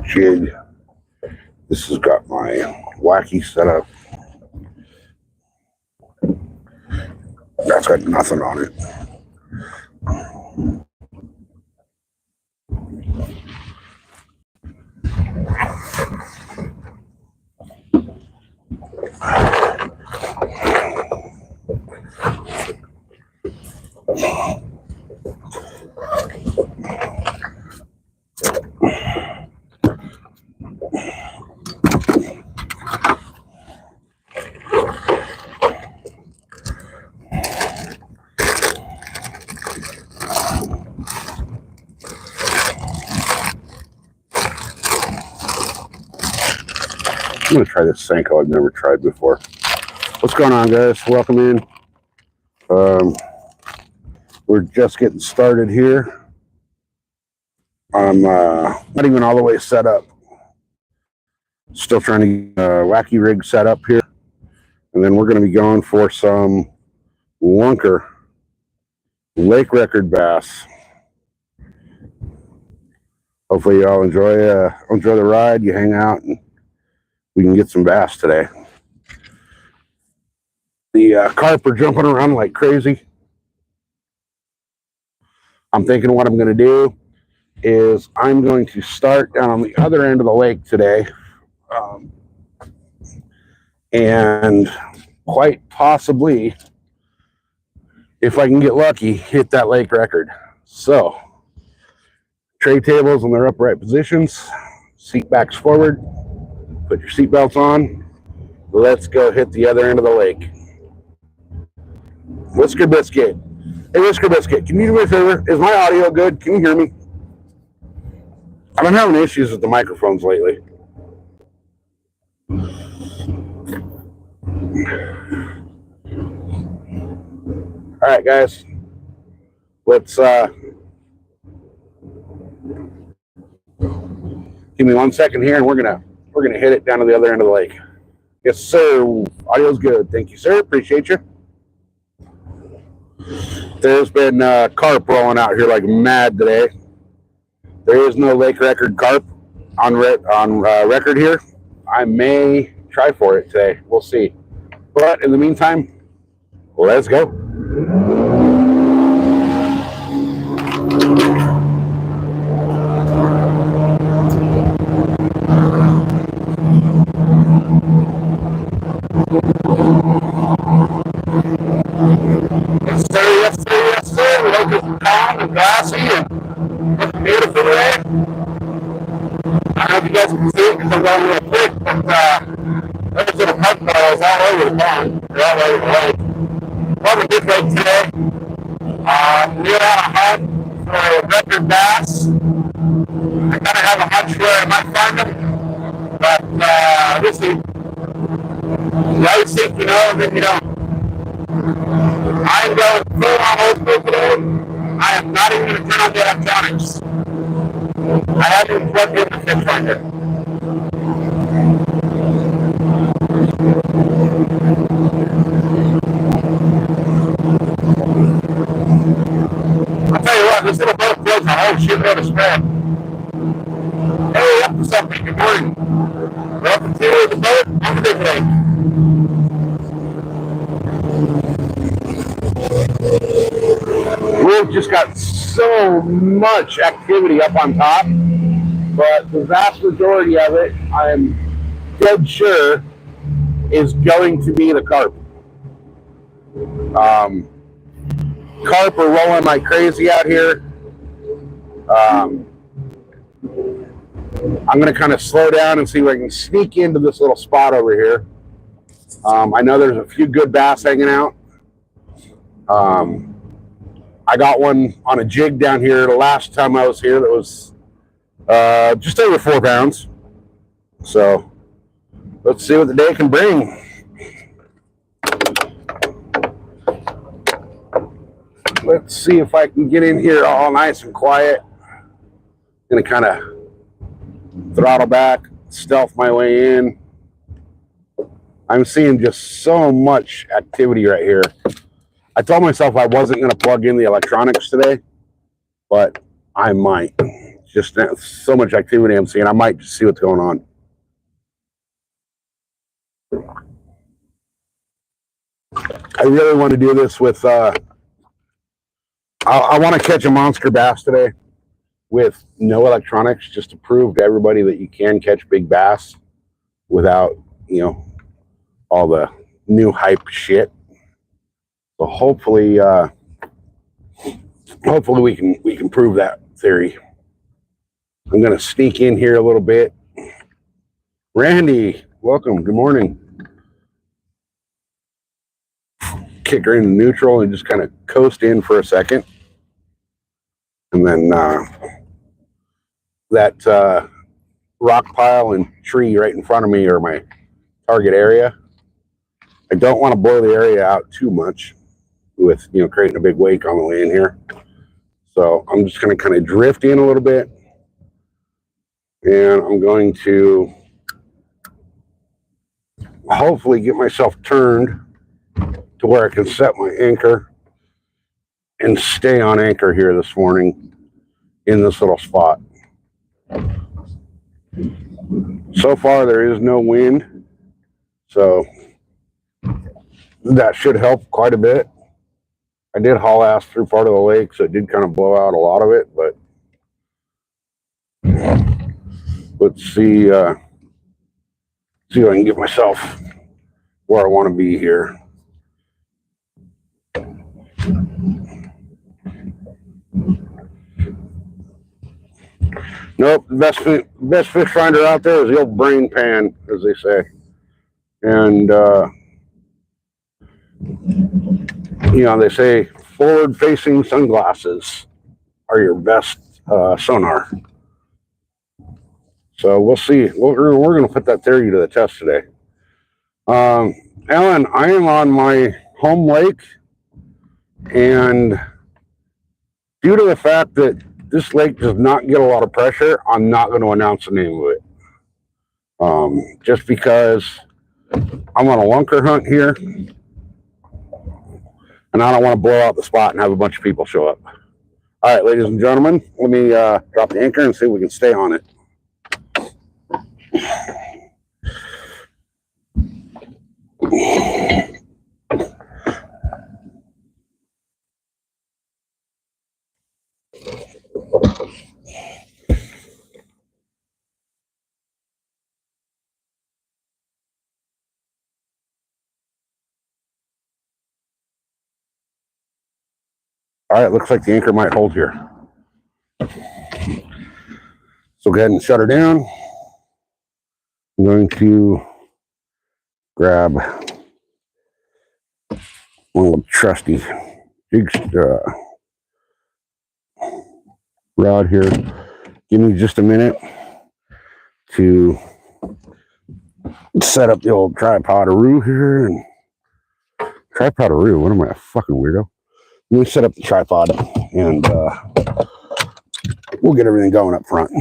jig. This has got my wacky setup. That's got nothing on it. I'm going to try this Senko I've never tried before. What's going on, guys? Welcome in. We're just getting started here. I'm not even all the way set up. Still trying to get a wacky rig set up here. And then we're going to be going for some lunker lake record bass. Hopefully y'all enjoy the ride. You hang out and we can get some bass today. The carp are jumping around like crazy. I'm thinking what I'm going to do is I'm going to start down on the other end of the lake today. And quite possibly, if I can get lucky, hit that lake record. So, tray tables in their upright positions, seat backs forward, put your seat belts on. Let's go hit the other end of the lake. Whisker Biscuit. Hey, Whisker Biscuit, can you do me a favor? Is my audio good? Can you hear me? I've been having issues with the microphones lately. All right, guys. Let's give me 1 second here, and we're gonna hit it down to the other end of the lake. Yes, sir. Audio's good. Thank you, sir. Appreciate you. There's been carp rolling out here like mad today. There is no lake record carp on record here. I may try for it today. We'll see. But in the meantime, let's go. Yes, sir. The lake is calm and glassy and beautiful today. I don't know if you guys can see it because I'm going real quick, but there's little mud puddles all over the pond. They're all over the lake. What a good lake today. We're on a hunt for record bass. I kind of have a hunch where I might find them, but we'll see. You always think you know, and then you don't. I'm going full on old school today. I am not even going to turn on the electronics. I haven't even plugged in the fish finder. I'll tell you what, this little boat floats a whole shitload of spread. Hey, up to something. Good morning. Welcome to the boat on the big lake. We've just got so much activity up on top, but the vast majority of it, I'm dead sure, is going to be the carp. Carp are rolling like crazy out here. I'm going to kind of slow down and see if I can sneak into this little spot over here. I know there's a few good bass hanging out. I got one on a jig down here the last time I was here that was just over 4 pounds. So let's see what the day can bring. Let's see if I can get in here all nice and quiet. I'm going to kind of throttle back, stealth my way in. I'm seeing just so much activity right here. I told myself I wasn't going to plug in the electronics today, but I might. just so much activity I'm seeing. I might just see what's going on. I really want to do this with, I want to catch a monster bass today with no electronics, just to prove to everybody that you can catch big bass without, you know, all the new hype shit. So hopefully we can prove that theory. I'm going to sneak in here a little bit. Randy, welcome. Good morning. Kick her into neutral and just kind of coast in for a second. And then that rock pile and tree right in front of me are my target area. I don't want to blow the area out too much with, you know, creating a big wake on the way in here. So I'm just going to kind of drift in a little bit. And I'm going to hopefully get myself turned to where I can set my anchor and stay on anchor here this morning in this little spot. So far there is no wind, so that should help quite a bit. I did haul ass through part of the lake, so it did kind of blow out a lot of it, but let's see if I can get myself where I want to be here. Nope, the best fish finder out there is the old brain pan, as they say. And, you know, they say forward-facing sunglasses are your best sonar. So we'll see. We're going to put that theory to the test today. Alan, I am on my home lake, and due to the fact that this lake does not get a lot of pressure, I'm not going to announce the name of it. Just because I'm on a lunker hunt here, and I don't want to blow out the spot and have a bunch of people show up. All right, ladies and gentlemen, let me drop the anchor and see if we can stay on it. All right, looks like the anchor might hold here. So go ahead and shut her down. I'm going to grab one little trusty jig rod here. Give me just a minute to set up the old tripod-a-roo here. And tripod-a-roo, what am I, a fucking weirdo? Let me set up the tripod and we'll get everything going up front.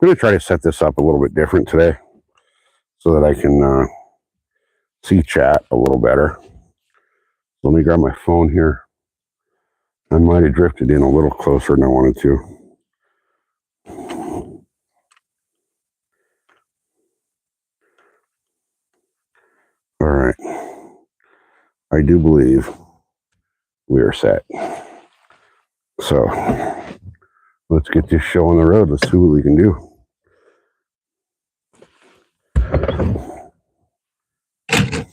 I'm going to try to set this up a little bit different today so that I can see chat a little better. So let me grab my phone here. I might have drifted in a little closer than I wanted to. All right. I do believe we are set. So let's get this show on the road. Let's see what we can do. I'm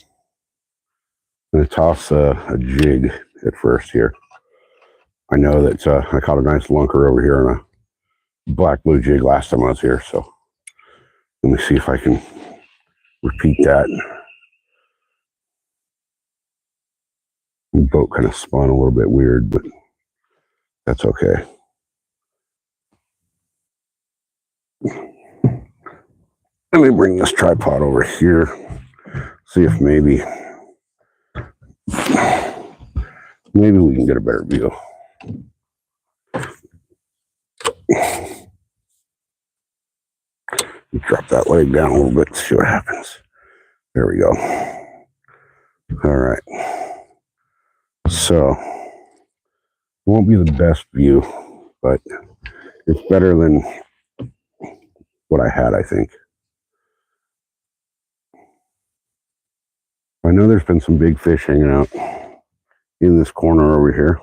going to toss a jig at first here. I know that I caught a nice lunker over here on a black blue jig last time I was here. So let me see if I can repeat that. The boat kind of spun a little bit weird, but that's okay. Let me bring this tripod over here. See if maybe we can get a better view. Drop that leg down a little bit, see what happens. There we go. All right. So, won't be the best view, but it's better than what I had, I think. I know there's been some big fish hanging out in this corner over here.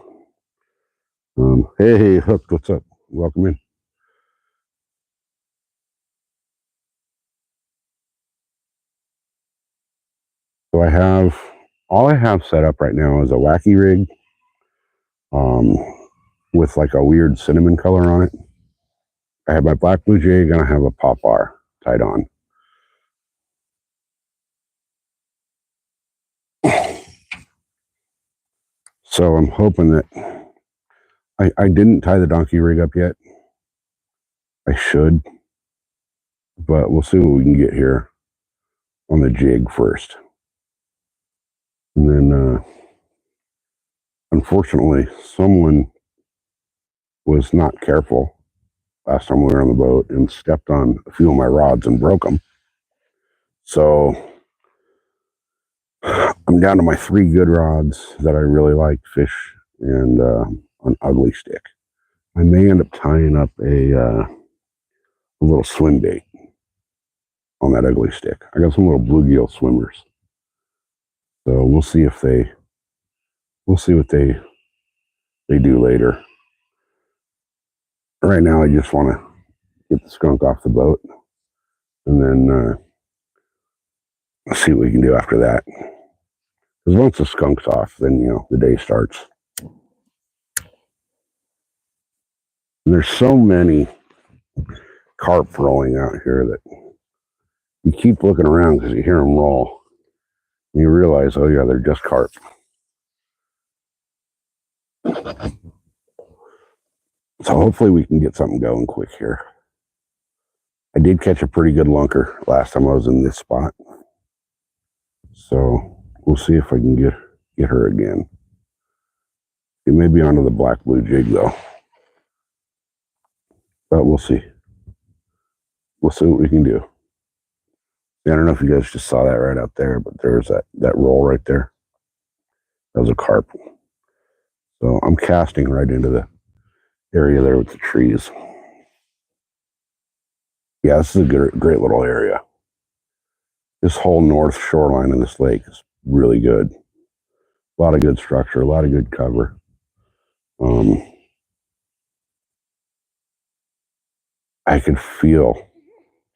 Hey, Hooked, what's up? Welcome in. So all I have set up right now is a wacky rig with like a weird cinnamon color on it. I have my black blue jig and I have a pop bar tied on. So I'm hoping that I didn't tie the donkey rig up yet. I should, but we'll see what we can get here on the jig first. And then, unfortunately, someone was not careful last time we were on the boat and stepped on a few of my rods and broke them. So I'm down to my 3 good rods that I really like, fish and an ugly stick. I may end up tying up a little swim bait on that ugly stick. I got some little bluegill swimmers. So we'll see what they do later. Right now I just want to get the skunk off the boat and then see what we can do after that. Because once the skunk's off, then the day starts. And there's so many carp rolling out here that you keep looking around because you hear them roll. And you realize, oh yeah, they're just carp. So hopefully we can get something going quick here. I did catch a pretty good lunker last time I was in this spot. So we'll see if I can get her again. It may be onto the black blue jig though. But we'll see. We'll see what we can do. I don't know if you guys just saw that right out there, but there's that roll right there. That was a carp. So I'm casting right into the area there with the trees. Yeah, this is a great little area. This whole north shoreline of this lake is really good. A lot of good structure, a lot of good cover. I could feel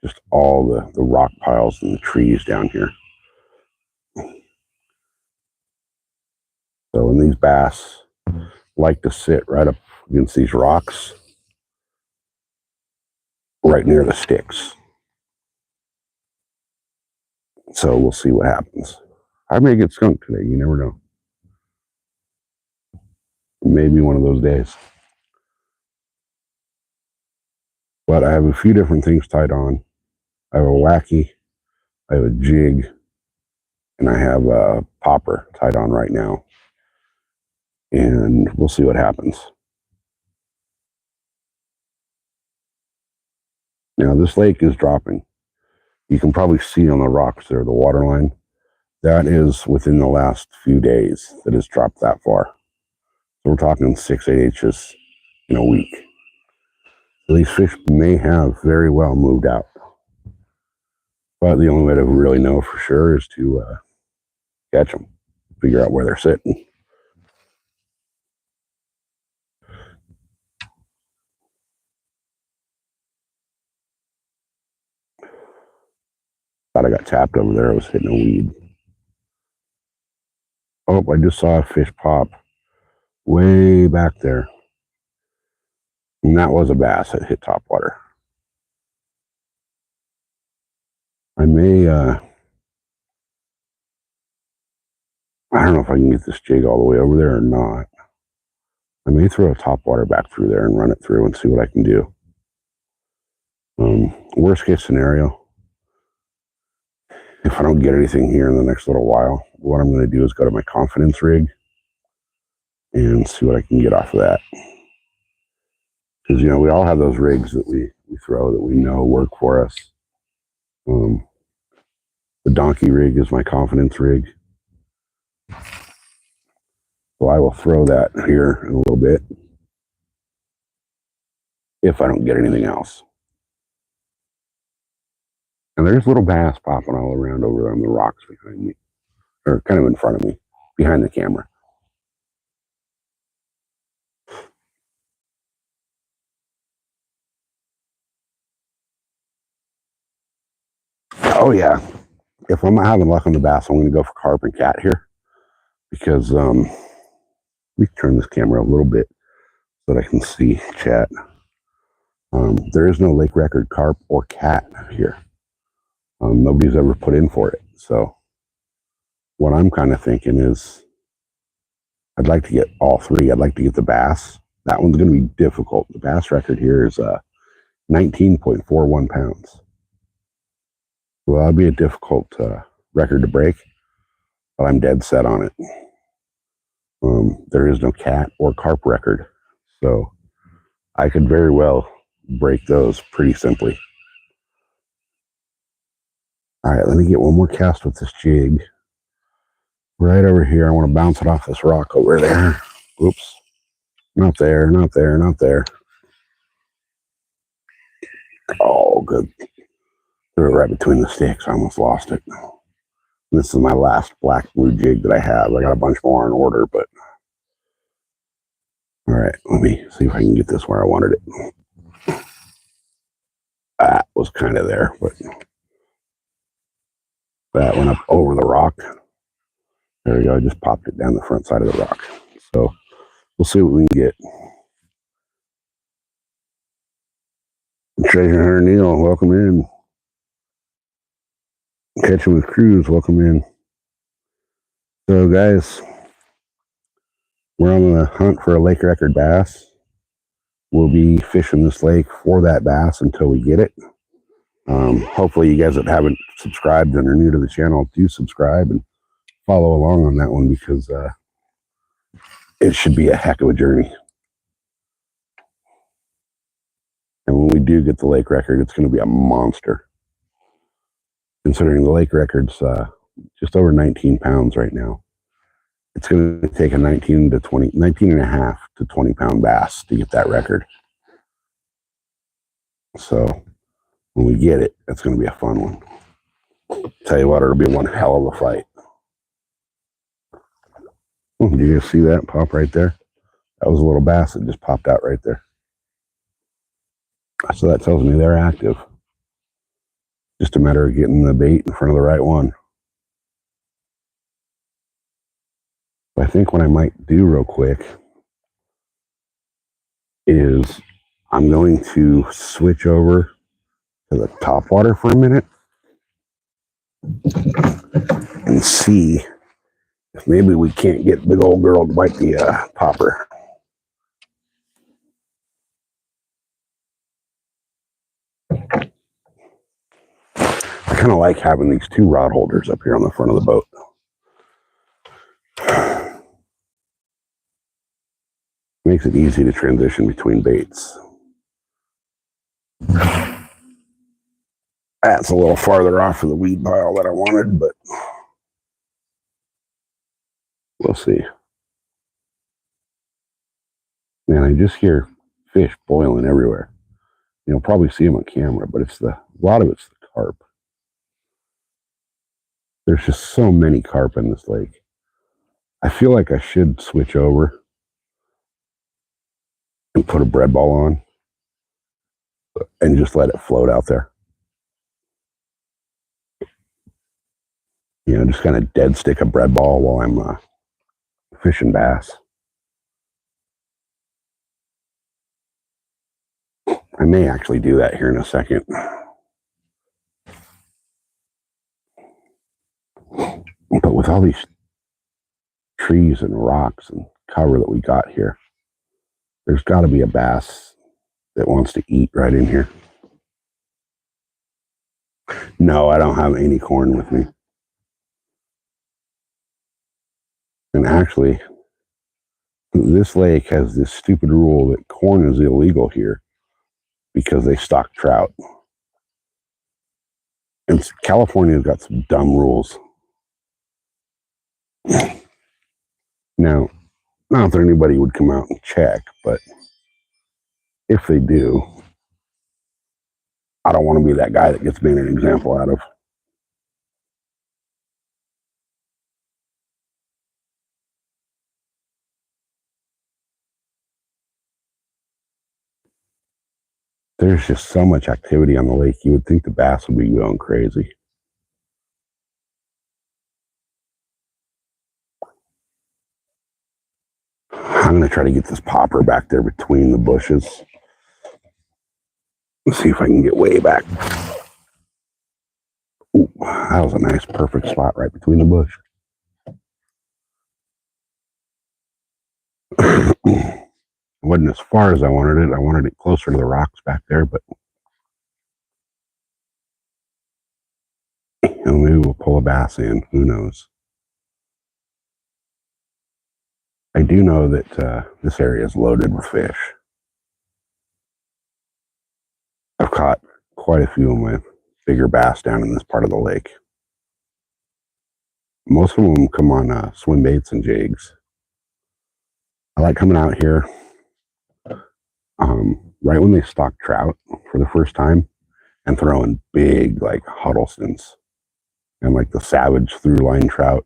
just all the rock piles and the trees down here. So, and these bass like to sit right up against these rocks, right near the sticks. So we'll see what happens. I may get skunked today. You never know. Maybe one of those days. But I have a few different things tied on. I have a wacky, I have a jig, and I have a popper tied on right now. And we'll see what happens. Now, this lake is dropping. You can probably see on the rocks there, the water line. That is within the last few days that it's dropped that far. So we're talking 6-8 inches in a week. So these fish may have very well moved out. But the only way to really know for sure is to catch them, figure out where they're sitting. Thought I got tapped over there. I was hitting a weed. Oh, I just saw a fish pop way back there. And that was a bass that hit top water. I may, I don't know if I can get this jig all the way over there or not. I may throw a top water back through there and run it through and see what I can do. Worst case scenario, if I don't get anything here in the next little while, what I'm going to do is go to my confidence rig and see what I can get off of that. Because, we all have those rigs that we throw that we know work for us. The donkey rig is my confidence rig. So I will throw that here in a little bit if I don't get anything else. And there's little bass popping all around over on the rocks behind me, or kind of in front of me, behind the camera. Oh yeah, if I'm not having luck on the bass, I'm going to go for carp and cat here because we turn this camera a little bit so that I can see chat. There is no lake record carp or cat here. Nobody's ever put in for it. So what I'm kind of thinking is I'd like to get all three. I'd like to get the bass. That one's going to be difficult. The bass record here is 19.41 pounds. Well, that'd be a difficult record to break, but I'm dead set on it. There is no cat or carp record, so I could very well break those pretty simply. All right, let me get one more cast with this jig. Right over here, I want to bounce it off this rock over there. Oops. Not there, not there, not there. Oh, good. Threw it right between the sticks. I almost lost it. This is my last black blue jig that I have. I got a bunch more in order, but all right, let me see if I can get this where I wanted it. That was kind of there, but that went up over the rock. There we go. I just popped it down the front side of the rock. So we'll see what we can get. Treasure Hunter Neil, welcome in. Catching with Cruz, welcome in. So guys, we're on the hunt for a lake record bass. We'll be fishing this lake for that bass until we get it. Hopefully you guys that haven't subscribed and are new to the channel do subscribe and follow along on that one because it should be a heck of a journey. And when we do get the lake record, it's going to be a monster. Considering the lake record's just over 19 pounds right now. It's going to take a 19 and a half to 20 pound bass to get that record. So when we get it, it's going to be a fun one. Tell you what, it'll be one hell of a fight. Oh, did you guys see that pop right there? That was a little bass that just popped out right there. So that tells me they're active. Just a matter of getting the bait in front of the right one. I think what I might do real quick is I'm going to switch over to the top water for a minute and see if maybe we can't get big old girl to bite the popper. I kind of like having these two rod holders up here on the front of the boat. Makes it easy to transition between baits. That's a little farther off of the weed pile that I wanted, but we'll see. Man, I just hear fish boiling everywhere. You'll probably see them on camera, but a lot of it's the carp. There's just so many carp in this lake. I feel like I should switch over and put a bread ball on and just let it float out there. You know, just kind of dead stick a bread ball while I'm fishing bass. I may actually do that here in a second. But with all these trees and rocks and cover that we got here, there's got to be a bass that wants to eat right in here. No, I don't have any corn with me. And actually, this lake has this stupid rule that corn is illegal here because they stock trout. And California's got some dumb rules. Now, Not that anybody would come out and check, but if they do, I don't want to be that guy that gets made an example out of. There's just so much activity on the lake. You would think the bass would be going crazy. I'm going to try to get this popper back there between the bushes. Let's see if I can get way back. Ooh, that was a nice, perfect spot right between the bush. It wasn't as far as I wanted it. I wanted it closer to the rocks back there, but maybe we'll pull a bass in. Who knows? I do know that this area is loaded with fish. I've caught quite a few of my bigger bass down in this part of the lake. Most of them come on swim baits and jigs. I like coming out here right when they stock trout for the first time and throwing big like Huddlestons and like the Savage through line trout.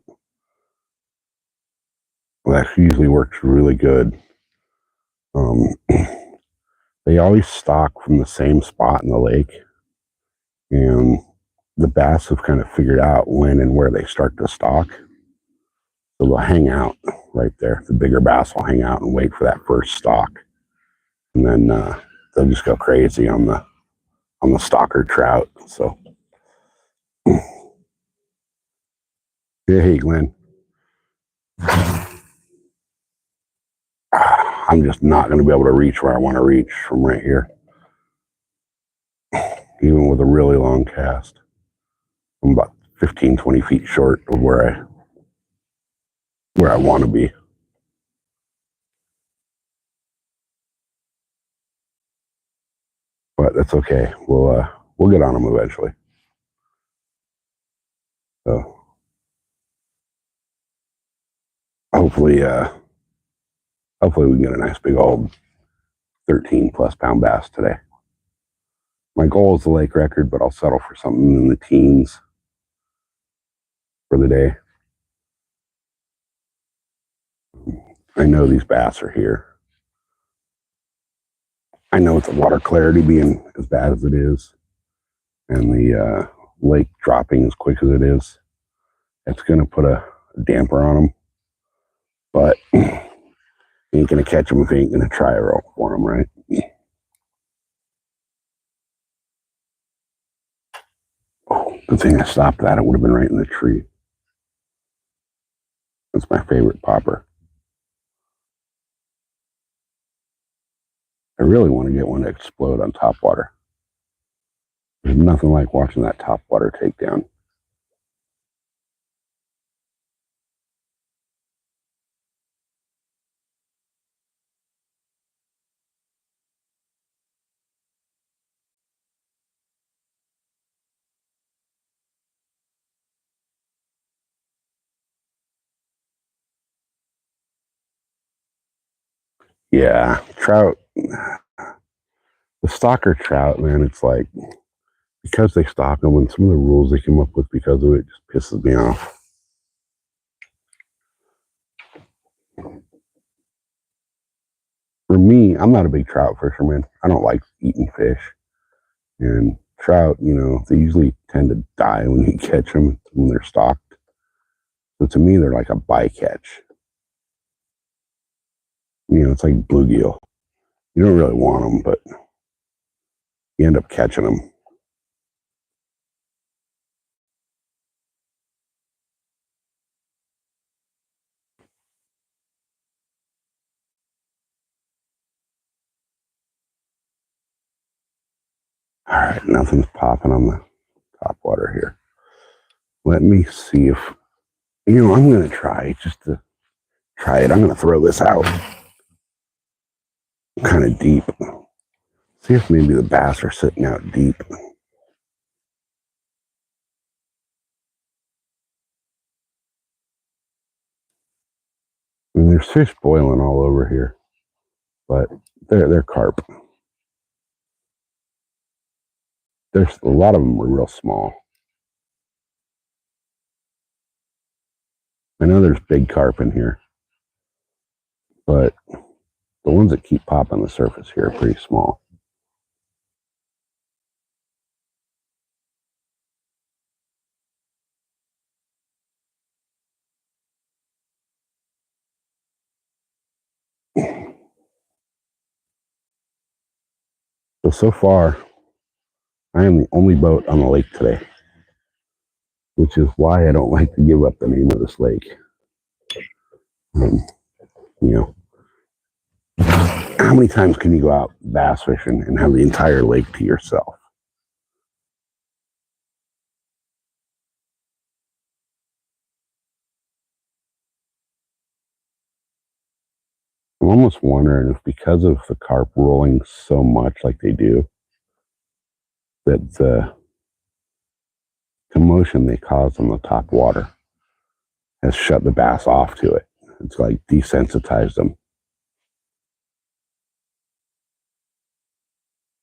Well, that usually works really good. They always stock from the same spot in the lake, and the bass have kind of figured out when and where they start to stock. So they'll hang out right there. The bigger bass will hang out and wait for that first stock, and then they'll just go crazy on the stalker trout. So, hey, Glenn, I'm just not going to be able to reach where I want to reach from right here, even with a really long cast. I'm about 15, 20 feet short of where I want to be. But that's okay. We'll get on them eventually. So hopefully we can get a nice big old 13 plus pound bass today. My goal is the lake record, but I'll settle for something in the teens for the day. I know these bass are here. I know with the water clarity being as bad as it is and the lake dropping as quick as it is, it's going to put a damper on them. But you ain't going to catch them if you ain't going to try for them, right? Oh, good thing I stopped that. It would have been right in the tree. That's my favorite popper. I really want to get one to explode on top water. There's nothing like watching that top water takedown. Yeah, trout, the stalker trout, man, it's like, because they stock them and some of the rules they come up with because of it just pisses me off. For me, I'm not a big trout fisherman. I don't like eating fish. And trout, they usually tend to die when you catch them when they're stocked. So to me, they're like a bycatch. It's like bluegill. You don't really want them, but you end up catching them. All right, nothing's popping on the top water here. Let me see if, I'm going to try just to try it. I'm going to throw this out kind of deep. See if maybe the bass are sitting out deep. And there's fish boiling all over here, but they're carp. There's a lot of them were real small. I know there's big carp in here, but the ones that keep popping the surface here are pretty small. So far, I am the only boat on the lake today, which is why I don't like to give up the name of this lake. You know, how many times can you go out bass fishing and have the entire lake to yourself? I'm almost wondering if because of the carp rolling so much like they do, that the commotion they cause on the top water has shut the bass off to it. It's like desensitized them.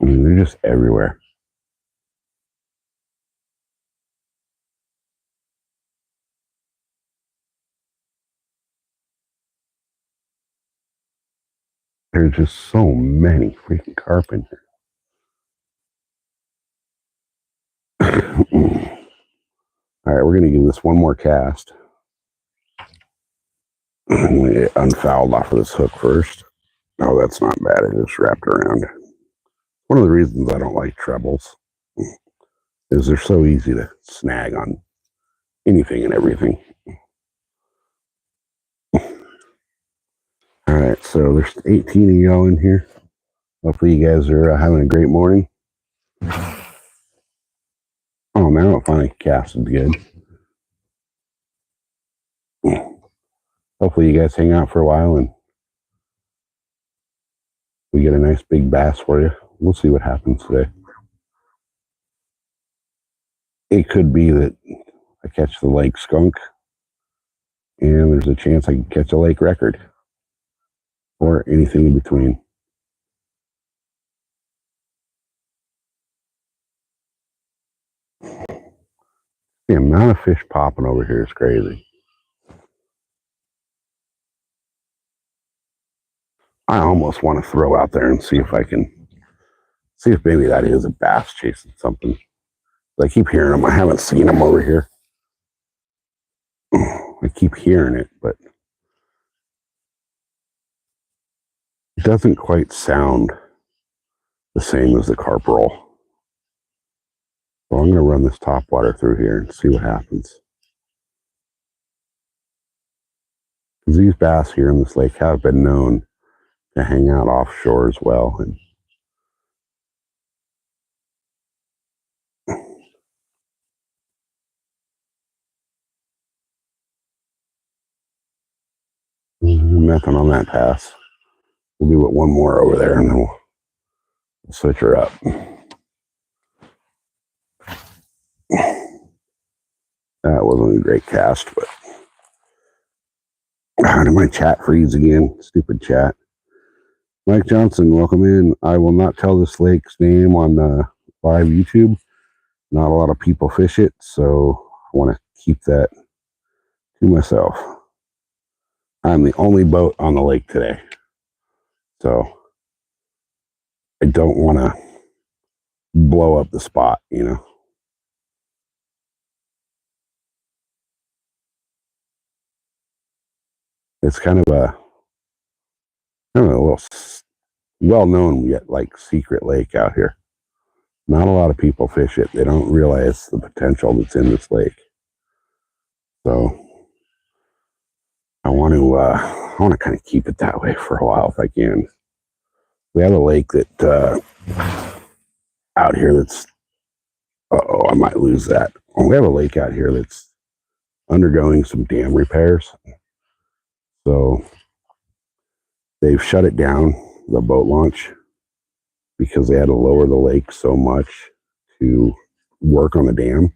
I mean, they're just everywhere. There's just so many freaking carp in here. All right, we're going to give this one more cast. I'm going to get unfouled off of this hook first. Oh, that's not bad. It just wrapped around. One of the reasons I don't like trebles is they're so easy to snag on anything and everything. All right, so there's 18 of y'all in here. Hopefully you guys are having a great morning. Oh, now it finally casted good. Hopefully you guys hang out for a while and we get a nice big bass for you. We'll see what happens today. It could be that I catch the lake skunk, and there's a chance I can catch a lake record, or anything in between. The amount of fish popping over here is crazy. I almost want to throw out there and see if maybe that is a bass chasing something. I keep hearing them. I haven't seen them over here. I keep hearing it, but it doesn't quite sound the same as the carp roll. So I'm going to run this top water through here and see what happens. Because these bass here in this lake have been known to hang out offshore as well. And nothing on that pass. We'll do it one more over there and then we'll switch her up. That wasn't a great cast, but did my chat freeze again? Stupid chat. Mike Johnson, welcome in. I will not tell this lake's name on live YouTube. Not a lot of people fish it, so I want to keep that to myself. I'm the only boat on the lake today, so I don't want to blow up the spot, you know. It's kind of a little well-known yet like secret lake out here. Not a lot of people fish it. They don't realize the potential that's in this lake. So I want to kind of keep it that way for a while if I can. We have a lake that out here that's I might lose that. We have a lake out here that's undergoing some dam repairs. So they've shut it down, the boat launch, because they had to lower the lake so much to work on the dam.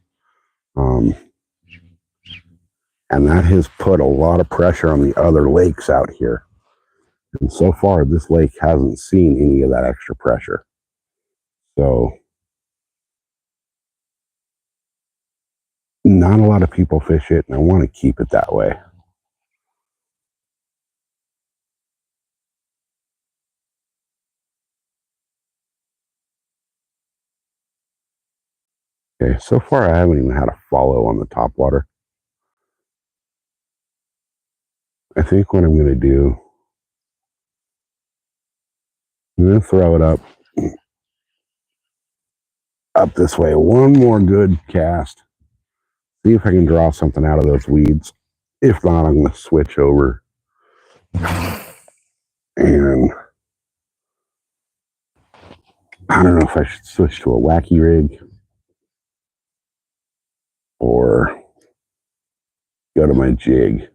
And that has put a lot of pressure on the other lakes out here. And so far, this lake hasn't seen any of that extra pressure. So, not a lot of people fish it, and I want to keep it that way. Okay, so far I haven't even had a follow on the top water. I think what I'm going to do, I'm going to throw it up this way. One more good cast. See if I can draw something out of those weeds. If not, I'm going to switch over and I don't know if I should switch to a wacky rig or go to my jig.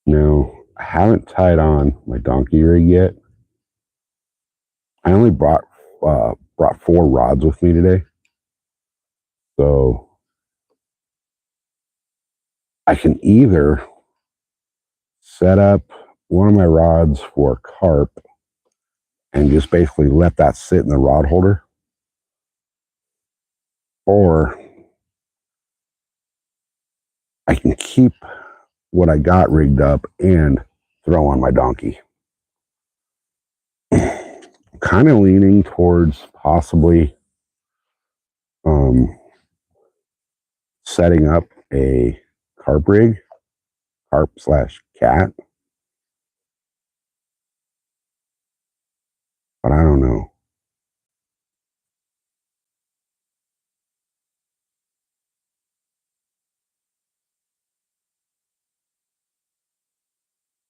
No, I haven't tied on my donkey rig yet. I only brought 4 rods with me today. So I can either set up one of my rods for carp and just basically let that sit in the rod holder, or I can keep what I got rigged up and throw on my donkey. Kind of leaning towards possibly setting up a carp rig, carp/cat, but I don't know.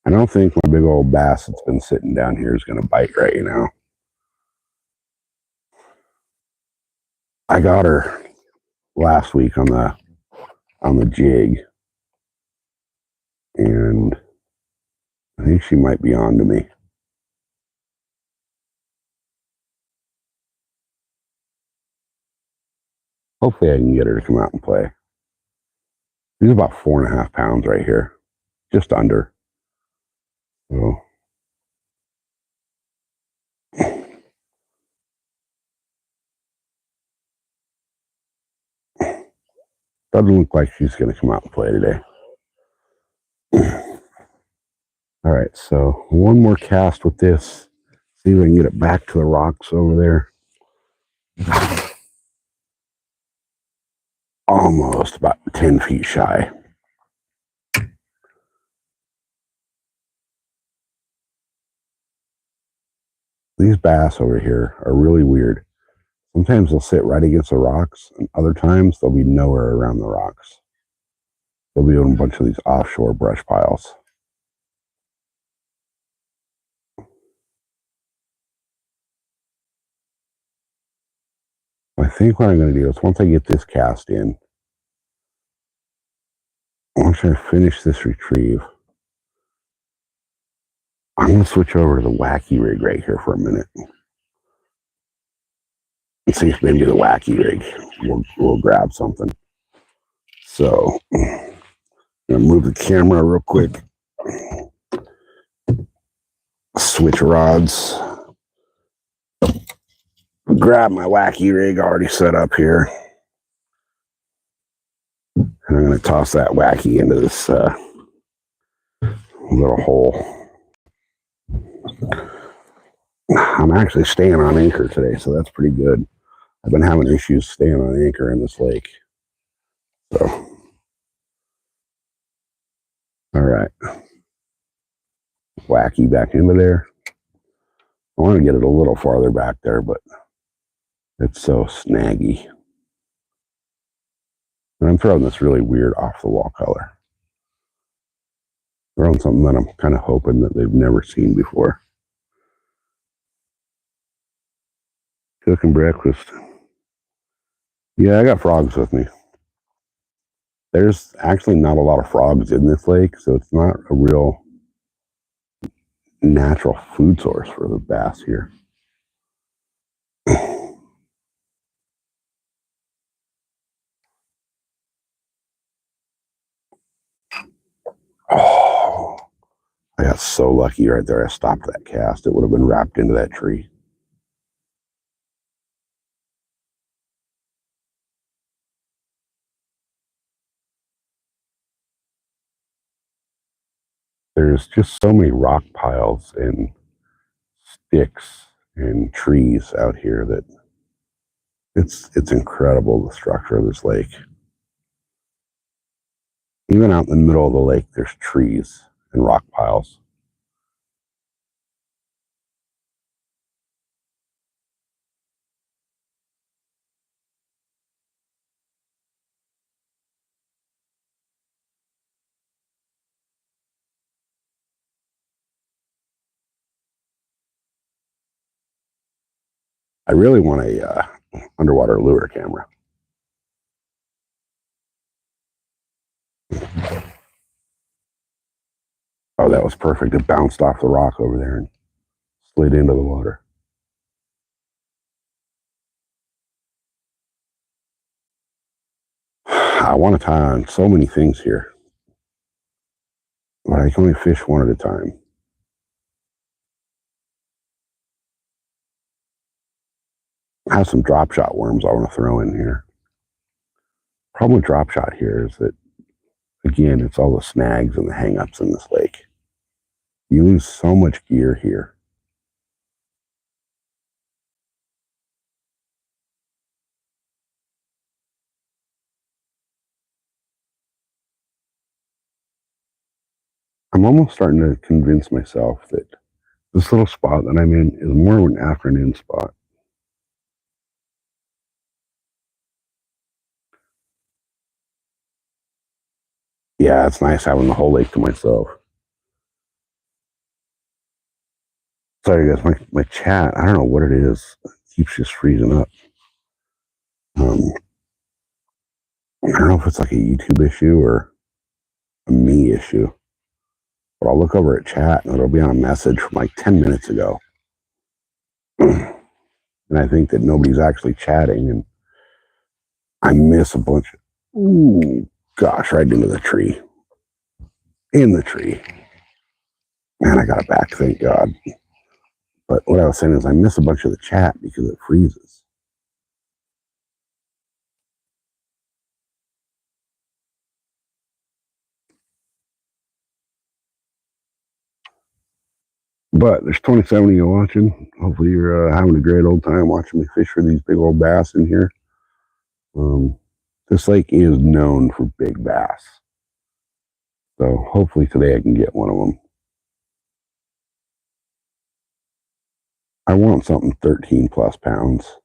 I don't think my big old bass that's been sitting down here is going to bite right now. I got her last week on the jig, and I think she might be on to me. Hopefully I can get her to come out and play. She's about 4.5 pounds right here, just under. So doesn't look like she's going to come out and play today. All right, so one more cast with this. See if I can get it back to the rocks over there. Almost about 10 feet shy. These bass over here are really weird. Sometimes they'll sit right against the rocks, and other times they'll be nowhere around the rocks. They'll be on a bunch of these offshore brush piles. I think what I'm going to do is once I get this cast in, once I finish this retrieve, I'm going to switch over to the wacky rig right here for a minute. And see if maybe the wacky rig will grab something. So, I'm going to move the camera real quick. Switch rods. Grab my wacky rig already set up here. And I'm going to toss that wacky into this little hole. I'm actually staying on anchor today, so that's pretty good. I've been having issues staying on anchor in this lake. So, all right. Wacky back into there. I want to get it a little farther back there, but it's so snaggy. And I'm throwing this really weird off-the-wall color. Throwing something that I'm kind of hoping that they've never seen before. Cooking breakfast. Yeah, I got frogs with me. There's actually not a lot of frogs in this lake, so it's not a real natural food source for the bass here. got so lucky right there. I stopped that cast. It would have been wrapped into that tree. There's just so many rock piles and sticks and trees out here that it's incredible, the structure of this lake. Even out in the middle of the lake, there's trees and rock piles. I really want a underwater lure camera. Oh, that was perfect. It bounced off the rock over there and slid into the water. I want to tie on so many things here, but I can only fish one at a time. I have some drop shot worms I want to throw in here. Problem with drop shot here is that, again, it's all the snags and the hang-ups in this lake. You lose so much gear here. I'm almost starting to convince myself that this little spot that I'm in is more of an afternoon spot. Yeah, it's nice having the whole lake to myself. Sorry guys, my chat, I don't know what it is. It keeps just freezing up. I don't know if it's like a YouTube issue or a me issue. But I'll look over at chat and it'll be on a message from like 10 minutes ago. And I think that nobody's actually chatting and I miss a bunch of, ooh, gosh, right into the tree. In the tree. Man, I got it back, thank God. But what I was saying is I miss a bunch of the chat because it freezes. But there's 27 of you watching. Hopefully you're having a great old time watching me fish for these big old bass in here. This lake is known for big bass. So hopefully today I can get one of them. I want something 13 plus pounds.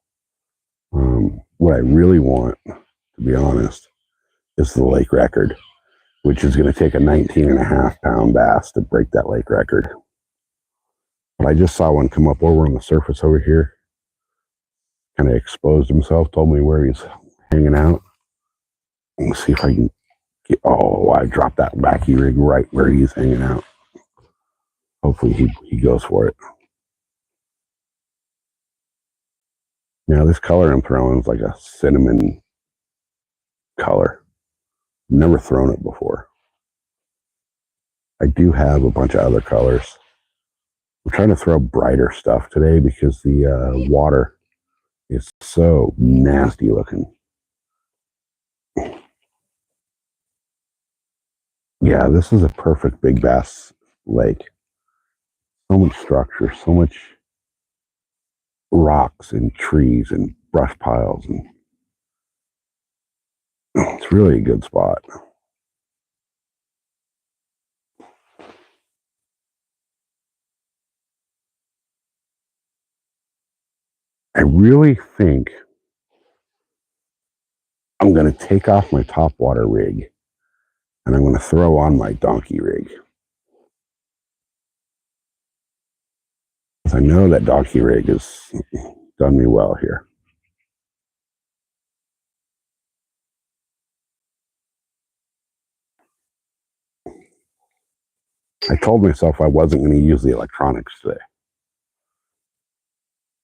What I really want, to be honest, is the lake record, which is going to take a 19.5 pound bass to break that lake record. But I just saw one come up over on the surface over here, kind of exposed himself, told me where he's hanging out. Let's see if I can get, oh, I dropped that wacky rig right where he's hanging out. Hopefully he goes for it. Now this color I'm throwing is like a cinnamon color. Never thrown it before. I do have a bunch of other colors. I'm trying to throw brighter stuff today because the water is so nasty looking. Yeah, this is a perfect big bass lake. So much structure, so much rocks and trees and brush piles, and it's really a good spot. I really think I'm going to take off my topwater rig and I'm going to throw on my donkey rig. I know that donkey rig has done me well here. I told myself I wasn't going to use the electronics today.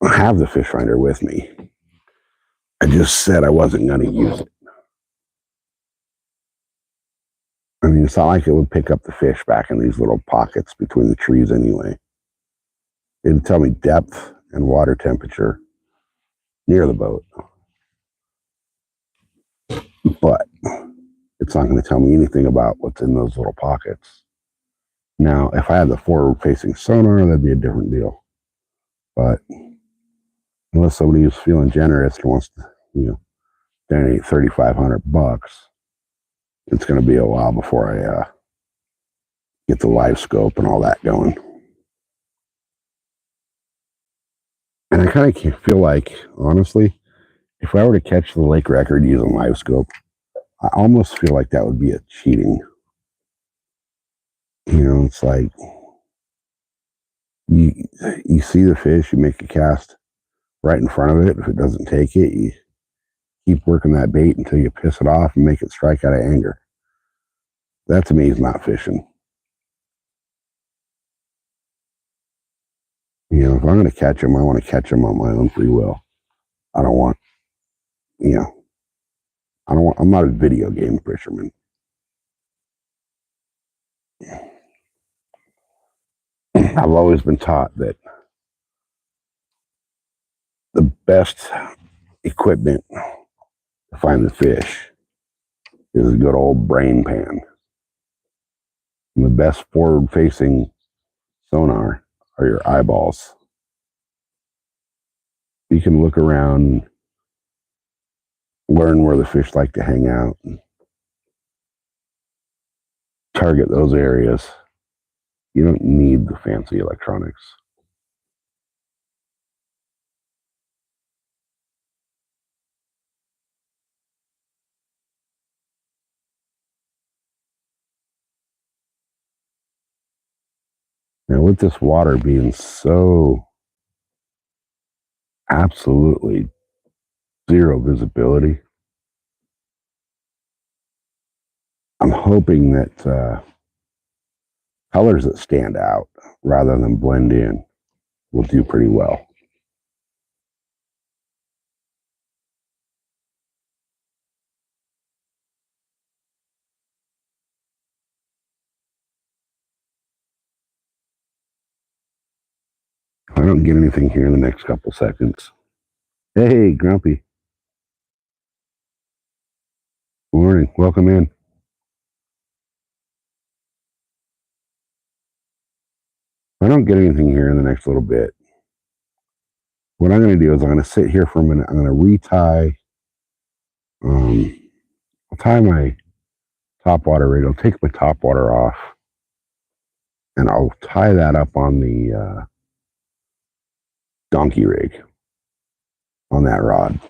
I have the fish finder with me. I just said I wasn't going to use it. I mean, it's not like it would pick up the fish back in these little pockets between the trees anyway. It'd tell me depth and water temperature near the boat. But it's not going to tell me anything about what's in those little pockets. Now, if I had the forward-facing sonar, that'd be a different deal. But unless somebody is feeling generous and wants to, donate $3,500, it's going to be a while before I get the live scope and all that going. And I kind of feel like, honestly, if I were to catch the lake record using live scope, I almost feel like that would be a cheating. It's like you see the fish, you make a cast right in front of it. If it doesn't take it, you keep working that bait until you piss it off and make it strike out of anger. That to me is not fishing. If I'm going to catch them, I want to catch them on my own free will. I don't want, I'm not a video game fisherman. I've always been taught that the best equipment to find the fish is a good old brain pan. And the best forward-facing sonar are your eyeballs. You can look around, learn where the fish like to hang out, and target those areas. You don't need the fancy electronics. Now, with this water being so absolutely zero visibility, I'm hoping that colors that stand out rather than blend in will do pretty well. If I don't get anything here in the next couple seconds. Hey, Grumpy. Good morning. Welcome in. If I don't get anything here in the next little bit, what I'm going to do is I'm going to sit here for a minute. I'm going to retie. I'll tie my top water rig. I'll take my top water off, and I'll tie that up on the donkey rig on that rod.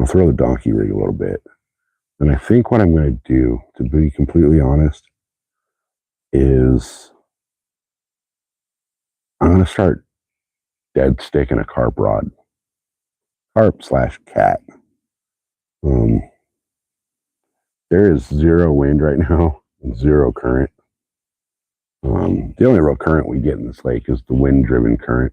I'll throw the donkey rig a little bit. And I think what I'm going to do, to be completely honest, is I'm going to start dead sticking a carp rod. Carp/cat. There is zero wind right now, zero current. The only real current we get in this lake is the wind-driven current.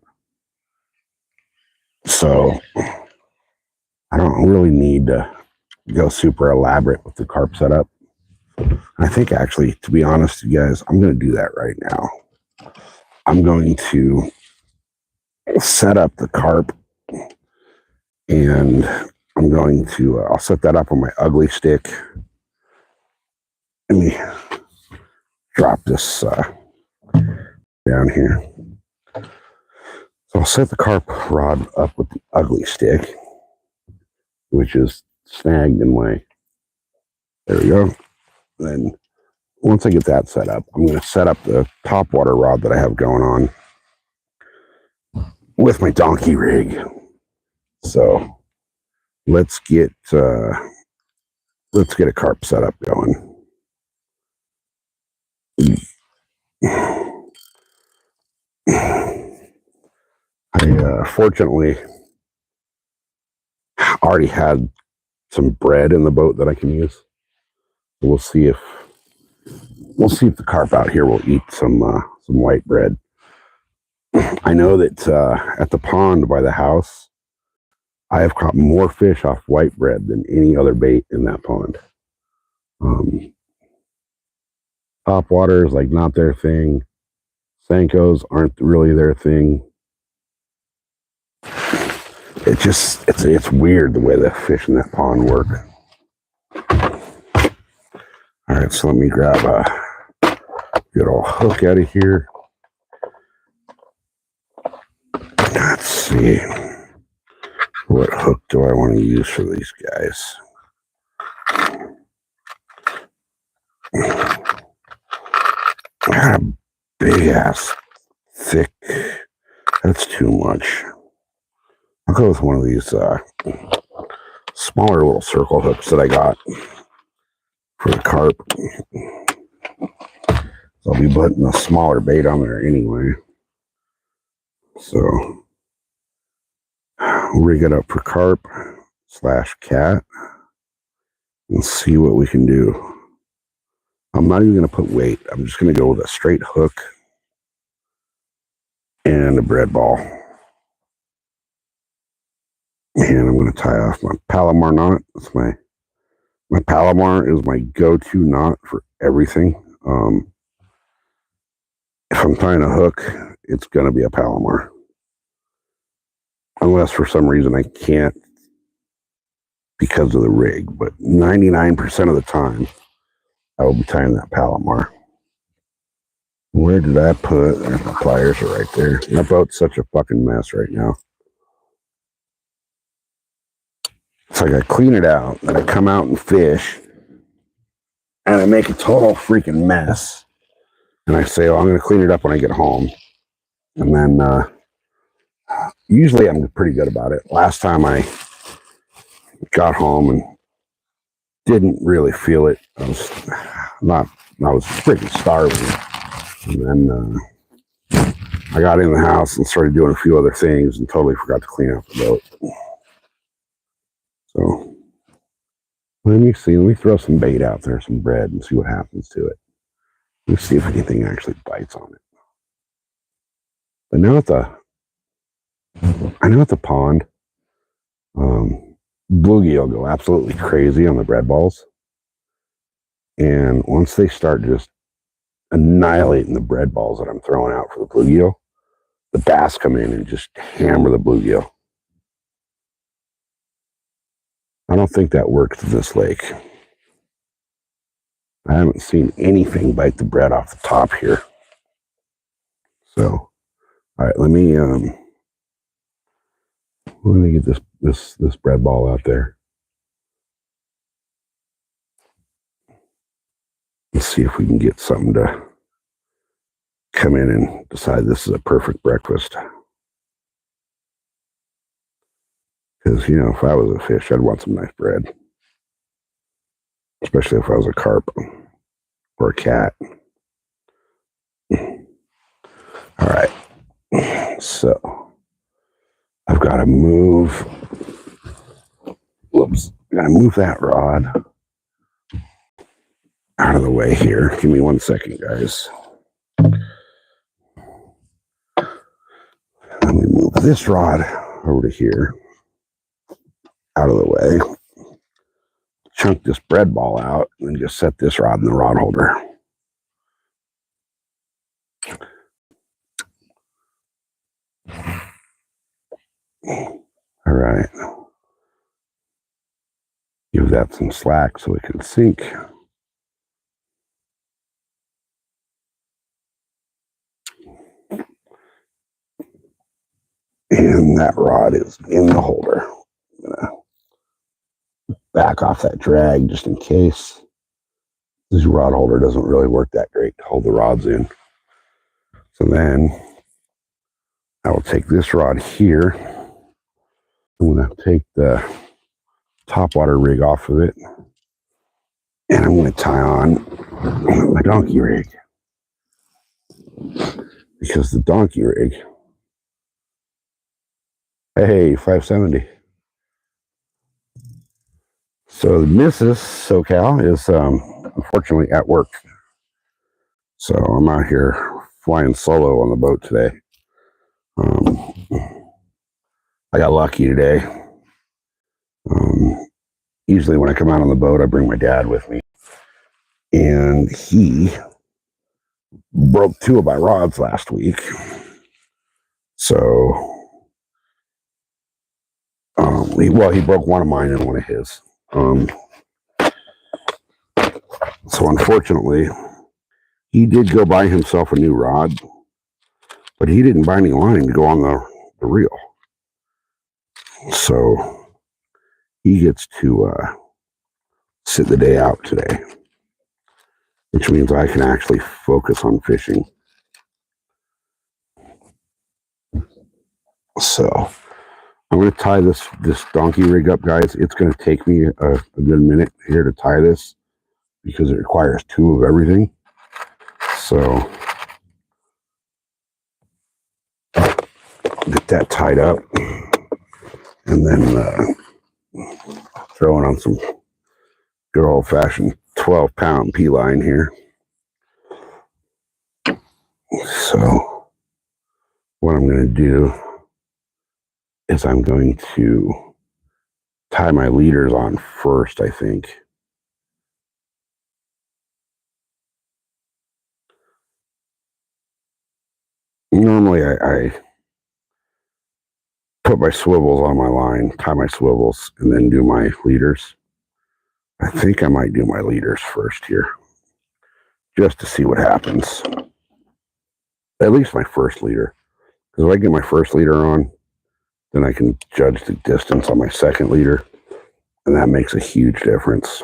So I don't really need to go super elaborate with the carp setup. I think actually, to be honest, you guys, I'm going to do that right now. I'm going to set up the carp, and I'm going to, I'll set that up on my ugly stick. Let me drop this down here. So I'll set the carp rod up with the ugly stick, which is snagged in my, there we go. Then once I get that set up, I'm going to set up the top water rod that I have going on with my donkey rig. So let's get a carp setup going. I fortunately already had some bread in the boat that I can use. So we'll see if the carp out here will eat some white bread. I know that at the pond by the house, I have caught more fish off white bread than any other bait in that pond. Top water is like not their thing. Senkos aren't really their thing. It's weird the way the fish in that pond work. All right, so let me grab a good old hook out of here. Let's see. What hook do I want to use for these guys? I got a big ass, thick. That's too much. I'll go with one of these smaller little circle hooks that I got for the carp. So I'll be putting a smaller bait on there anyway. So we'll rig it up for carp / cat and see what we can do. I'm not even going to put weight. I'm just going to go with a straight hook and a bread ball. And I'm going to tie off my Palomar knot. That's my Palomar is my go-to knot for everything. If I'm tying a hook, it's going to be a Palomar. Unless for some reason I can't because of the rig. But 99% of the time, I will be tying that Palomar. Where did I put? The pliers are right there. That boat's such a fucking mess right now. It's like I clean it out, then I come out and fish, and I make a total freaking mess. And I say, oh, I'm going to clean it up when I get home. And then usually I'm pretty good about it. Last time I got home and didn't really feel it. I was freaking starving. And then I got in the house and started doing a few other things and totally forgot to clean out the boat. So let me see. Let me throw some bait out there, some bread, and see what happens to it. Let's see if anything actually bites on it. But now at the pond, bluegill go absolutely crazy on the bread balls. And once they start just annihilating the bread balls that I'm throwing out for the bluegill, the bass come in and just hammer the bluegill. I don't think that works in this lake. I haven't seen anything bite the bread off the top here. So, all right, let me get this bread ball out there. Let's see if we can get something to come in and decide this is a perfect breakfast. Because, you know, if I was a fish, I'd want some nice bread. Especially if I was a carp or a cat. All right. So, I've got to move. Whoops. I've got to move that rod out of the way here. Give me 1 second, guys. Let me move this rod over to here. Out of the way. Chunk this bread ball out and just set this rod in the rod holder. All right. Give that some slack so it can sink. And that rod is in the holder. I'm gonna back off that drag just in case. This rod holder doesn't really work that great to hold the rods in. So then I will take this rod here. I'm going to take the topwater rig off of it. And I'm going to tie on my donkey rig. Because the donkey rig, hey, 570. So the Mrs. SoCal is unfortunately at work. So I'm out here flying solo on the boat today. I got lucky today. Usually when I come out on the boat, I bring my dad with me. And he broke 2 of my rods last week. So, he broke one of mine and one of his. So unfortunately, he did go buy himself a new rod, but he didn't buy any line to go on the reel. So he gets to sit the day out today, which means I can actually focus on fishing. So I'm going to tie this donkey rig up, guys. It's going to take me a good minute here to tie this because it requires 2 of everything. So get that tied up and then throw it on some good old-fashioned 12-pound P-line here. So what I'm going to do is I'm going to tie my leaders on first, I think. Normally I put my swivels on my line, tie my swivels, and then do my leaders. I think I might do my leaders first here, just to see what happens. At least my first leader. Because if I get my first leader on, then I can judge the distance on my second leader, and that makes a huge difference.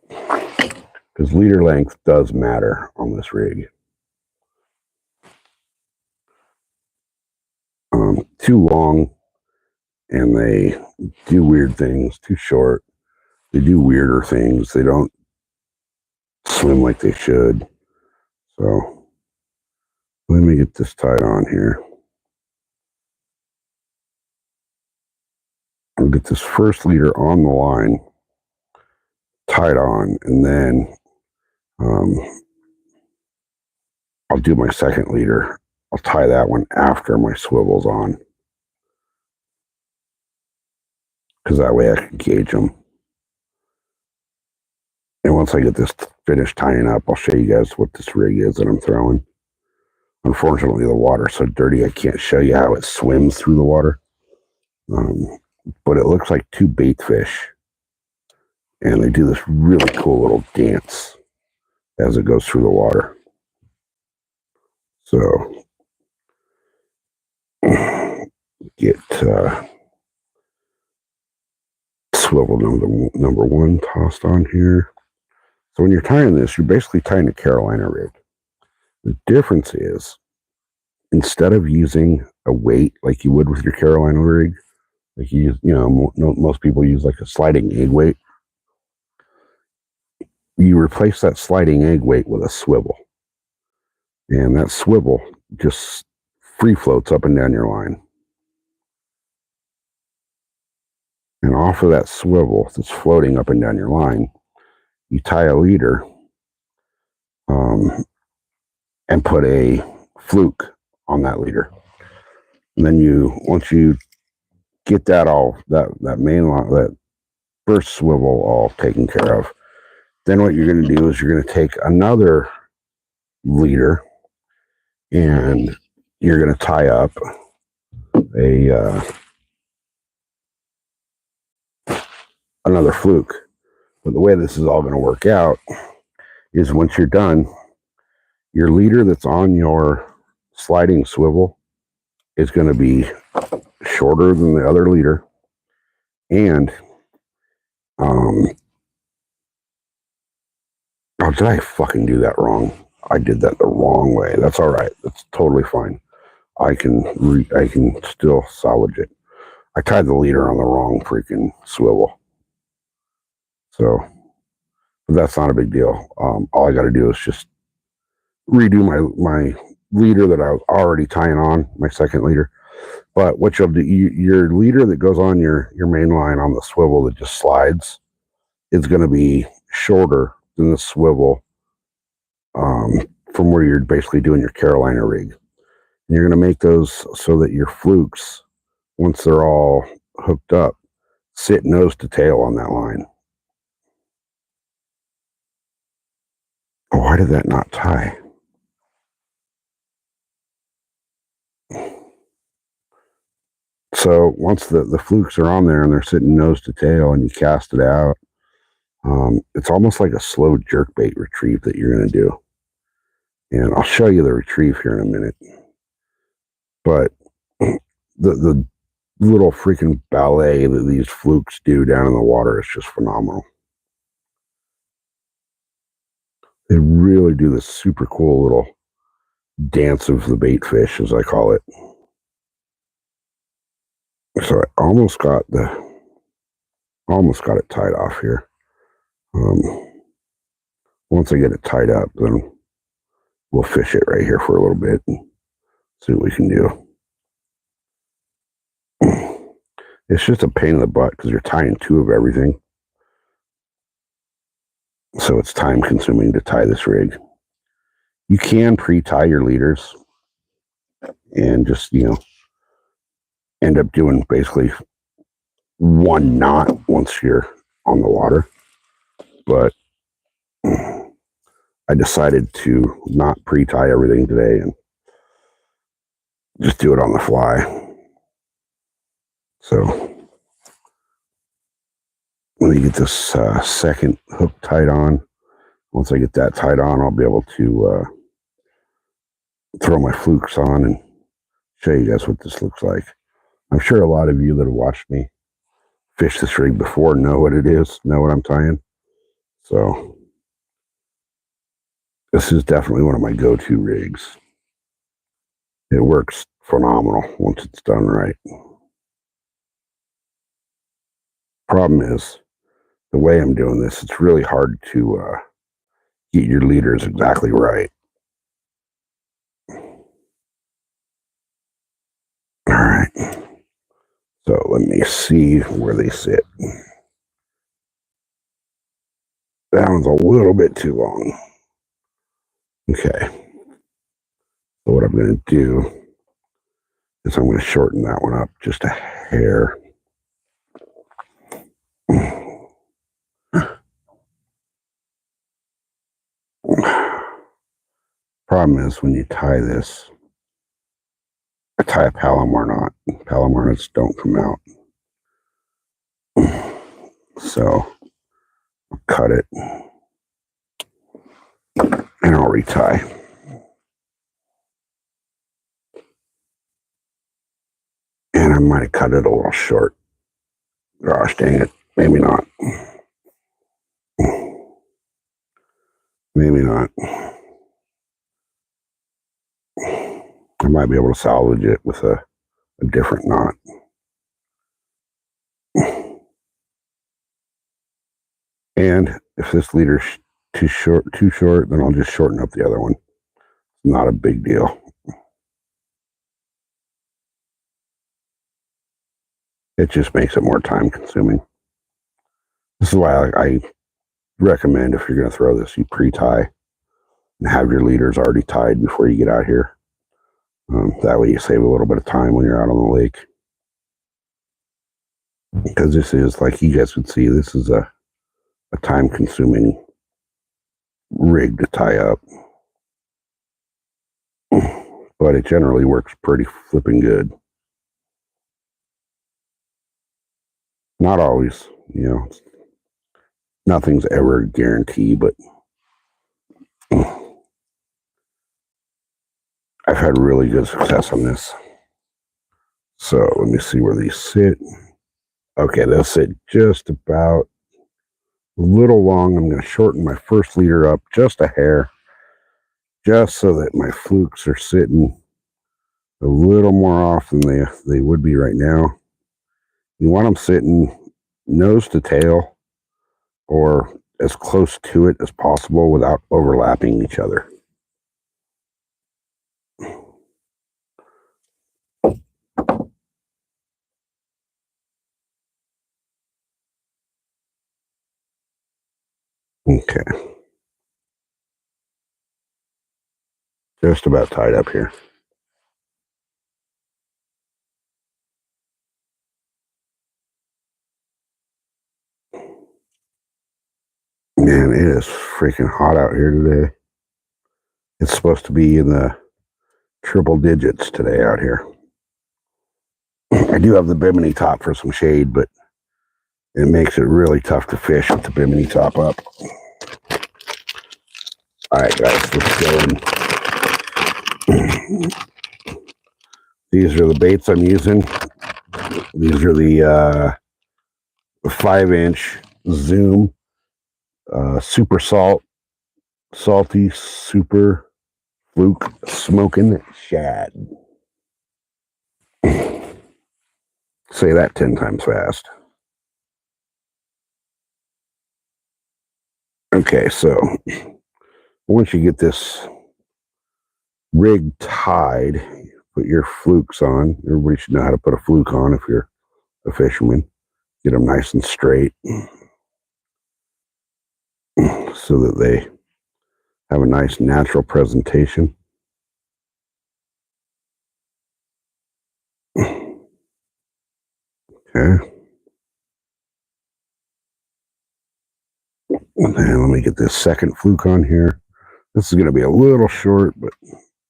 Because leader length does matter on this rig. Too long, and they do weird things. Too short, they do weirder things. They don't swim like they should. So let me get this tied on here. I'll get this first leader on the line, tied on, and then I'll do my second leader. I'll tie that one after my swivel's on, because that way I can gauge them. And once I get this finished tying up, I'll show you guys what this rig is that I'm throwing. Unfortunately, the water's so dirty, I can't show you how it swims through the water. But it looks like 2 bait fish. And they do this really cool little dance as it goes through the water. So get swivel number 1 tossed on here. So when you're tying this, you're basically tying a Carolina rig. The difference is, instead of using a weight like you would with your Carolina rig, like most people use like a sliding egg weight, you replace that sliding egg weight with a swivel. And that swivel just free floats up and down your line. And off of that swivel that's floating up and down your line, you tie a leader and put a fluke on that leader. And then once you get that main line, that first swivel all taken care of, then what you're going to do is you're going to take another leader and you're going to tie up another fluke. But the way this is all going to work out is, once you're done, your leader that's on your sliding swivel is going to be shorter than the other leader. And did I fucking do that wrong? I did that the wrong way. That's all right. That's totally fine. I can still salvage it. I tied the leader on the wrong freaking swivel. So, but that's not a big deal. All I got to do is just redo my leader that I was already tying on, my second leader. But what you'll do, your leader that goes on your main line on the swivel that just slides is going to be shorter than the swivel from where you're basically doing your Carolina rig. And you're going to make those so that your flukes, once they're all hooked up, sit nose to tail on that line. why did that not tie? So once the flukes are on there and they're sitting nose to tail and you cast it out, it's almost like a slow jerkbait retrieve that you're going to do. And I'll show you the retrieve here in a minute. But the little freaking ballet that these flukes do down in the water is just phenomenal. They really do this super cool little dance of the bait fish, as I call it. So I almost got it tied off here. Once I get it tied up, then we'll fish it right here for a little bit and see what we can do. It's just a pain in the butt because you're tying two of everything. So it's time consuming to tie this rig. You can pre-tie your leaders and just, end up doing basically one knot once you're on the water. But I decided to not pre-tie everything today and just do it on the fly. So let me get this second hook tied on. Once I get that tied on, I'll be able to throw my flukes on and show you guys what this looks like. I'm sure a lot of you that have watched me fish this rig before know what it is, know what I'm tying. So this is definitely one of my go-to rigs. It works phenomenal once it's done right. Problem is, the way I'm doing this, it's really hard to get your leaders exactly right. All right. So let me see where they sit. That one's a little bit too long. Okay. So what I'm going to do is I'm going to shorten that one up just a hair. Problem is when you tie this, I tie a Palomar knot. Palomar knots don't come out. So I'll cut it and I'll retie. And I might have cut it a little short. Gosh dang it. Maybe not. Maybe not. I might be able to salvage it with a different knot. And if this leader's too short, then I'll just shorten up the other one. Not a big deal. It just makes it more time consuming. This is why I recommend if you're going to throw this, you pre-tie and have your leaders already tied before you get out here. That way you save a little bit of time when you're out on the lake. Because this is, like you guys would see, this is a time consuming rig to tie up. But it generally works pretty flipping good. Not always, nothing's ever a guarantee, but I've had really good success on this. So let me see where these sit. Okay, they'll sit just about a little long. I'm going to shorten my first leader up just a hair, just so that my flukes are sitting a little more off than they would be right now. You want them sitting nose to tail or as close to it as possible without overlapping each other. Okay. Just about tied up here. Man, it is freaking hot out here today. It's supposed to be in the triple digits today out here. I do have the bimini top for some shade, but it makes it really tough to fish with the bimini top up. All right, guys, let's go in. These are the baits I'm using. These are the 5-inch Zoom super salty, super fluke smoking shad. Say that 10 times fast. Okay, so once you get this rig tied, put your flukes on. Everybody should know how to put a fluke on if you're a fisherman. Get them nice and straight so that they have a nice natural presentation. Okay. And then let me get this second fluke on here. This is going to be a little short, but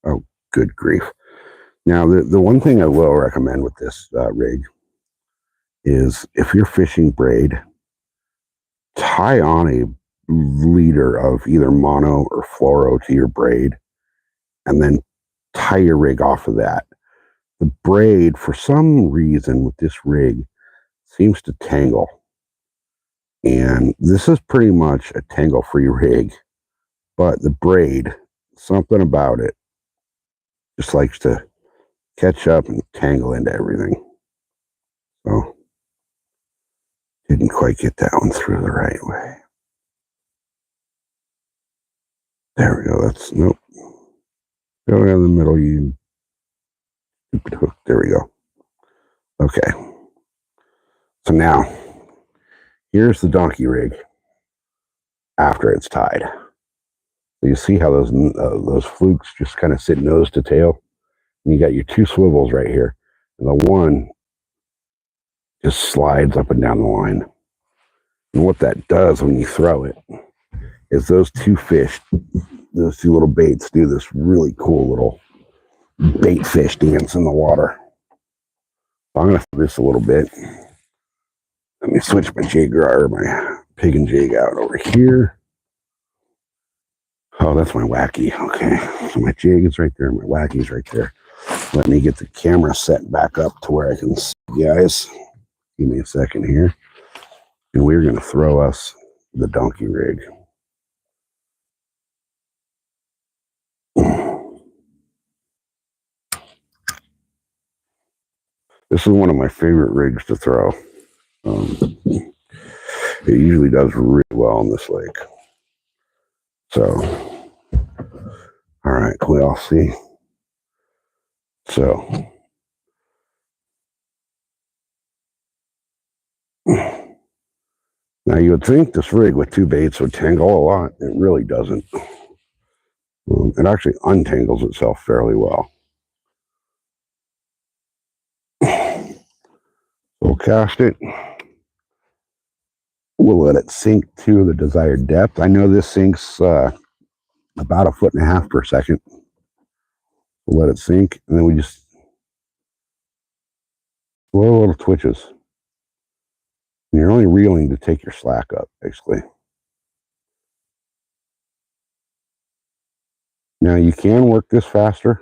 oh, good grief. Now, the one thing I will recommend with this rig is if you're fishing braid, tie on a leader of either mono or fluoro to your braid, and then tie your rig off of that. The braid, for some reason with this rig, seems to tangle. And this is pretty much a tangle-free rig, but the braid, something about it, just likes to catch up and tangle into everything. So, didn't quite get that one through the right way. There we go. That's, nope. Go down the middle, you stupid hook. There we go. Okay. So now, here's the donkey rig after it's tied. So you see how those flukes just kind of sit nose to tail? And you got your two swivels right here. And the one just slides up and down the line. And what that does when you throw it is those two fish, those two little baits, do this really cool little bait fish dance in the water. So I'm going to throw this a little bit. Let me switch my jig or my pig and jig out over here. Oh, that's my wacky. Okay. So my jig is right there. My wacky's right there. Let me get the camera set back up to where I can see you guys. Give me a second here. And we're going to throw us the donkey rig. This is one of my favorite rigs to throw. It usually does really well on this lake. So, all right, can we all see? So, now you would think this rig with two baits would tangle a lot. It really doesn't. It actually untangles itself fairly well. We'll cast it. We'll let it sink to the desired depth. I know this sinks about 1.5 feet per second. We'll let it sink, and then we just slow little twitches. And you're only reeling to take your slack up, basically. Now you can work this faster,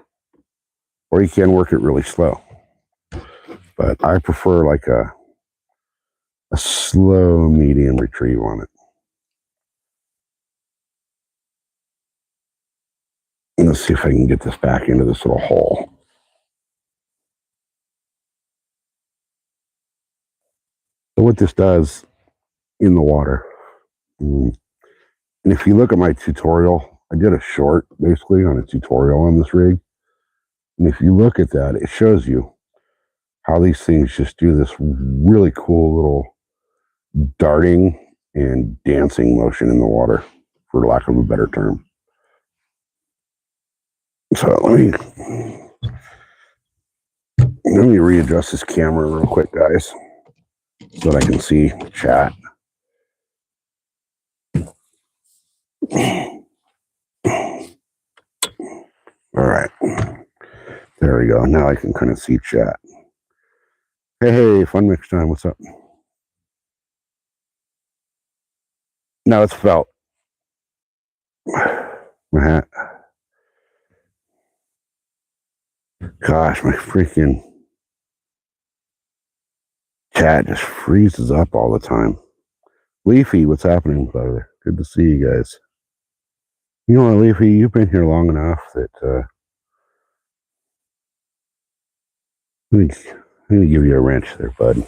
or you can work it really slow. But I prefer like a slow medium retrieve on it. And let's see if I can get this back into this little hole. So what this does in the water, and if you look at my tutorial, I did a short basically on a tutorial on this rig. And if you look at that, it shows you how these things just do this really cool little darting and dancing motion in the water, for lack of a better term. So let me readjust this camera real quick, guys, so that I can see chat. All right. There we go. Now I can kind of see chat. Hey, fun mix time. What's up? No, it's felt. My hat. Gosh, my freaking chat just freezes up all the time. Leafy, what's happening, brother? Good to see you guys. You know what, Leafy, you've been here long enough that let me give you a wrench there, bud.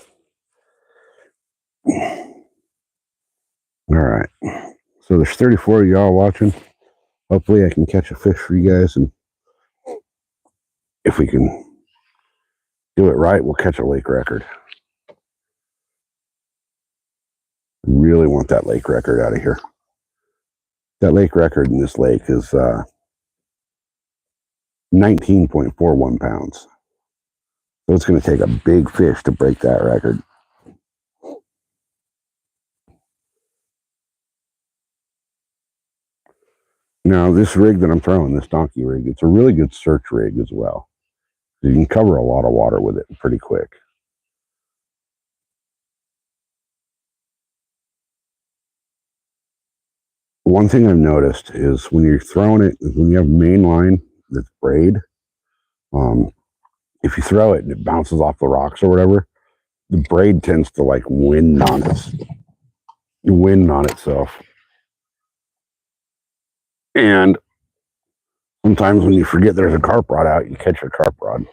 All right. So there's 34 of y'all watching. Hopefully I can catch a fish for you guys, and if we can do it right, we'll catch a lake record. I really want that lake record out of here. That lake record in this lake is 19.41 pounds. So it's going to take a big fish to break that record. Now, this rig that I'm throwing, this donkey rig, it's a really good search rig as well. You can cover a lot of water with it pretty quick. One thing I've noticed is when you're throwing it, when you have main line that's braid, if you throw it and it bounces off the rocks or whatever, the braid tends to like wind on itself. And sometimes when you forget there's a carp rod out, you catch a carp rod.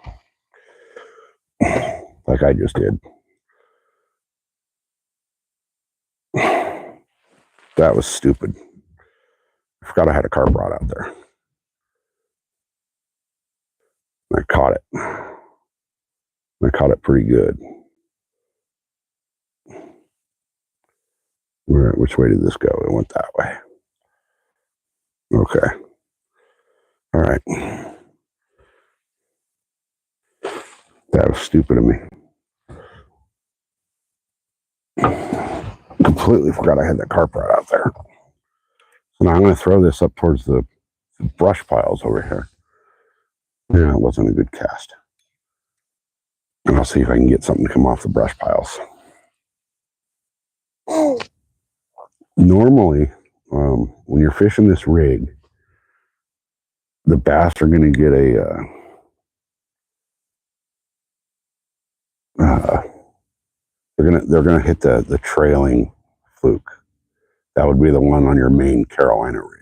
Like I just did. That was stupid. I forgot I had a carp rod out there. I caught it. I caught it pretty good. Which way did this go? It went that way. Okay. All right. That was stupid of me. Completely forgot I had that carp rod out there. So now I'm going to throw this up towards the brush piles over here. Yeah, it wasn't a good cast. And I'll see if I can get something to come off the brush piles. Normally, when you're fishing this rig, the bass are going to get they're gonna hit the trailing fluke. That would be the one on your main Carolina rig.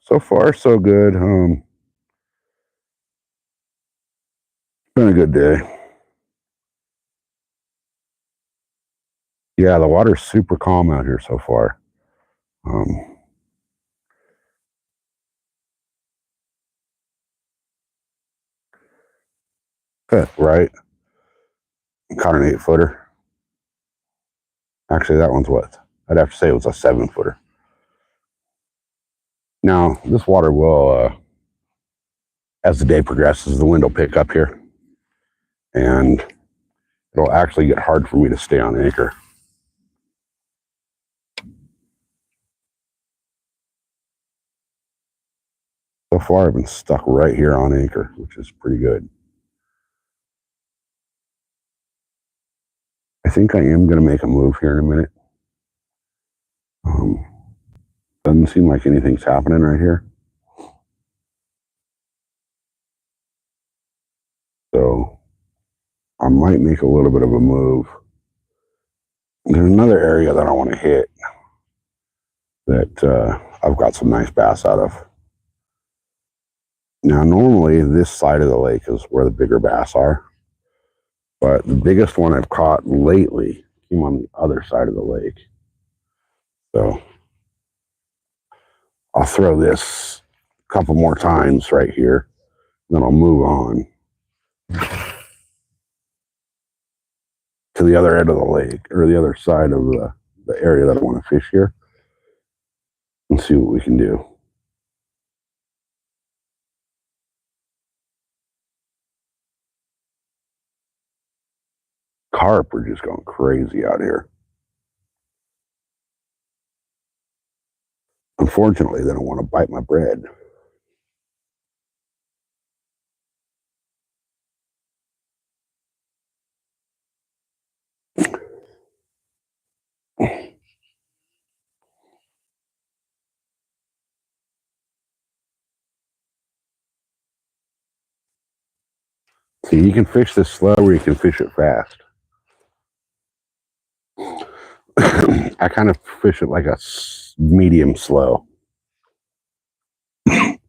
So far, so good. Been a good day. Yeah, the water's super calm out here so far. Right? Caught an 8-footer. Actually, that one's what? I'd have to say it was a 7-footer. Now, this water will, as the day progresses, the wind will pick up here. And it'll actually get hard for me to stay on anchor. So far, I've been stuck right here on anchor, which is pretty good. I think I am going to make a move here in a minute. Doesn't seem like anything's happening right here. So I might make a little bit of a move. There's another area that I want to hit that I've got some nice bass out of. Now, normally this side of the lake is where the bigger bass are, but the biggest one I've caught lately came on the other side of the lake. So I'll throw this a couple more times right here, then I'll move on to the other end of the lake, or the other side of the area that I want to fish here, and see what we can do. carp are just going crazy out here. Unfortunately, they don't want to bite my bread. See, you can fish this slow or you can fish it fast. I kind of fish it like a medium slow. I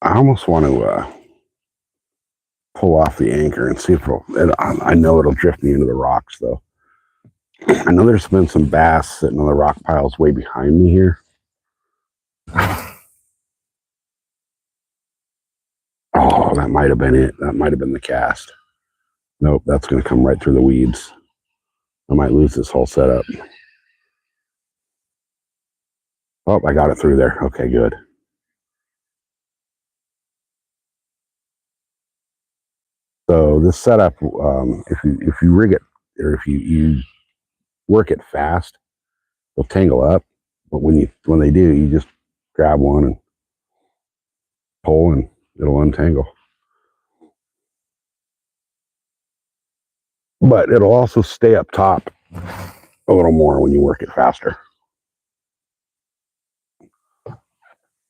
almost want to pull off the anchor and see if I know it'll drift me into the rocks, though. I know there's been some bass sitting on the rock piles way behind me here. Oh, that might have been it. That might have been the cast. Nope, that's going to come right through the weeds. I might lose this whole setup. Oh, I got it through there. Okay, good. So this setup, if you rig it or if you work it fast, they'll tangle up. But when they do, you just grab one and pull, and it'll untangle. But it'll also stay up top a little more when you work it faster.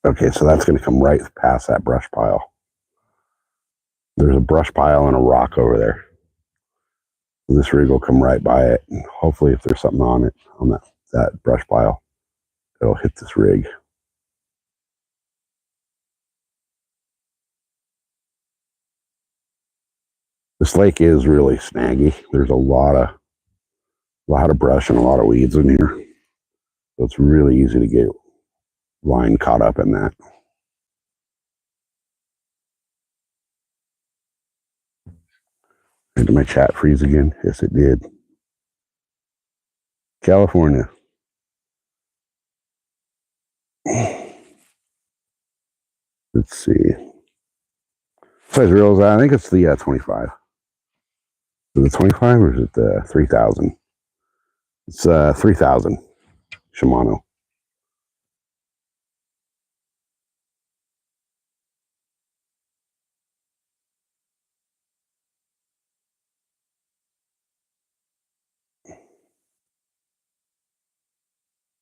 Okay, so that's going to come right past that brush pile. There's a brush pile and a rock over there. This rig will come right by it, and hopefully if there's something on it, on that brush pile, it'll hit this rig. This lake is really snaggy. There's a lot of brush and a lot of weeds in here. So it's really easy to get line caught up in that. Did my chat freeze again? Yes, it did. California. Let's see. Size reels, I think it's the 25. Is it 25 or is it the 3000? It's 3000 Shimano.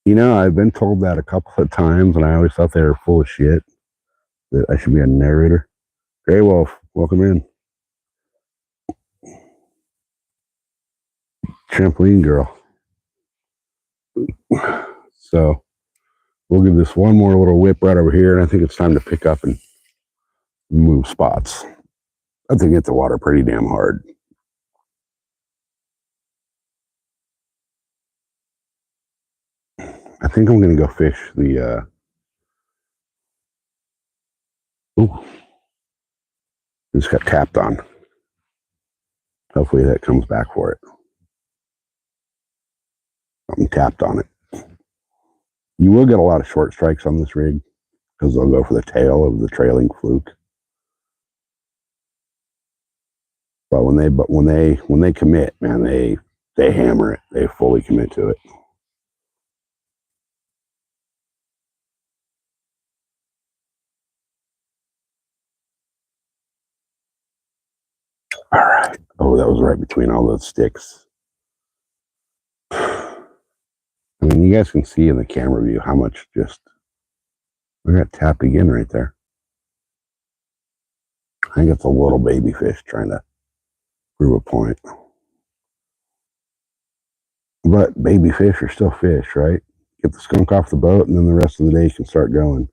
You know, I've been told that a couple of times, and I always thought they were full of shit, that I should be a narrator. Grey Wolf, welcome in. Trampoline girl. So we'll give this one more little whip right over here, and I think it's time to pick up and move spots. I think hit the water pretty damn hard. I think I'm going to go fish the... just got tapped on. Hopefully that comes back for it. I'm tapped on it. You will get a lot of short strikes on this rig because they'll go for the tail of the trailing fluke. But when they commit, man, they hammer it. They fully commit to it. All right. Oh, that was right between all those sticks. I mean, you guys can see in the camera view how much just... I got tapped again right there. I think it's a little baby fish trying to prove a point. But baby fish are still fish, right? Get the skunk off the boat, and then the rest of the day you can start going.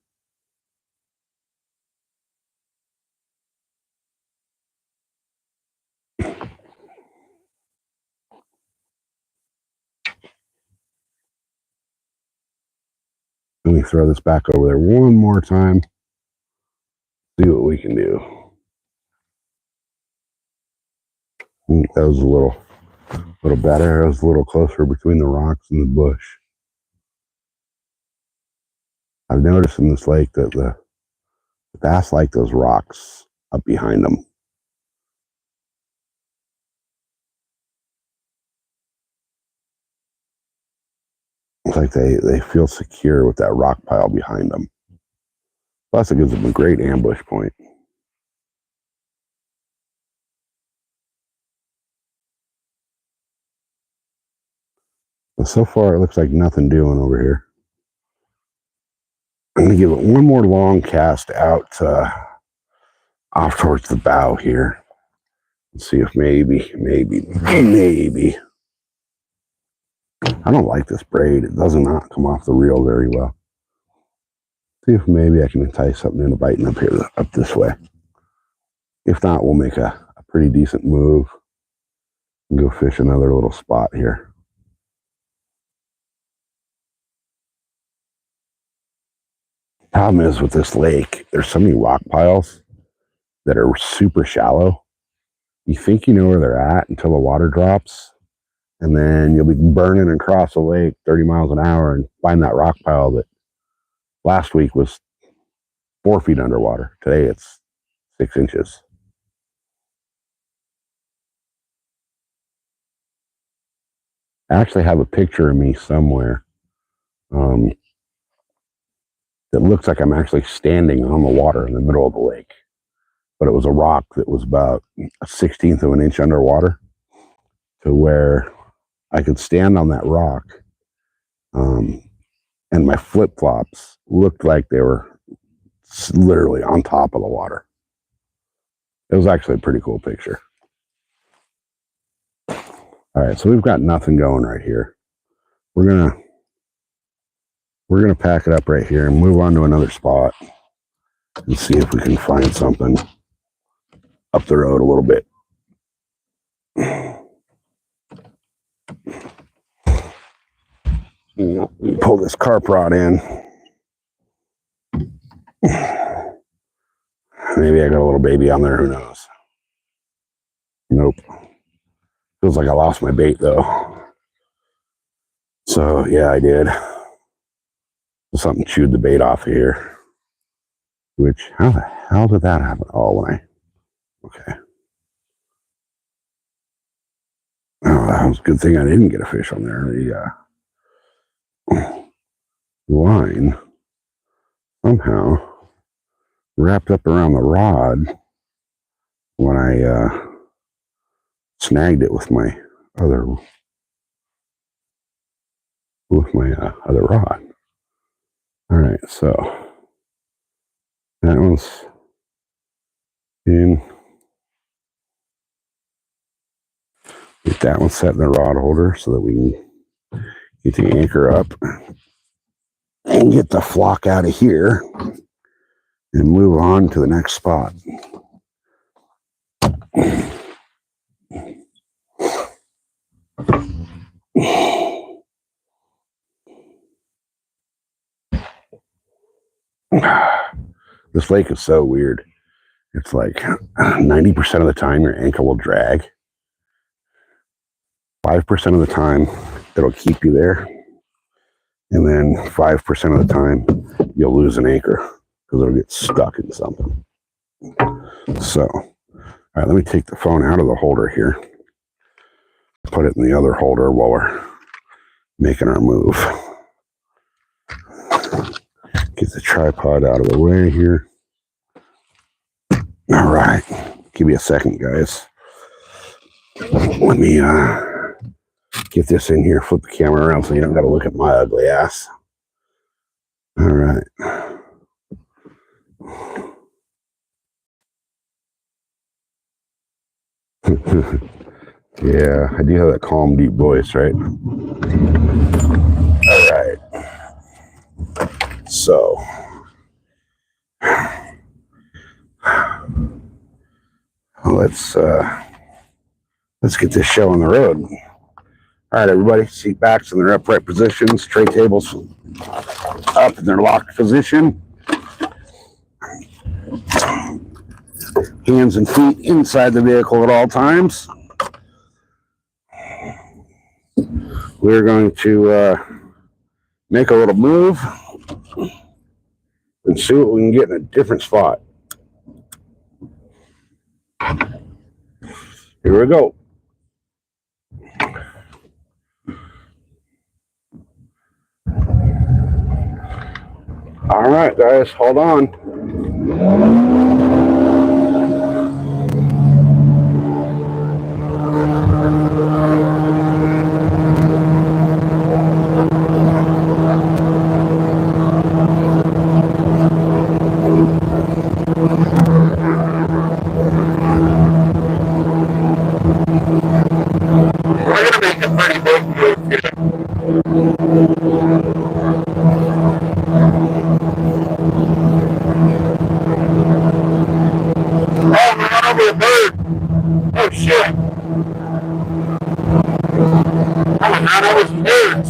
Let me throw this back over there one more time. See what we can do. That was a little better. I was a little closer between the rocks and the bush. I've noticed in this lake that the bass like those rocks up behind them. It's like they feel secure with that rock pile behind them. Plus, it gives them a great ambush point. But so far, it looks like nothing doing over here. I'm going to give it one more long cast out off towards the bow here. And see if maybe. I don't like this braid. It does not come off the reel very well. See if maybe I can entice something into biting up here, up this way. If not, we'll make a pretty decent move and go fish another little spot here. Problem is with this lake, there's so many rock piles that are super shallow. You think you know where they're at until the water drops, and then you'll be burning across the lake 30 miles an hour and find that rock pile that last week was 4 feet underwater. Today it's 6 inches. I actually have a picture of me somewhere that looks like I'm actually standing on the water in the middle of the lake. But it was a rock that was about 1/16 of an inch underwater, to where I could stand on that rock, and my flip-flops looked like they were literally on top of the water. It was actually a pretty cool picture. All right, so we've got nothing going right here. We're gonna pack it up right here and move on to another spot and see if we can find something up the road a little bit. Pull this carp rod in. Maybe I got a little baby on there, who knows? Nope. Feels like I lost my bait though. So yeah, I did. Something chewed the bait off of here. Which, how the hell did that happen? Oh, okay. Oh, that was a good thing I didn't get a fish on there. The line somehow wrapped up around the rod when I snagged it with my other rod. All right, so that one's in. Get that one set in the rod holder so that we can get the anchor up and get the flock out of here and move on to the next spot. This lake is so weird. It's like 90% of the time your ankle will drag. 5% of the time it'll keep you there. And then 5% of the time you'll lose an anchor because it'll get stuck in something. So, all right, let me take the phone out of the holder here. Put it in the other holder while we're making our move. Get the tripod out of the way here. All right, give me a second, guys. Let me get this in here, flip the camera around so you don't got to look at my ugly ass. All right. Yeah, I do have that calm, deep voice, right? All right. So, let's get this show on the road. All right, everybody, seat backs in their upright positions, tray tables up in their locked position. Hands and feet inside the vehicle at all times. We're going to make a little move. and see what we can get in a different spot. Here we go. All right, guys, hold on. We're gonna make a pretty big move here. Oh, we went over the bird. Oh shit. I went right over some birds.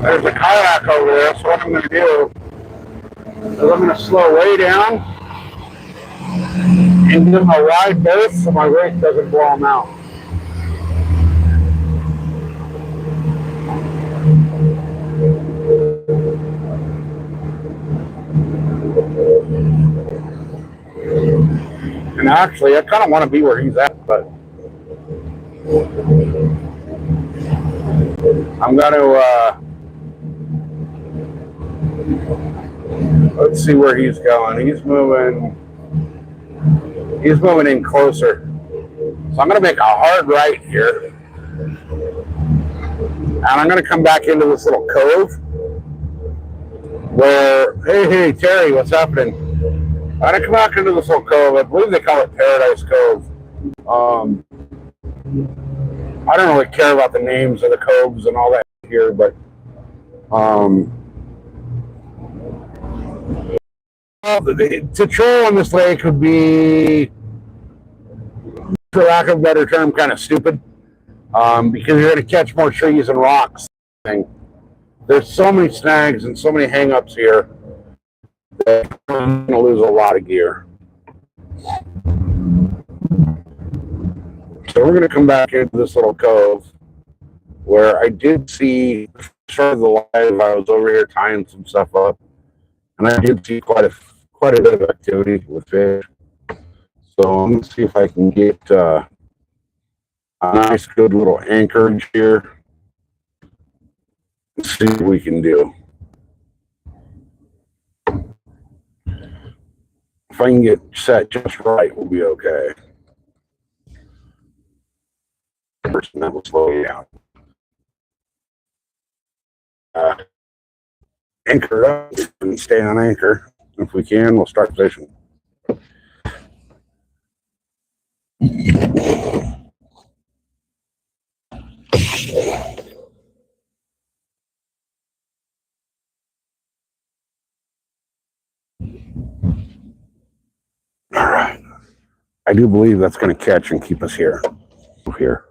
There's a kayak over there, so what I'm gonna do is I'm gonna slow way down and give them a wide berth so my rake doesn't blow them out. And actually, I kind of want to be where he's at, but I'm going to, let's see where he's going. He's moving in closer. So I'm going to make a hard right here. And I'm going to come back into this little cove where, hey, Terry, what's happening? I'm going to come back into this little cove. I believe they call it Paradise Cove. I don't really care about the names of the coves and all that here, but to troll on this lake would be, for lack of a better term, kind of stupid, because you're going to catch more trees and rocks. There's so many snags and so many hang-ups here that I'm going to lose a lot of gear. So we're going to come back into this little cove where I did see, started the live, I was over here tying some stuff up, and I did see quite a bit of activity with fish. So I'm going to see if I can get a nice, good little anchorage here. Let's see what we can do. If I can get set just right, we'll be okay. That will slow you down. Anchor up and stay on anchor. If we can, we'll start fishing. All right. I do believe that's going to catch and keep us here. Here.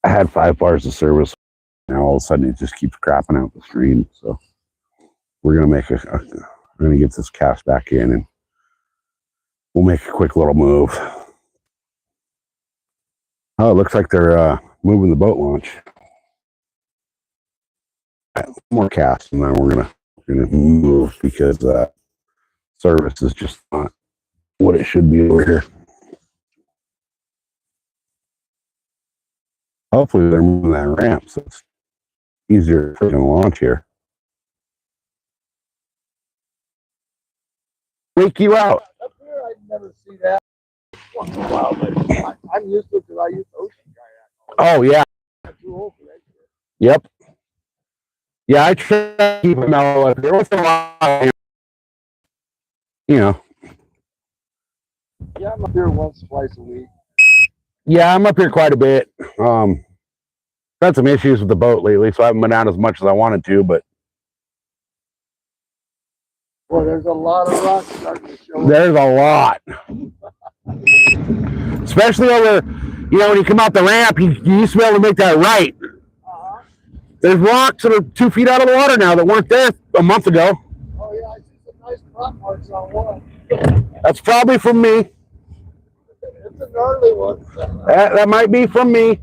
I had 5 bars of service. Now all of a sudden it just keeps crapping out the stream. So we're going to make we're going to get this cast back in and we'll make a quick little move. Oh, it looks like they're moving the boat launch. More cast, and then we're gonna move because service is just not what it should be over here. Hopefully they're moving that ramp so it's easier to launch here. Wake you out. Up here, I'd never see that once in a while, but I'm used to it because I use ocean kayak. Oh yeah. Yep. Yeah, I try to keep it mellow. There was a lot, you know. Yeah, I'm up here once, twice a week. Yeah, I'm up here quite a bit. Had some issues with the boat lately, so I haven't been out as much as I wanted to, but Well, there's a lot of rocks starting to show up. there's a lot. Especially over, when you come out the ramp, you used to be able to make that right. There's rocks that are 2 feet out of the water now that weren't there a month ago. Oh, yeah, I see some nice crop marks on one. That's probably from me. It's a gnarly one. That might be from me.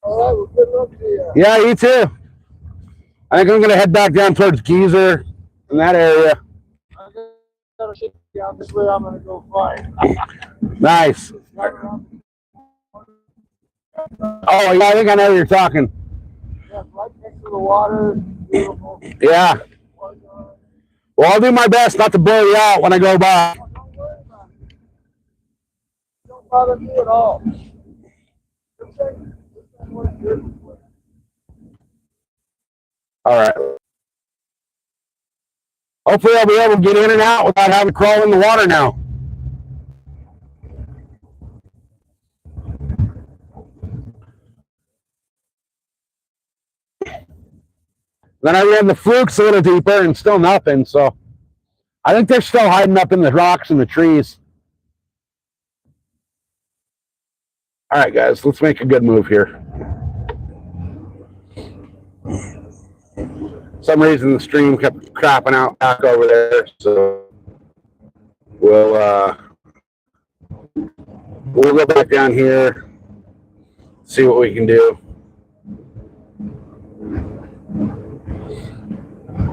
All right, well, good luck to you. Yeah, you too. I think I'm going to head back down towards Geezer in that area. I'm going to shake down this way. I'm going to go find. Nice. Oh, yeah, I think I know what you're talking. Yeah, right next to the water. Beautiful. Yeah. Well, I'll do my best not to blow you out when I go by. Oh, don't worry about it. Don't bother me at all. All right. Hopefully I'll be able to get in and out without having to crawl in the water now. Then I ran the flukes a little deeper and still nothing, so I think they're still hiding up in the rocks and the trees. All right, guys, let's make a good move here. For some reason the stream kept crapping out back over there, so we'll go back down here, see what we can do.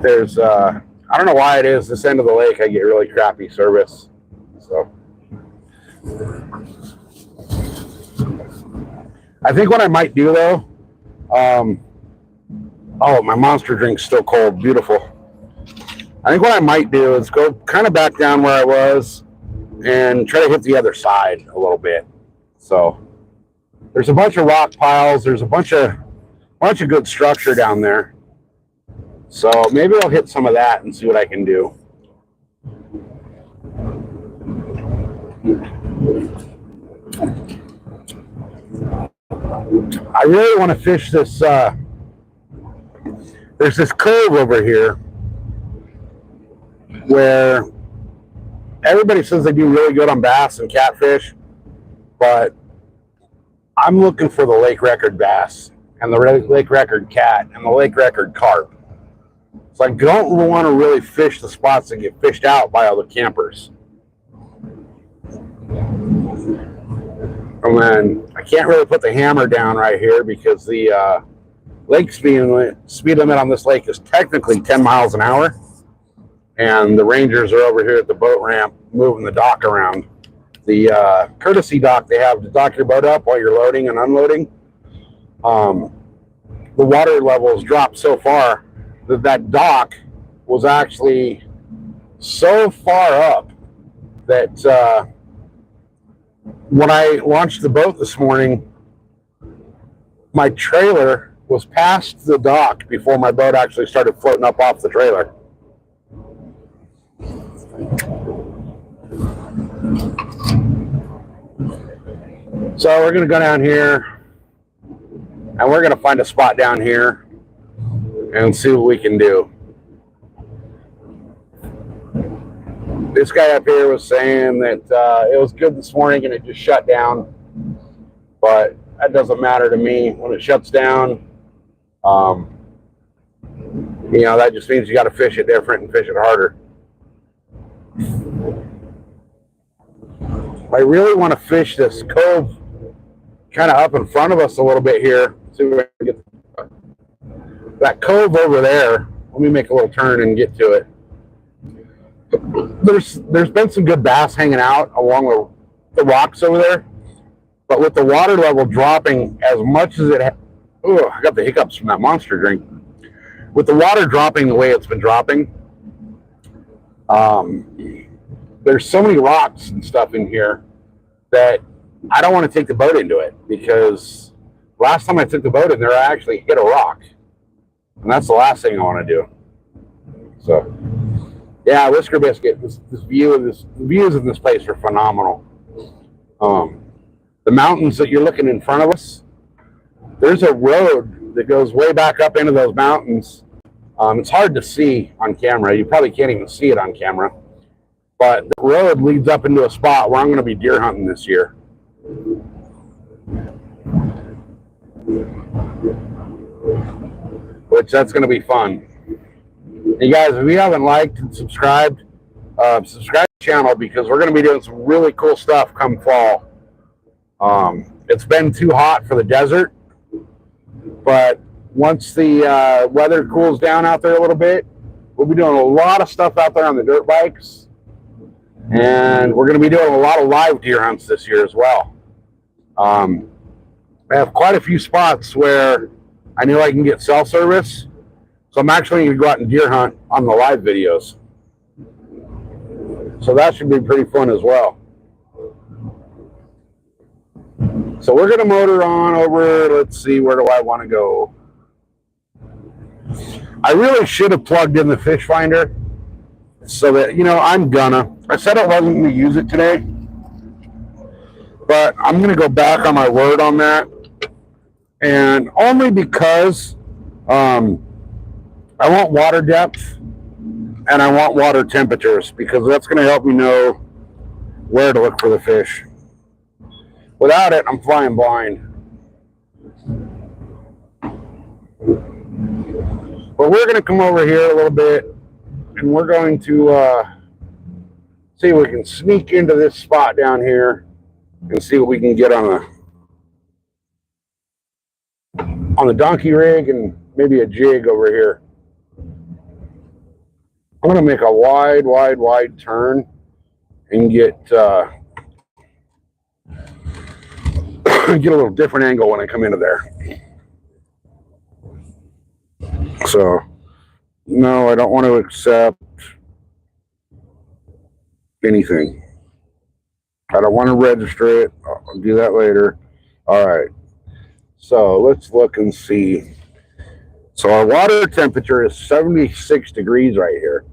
There's I don't know why it is this end of the lake I get really crappy service, so I think what I might do though, oh, my monster drink's still cold, beautiful. I think what I might do is go kind of back down where I was and try to hit the other side a little bit. So there's a bunch of rock piles, there's a bunch of good structure down there. So maybe I'll hit some of that and see what I can do. I really want to fish this. There's this cove over here where everybody says they do really good on bass and catfish, but I'm looking for the lake record bass and the lake record cat and the lake record carp. So I don't want to really fish the spots that get fished out by all the campers. And then I can't really put the hammer down right here because the lake speed limit on this lake is technically 10 miles an hour. And the rangers are over here at the boat ramp moving the dock around. The courtesy dock they have to dock your boat up while you're loading and unloading. The water levels dropped so far that dock was actually so far up that when I launched the boat this morning, my trailer was past the dock before my boat actually started floating up off the trailer. So we're going to go down here and we're going to find a spot down here and see what we can do. This guy up here was saying that it was good this morning and it just shut down, but that doesn't matter to me. When it shuts down, that just means you got to fish it different and fish it harder. I really want to fish this cove kind of up in front of us a little bit here. See if we can get that cove over there. Let me make a little turn and get to it. There's been some good bass hanging out along the rocks over there, but with the water level dropping as much as I got the hiccups from that monster drink. With the water dropping the way it's been dropping, there's so many rocks and stuff in here that I don't want to take the boat into it because last time I took the boat in there, I actually hit a rock. And that's the last thing I want to do. So, yeah, Whisker Biscuit. The views of this place are phenomenal. The mountains that you're looking in front of us, there's a road that goes way back up into those mountains. It's hard to see on camera. You probably can't even see it on camera. But the road leads up into a spot where I'm going to be deer hunting this year. Which that's going to be fun. You guys, if you haven't liked and subscribed, subscribe to the channel because we're going to be doing some really cool stuff come fall. It's been too hot for the desert, but once the weather cools down out there a little bit, we'll be doing a lot of stuff out there on the dirt bikes, and we're going to be doing a lot of live deer hunts this year as well. I have quite a few spots where I know I can get cell service, so I'm actually going to go out and deer hunt on the live videos. So that should be pretty fun as well. So we're going to motor on over, let's see, where do I want to go? I really should have plugged in the fish finder so that, I said I wasn't going to use it today, but I'm going to go back on my word on that. And only because I want water depth and I want water temperatures, because that's going to help me know where to look for the fish. Without it, I'm flying blind. But we're going to come over here a little bit, and we're going to see if we can sneak into this spot down here and see what we can get on the donkey rig and maybe a jig over here. I'm going to make a wide turn and get a little different angle when I come into there. So, no, I don't want to accept anything. I don't want to register it. I'll do that later. All right. So let's look and see. So our water temperature is 76 degrees right here.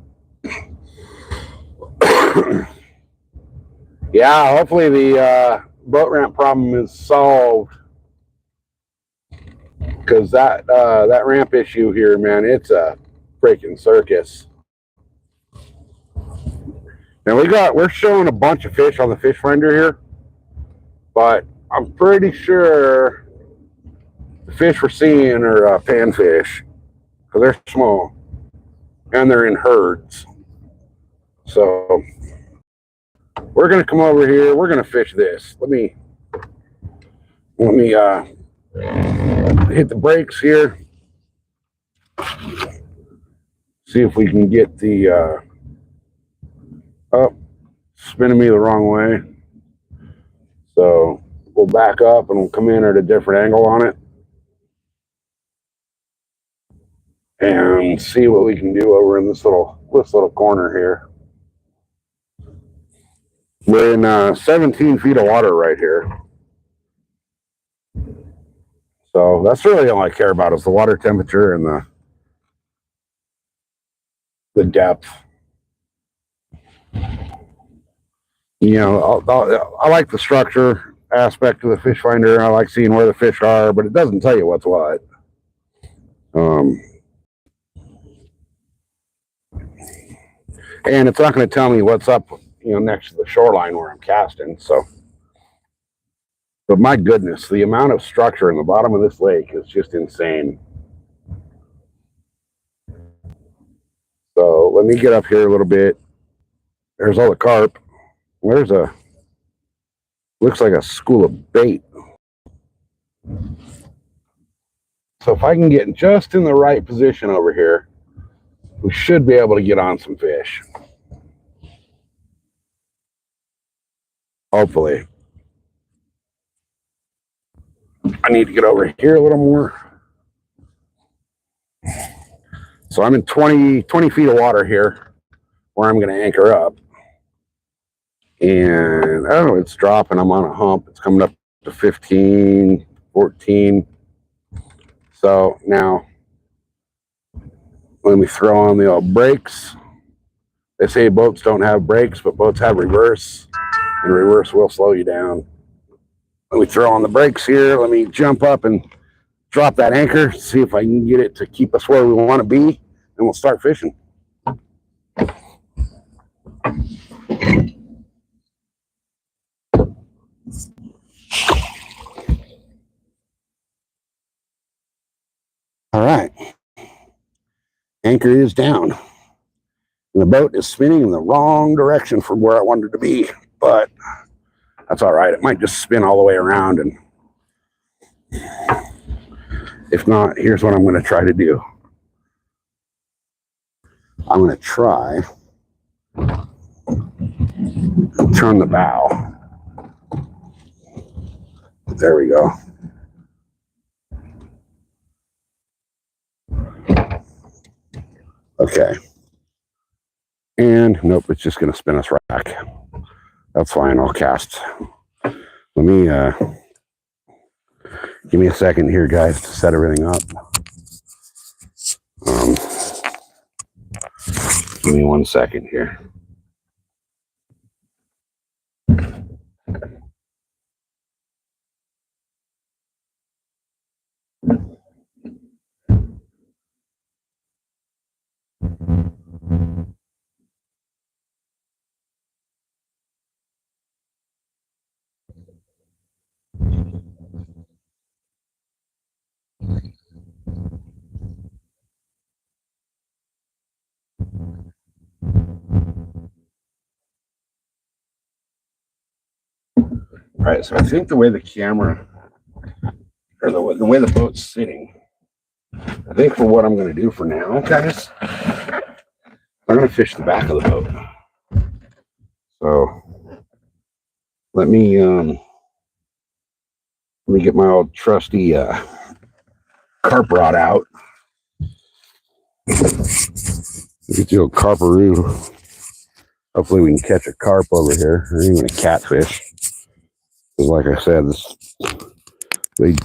Yeah, hopefully the boat ramp problem is solved, because that ramp issue here, man, it's a freaking circus. Now we're showing a bunch of fish on the fish finder here, but I'm pretty sure the fish we're seeing are panfish, because they're small and they're in herds. So we're going to come over here. We're going to fish this. Let me hit the brakes here. See if we can get the spinning me the wrong way. So we'll back up and we'll come in at a different angle on it and see what we can do over in this little corner here. We're in 17 feet of water right here. So that's really all I care about, is the water temperature and the depth. I like the structure aspect of the fish finder. I like seeing where the fish are, but it doesn't tell you what's what. And it's not going to tell me what's up, next to the shoreline where I'm casting. So, but my goodness, the amount of structure in the bottom of this lake is just insane. So let me get up here a little bit. There's all the carp. Looks like a school of bait. So if I can get just in the right position over here, we should be able to get on some fish. Hopefully. I need to get over here a little more. So I'm in 20 feet of water here where I'm going to anchor up. And it's dropping. I'm on a hump. It's coming up to 15, 14. So now let me throw on the old brakes. They say boats don't have brakes, but boats have reverse, and reverse will slow you down. Let me throw on the brakes here. Let me jump up and drop that anchor, see if I can get it to keep us where we want to be, and we'll start fishing. All right. Anchor is down. And the boat is spinning in the wrong direction from where I wanted it to be, but that's all right. It might just spin all the way around, and if not, here's what I'm going to try to do. I'm going to try and turn the bow. There we go. Okay. And nope, it's just going to spin us right back. That's fine. I'll cast. Let me give me a second here, guys, to set everything up. Give me 1 second here. All right, so I think the way the camera, or the way the boat's sitting, I think for what I'm going to do for now, guys, I'm going to fish the back of the boat. So let me get my old trusty carp rod out. Get the old carparoo. Hopefully we can catch a carp over here, or even a catfish. Because like I said, they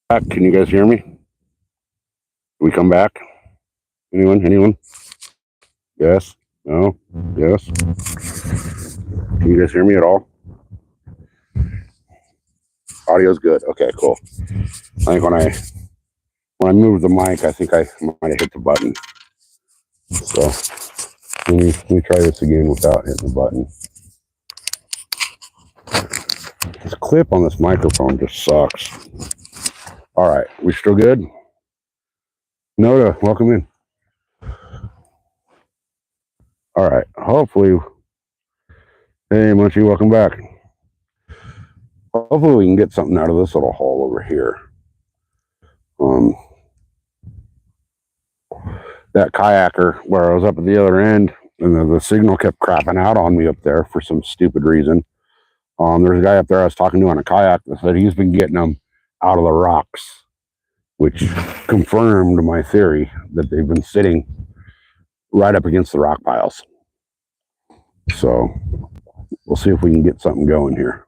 Can you guys hear me? Can we come back? Anyone? Yes? No? Yes? Can you guys hear me at all? Audio's good. Okay, cool. I think when I moved the mic, I think I might have hit the button. So let me try this again without hitting the button. This clip on this microphone just sucks. All right, we still good? Noda, welcome in. All right, hopefully. Hey, Munchie, welcome back. Hopefully we can get something out of this little hole over here. That kayaker where I was up at the other end, and the signal kept crapping out on me up there for some stupid reason. There's a guy up there I was talking to on a kayak that said he's been getting them out of the rocks, which confirmed my theory that they've been sitting right up against the rock piles. So we'll see if we can get something going here.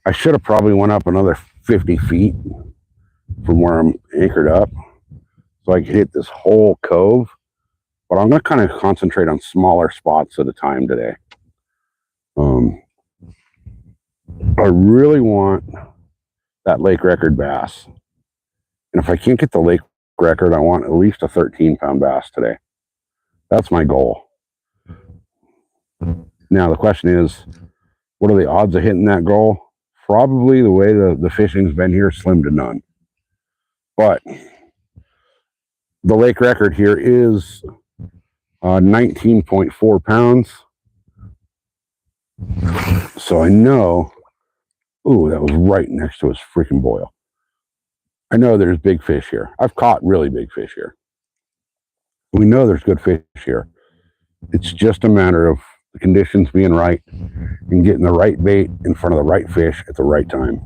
I should have probably went up another 50 feet from where I'm anchored up so I could hit this whole cove, but I'm going to kind of concentrate on smaller spots at a time today. I really want that lake record bass, and if I can't get the lake record, I want at least a 13-pound bass today. That's my goal. Now the question is, what are the odds of hitting that goal? Probably, the way the fishing's been here, slim to none. But the lake record here is 19.4 pounds. So I know, ooh, that was right next to his freaking boil. I know there's big fish here. I've caught really big fish here. We know there's good fish here. It's just a matter of the conditions being right and getting the right bait in front of the right fish at the right time.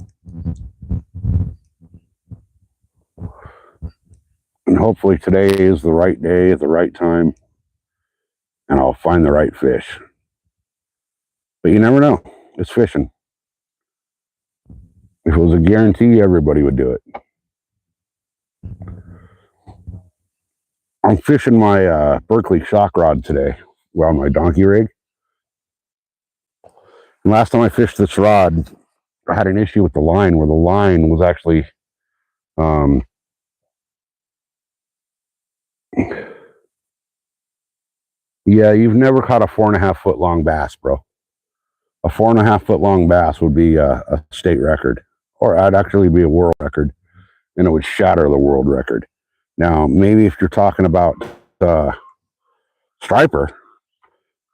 And hopefully today is the right day at the right time, and I'll find the right fish. But you never know. It's fishing. If it was a guarantee, everybody would do it. I'm fishing my Berkeley shock rod today, well, my donkey rig. And last time I fished this rod, I had an issue with the line where the line was actually yeah, you've never caught a 4.5 foot long bass, bro. A 4.5 foot long bass would be a state record, or I'd actually be a world record, and it would shatter the world record. Now, maybe if you're talking about striper,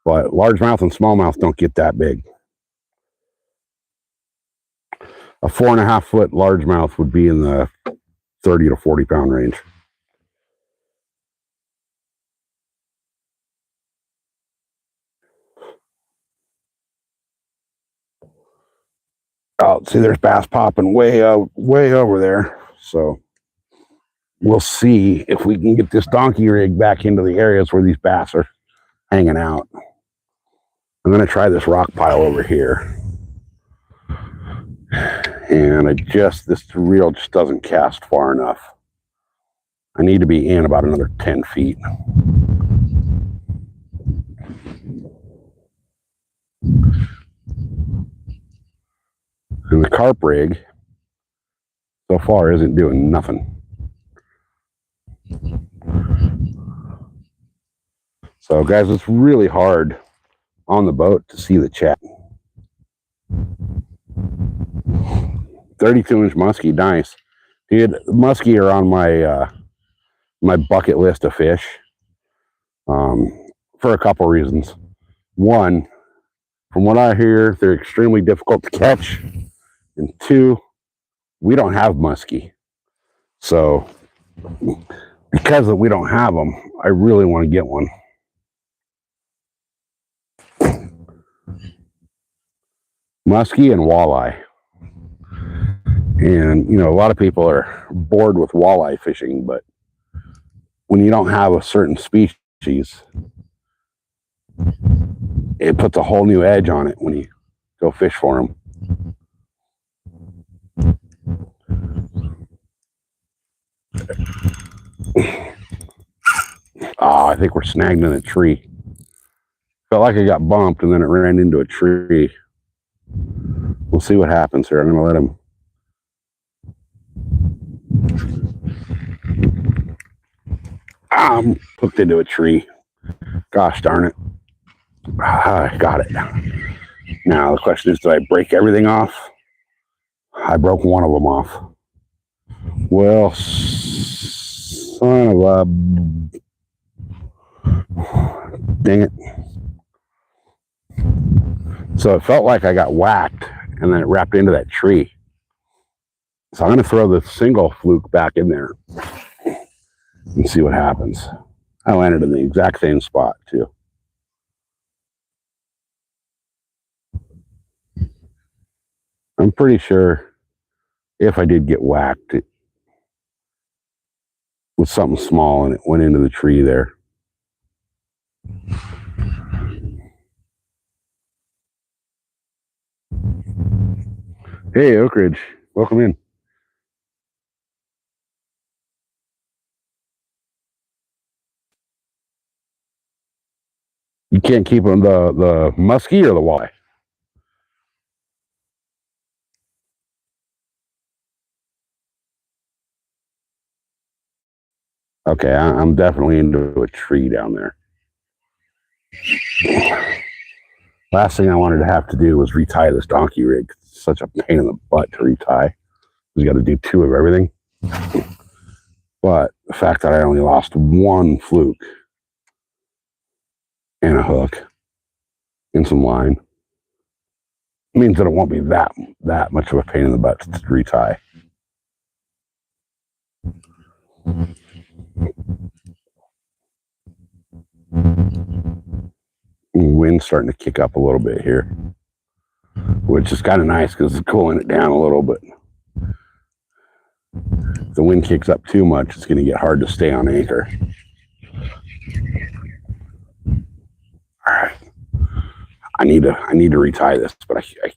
but largemouth and smallmouth don't get that big. A 4.5 foot largemouth would be in the 30 to 40 pound range. Oh, see, there's bass popping way over there. So we'll see if we can get this donkey rig back into the areas where these bass are hanging out. I'm going to try this rock pile over here. And this reel just doesn't cast far enough. I need to be in about another 10 feet. And the carp rig so far isn't doing nothing. So guys, it's really hard on the boat to see the chat. 32-inch muskie, nice. Dude, muskie are on my my bucket list of fish for a couple reasons. One, from what I hear, they're extremely difficult to catch. And two, we don't have muskie. So because we don't have them, I really want to get one. Muskie and walleye. And, you know, a lot of people are bored with walleye fishing, but when you don't have a certain species, it puts a whole new edge on it when you go fish for them. Oh, I think we're snagged in a tree. Felt like I got bumped and then it ran into a tree. We'll see what happens here. I'm going to let him. Hooked into a tree. Gosh darn it. I got it. Now the question is, did I break everything off? I broke one of them off. Well, son of a... Dang it. So it felt like I got whacked and then it wrapped into that tree. So I'm going to throw the single fluke back in there and see what happens. I landed in the exact same spot too. I'm pretty sure if I did get whacked, it was something small and it went into the tree there. Hey, Oak Ridge, welcome in. You can't keep them the muskie or the walleye? Okay, I'm definitely into a tree down there. Last thing I wanted to have to do was retie this donkey rig. It's such a pain in the butt to retie. You got to do two of everything. But the fact that I only lost one fluke and a hook and some line means that it won't be that much of a pain in the butt to retie. Wind's starting to kick up a little bit here, which is kind of nice because it's cooling it down a little. But if the wind kicks up too much, it's going to get hard to stay on anchor. All right, I need to retie this, but I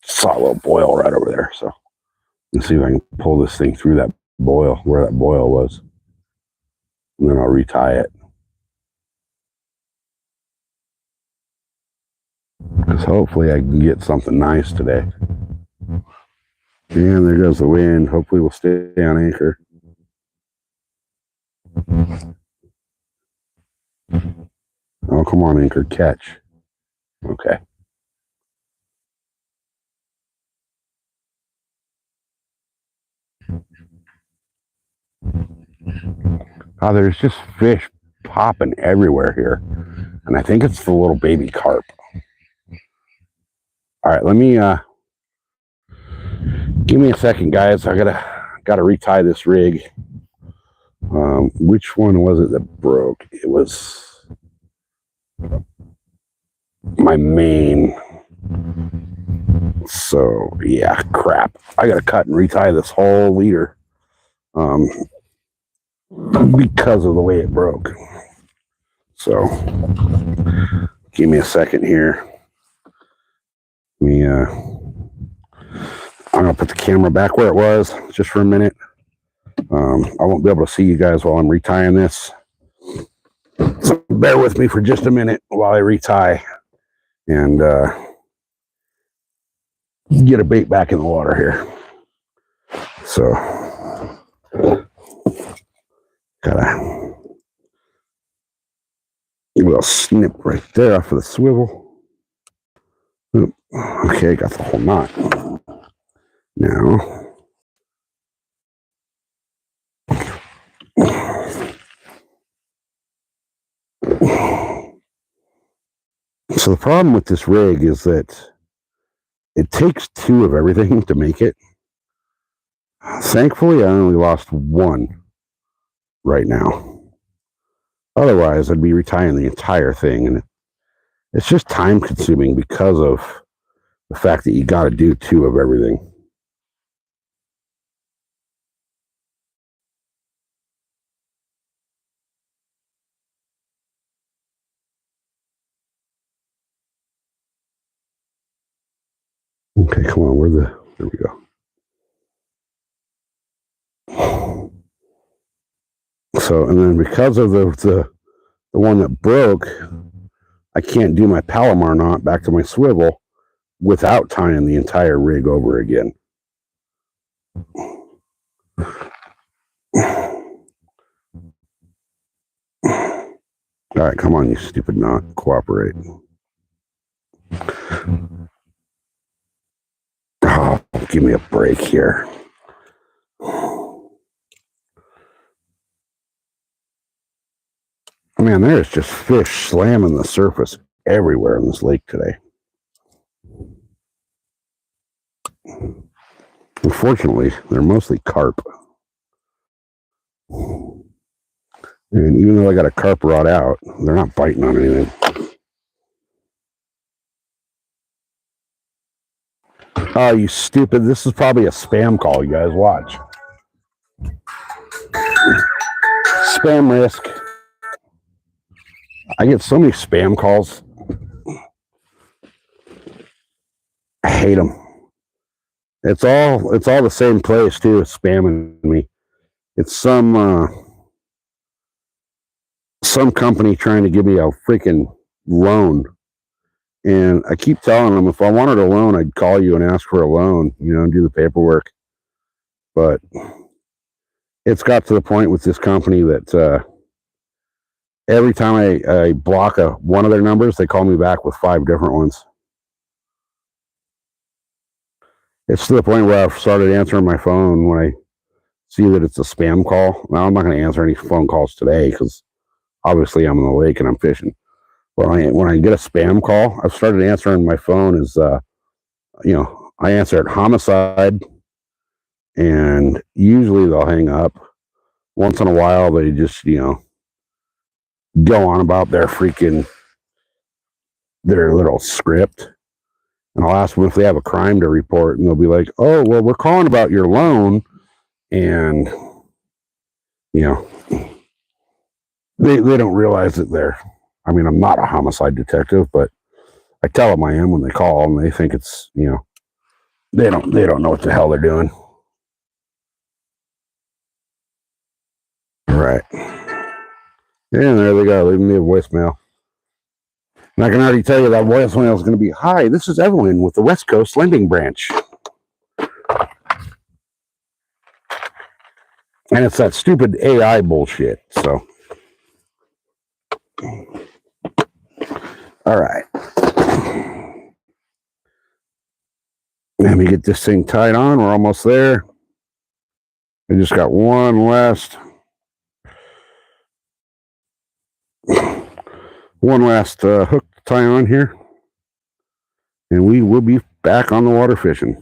saw a little boil right over there, so let's see if I can pull this thing through that boil, where that boil was, and then I'll retie it. Because hopefully I can get something nice today. And there goes the wind. Hopefully we'll stay on anchor. Oh, come on, anchor, catch. Okay. Oh, there's just fish popping everywhere here. And I think it's the little baby carp. All right, let me give me a second, guys. I gotta retie this rig. Which one was it that broke? It was my main. So yeah, crap. I gotta cut and retie this whole leader. Because of the way it broke. So give me a second here. I'm gonna put the camera back where it was just for a minute. I won't be able to see you guys while I'm retying this. So bear with me for just a minute while I retie and get a bait back in the water here. So got a little snip right there off of the swivel. Okay, got the whole knot. Now so the problem with this rig is that it takes two of everything to make it. Thankfully, I only lost one right now. Otherwise, I'd be retying the entire thing, and it's just time consuming because of the fact that you got to do two of everything. Okay, come on, there we go. So, and then because of the one that broke, I can't do my Palomar knot back to my swivel without tying the entire rig over again. All right, come on, you stupid knot. Cooperate. Oh, give me a break here. Man, there's just fish slamming the surface everywhere in this lake today. Unfortunately, they're mostly carp. And even though I got a carp rod out, they're not biting on anything. Oh, you stupid. This is probably a spam call, you guys. Watch. Spam risk. I get so many spam calls. I hate them. It's all the same place too, spamming me. It's some company trying to give me a freaking loan. And I keep telling them if I wanted a loan, I'd call you and ask for a loan, and do the paperwork. But it's got to the point with this company that every time I block one of their numbers, they call me back with 5 different ones. It's to the point where I've started answering my phone when I see that it's a spam call. Now, I'm not going to answer any phone calls today because obviously I'm in the lake and I'm fishing. But when I get a spam call, I've started answering my phone as, I answer it homicide, and usually they'll hang up. Once in a while, they just, go on about their little script. And I'll ask them if they have a crime to report, and they'll be like, oh, well, we're calling about your loan. And, they don't realize that I'm not a homicide detective, but I tell them I am when they call, and they think it's, they don't know what the hell they're doing. All right. And there they go, leaving me a voicemail. And I can already tell you that voicemail is going to be, hi, this is Evelyn with the West Coast Lending Branch. And it's that stupid AI bullshit, so. All right. Let me get this thing tied on. We're almost there. I just got one last hook to tie on here. And we will be back on the water fishing.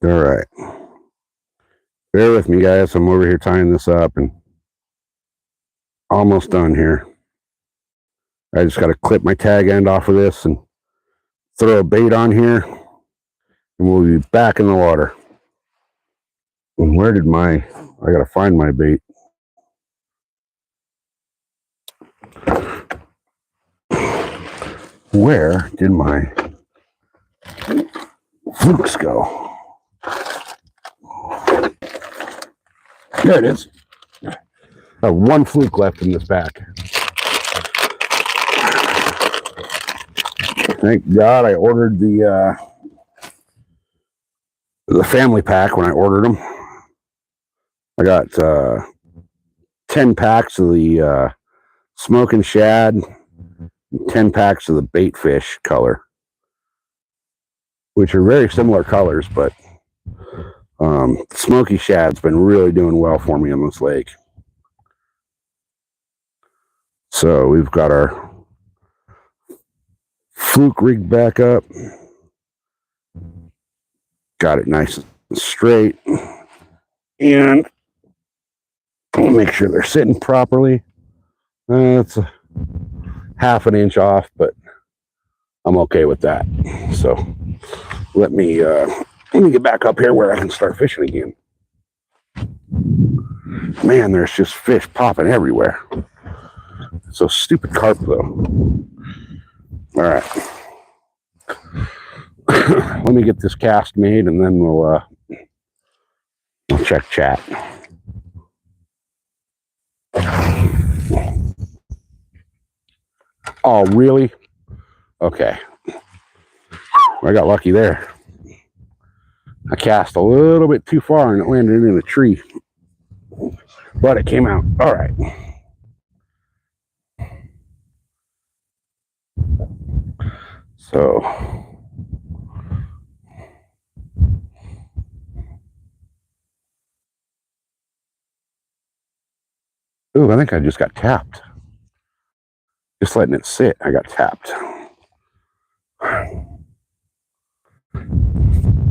All right. Bear with me, guys. I'm over here tying this up and almost done here. I just got to clip my tag end off of this and throw a bait on here, and we'll be back in the water. And where did I got to find my bait. Where did my flukes go? There it is. I have one fluke left in this pack. Thank God I ordered the family pack when I ordered them. I got 10 packs of the smoking shad, 10 packs of the bait fish color, which are very similar colors, but smoky shad's been really doing well for me on this lake. So we've got our fluke rig back up. Got it nice and straight. And we'll make sure they're sitting properly. It's a half an inch off, but I'm okay with that. So let me get back up here where I can start fishing again. Man, there's just fish popping everywhere. So stupid carp, though. All right. Let me get this cast made, and then we'll check chat. Oh, really? Okay. I got lucky there. I cast a little bit too far and it landed in a tree. But it came out. All right. So. Ooh, I think I just got tapped. Just letting it sit, I got tapped.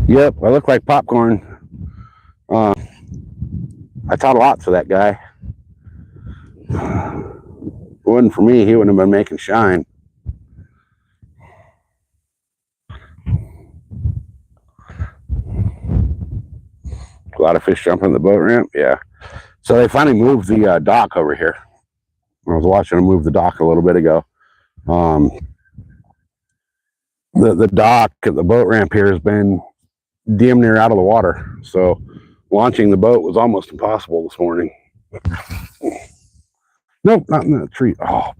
Yep, I look like popcorn. I taught lots of that guy. If it wasn't for me, he wouldn't have been making shine. A lot of fish jumping the boat ramp, yeah. So they finally moved the dock over here. I was watching them move the dock a little bit ago. The dock at the boat ramp here has been damn near out of the water. So launching the boat was almost impossible this morning. Nope, not in that tree. Oh,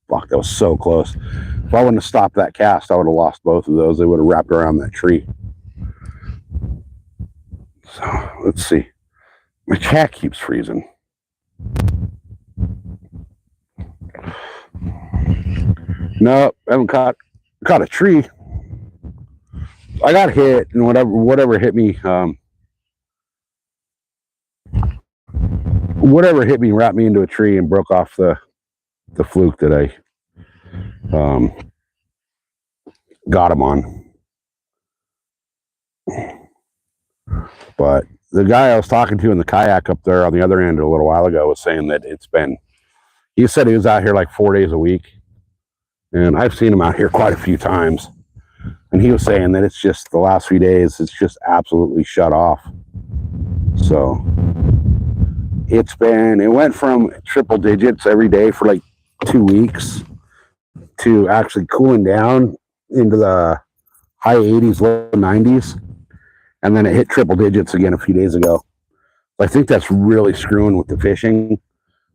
fuck, that was so close. If I wouldn't have stopped that cast, I would have lost both of those. They would have wrapped around that tree. So let's see. My chat keeps freezing. No, I haven't caught a tree. I got hit, and whatever hit me, wrapped me into a tree and broke off the fluke that I got him on. But the guy I was talking to in the kayak up there on the other end a little while ago was saying that he said he was out here like 4 days a week. And I've seen him out here quite a few times. And he was saying that it's just the last few days, it's just absolutely shut off. So it went from triple digits every day for like 2 weeks to actually cooling down into the high 80s, low 90s. And then it hit triple digits again a few days ago. I think that's really screwing with the fishing.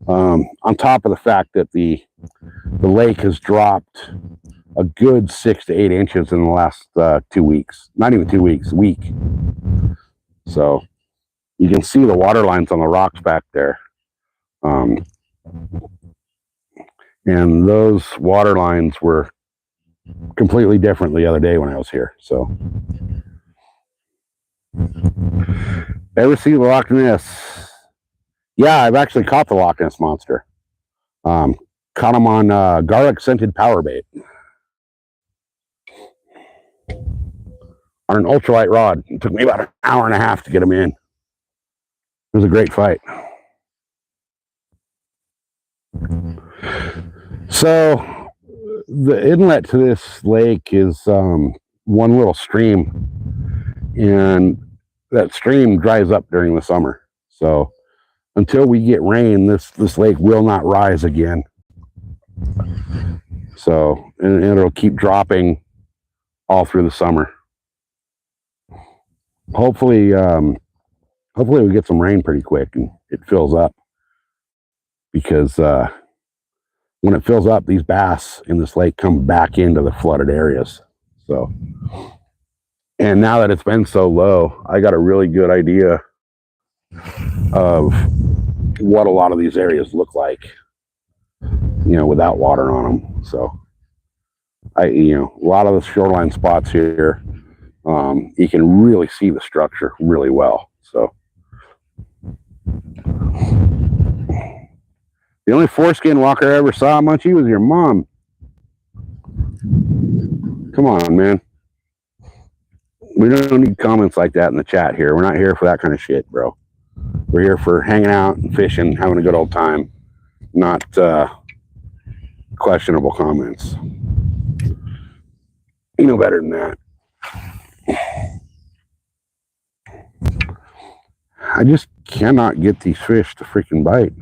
On top of the fact that the lake has dropped a good 6 to 8 inches in the last 2 weeks. Not even 2 weeks, a week. So you can see the water lines on the rocks back there. And those water lines were completely different the other day when I was here. So ever see the Loch Ness? Yeah, I've actually caught the Loch Ness monster. Caught him on garlic scented power bait on an ultralight rod. It took me about an hour and a half to get him in. It was a great fight. So the inlet to this lake is one little stream, and that stream dries up during the summer. So until we get rain, this lake will not rise again. So, and it'll keep dropping all through the summer. Hopefully we get some rain pretty quick and it fills up, because when it fills up, these bass in this lake come back into the flooded areas. So, and now that it's been so low, I got a really good idea of what a lot of these areas look like, without water on them. So a lot of the shoreline spots here, you can really see the structure really well. So the only foreskin walker I ever saw, Munchie, was your mom. Come on, man. We don't need comments like that in the chat here. We're not here for that kind of shit, bro. We're here for hanging out and fishing, having a good old time, not questionable comments. You know better than that. I just cannot get these fish to freaking bite.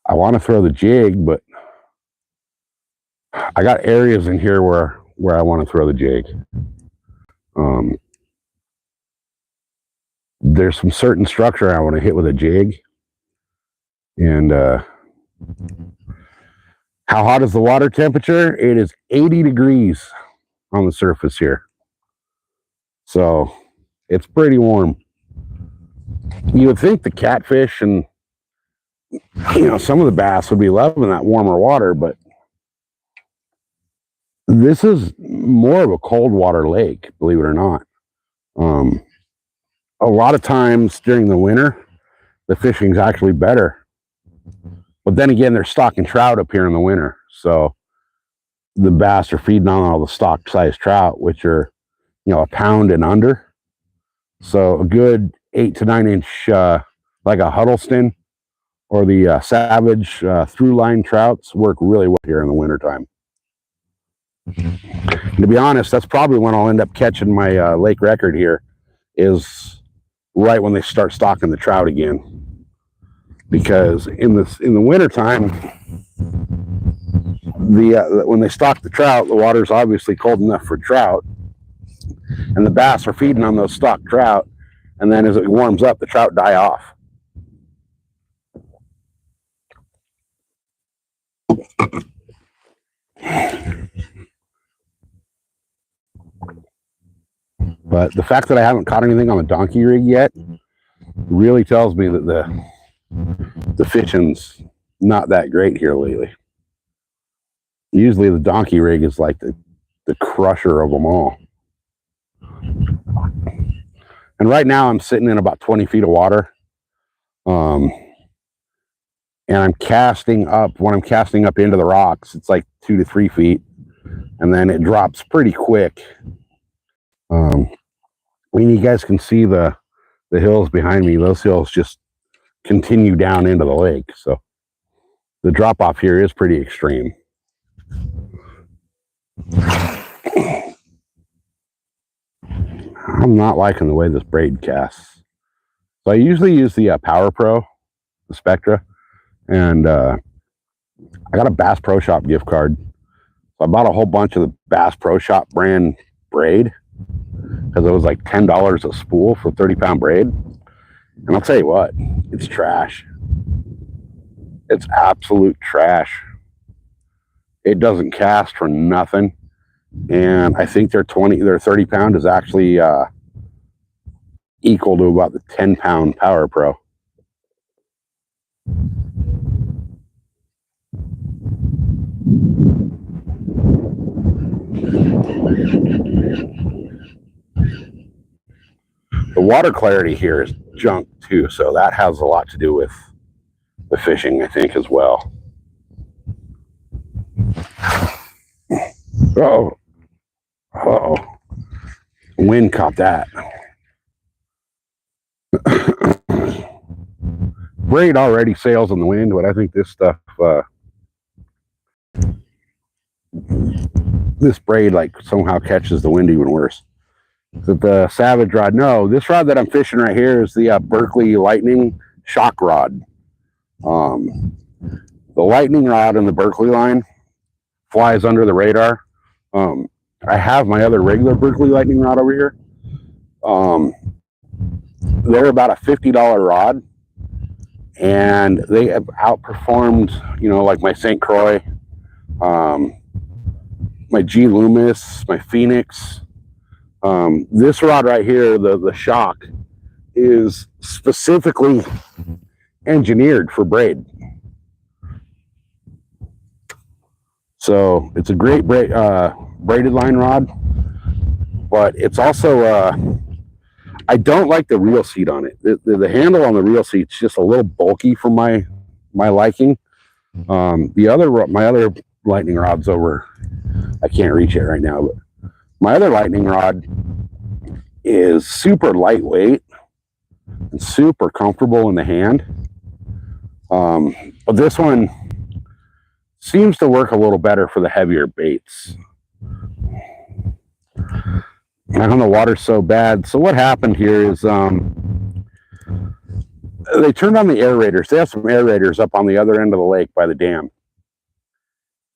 I want to throw the jig, but I got areas in here where I want to throw the jig. There's some certain structure I want to hit with a jig. And how hot is the water temperature? It is 80 degrees on the surface here. So it's pretty warm. You would think the catfish and, you know, some of the bass would be loving that warmer water, but this is more of a cold water lake, believe it or not. A lot of times during the winter, the fishing's actually better. But then again, they're stocking trout up here in the winter. So the bass are feeding on all the stock size trout, which are, you know, a pound and under. So a good 8 to 9 inch, like a Huddleston or the Savage through line trouts work really well here in the wintertime. To be honest, that's probably when I'll end up catching my lake record here, is right when they start stocking the trout again. Because in the wintertime, when they stock the trout, the water's obviously cold enough for trout, and the bass are feeding on those stocked trout, and then as it warms up, the trout die off. But the fact that I haven't caught anything on the donkey rig yet really tells me that the fishing's not that great here lately. Usually the donkey rig is like the crusher of them all. And right now I'm sitting in about 20 feet of water. And I'm casting up. When I'm casting up into the rocks, it's like 2 to 3 feet. And then it drops pretty quick. I mean, you guys can see the hills behind me. Those hills just continue down into the lake. So the drop off here is pretty extreme. I'm not liking the way this braid casts. So I usually use the Power Pro, the Spectra, and I got a Bass Pro Shop gift card. So I bought a whole bunch of the Bass Pro Shop brand braid because it was like $10 a spool for 30-pound braid. And I'll tell you what, it's trash. It's absolute trash. It doesn't cast for nothing. And I think their 30-pound is actually equal to about the 10-pound Power Pro. The water clarity here is junk too, so that has a lot to do with the fishing, I think, as well. Oh, wind caught that. Braid already sails in the wind, but I think this stuff, this braid like somehow catches the wind even worse. The Savage rod, no, this rod that I'm fishing right here is the Berkeley Lightning shock rod. The Lightning rod in the Berkeley line flies under the radar. I have my other regular Berkeley Lightning rod over here. They're about a $50 rod, and they have outperformed, you know, like my St. Croix, my G Loomis, my Phoenix. This rod right here, the shock, is specifically engineered for braid. So it's a great braided line rod, but it's also, I don't like the reel seat on it. The handle on the reel seat's just a little bulky for my liking. My other lightning rod's over, I can't reach it right now, but my other lightning rod is super lightweight and super comfortable in the hand. But this one, Seems to work a little better for the heavier baits. Now the water's so bad. So what happened here is they turned on the aerators. They have some aerators up on the other end of the lake by the dam.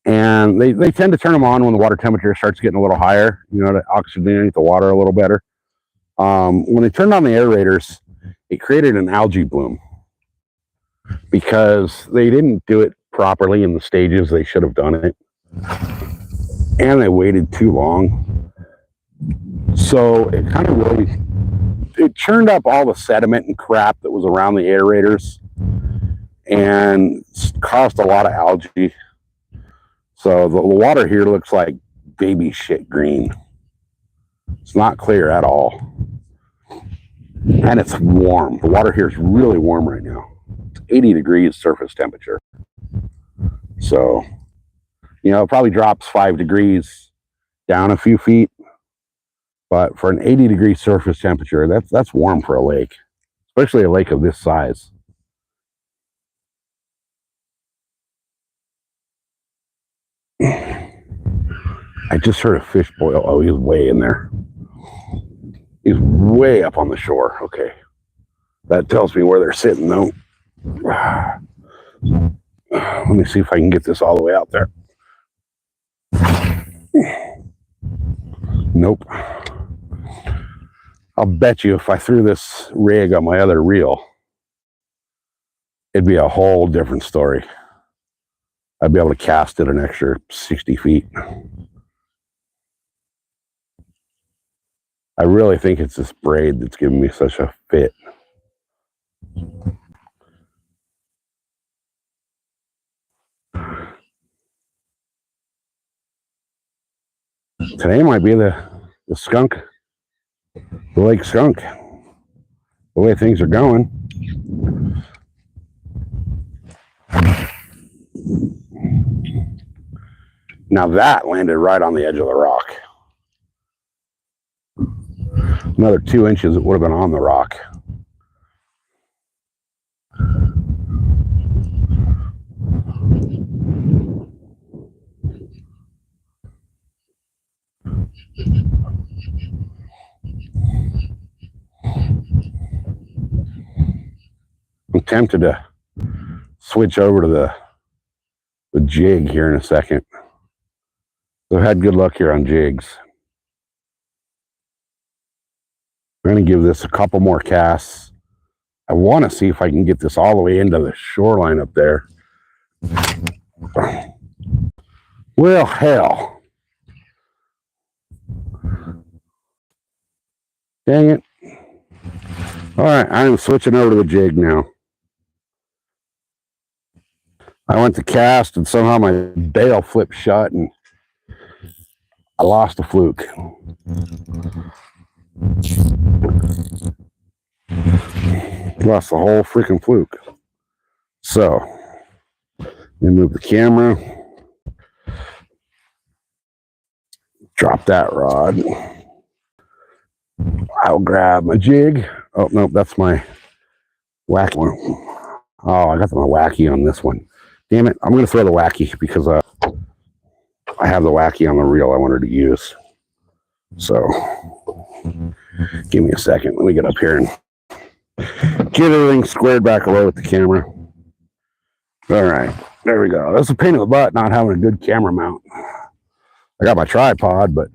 And they tend to turn them on when the water temperature starts getting a little higher, you know, to oxygenate the water a little better. When they turned on the aerators, it created an algae bloom because they didn't do it properly in the stages they should have done it. And they waited too long. So it kind of really, it churned up all the sediment and crap that was around the aerators and caused a lot of algae. So the water here looks like baby shit green. It's not clear at all. And it's warm. The water here is really warm right now. It's 80 degrees surface temperature. So, you know, it probably drops 5 degrees down a few feet. But for an 80-degree surface temperature, that's warm for a lake, especially a lake of this size. I just heard a fish boil. Oh, he's way in there. He's way up on the shore. Okay. That tells me where they're sitting, though. Let me see if I can get this all the way out there. Nope. I'll bet you if I threw this rig on my other reel, it'd be a whole different story. I'd be able to cast it an extra 60 feet. I really think it's this braid that's giving me such a fit. Today might be the skunk, the lake skunk, the way things are going. Now that landed right on the edge of the rock. Another 2 inches, it would have been on the rock. I'm tempted to switch over to the jig here in a second. I've had good luck here on jigs. I'm going to give this a couple more casts. I want to see if I can get this all the way into the shoreline up there. Well, hell. Dang it. All right, I'm switching over to the jig now. I went to cast and somehow my bail flipped shut and I lost a fluke. Lost the whole freaking fluke. So, let me move the camera. Drop that rod. I'll grab my jig. Oh, no, that's my wacky one. Oh, I got my wacky on this one. Damn it, I'm going to throw the wacky because I have the wacky on the reel I wanted to use. So, give me a second. Let me get up here and get everything squared back away with the camera. All right, there we go. That's a pain in the butt not having a good camera mount. I got my tripod, but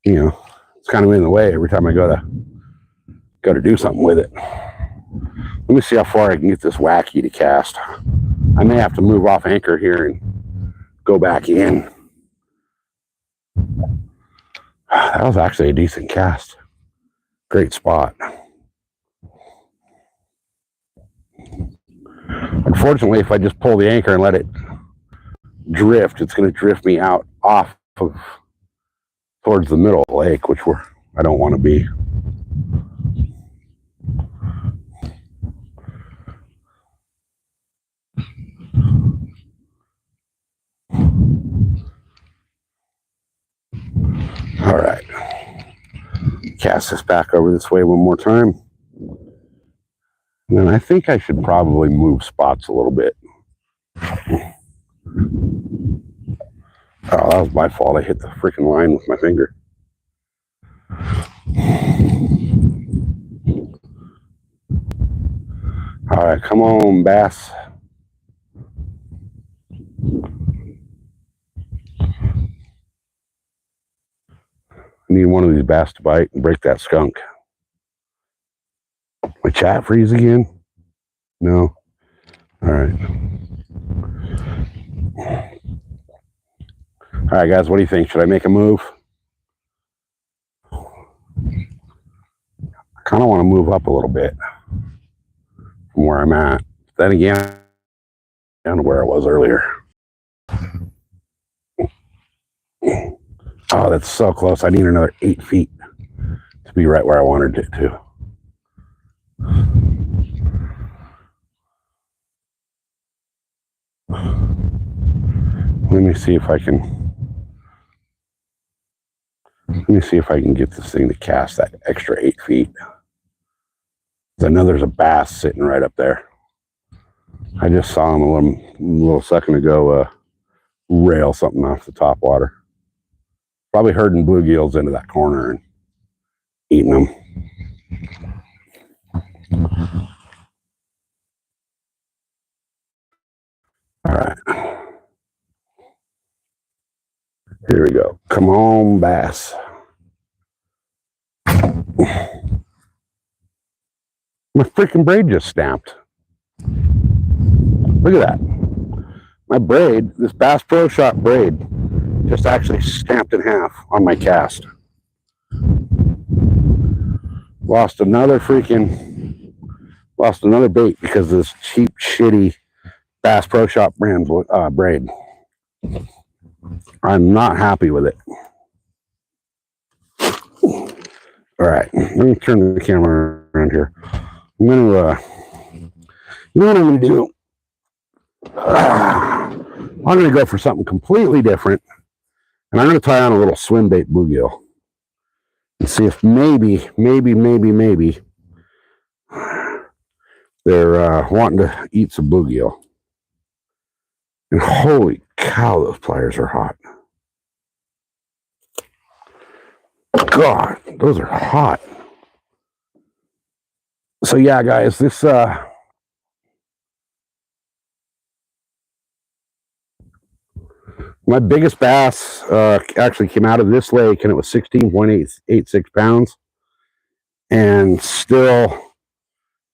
you know, it's kind of in the way every time I go to do something with it. Let me see how far I can get this wacky to cast. I may have to move off anchor here and go back in. That was actually a decent cast. Great spot. Unfortunately, if I just pull the anchor and let it drift, it's going to drift me out off of towards the middle of the lake, which I don't want to be. All right. Cast this back over this way one more time. And then I think I should probably move spots a little bit. Oh, that was my fault. I hit the freaking line with my finger. All right, come on, bass. I need one of these bass to bite and break that skunk. My chat freeze again? No. All right. All right, guys, what do you think? Should I make a move? I kind of want to move up a little bit from where I'm at. Then again, down to where I was earlier. Oh, that's so close. I need another 8 feet to be right where I wanted it to. Let me see if I can get this thing to cast that extra 8 feet. I know there's a bass sitting right up there. I just saw him a little second ago rail something off the top water. Probably herding bluegills into that corner and eating them. All right. Here we go. Come on, bass. My freaking braid just snapped. Look at that. My braid, this Bass Pro Shop braid, just actually snapped in half on my cast. Lost another bait because of this cheap, shitty Bass Pro Shop brand braid. I'm not happy with it. All right, let me turn the camera around here. I'm gonna, you know what I'm gonna do? I'm gonna go for something completely different, and I'm gonna tie on a little swim bait bluegill and see if maybe they're wanting to eat some bluegill. And holy cow, those pliers are hot. God, those are hot. So yeah, guys, this my biggest bass actually came out of this lake, and it was 16.86 pounds, and still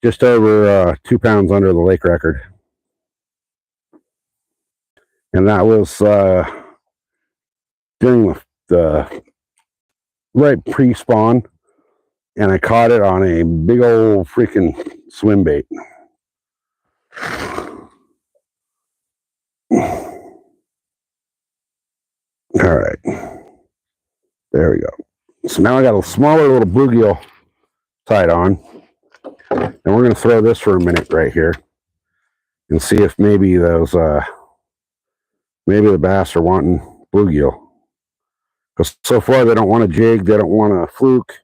just over 2 pounds under the lake record. And that was during the right pre-spawn, and I caught it on a big old freaking swim bait. All right, there we go. So now I got a smaller little bluegill tied on, and we're going to throw this for a minute right here and see if maybe those maybe the bass are wanting bluegill, because so far they don't want a jig, they don't want a fluke,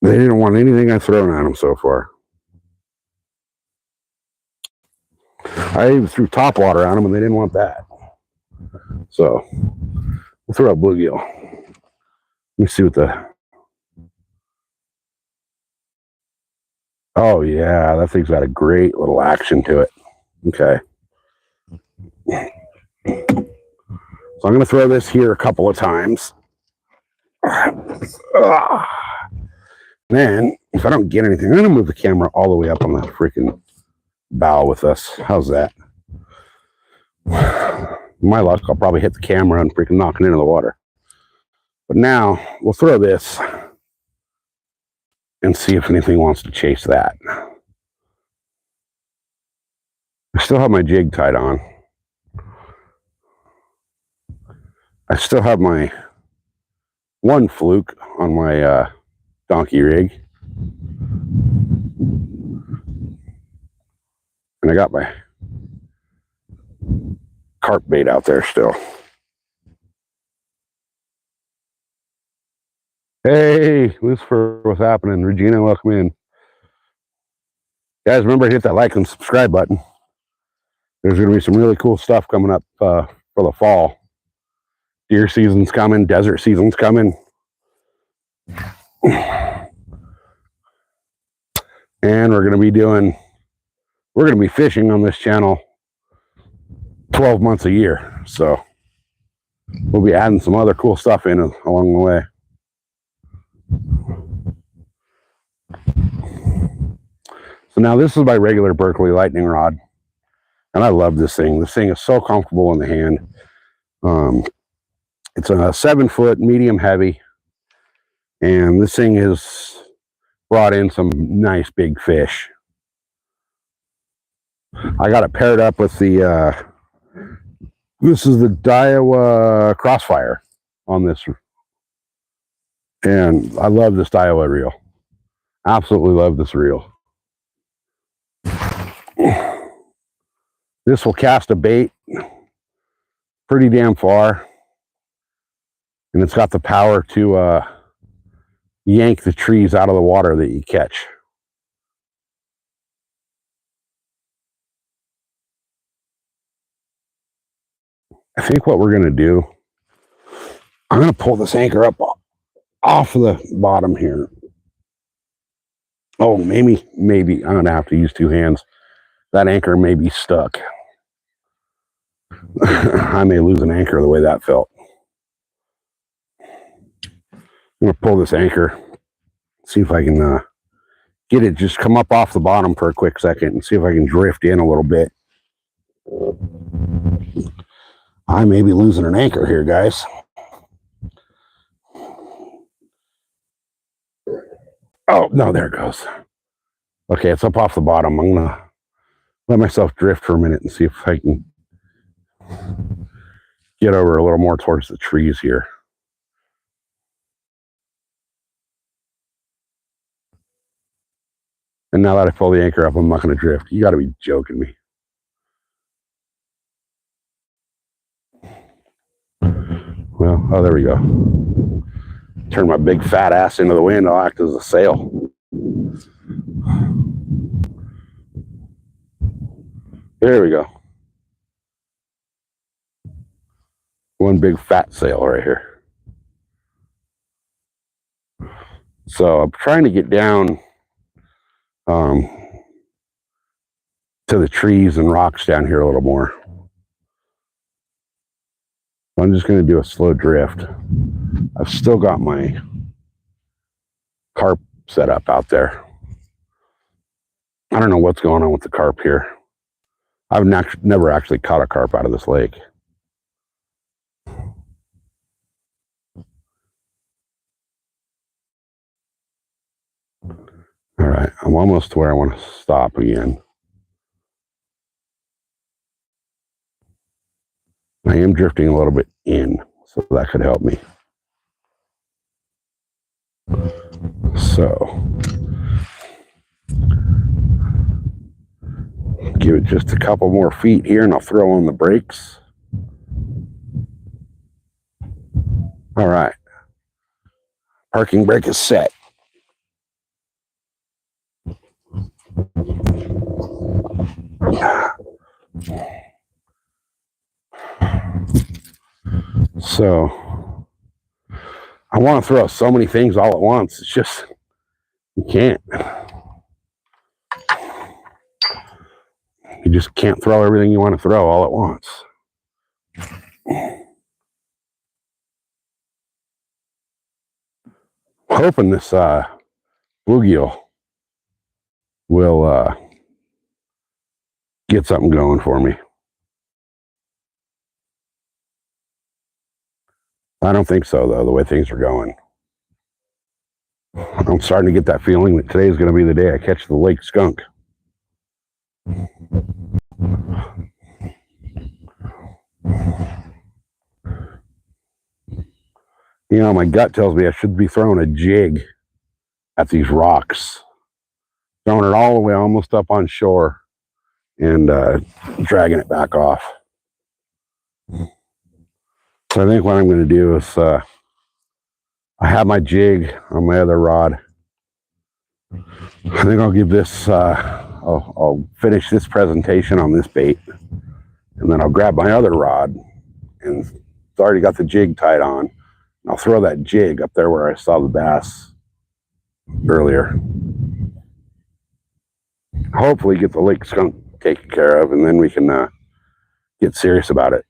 they didn't want anything I've thrown at them so far. I even threw top water on them and they didn't want that. So we'll throw out bluegill. Let me see what the... Oh yeah, that thing's got a great little action to it. Okay. So I'm going to throw this here a couple of times. Then, if I don't get anything, I'm going to move the camera all the way up on the freaking bow with us. How's that? My luck, I'll probably hit the camera and freaking knock it into the water. But now, we'll throw this and see if anything wants to chase that. I still have my jig tied on. I still have my one fluke on my donkey rig. And I got my carp bait out there still. Hey, Lucifer, what's happening? Regina, welcome in. Guys, remember to hit that like and subscribe button. There's going to be some really cool stuff coming up for the fall. Deer season's coming, desert season's coming. And we're going to be fishing on this channel 12 months a year. So we'll be adding some other cool stuff in along the way. So now this is my regular Berkeley lightning rod. And I love this thing. This thing is so comfortable in the hand. It's a 7-foot medium heavy. And this thing has brought in some nice big fish. I got it paired up with the, this is the Daiwa Crossfire on this. And I love this Daiwa reel. Absolutely love this reel. This will cast a bait pretty damn far. And it's got the power to yank the trees out of the water that you catch. I think what we're going to do, I'm going to pull this anchor up off of the bottom here. Oh, maybe I'm going to have to use 2 hands. That anchor may be stuck. I may lose an anchor the way that felt. I'm going to pull this anchor, see if I can get it just come up off the bottom for a quick second and see if I can drift in a little bit. I may be losing an anchor here, guys. Oh, no, there it goes. Okay, it's up off the bottom. I'm going to let myself drift for a minute and see if I can get over a little more towards the trees here. And now that I pull the anchor up, I'm not going to drift. You got to be joking me. Well, oh, there we go. Turn my big fat ass into the wind. I'll act as a sail. There we go. One big fat sail right here. So I'm trying to get down to the trees and rocks down here a little more. I'm just going to do a slow drift. I've still got my carp set up out there. I don't know what's going on with the carp here. I've never actually caught a carp out of this lake. All right, I'm almost to where I want to stop again. I am drifting a little bit in, so that could help me. So, give it just a couple more feet here and I'll throw on the brakes. All right. Parking brake is set. So, I want to throw so many things all at once. It's just, you can't. You just can't throw everything you want to throw all at once. Hoping this bluegill will get something going for me. I don't think so, though, the way things are going. I'm starting to get that feeling that today is going to be the day I catch the lake skunk. You know, my gut tells me I should be throwing a jig at these rocks. Throwing it all the way almost up on shore and dragging it back off. So I think what I'm going to do is, I have my jig on my other rod. I think I'll give this, I'll finish this presentation on this bait. And then I'll grab my other rod, and it's already got the jig tied on. I'll throw that jig up there where I saw the bass earlier. Hopefully get the lake skunk taken care of, and then we can get serious about it.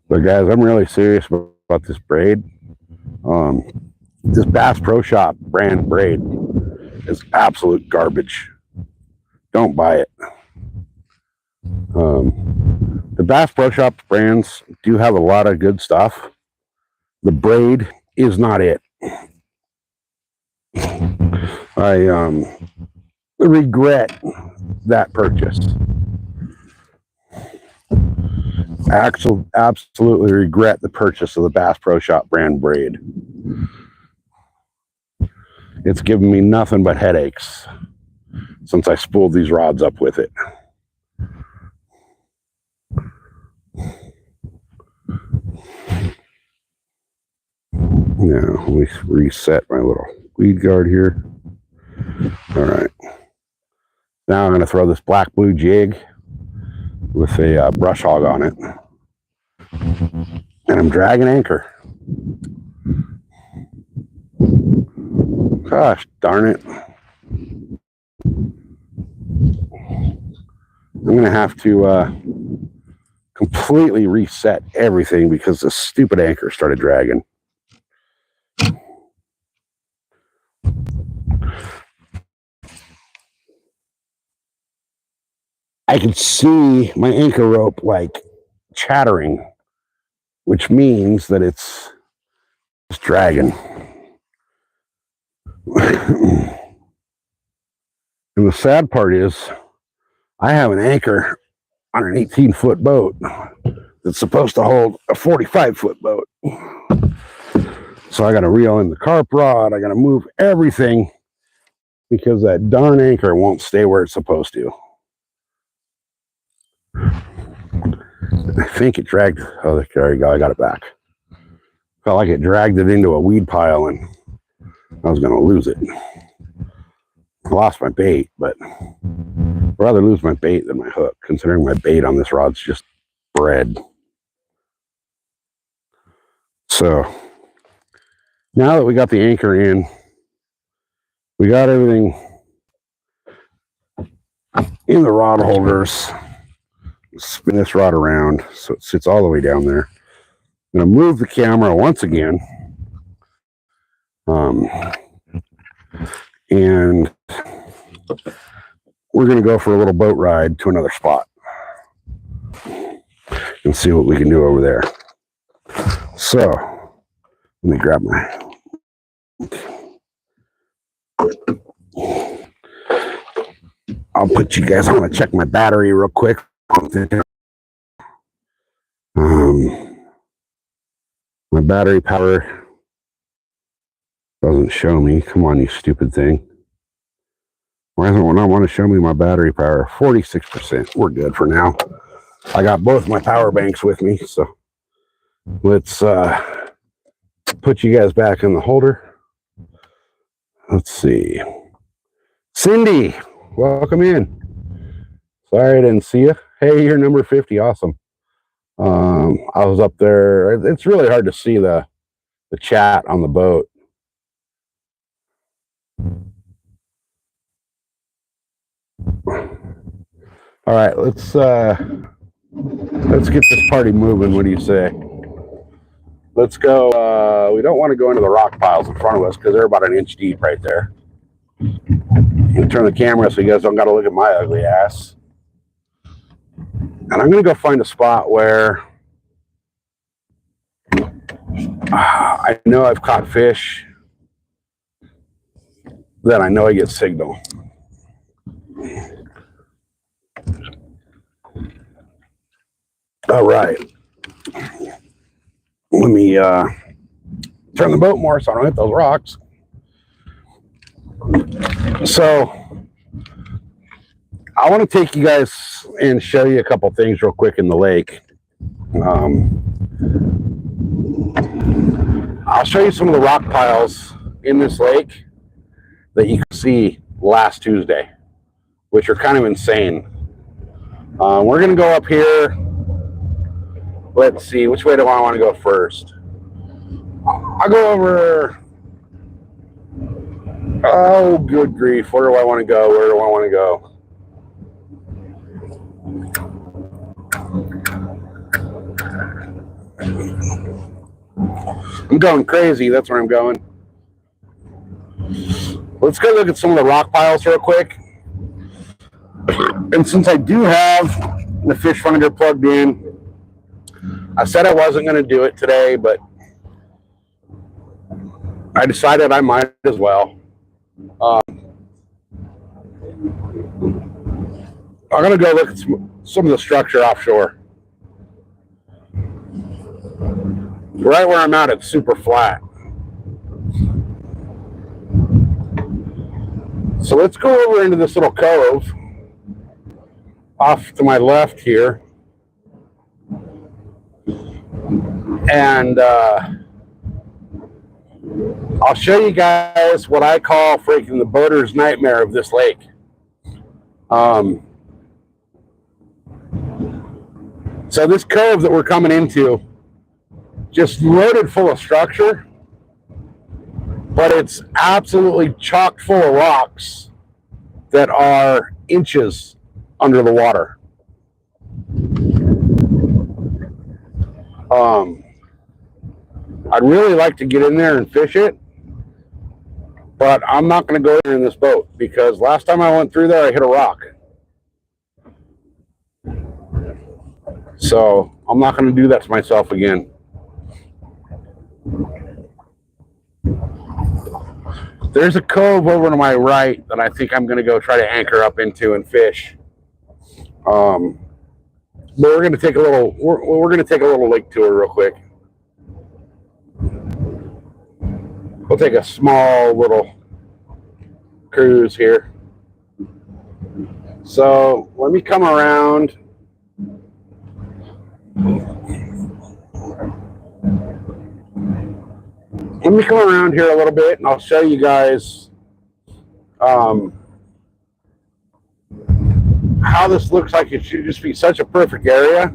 But guys, I'm really serious about this braid. This Bass Pro Shop brand braid is absolute garbage. Don't buy it. The Bass Pro Shop brands do have a lot of good stuff. The braid is not it. I regret that purchase. I absolutely regret the purchase of the Bass Pro Shop brand braid. It's given me nothing but headaches since I spooled these rods up with it. Now, let me reset my little weed guard here. All right. Now I'm going to throw this black blue jig with a brush hog on it. And I'm dragging anchor. Gosh darn it. I'm going to have to completely reset everything because this stupid anchor started dragging. I can see my anchor rope like chattering, which means that it's dragging. And the sad part is I have an anchor on an 18-foot boat that's supposed to hold a 45-foot boat. So I got to reel in the carp rod. I got to move everything because that darn anchor won't stay where it's supposed to. I think it dragged. Oh, there you go. I got it back. Felt like it dragged it into a weed pile and I was going to lose it. I lost my bait, but I'd rather lose my bait than my hook, considering my bait on this rod's just bread. So now that we got the anchor in, we got everything in the rod holders. Spin this rod around so it sits all the way down there. I'm going to move the camera once again. And we're going to go for a little boat ride to another spot and see what we can do over there. So, let me grab my... I'll put you guys, I'm going to check my battery real quick. My battery power doesn't show me. Come on, you stupid thing. Why doesn't it not want to show me my battery power? 46%. We're good for now. I got both my power banks with me, so let's put you guys back in the holder. Let's see. Cindy, welcome in. Sorry I didn't see you. Hey, you're number 50. Awesome. I was up there. It's really hard to see the chat on the boat. All right, let's get this party moving. What do you say? Let's go. We don't want to go into the rock piles in front of us because they're about an inch deep right there. Turn the camera so you guys don't got to look at my ugly ass. And I'm going to go find a spot where I know I've caught fish that I know I get signal. All right. Let me turn the boat more so I don't hit those rocks. So I want to take you guys and show you a couple things real quick in the lake. I'll show you some of the rock piles in this lake that you can see last Tuesday, which are kind of insane. We're going to go up here. Let's see, which way do I want to go first? I'll go over. Oh, good grief. Where do I want to go? Where do I want to go? I'm going crazy. That's where I'm going. Let's go look at some of the rock piles real quick. And since I do have the fish finder plugged in, I said I wasn't going to do it today, but I decided I might as well. I'm going to go look at some of the structure offshore. Right where I'm at, it's super flat. So let's go over into this little cove off to my left here. And I'll show you guys what I call freaking the boater's nightmare of this lake. So this cove that we're coming into, just loaded full of structure, but it's absolutely chock full of rocks that are inches under the water. I'd really like to get in there and fish it, but I'm not going to go there in this boat because last time I went through there, I hit a rock. So I'm not going to do that to myself again. There's a cove over to my right that I think I'm going to go try to anchor up into and fish. But we're going to take a little. We're going to take a little lake tour real quick. We'll take a small little cruise here. So let me come around. Let me come around here a little bit, and I'll show you guys how this looks like it should just be such a perfect area,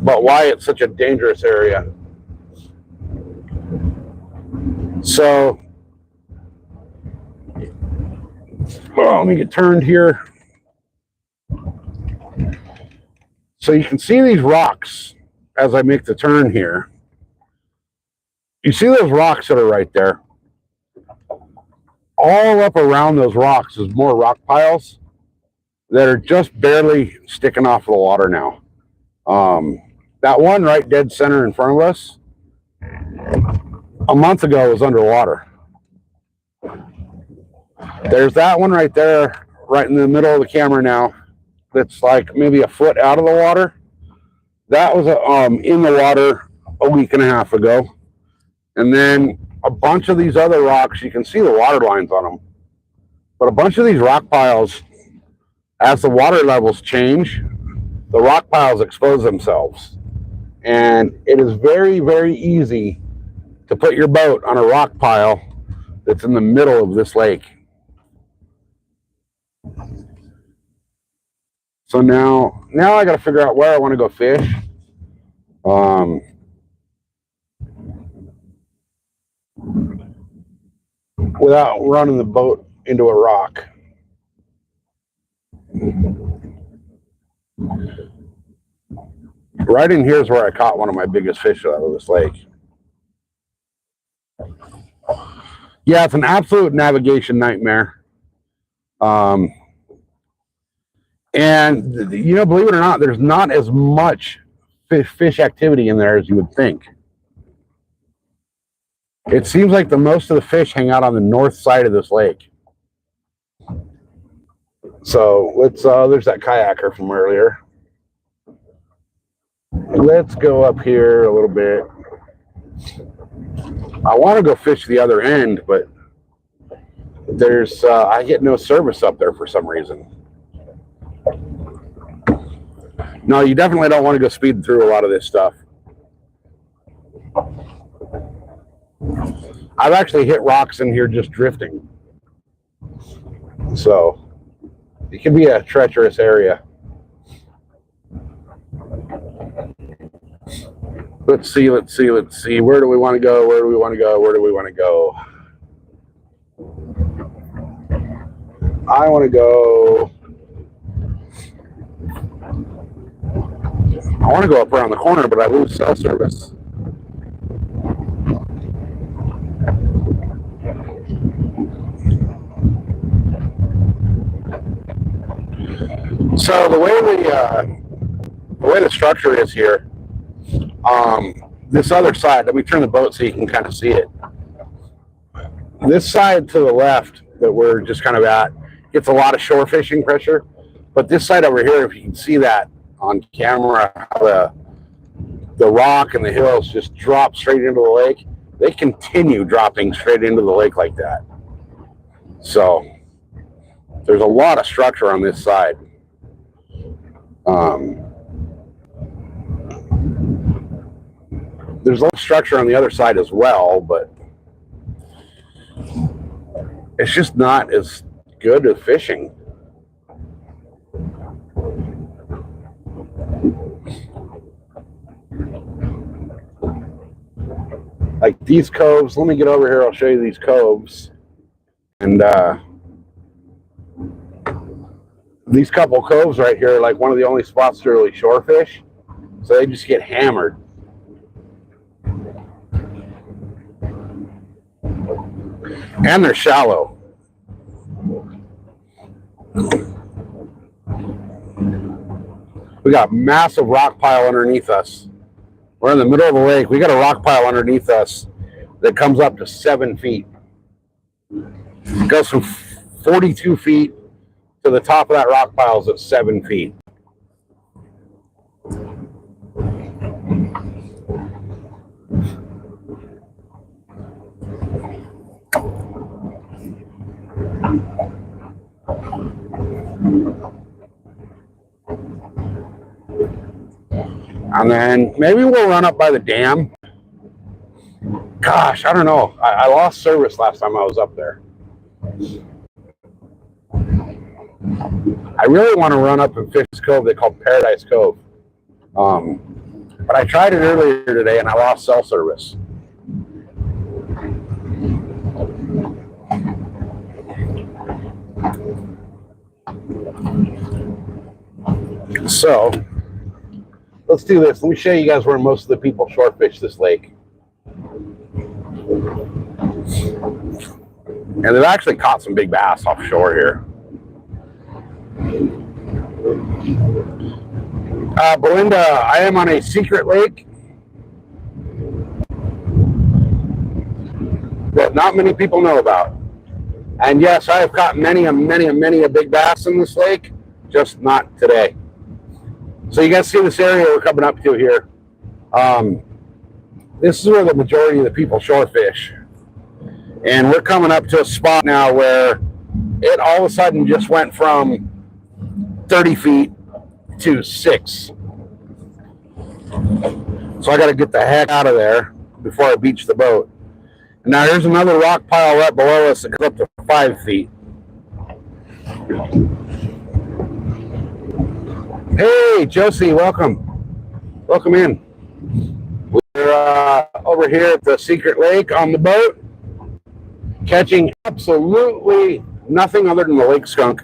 but why it's such a dangerous area. So, well, let me get turned here. So you can see these rocks as I make the turn here. You see those rocks that are right there? All up around those rocks is more rock piles that are just barely sticking off of the water now. That one right dead center in front of us, a month ago was underwater. There's that one right there, right in the middle of the camera now, that's like maybe a foot out of the water. That was in the water a week and a half ago. And then a bunch of these other rocks, you can see the water lines on them. But a bunch of these rock piles, as the water levels change, the rock piles expose themselves. And it is very, very easy to put your boat on a rock pile that's in the middle of this lake. So now I got to figure out where I want to go fish. Without running the boat into a rock. Right in here is where I caught one of my biggest fish out of this lake. Yeah, it's an absolute navigation nightmare. And, you know, believe it or not, there's not as much fish activity in there as you would think. It seems like the most of the fish hang out on the north side of this lake. So let's, there's that kayaker from earlier. Let's go up here a little bit. I want to go fish the other end, but there's, I get no service up there for some reason. No, you definitely don't want to go speeding through a lot of this stuff. I've actually hit rocks in here just drifting. So it can be a treacherous area. Let's see. Where do we want to go? Where do we want to go? Where do we want to go? I want to go. I want to go up around the corner, but I lose cell service. So the way the structure is here, this other side, let me turn the boat so you can kind of see it. This side to the left that we're just kind of at gets a lot of shore fishing pressure, but this side over here, if you can see that on camera, how the rock and the hills just drop straight into the lake. They continue dropping straight into the lake like that. So there's a lot of structure on this side. There's a lot of structure on the other side as well, but it's just not as good at fishing. Like these coves, let me get over here, I'll show you these coves. And these couple coves right here are like one of the only spots to really shore fish. So they just get hammered. And they're shallow. We got massive rock pile underneath us. We're in the middle of the lake. We got a rock pile underneath us that comes up to 7 feet. It goes from 42 feet to the top of that rock pile is at 7 feet. And then maybe we'll run up by the dam. Gosh, I don't know. I lost service last time I was up there. I really want to run up and fish this cove they call Paradise Cove. But I tried it earlier today and I lost cell service. So let's do this. Let me show you guys where most of the people shore fish this lake. And they've actually caught some big bass offshore here. Belinda, I am on a secret lake that not many people know about. And yes, I have caught many a big bass in this lake, just not today. So you guys see this area we're coming up to here. This is where the majority of the people shore fish. And we're coming up to a spot now where it all of a sudden just went from 30 feet to 6. So I got to get the heck out of there before I beach the boat. And now here's another rock pile right below us that goes up to 5 feet. Hey, Josie, welcome. Welcome in. We're over here at the secret lake on the boat, catching absolutely nothing other than the lake skunk.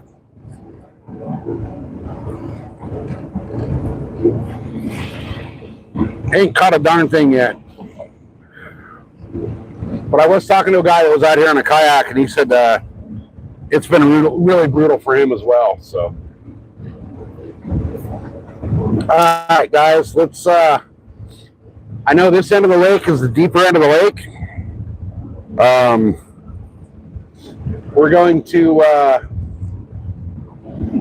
Ain't caught a darn thing yet. But I was talking to a guy that was out here on a kayak, and he said it's been really brutal for him as well. So, all right, guys, let's. I know this end of the lake is the deeper end of the lake. We're going to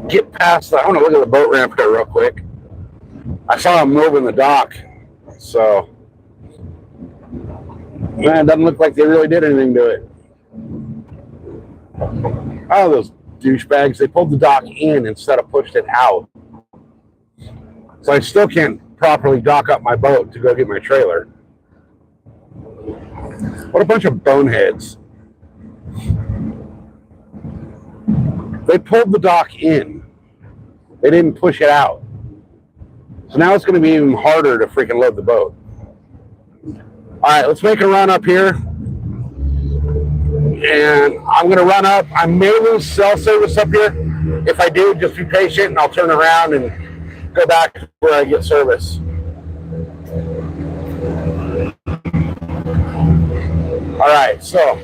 get past the. I want to look at the boat ramp here real quick. I saw him moving the dock, so. Man, it doesn't look like they really did anything to it. Oh, those douchebags. They pulled the dock in instead of pushed it out. So I still can't properly dock up my boat to go get my trailer. What a bunch of boneheads. They pulled the dock in. They didn't push it out. So now it's going to be even harder to freaking load the boat. All right, let's make a run up here. And I'm going to run up. I may lose cell service up here. If I do, just be patient and I'll turn around and go back to where I get service. All right, so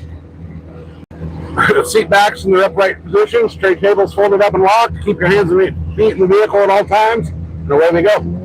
seat backs in the upright position, straight tables folded up and locked. Keep your hands and feet in the vehicle at all times, and away we go.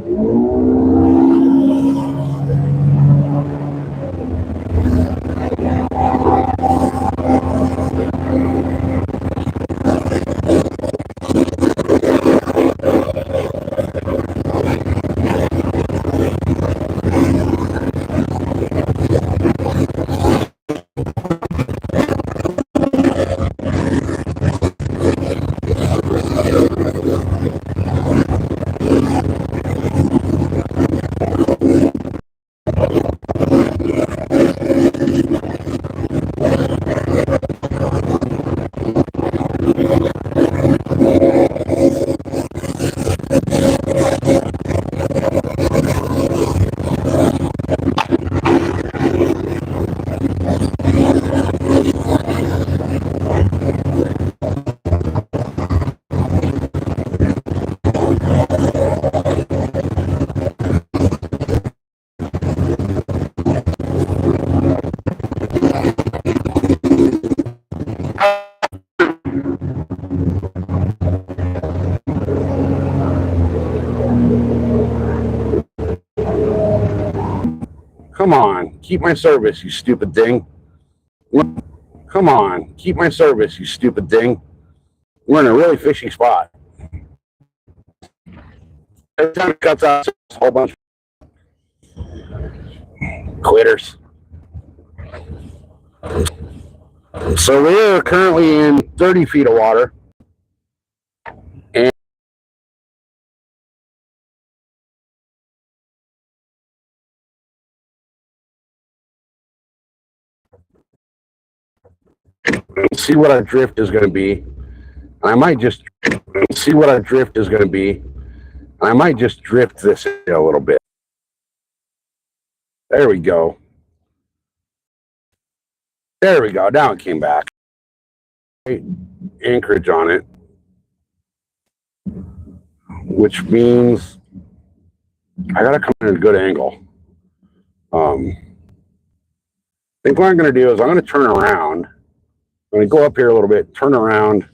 Come on, keep my service, you stupid thing. Come on, keep my service, you stupid thing. We're in a really fishy spot. Every time it cuts out, a whole bunch of quitters. So we're currently in 30 feet of water. And see what our drift is going to be. I might just see what our drift is going to be. I might just drift this a little bit. There we go. There we go. Now it came back. Anchorage on it, which means I got to come in at a good angle. I think what I'm going to do is I'm going to turn around. I'm going to go up here a little bit, turn around,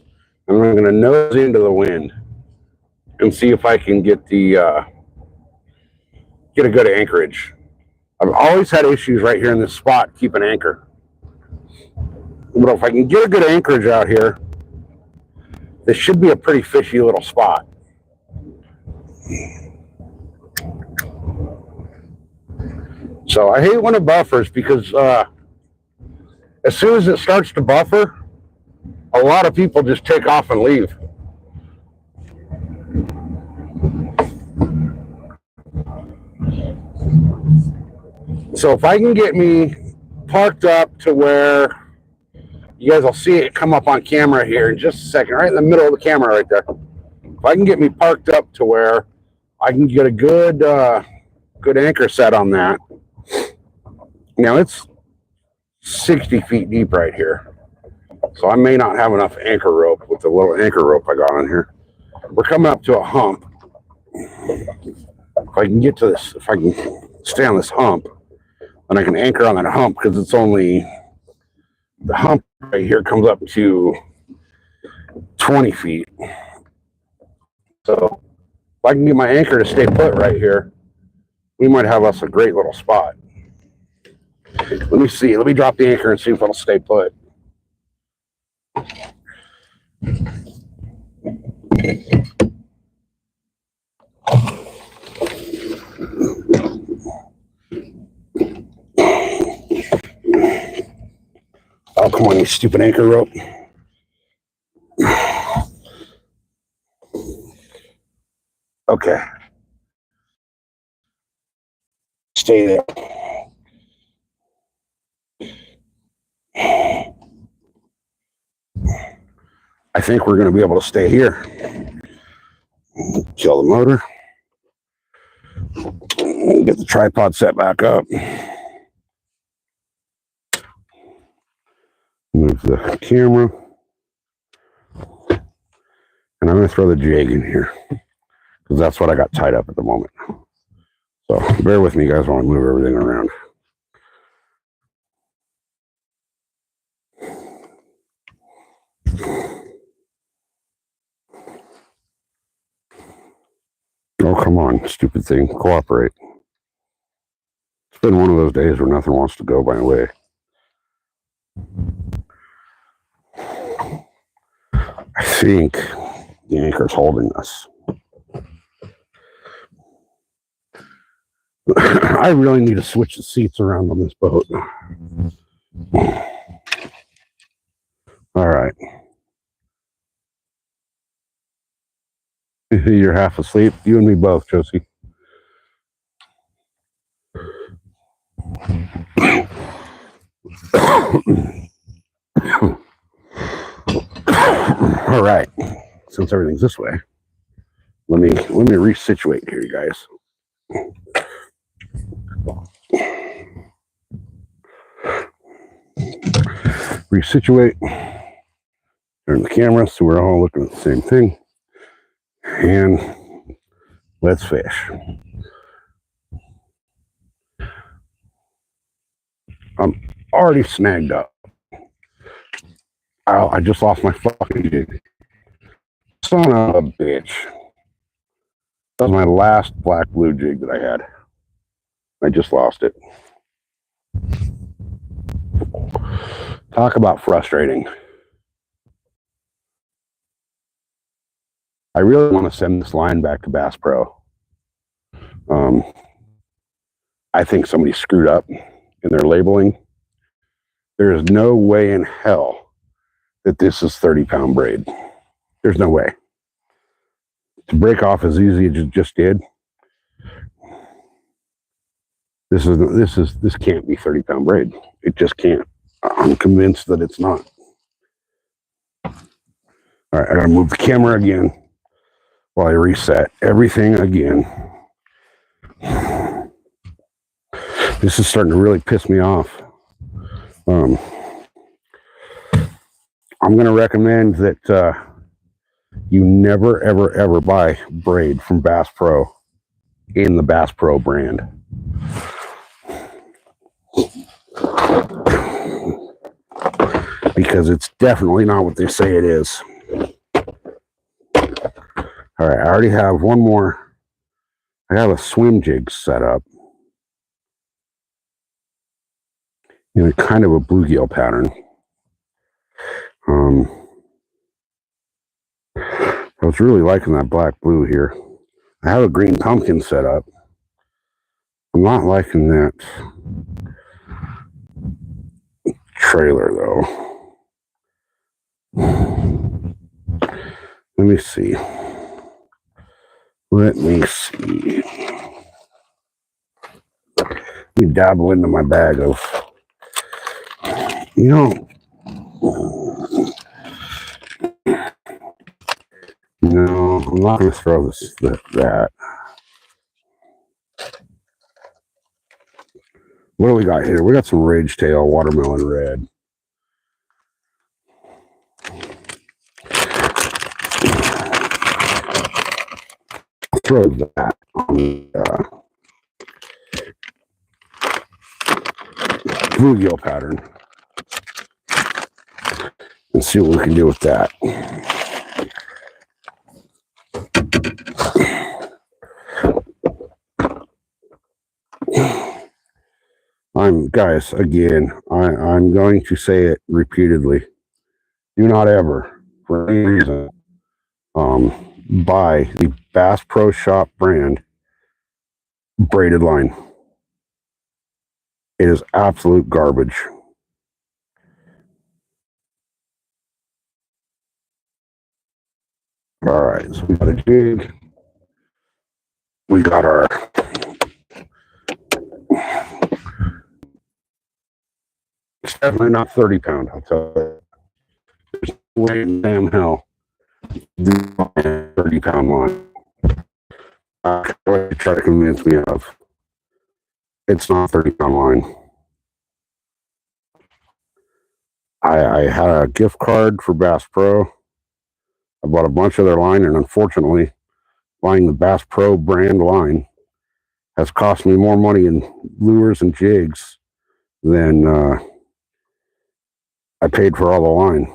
and I'm going to nose into the wind and see if I can get a good anchorage. I've always had issues right here in this spot keeping anchor. But if I can get a good anchorage out here, this should be a pretty fishy little spot. So I hate when it buffers because as soon as it starts to buffer, a lot of people just take off and leave. So if I can get me parked up to where you guys will see it come up on camera here in just a second, right in the middle of the camera right there. If I can get me parked up to where I can get a good anchor set on that. Now it's 60 feet deep right here. So I may not have enough anchor rope with the little anchor rope I got on here. We're coming up to a hump. If I can get to this, if I can stay on this hump, then I can anchor on that hump because it's only, the hump right here comes up to 20 feet. So if I can get my anchor to stay put right here, we might have us a great little spot. Let me see. Let me drop the anchor and see if it'll stay put. Oh, come on, you stupid anchor rope. Okay. Stay there. I think we're going to be able to stay here. Kill the motor. Get the tripod set back up. Move the camera. And I'm going to throw the jig in here, because that's what I got tied up at the moment. So bear with me, guys, while I move everything around. Oh, come on, stupid thing. Cooperate. It's been one of those days where nothing wants to go my way. I think the anchor's holding us. I really need to switch the seats around on this boat. All right. You're half asleep. You and me both, Josie. All right. Since everything's this way, let me resituate here, you guys. Resituate. Turn the camera so we're all looking at the same thing. And let's fish. I'm already snagged up. Oh, I just lost my fucking jig. Son of a bitch. That was my last black blue jig that I had. I just lost it. Talk about frustrating. I really want to send this line back to Bass Pro. I think somebody screwed up in their labeling. There is no way in hell that this is 30-pound braid. There's no way. To break off as easy as it just did. This can't be 30-pound braid. It just can't. I'm convinced that it's not. All right, I gotta move the camera again while I reset everything again. This is starting to really piss me off. I'm going to recommend that you never, ever, ever buy braid from Bass Pro in the Bass Pro brand. Because it's definitely not what they say it is. All right, I already have one more. I have a swim jig set up in a kind of a bluegill pattern. I was really liking that black blue here. I have a green pumpkin set up. I'm not liking that trailer though. Let me see. Let me dabble into my bag of, no, I'm not going to throw that. What do we got here? We got some Rage Tail Watermelon Red. I'll throw that on the bluegill pattern and see what we can do with that. Guys, again, I'm going to say it repeatedly. Do not ever, for any reason, buy the Bass Pro Shop brand braided line. It is absolute garbage. All right, so we got a jig. We got our it's definitely not 30-pound, I'll tell you. There's way damn hell. 30-pound line. Try to convince me of. It's not 30-pound line. I had a gift card for Bass Pro. I bought a bunch of their line, and unfortunately, buying the Bass Pro brand line has cost me more money in lures and jigs than I paid for all the line.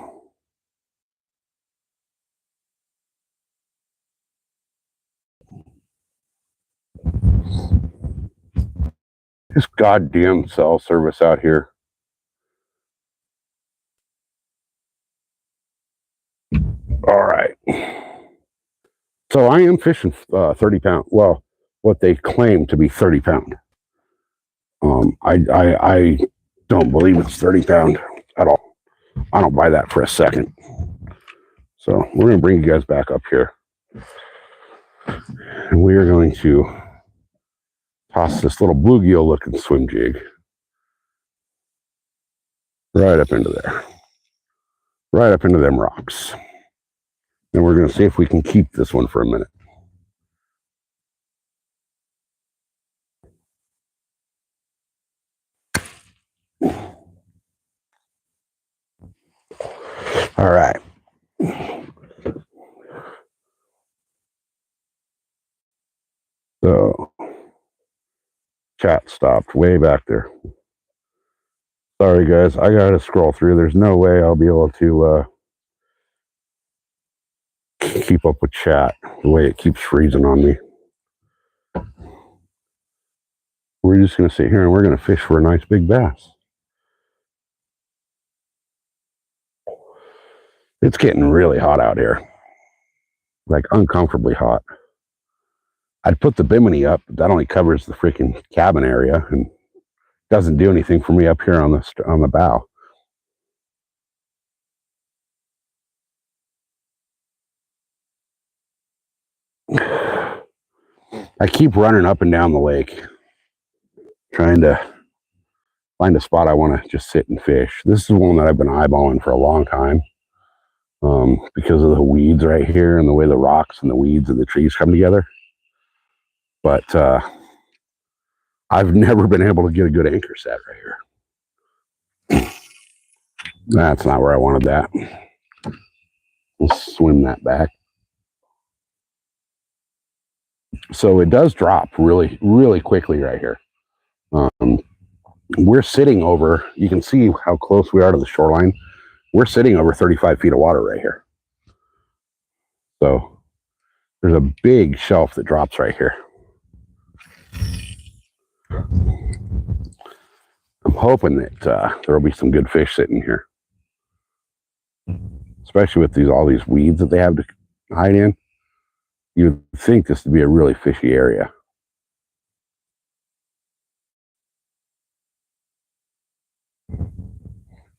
This goddamn cell service out here. All right. So I am fishing 30-pound. Well, what they claim to be 30-pound. I don't believe it's 30-pound at all. I don't buy that for a second. So we're going to bring you guys back up here. And we are going to toss this little bluegill looking swim jig right up into there. Right up into them rocks. And we're going to see if we can keep this one for a minute. All right. So, chat stopped way back there. Sorry, guys. I got to scroll through. There's no way I'll be able to keep up with chat the way it keeps freezing on me. We're just going to sit here and we're going to fish for a nice big bass. It's getting really hot out here. Like uncomfortably hot. I'd put the bimini up, but that only covers the freaking cabin area and doesn't do anything for me up here on the bow. I keep running up and down the lake, trying to find a spot I want to just sit and fish. This is one that I've been eyeballing for a long time because of the weeds right here and the way the rocks and the weeds and the trees come together. But I've never been able to get a good anchor set right here. That's not where I wanted that. Let's swim that back. So it does drop really, really quickly right here. We're sitting over, you can see how close we are to the shoreline. We're sitting over 35 feet of water right here. So there's a big shelf that drops right here. I'm hoping that there will be some good fish sitting here, especially with all these weeds that they have to hide in. You'd think this would be a really fishy area.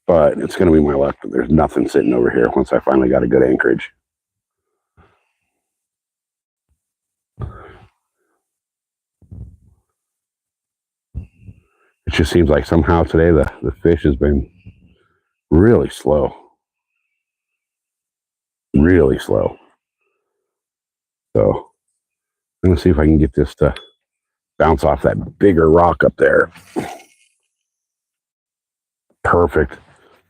But it's going to be my luck that there's nothing sitting over here once I finally got a good anchorage. It just seems like somehow today the fish has been really slow. Really slow. So I'm going to see if I can get this to bounce off that bigger rock up there. Perfect.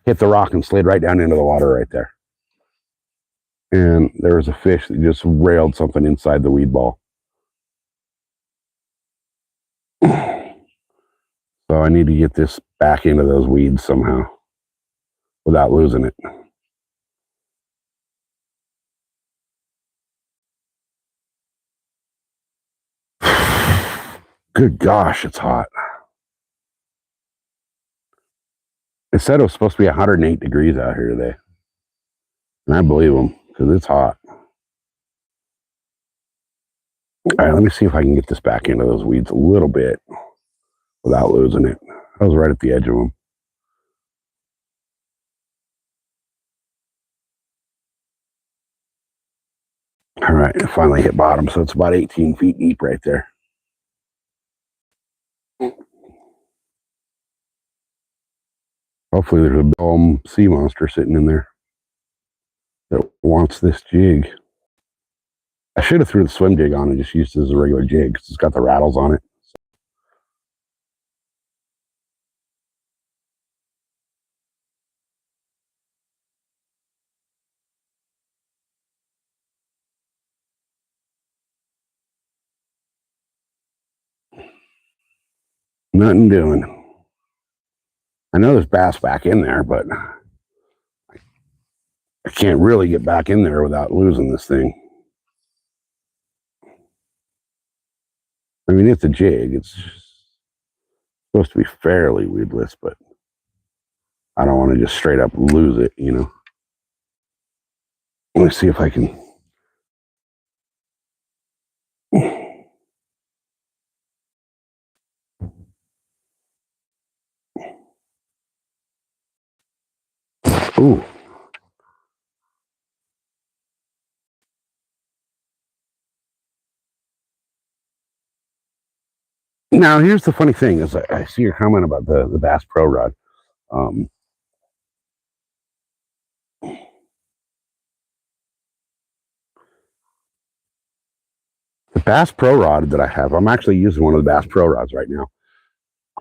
Hit the rock and slid right down into the water right there. And there was a fish that just railed something inside the weed ball. So I need to get this back into those weeds somehow without losing it. Good gosh, it's hot. It said it was supposed to be 108 degrees out here today. And I believe them because it's hot. All right, let me see if I can get this back into those weeds a little bit without losing it. I was right at the edge of them. All right, it finally hit bottom, so it's about 18 feet deep right there. Hopefully there's a sea monster sitting in there. that wants this jig. I should have threw the swim jig on and just used it as a regular jig because it's got the rattles on it. Nothing doing. I know there's bass back in there, but I can't really get back in there without losing this thing. I mean, it's a jig. It's supposed to be fairly weedless, but I don't want to just straight up lose it, you know. Let me see if I can. Ooh. Now, here's the funny thing is I see your comment about the Bass Pro Rod. The Bass Pro Rod that I have, I'm actually using one of the Bass Pro Rods right now.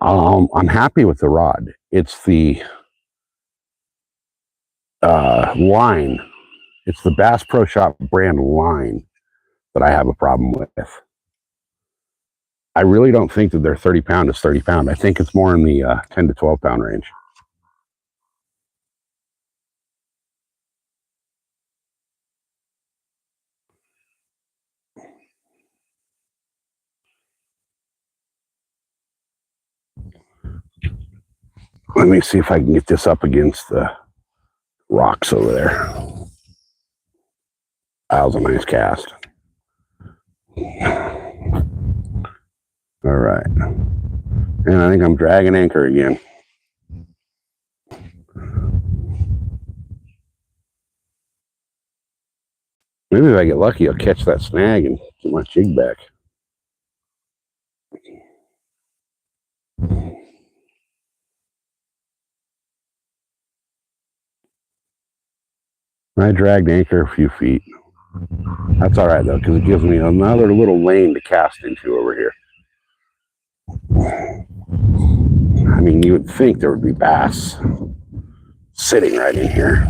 I'm happy with the rod. It's the line. It's the Bass Pro Shop brand line that I have a problem with. I really don't think that their 30 pound is 30 pound. I think it's more in the 10 to 12 pound range. Let me see if I can get this up against the rocks over there. That was a nice cast. All right. And I think I'm dragging anchor again. Maybe if I get lucky, I'll catch that snag and get my jig back. I dragged anchor a few feet. That's all right, though, because it gives me another little lane to cast into over here. I mean, you would think there would be bass sitting right in here.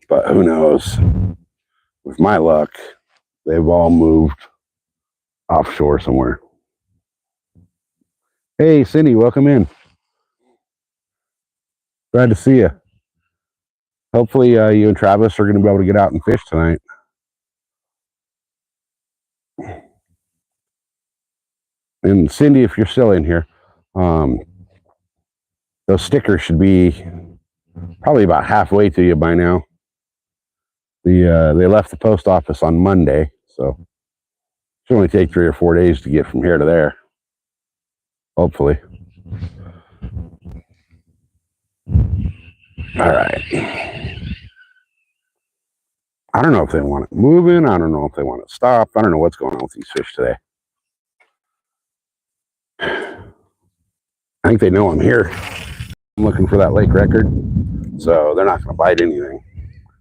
But who knows? With my luck, they've all moved offshore somewhere. Hey, Cindy, welcome in. Glad to see you. Hopefully you and Travis are going to be able to get out and fish tonight. And Cindy, if you're still in here, those stickers should be probably about halfway to you by now. They left the post office on Monday, so it should only take 3 or 4 days to get from here to there. Hopefully. All right. I don't know if they want it moving. I don't know if they want it stopped. I don't know what's going on with these fish today. I think they know I'm here. I'm looking for that lake record, so they're not going to bite anything.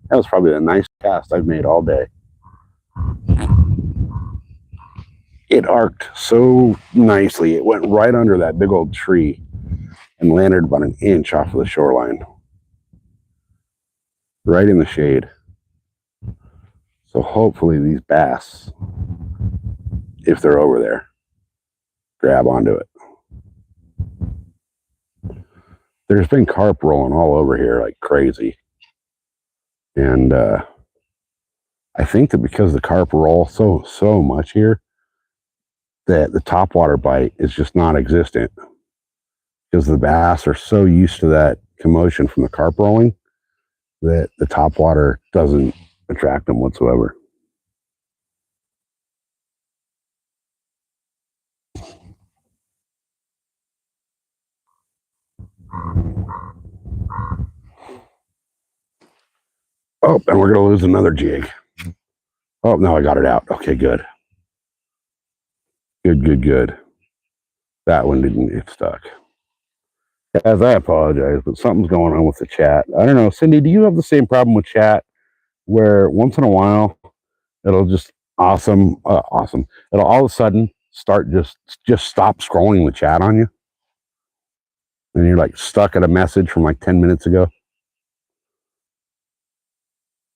That was probably the nicest cast I've made all day. It arced so nicely. It went right under that big old tree and landed about an inch off of the shoreline. Right in the shade. So hopefully these bass, if they're over there, grab onto it. There's been carp rolling all over here like crazy. And I think that because the carp roll so much here, that the topwater bite is just non-existent. Because the bass are so used to that commotion from the carp rolling that the topwater doesn't attract them whatsoever. Oh, and we're going to lose another jig. Oh, no, I got it out. Okay, good. Good. That one didn't get stuck. Guys, I apologize, but something's going on with the chat. I don't know. Cindy, do you have the same problem with chat where once in a while it'll just awesome. It'll all of a sudden start just stop scrolling the chat on you, and you're like stuck at a message from like 10 minutes ago.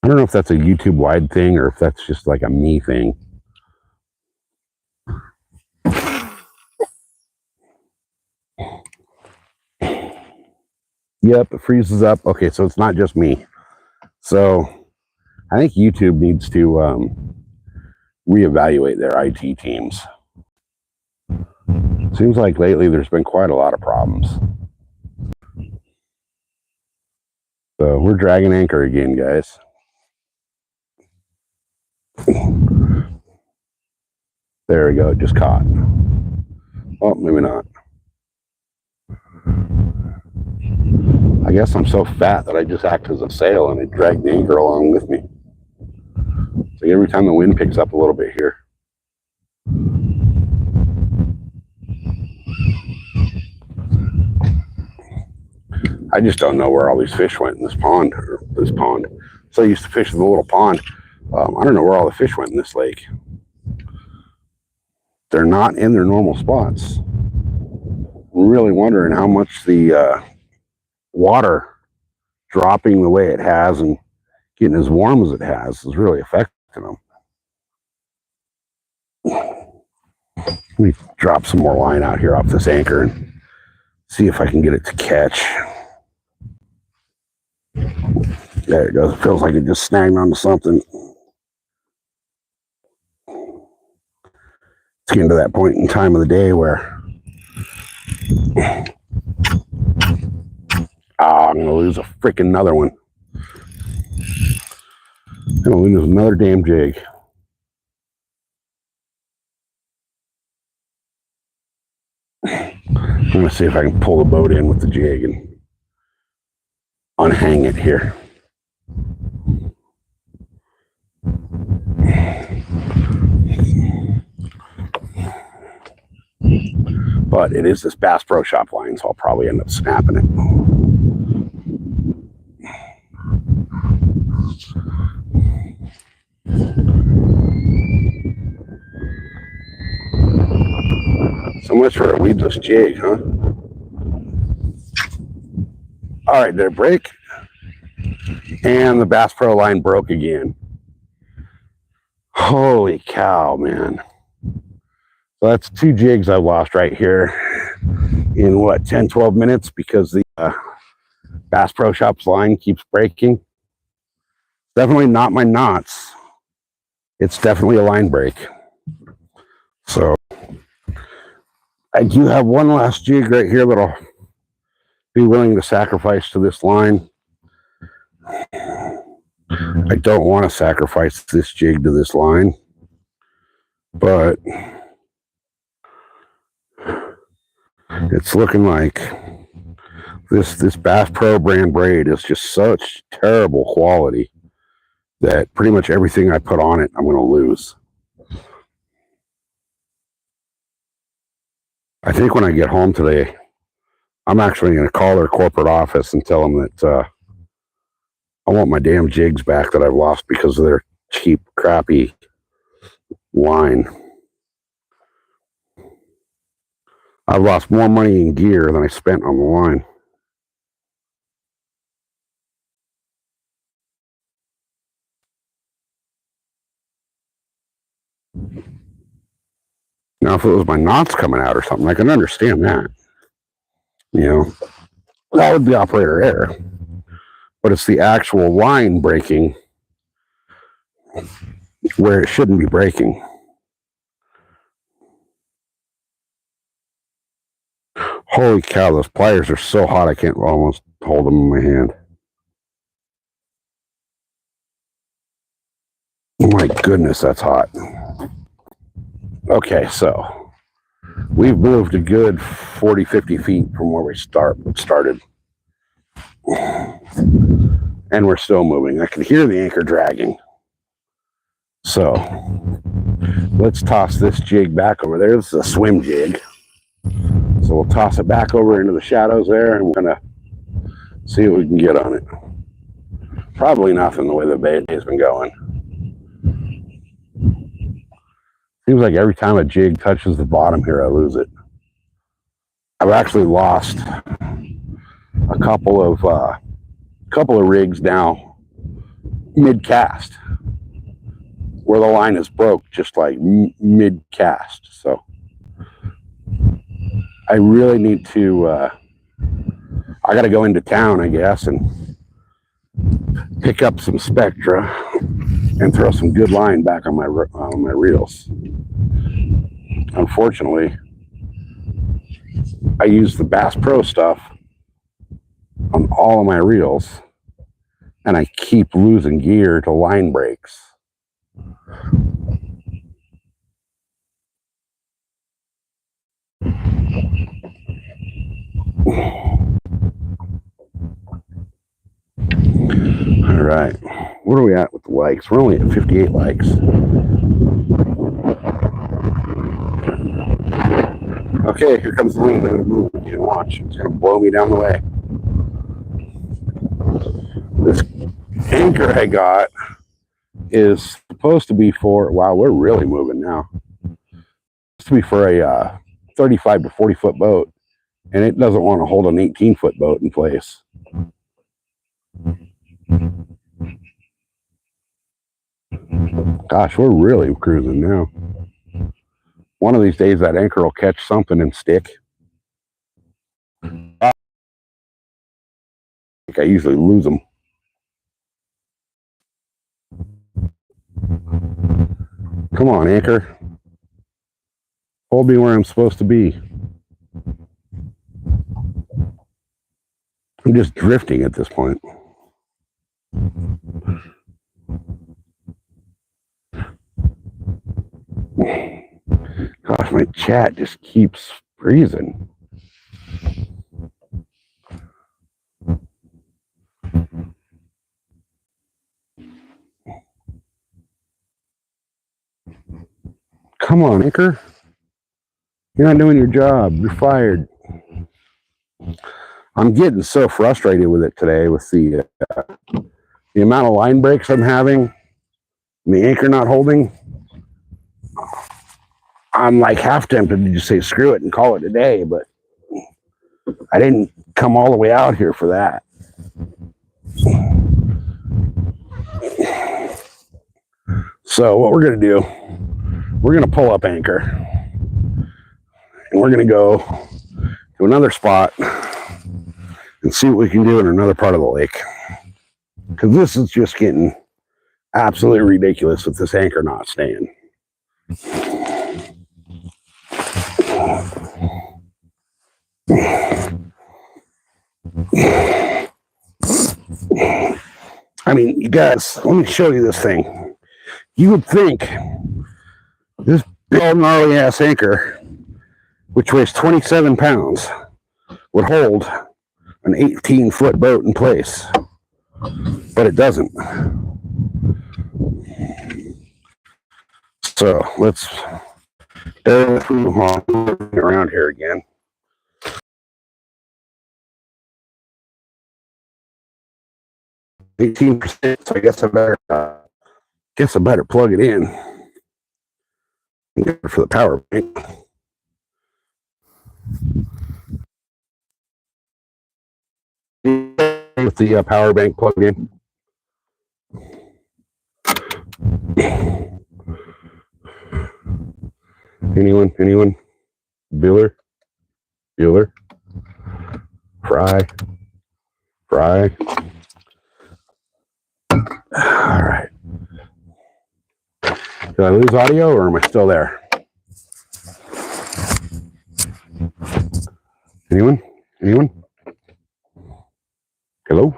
I don't know if that's a YouTube wide thing or if that's just like a me thing. Yep, it freezes up. Okay, so it's not just me. So I think YouTube needs to reevaluate their IT teams. Seems like lately there's been quite a lot of problems. So we're dragging anchor again, guys. There we go, it just caught. Oh, maybe not. I guess I'm so fat that I just act as a sail and I drag the anchor along with me. So every time the wind picks up a little bit here. I just don't know where all these fish went in this pond. So I used to fish in the little pond. I don't know where all the fish went in this lake. They're not in their normal spots. I'm really wondering how much the water dropping the way it has and getting as warm as it has is really affecting them. Let me drop some more line out here off this anchor and see if I can get it to catch. There it goes. It feels like it just snagged onto something. It's getting to that point in time of the day where I'm going to lose a freaking another one. I'm going to lose another damn jig. I'm going to see if I can pull the boat in with the jig and unhang it here. But it is this Bass Pro Shop line, so I'll probably end up snapping it. So much for a weedless jig, huh? All right, did it break? And the Bass Pro line broke again. Holy cow, man. So that's 2 jigs I've lost right here in what, 10, 12 minutes because the Bass Pro Shops line keeps breaking. Definitely not my knots. It's definitely a line break. So I do have one last jig right here that I'll be willing to sacrifice to this line. I don't want to sacrifice this jig to this line, but it's looking like this Bass Pro brand braid is just such terrible quality that pretty much everything I put on it, I'm going to lose. I think when I get home today, I'm actually going to call their corporate office and tell them that I want my damn jigs back that I've lost because of their cheap, crappy line. I've lost more money in gear than I spent on the line. Now, if it was my knots coming out or something, I can understand that. You know, that would be operator error. But it's the actual line breaking where it shouldn't be breaking. Holy cow, those pliers are so hot I can't almost hold them in my hand. My goodness, that's hot. Okay, so we've moved a good 40, 50 feet from where we started. And we're still moving. I can hear the anchor dragging. So let's toss this jig back over there. This is a swim jig. So we'll toss it back over into the shadows there, and we're gonna see what we can get on it. Probably nothing the way the day's been going. Seems like every time a jig touches the bottom here, I lose it. I've actually lost a couple of rigs now mid cast, where the line is broke just like mid cast. So I really need to. I got to go into town, I guess, and pick up some Spectra and throw some good line back on my reels. Unfortunately, I use the Bass Pro stuff on all of my reels, and I keep losing gear to line breaks. All right, where are we at with the likes? We're only at 58 likes. Okay, here comes the wind. I'm gonna move and watch. It's gonna blow me down the way. This anchor I got is supposed to be for, wow, we're really moving now. It's to be for a 35 to 40 foot boat, and it doesn't want to hold an 18-foot boat in place. Gosh, we're really cruising now. One of these days that anchor will catch something and stick. I usually lose them. Come on, anchor. Hold me where I'm supposed to be. I'm just drifting at this point. Gosh, my chat just keeps freezing. Come on, anchor. You're not doing your job. You're fired. I'm getting so frustrated with it today with the amount of line breaks I'm having, and the anchor not holding. I'm like half tempted to just say screw it and call it a day, but I didn't come all the way out here for that. So what we're going to do, we're going to pull up anchor, and we're going to go to another spot and see what we can do in another part of the lake. Because this is just getting absolutely ridiculous with this anchor not staying. I mean, you guys, let me show you this thing. You would think this big old gnarly ass anchor, which weighs 27 pounds, would hold an 18-foot boat in place, but it doesn't. So let's around here again. %, so I guess I better plug it in for the power bank. With the power bank plugged in. Anyone? Bueller? Fry. All right. Did I lose audio or am I still there? Anyone? Hello?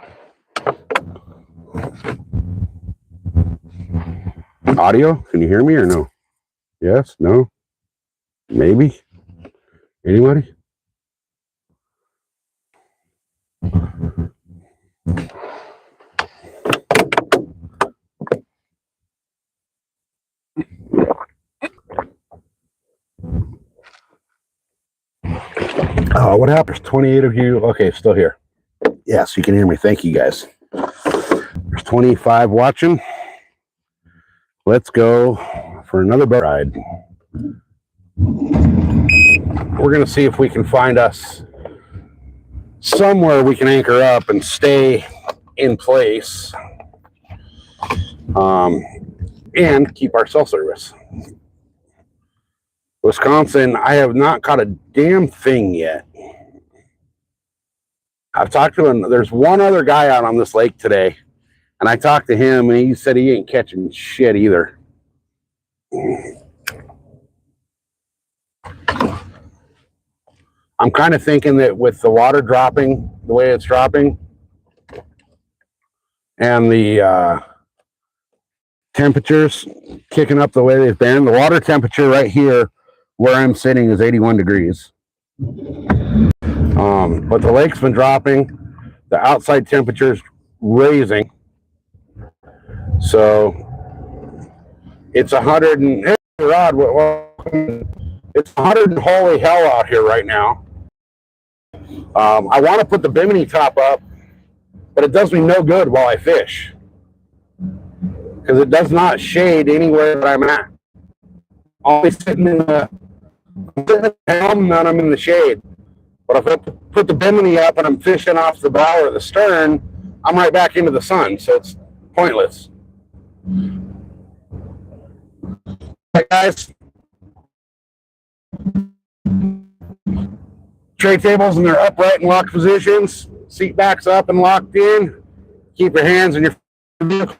Audio? Can you hear me or no? Yes? No? Maybe? Anybody? What happened? There's 28 of you. Okay, still here. Yes, you can hear me. Thank you, guys. There's 25 watching. Let's go for another boat ride. We're going to see if we can find us somewhere we can anchor up and stay in place, and keep our cell service. Wisconsin, I have not caught a damn thing yet. I've talked to him. There's one other guy out on this lake today, and I talked to him, and he said he ain't catching shit either. I'm kind of thinking that with the water dropping the way it's dropping, and the temperatures kicking up the way they've been, the water temperature right here where I'm sitting is 81 degrees. But the lake's been dropping, the outside temperature's raising. So it's 100 and hey, Rod, it's 100 and holy hell out here right now. I want to put the bimini top up, but it does me no good while I fish because it does not shade anywhere that I'm at. Always sitting in the helm and I'm in the shade. But if I put the bimini up and I'm fishing off the bow or the stern, I'm right back into the sun, so it's pointless. Hey guys, tray tables in their upright and locked positions, seat backs up and locked in. Keep your hands in your vehicle.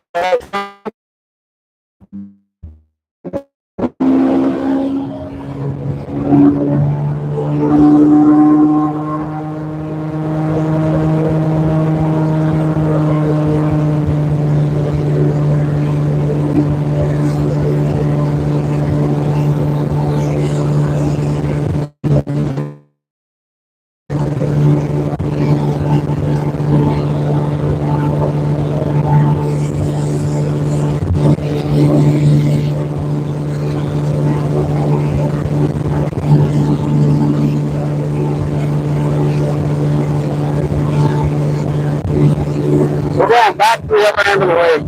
We're going back to the upper end of the lake.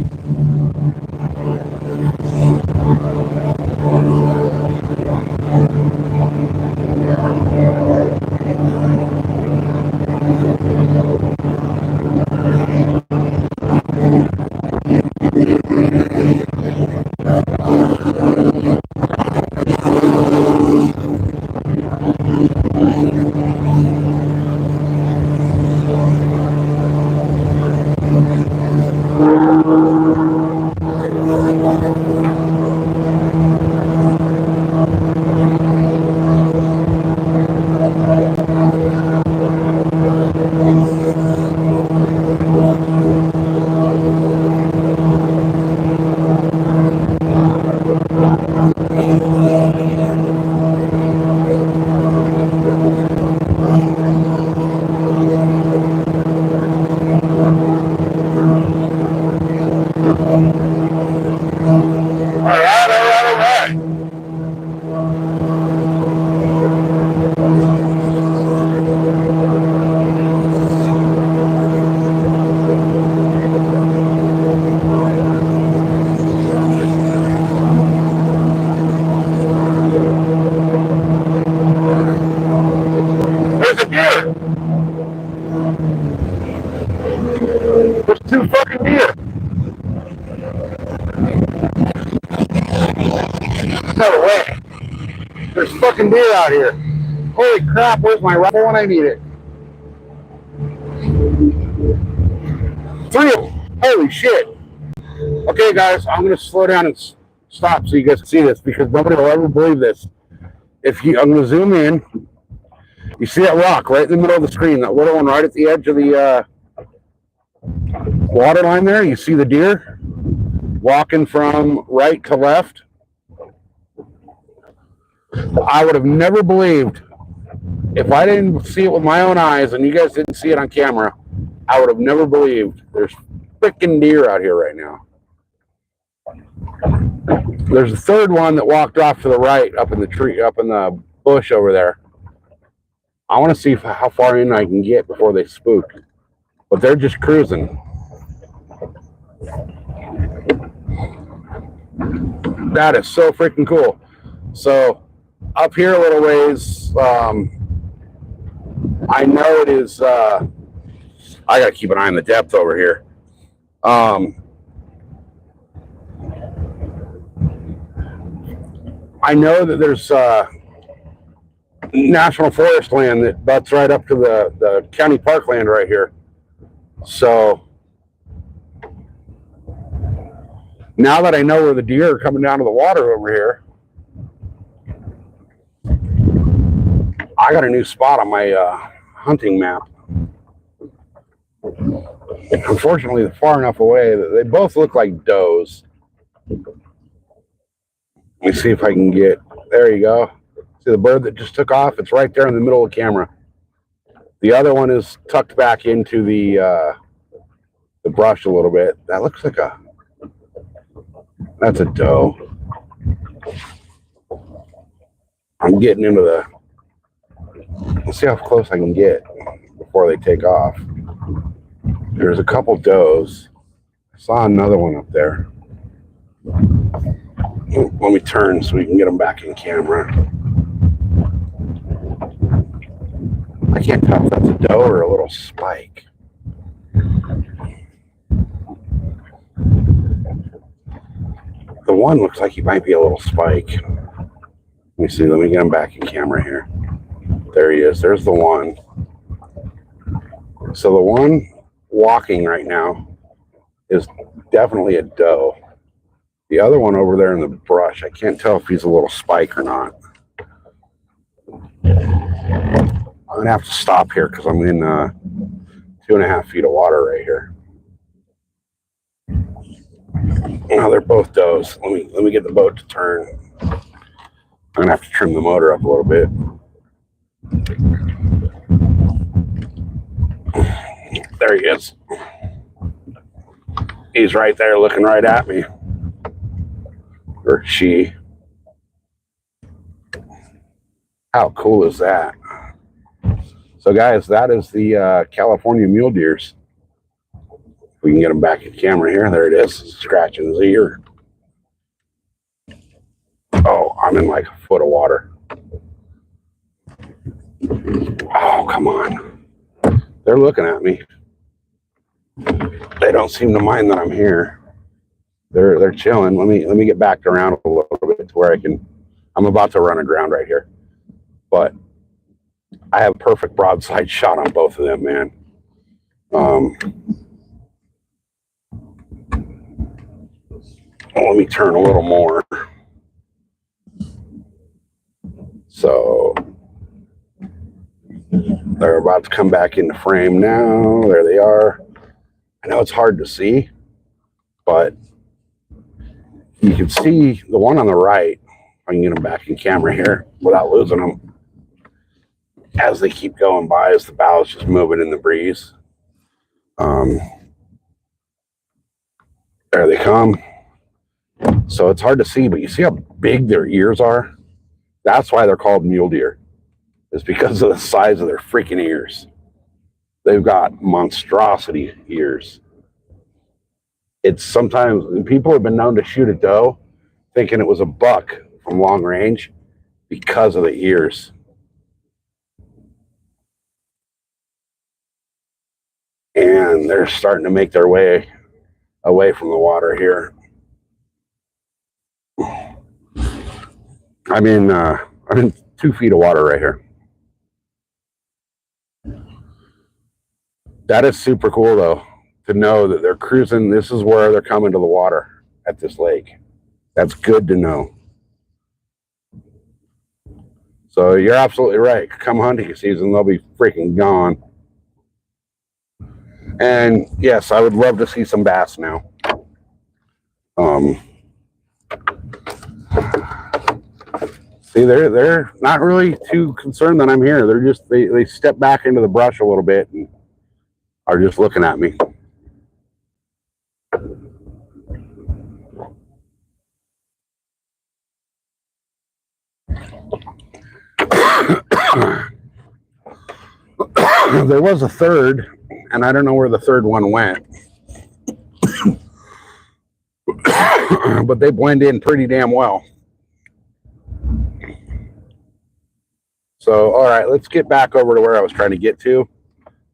There's a deer. There's two fucking deer. No way. There's fucking deer out here. Holy crap, where's my rifle when I need it? 3 of them. Holy shit. Okay, guys, I'm going to slow down and stop so you guys can see this because nobody will ever believe this. I'm going to zoom in. You see that rock right in the middle of the screen, that little one right at the edge of the water line there? You see the deer walking from right to left? I would have never believed, if I didn't see it with my own eyes and you guys didn't see it on camera, I would have never believed there's freaking deer out here right now. There's a third one that walked off to the right up in the tree, up in the bush over there. I want to see how far in I can get before they spook. But they're just cruising. That is so freaking cool. So up here a little ways, I know it is. I got to keep an eye on the depth over here. I know that there's national forest land that butts right up to the county park land right here. So now that I know where the deer are coming down to the water over here, I got a new spot on my hunting map. Unfortunately, they're far enough away that they both look like does. Let me see if I can get, there you go. See the bird that just took off? It's right there in the middle of the camera. The other one is tucked back into the brush a little bit. That looks like that's a doe. I'm getting into let's see how close I can get before they take off. There's a couple does. I saw another one up there. Let me turn so we can get them back in camera. I can't tell if that's a doe or a little spike. The one looks like he might be a little spike. Let me see. Let me get him back in camera here. There he is. There's the one. So the one walking right now is definitely a doe. The other one over there in the brush, I can't tell if he's a little spike or not. I'm going to have to stop here because I'm in 2.5 feet of water right here. Now they're both does. Let me get the boat to turn. I'm going to have to trim the motor up a little bit. There he is. He's right there looking right at me. Or she. How cool is that? So guys, that is the California mule deers. We can get him back in camera here. There it is, scratching his ear. Oh, I'm in like a foot of water. Oh, come on. They're looking at me. They don't seem to mind that I'm here. They're chilling. Let me get backed around a little bit to where I'm about to run aground right here. But I have a perfect broadside shot on both of them, man. Let me turn a little more. So they're about to come back into frame now. There they are. I know it's hard to see, but you can see the one on the right. I can get them back in camera here without losing them. As they keep going by, as the bow's just moving in the breeze. There they come. So it's hard to see, but you see how big their ears are? That's why they're called mule deer. It's because of the size of their freaking ears. They've got monstrosity ears. It's sometimes people have been known to shoot a doe thinking it was a buck from long range because of the ears. And they're starting to make their way away from the water here. I'm in 2 feet of water right here. That is super cool though, to know that they're cruising. This is where they're coming to the water at this lake. That's good to know. So you're absolutely right. Come hunting season, they'll be freaking gone. And yes, I would love to see some bass now. See, they're not really too concerned that I'm here. They're just they step back into the brush a little bit and are just looking at me. There was a third, and I don't know where the third one went. But they blend in pretty damn well. So, all right, let's get back over to where I was trying to get to.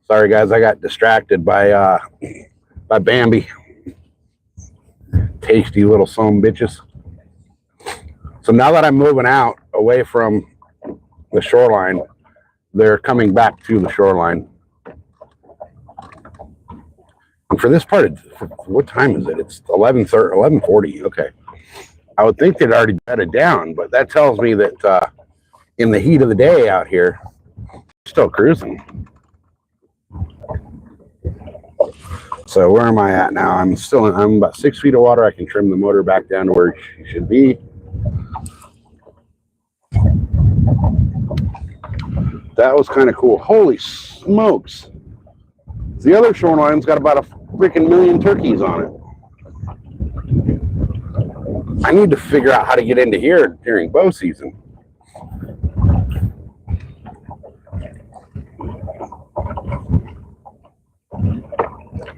Sorry, guys, I got distracted by Bambi. Tasty little son bitches. So now that I'm moving out away from the shoreline, they're coming back to the shoreline. And for this part, what time is it? It's 11:40. Okay. I would think they'd already bedded down, but that tells me that in the heat of the day out here, still cruising. So where am I at now? I'm about 6 feet of water. I can trim the motor back down to where she should be. That was kind of cool. Holy smokes. The other shoreline's got about a freaking million turkeys on it. I need to figure out how to get into here during bow season.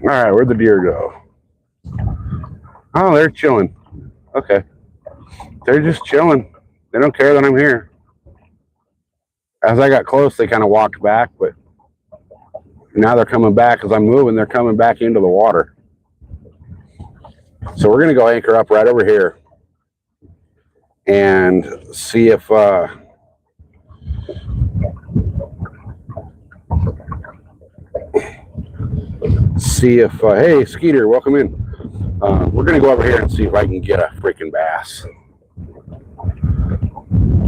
All right, where'd the deer go? Oh, they're chilling. Okay. They're just chilling. They don't care that I'm here. As I got close, they kind of walked back, but now they're coming back as I'm moving. They're coming back into the water. So we're going to go anchor up right over here and see if hey, Skeeter, welcome in. We're going to go over here and see if I can get a freaking bass.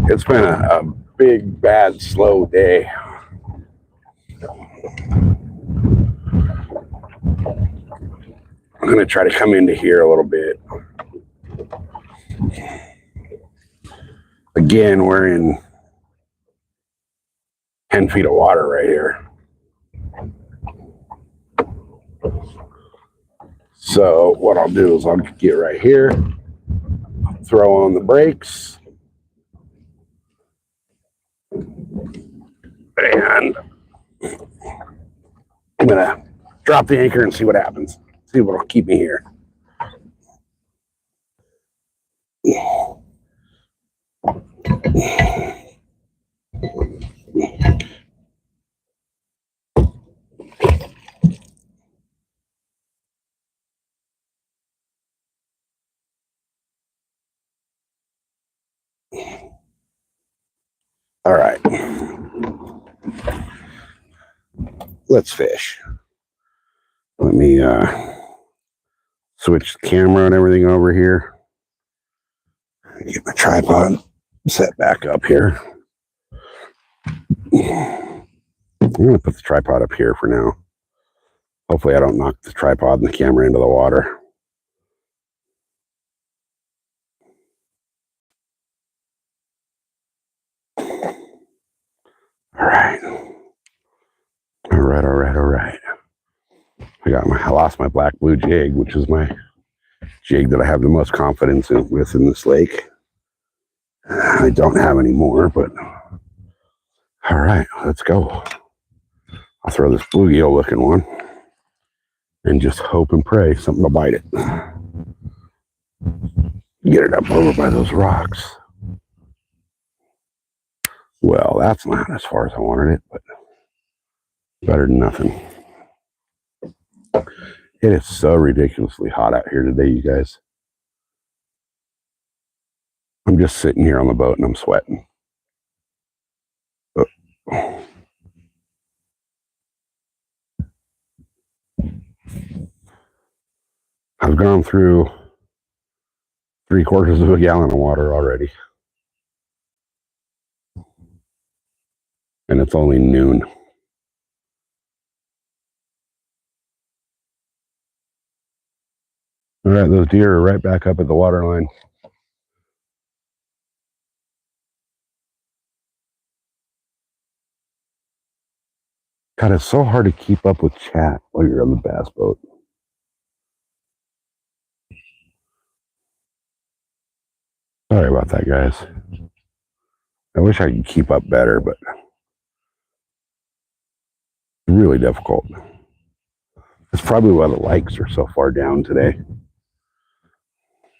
It's been a big, bad, slow day. I'm going to try to come into here a little bit. Again, we're in 10 feet of water right here. So what I'll do is I'll get right here, throw on the brakes, and I'm going to drop the anchor and see what happens. See what'll keep me here. All right. Let's fish. Let me switch the camera and everything over here. Get my tripod set back up here. I'm going to put the tripod up here for now. Hopefully I don't knock the tripod and the camera into the water. All right. I lost my black blue jig, which is my jig that I have the most confidence with in this lake. I don't have any more, but all right, let's go. I'll throw this bluegill looking one and just hope and pray something will bite it. Get it up over by those rocks. Well, that's not as far as I wanted it, but better than nothing. It is so ridiculously hot out here today, you guys. I'm just sitting here on the boat and I'm sweating. I've gone through 3/4 of a gallon of water already. And it's only noon. All right, those deer are right back up at the water line. God, it's so hard to keep up with chat while you're on the bass boat. Sorry about that, guys. I wish I could keep up better, but Really difficult. It's probably why the likes are so far down today.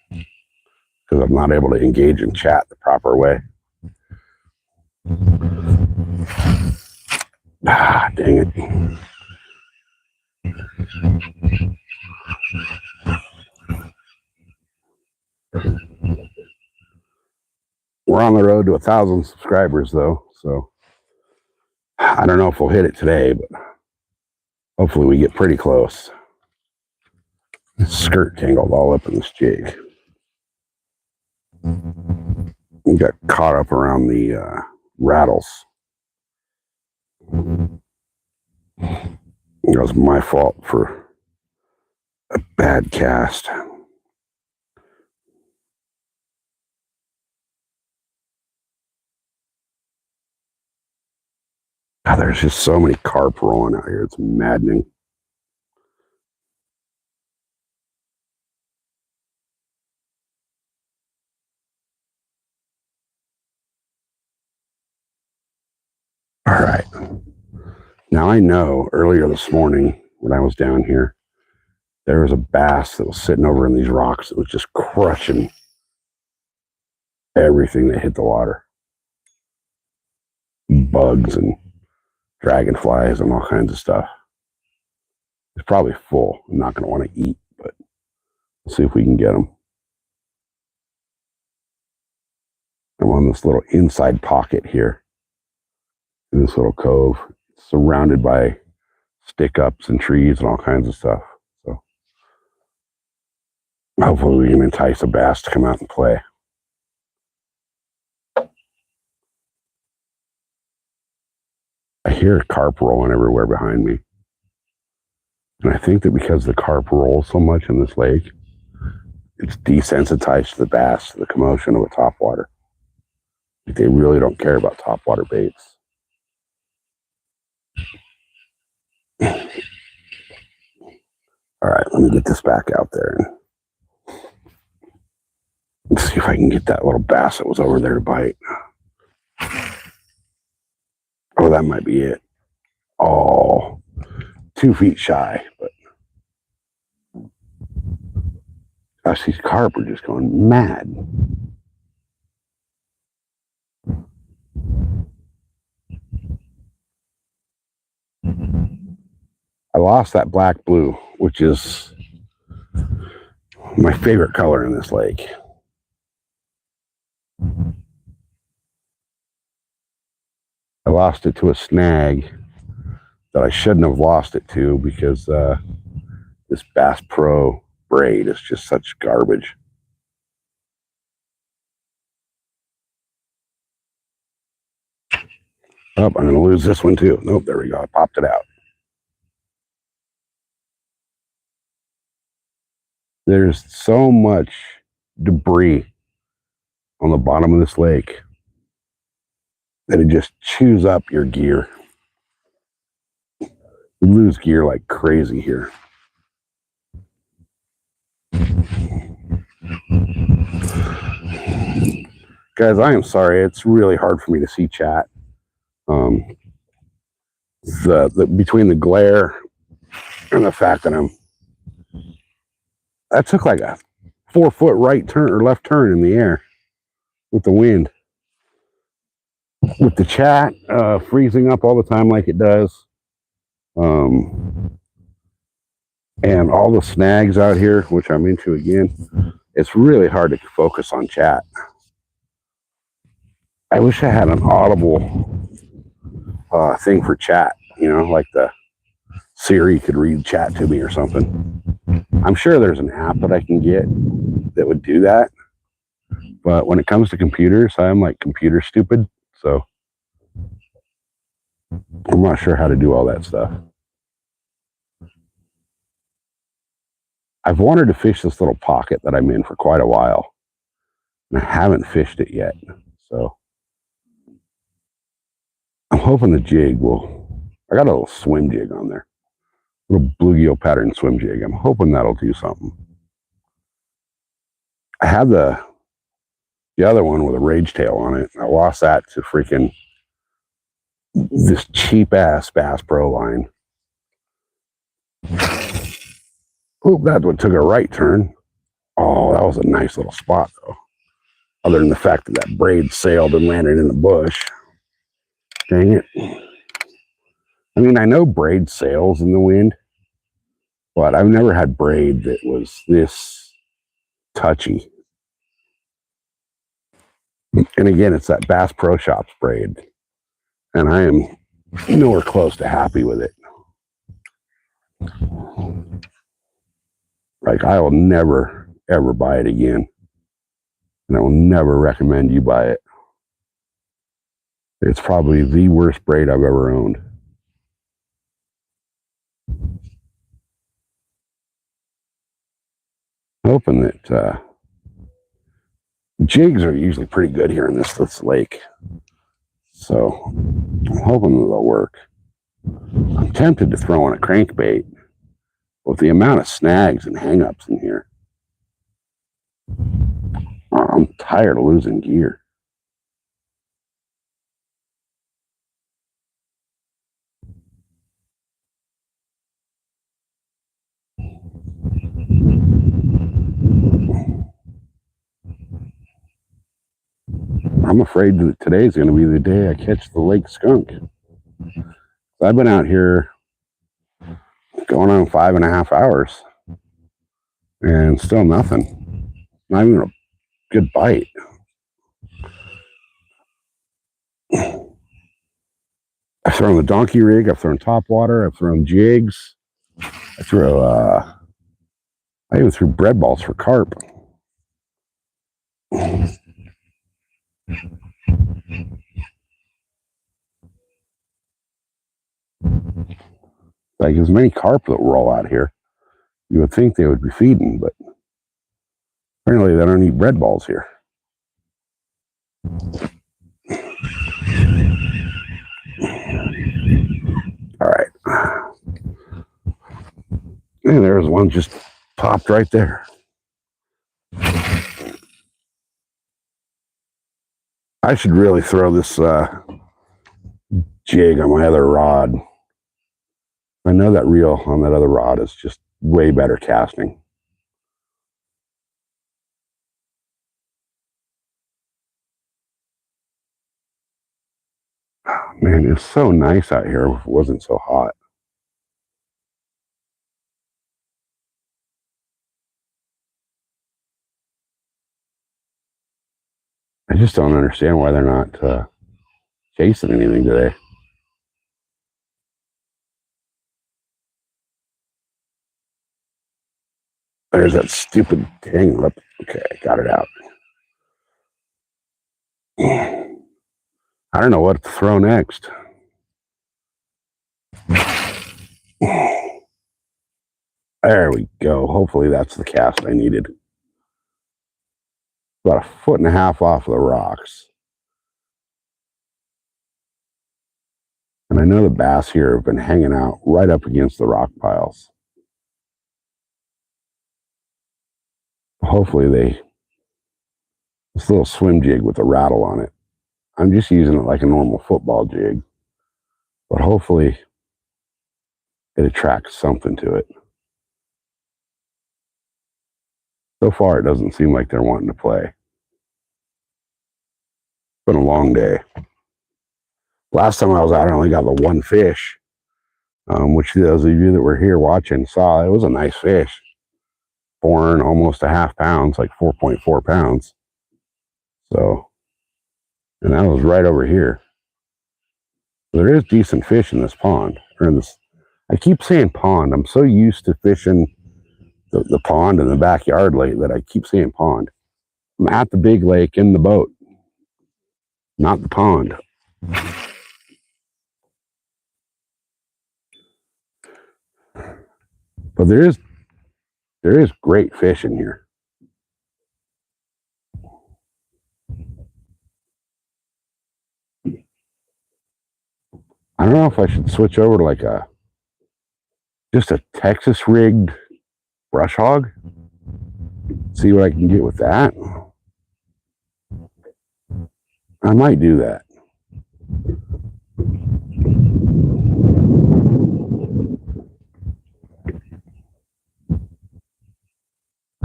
Because I'm not able to engage in chat the proper way. Ah, dang it. We're on the road to 1,000 subscribers, though, so I don't know if we'll hit it today, but hopefully we get pretty close. Skirt tangled all up in this jig. We got caught up around the rattles. It was my fault for a bad cast. God, there's just so many carp rolling out here. It's maddening. All right. Now I know earlier this morning when I was down here, there was a bass that was sitting over in these rocks that was just crushing everything that hit the water. Bugs and dragonflies and all kinds of stuff. It's probably full. I'm not going to want to eat, but we'll see if we can get them. I'm on this little inside pocket here in this little cove, surrounded by stick ups and trees and all kinds of stuff. So hopefully we can entice a bass to come out and play. I hear carp rolling everywhere behind me. And I think that because the carp rolls so much in this lake, it's desensitized the bass to the commotion of a topwater. Like they really don't care about topwater baits. All right, let me get this back out there and see if I can get that little bass that was over there to bite. Oh, that might be it. Oh, 2 feet shy, but gosh, these carp are just going mad. I lost that black blue, which is my favorite color in this lake. I lost it to a snag that I shouldn't have lost it to because this Bass Pro braid is just such garbage. Oh, I'm going to lose this one too. Nope, there we go. I popped it out. There's so much debris on the bottom of this lake that it just chews up your gear. You lose gear like crazy here. Guys, I am sorry. It's really hard for me to see chat. Between the glare and the fact that that took like a 4-foot right turn or left turn in the air with the wind. With the chat freezing up all the time like it does. And all the snags out here, which I'm into again, it's really hard to focus on chat. I wish I had an audible thing for chat, you know, like the Siri could read chat to me or something. I'm sure there's an app that I can get that would do that. But when it comes to computers, I'm like computer stupid. So I'm not sure how to do all that stuff. I've wanted to fish this little pocket that I'm in for quite a while. And I haven't fished it yet. So I'm hoping the jig will... I got a little swim jig on there. A little bluegill pattern swim jig. I'm hoping that'll do something. I had the other one with a rage tail on it. I lost that to freaking this cheap ass Bass Pro line. Oop, that one took a right turn. Oh, that was a nice little spot, though. Other than the fact that that braid sailed and landed in the bush. Dang it. I mean, I know braid sails in the wind, but I've never had braid that was this touchy. And again, it's that Bass Pro Shops braid. And I am nowhere close to happy with it. Like, I will never, ever buy it again. And I will never recommend you buy it. It's probably the worst braid I've ever owned. Hoping that jigs are usually pretty good here in this lake. So I'm hoping that they'll work. I'm tempted to throw in a crankbait with the amount of snags and hangups in here. I'm tired of losing gear. I'm afraid that today's going to be the day I catch the lake skunk. I've been out here going on 5.5 hours and still nothing. Not even a good bite. I've thrown the donkey rig, I've thrown top water, I've thrown jigs, I even threw bread balls for carp. Like, as many carp that roll out here, you would think they would be feeding, but apparently they don't eat bread balls here. All right. And there's one just popped right there. I should really throw this jig on my other rod. I know that reel on that other rod is just way better casting. Man, it's so nice out here if it wasn't so hot. I just don't understand why they're not chasing anything today. There's that stupid hang up. Okay, got it out. I don't know what to throw next. There we go. Hopefully that's the cast I needed. About 1.5 feet off of the rocks. And I know the bass here have been hanging out right up against the rock piles. Hopefully this little swim jig with a rattle on it. I'm just using it like a normal football jig. But hopefully it attracts something to it. So far, it doesn't seem like they're wanting to play. It's been a long day. Last time I was out, I only got the one fish, which those of you that were here watching saw. It was a nice fish. Born almost a half pound, like 4.4 pounds. So, and that was right over here. There is decent fish in this pond. Or in this, I keep saying pond. I'm so used to fishing the pond in the backyard lately that I keep saying pond. I'm at the big lake in the boat, not the pond. But there is great fish in here. I don't know if I should switch over to like just a Texas rigged brush hog. See what I can get with that. I might do that.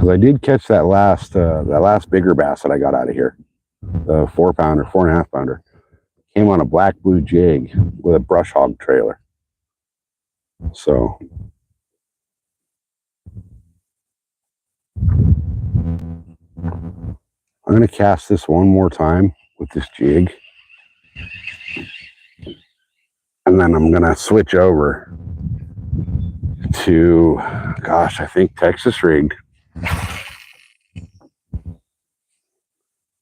Because I did catch that last bigger bass that I got out of here, the 4-pounder, 4.5-pounder. Came on a black blue jig with a brush hog trailer. So I'm going to cast this one more time with this jig. And then I'm going to switch over to, gosh, I think Texas rigged.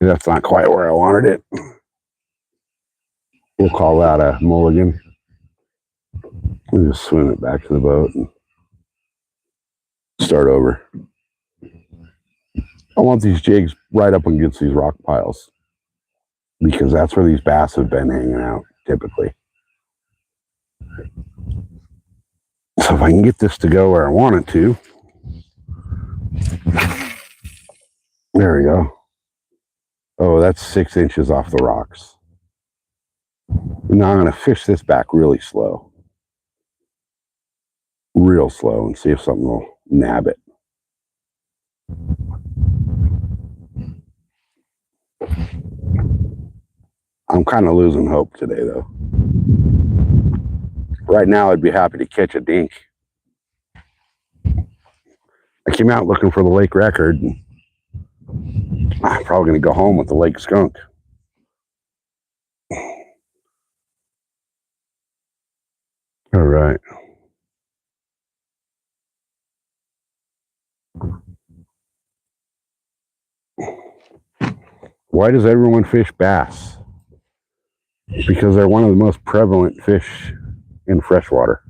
That's not quite where I wanted it. We'll call that a mulligan. We'll just swim it back to the boat and start over. I want these jigs right up against these rock piles because that's where these bass have been hanging out typically. So if I can get this to go where I want it to, there we go. Oh, that's 6 inches off the rocks. Now I'm going to fish this back really slow. Real slow and see if something will nab it. I'm kind of losing hope today though. Right now I'd be happy to catch a dink. I came out looking for the lake record. And I'm probably going to go home with the lake skunk. All right. Why does everyone fish bass? Because they're one of the most prevalent fish in freshwater.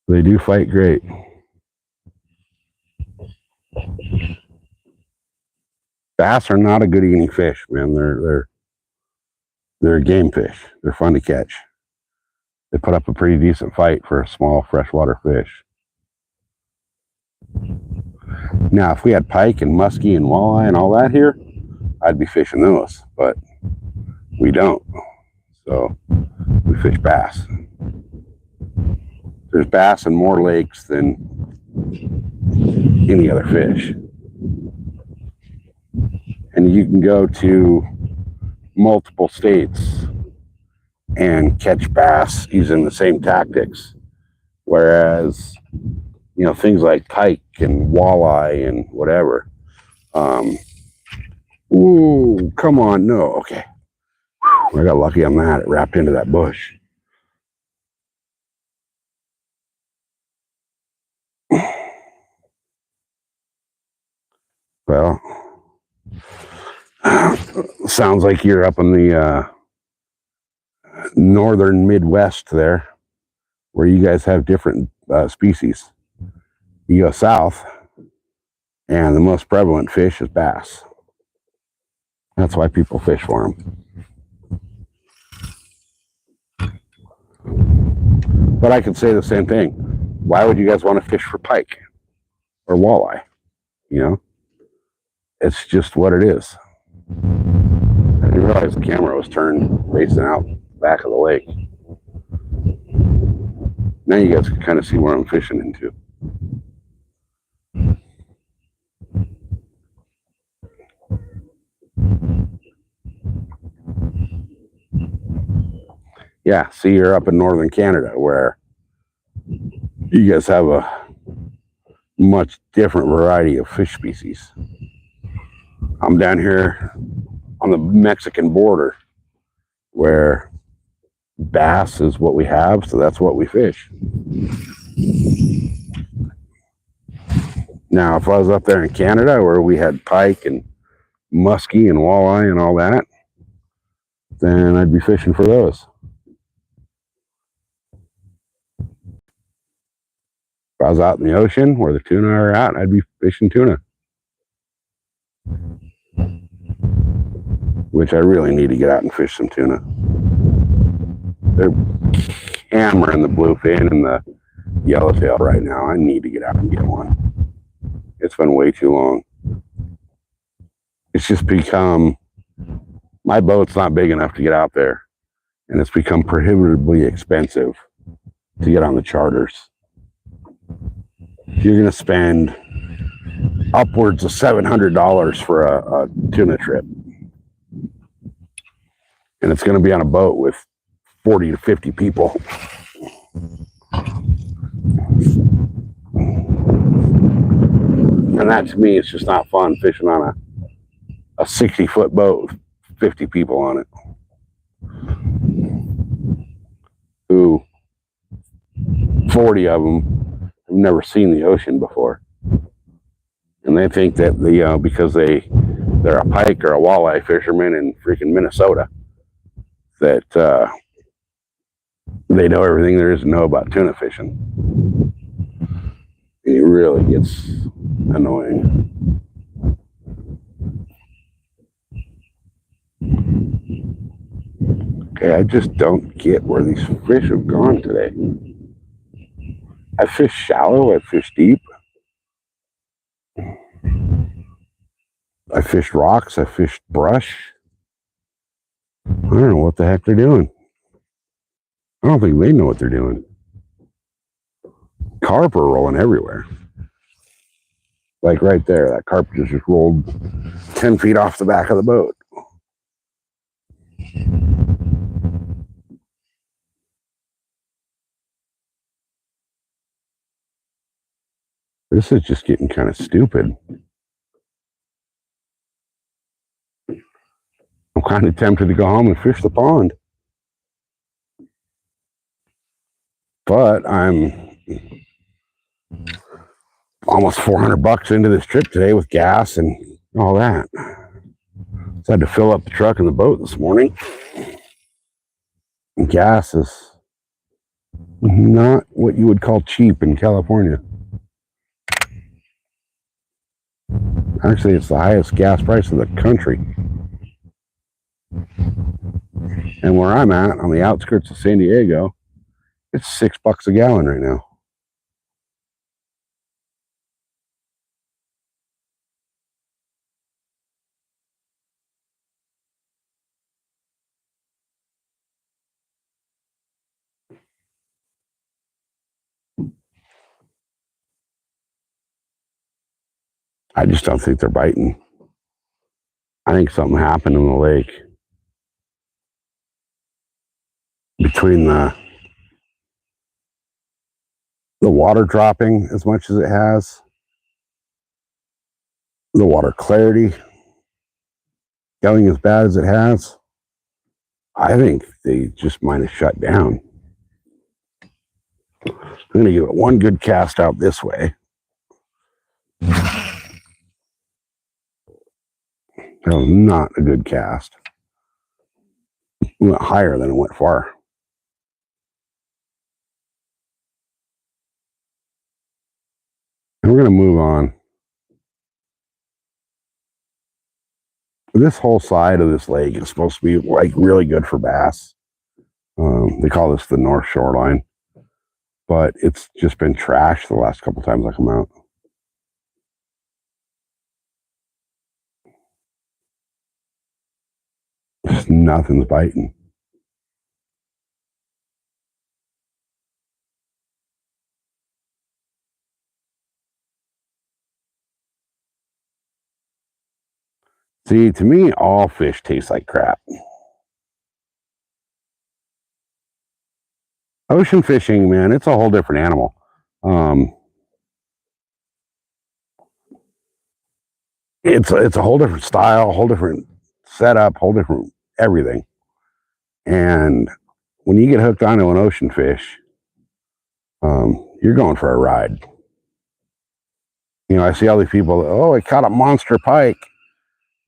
They do fight great. Bass are not a good eating fish, man. They're a game fish. They're fun to catch. They put up a pretty decent fight for a small freshwater fish. Now, if we had pike and muskie and walleye and all that here, I'd be fishing those, but we don't. So we fish bass. There's bass in more lakes than any other fish. And you can go to multiple states and catch bass using the same tactics. Whereas, you know, things like pike and walleye and whatever. Ooh, come on, no, okay. I got lucky on that. It wrapped into that bush. Well, sounds like you're up in the northern Midwest there, where you guys have different species. You go south, and the most prevalent fish is bass. That's why people fish for them. But I could say the same thing. Why would you guys want to fish for pike or walleye? You know, it's just what it is. I didn't realize the camera was turned facing out back of the lake. Now you guys can kind of see where I'm fishing into. Yeah, see, you're up in northern Canada where you guys have a much different variety of fish species. I'm down here on the Mexican border where bass is what we have, so that's what we fish. Now, if I was up there in Canada where we had pike and muskie and walleye and all that, then I'd be fishing for those. If I was out in the ocean where the tuna are at, I'd be fishing tuna. Which I really need to get out and fish some tuna. They're hammering the bluefin and the yellowtail right now. I need to get out and get one. It's been way too long. It's just become my boat's not big enough to get out there, and it's become prohibitively expensive to get on the charters. You're going to spend upwards of $700 for a tuna trip, and it's going to be on a boat with 40 to 50 people. And that to me is just not fun, fishing on a 60-foot boat with 50 people on it, who 40 of them have never seen the ocean before. And they think that because they're a pike or a walleye fisherman in freaking Minnesota, that they know everything there is to know about tuna fishing. And it really gets annoying. Okay, I just don't get where these fish have gone today. I fished shallow, I fished deep. I fished rocks, I fished brush. I don't know what the heck they're doing. I don't think they know what they're doing. Carp are rolling everywhere. Like right there, that carp just rolled 10 feet off the back of the boat. This is just getting kind of stupid. I'm kind of tempted to go home and fish the pond. But I'm almost $400 into this trip today with gas and all that. So I had to fill up the truck and the boat this morning. And gas is not what you would call cheap in California. Actually, it's the highest gas price in the country. And where I'm at, on the outskirts of San Diego, it's $6 a gallon right now. I just don't think they're biting. I think something happened in the lake between the water dropping as much as it has, the water clarity going as bad as it has. I think they just might have shut down. I'm going to give it one good cast out this way. That was not a good cast. It went higher than it went far. And we're going to move on. This whole side of this lake is supposed to be like really good for bass. They call this the North Shoreline, but it's just been trashed the last couple times I come out. Just nothing's biting. See, to me, all fish taste like crap. Ocean fishing, man, it's a whole different animal. It's a whole different style, whole different setup, whole different everything. And when you get hooked onto an ocean fish, you're going for a ride. You know, I see all these people, oh, I caught a monster pike.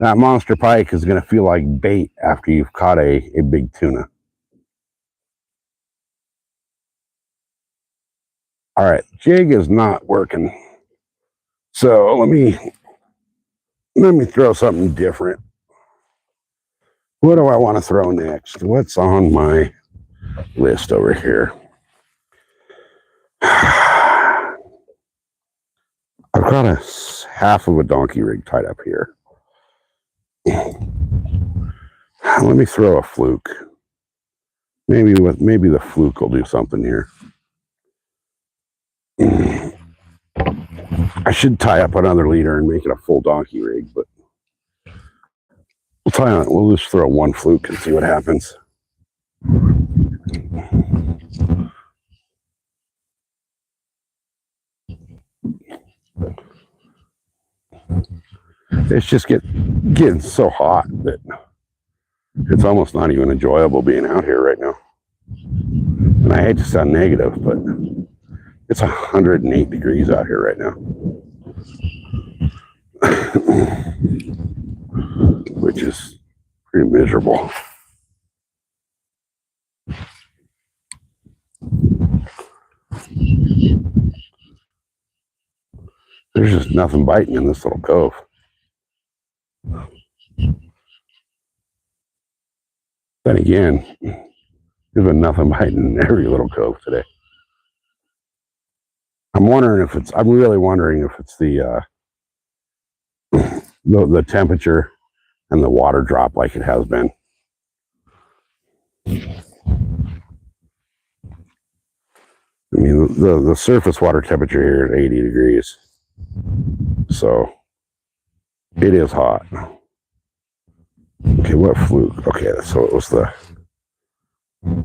That monster pike is going to feel like bait after you've caught a big tuna. All right, jig is not working. So let me throw something different. What do I want to throw next? What's on my list over here? I've got a half of a donkey rig tied up here. Let me throw a fluke. Maybe the fluke will do something here. I should tie up another leader and make it a full donkey rig, but we'll just throw one fluke and see what happens. It's just getting so hot that it's almost not even enjoyable being out here right now. And I hate to sound negative, but it's 108 degrees out here right now. Which is pretty miserable. There's just nothing biting in this little cove. Then again, there's been nothing biting in every little cove today. I'm really wondering if it's the temperature and the water drop like it has been. I mean, the surface water temperature here is 80 degrees. So it is hot. Okay, what fluke? Okay, so it was the... And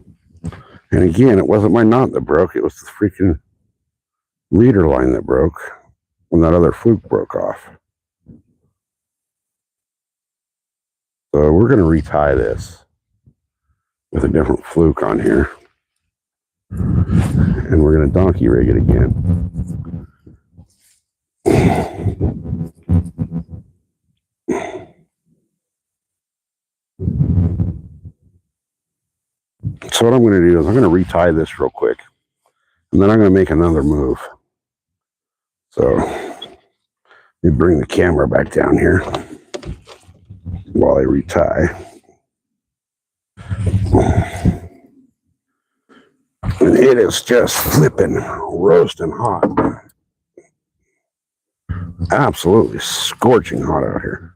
again, it wasn't my knot that broke. It was the freaking leader line that broke when that other fluke broke off. So we're going to retie this with a different fluke on here. And we're going to donkey rig it again. So what I'm going to do is I'm going to retie this real quick. And then I'm going to make another move. So let me bring the camera back down here while I retie. And it is just flipping, roasting hot. Absolutely scorching hot out here.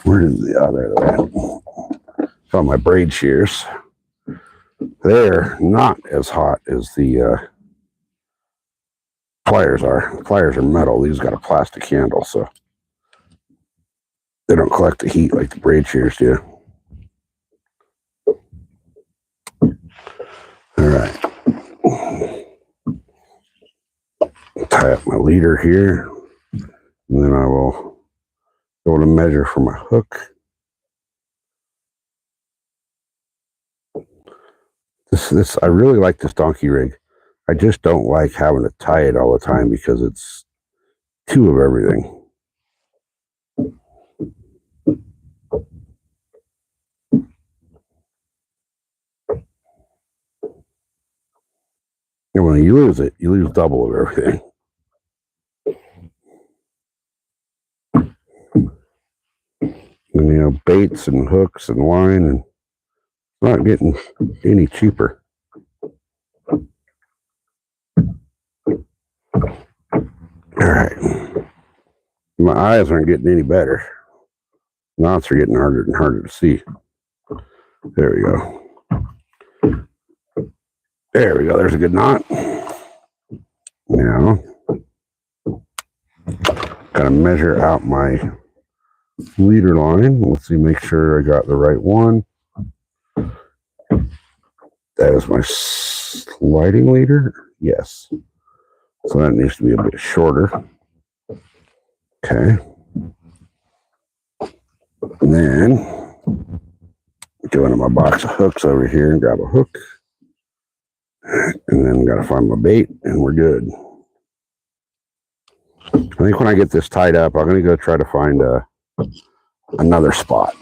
Where is the other that? Found my braid shears. They're not as hot as the pliers are. The pliers are metal. These got a plastic handle, so they don't collect the heat like the braid shears do. All right. Tie up my leader here, and then I will go to measure for my hook. I really like this donkey rig. I just don't like having to tie it all the time because it's two of everything. And when you lose it, you lose double of everything. And, you know, baits and hooks and line, and it's not getting any cheaper. All right. My eyes aren't getting any better. Knots are getting harder and harder to see. There we go. There we go. There's a good knot. Now, gotta measure out my leader line. Let's see, make sure I got the right one. That is my sliding leader. Yes. So that needs to be a bit shorter. Okay. And then go into my box of hooks over here and grab a hook. And then got to find my bait, and we're good. I think when I get this tied up, I'm going to go try to find another spot.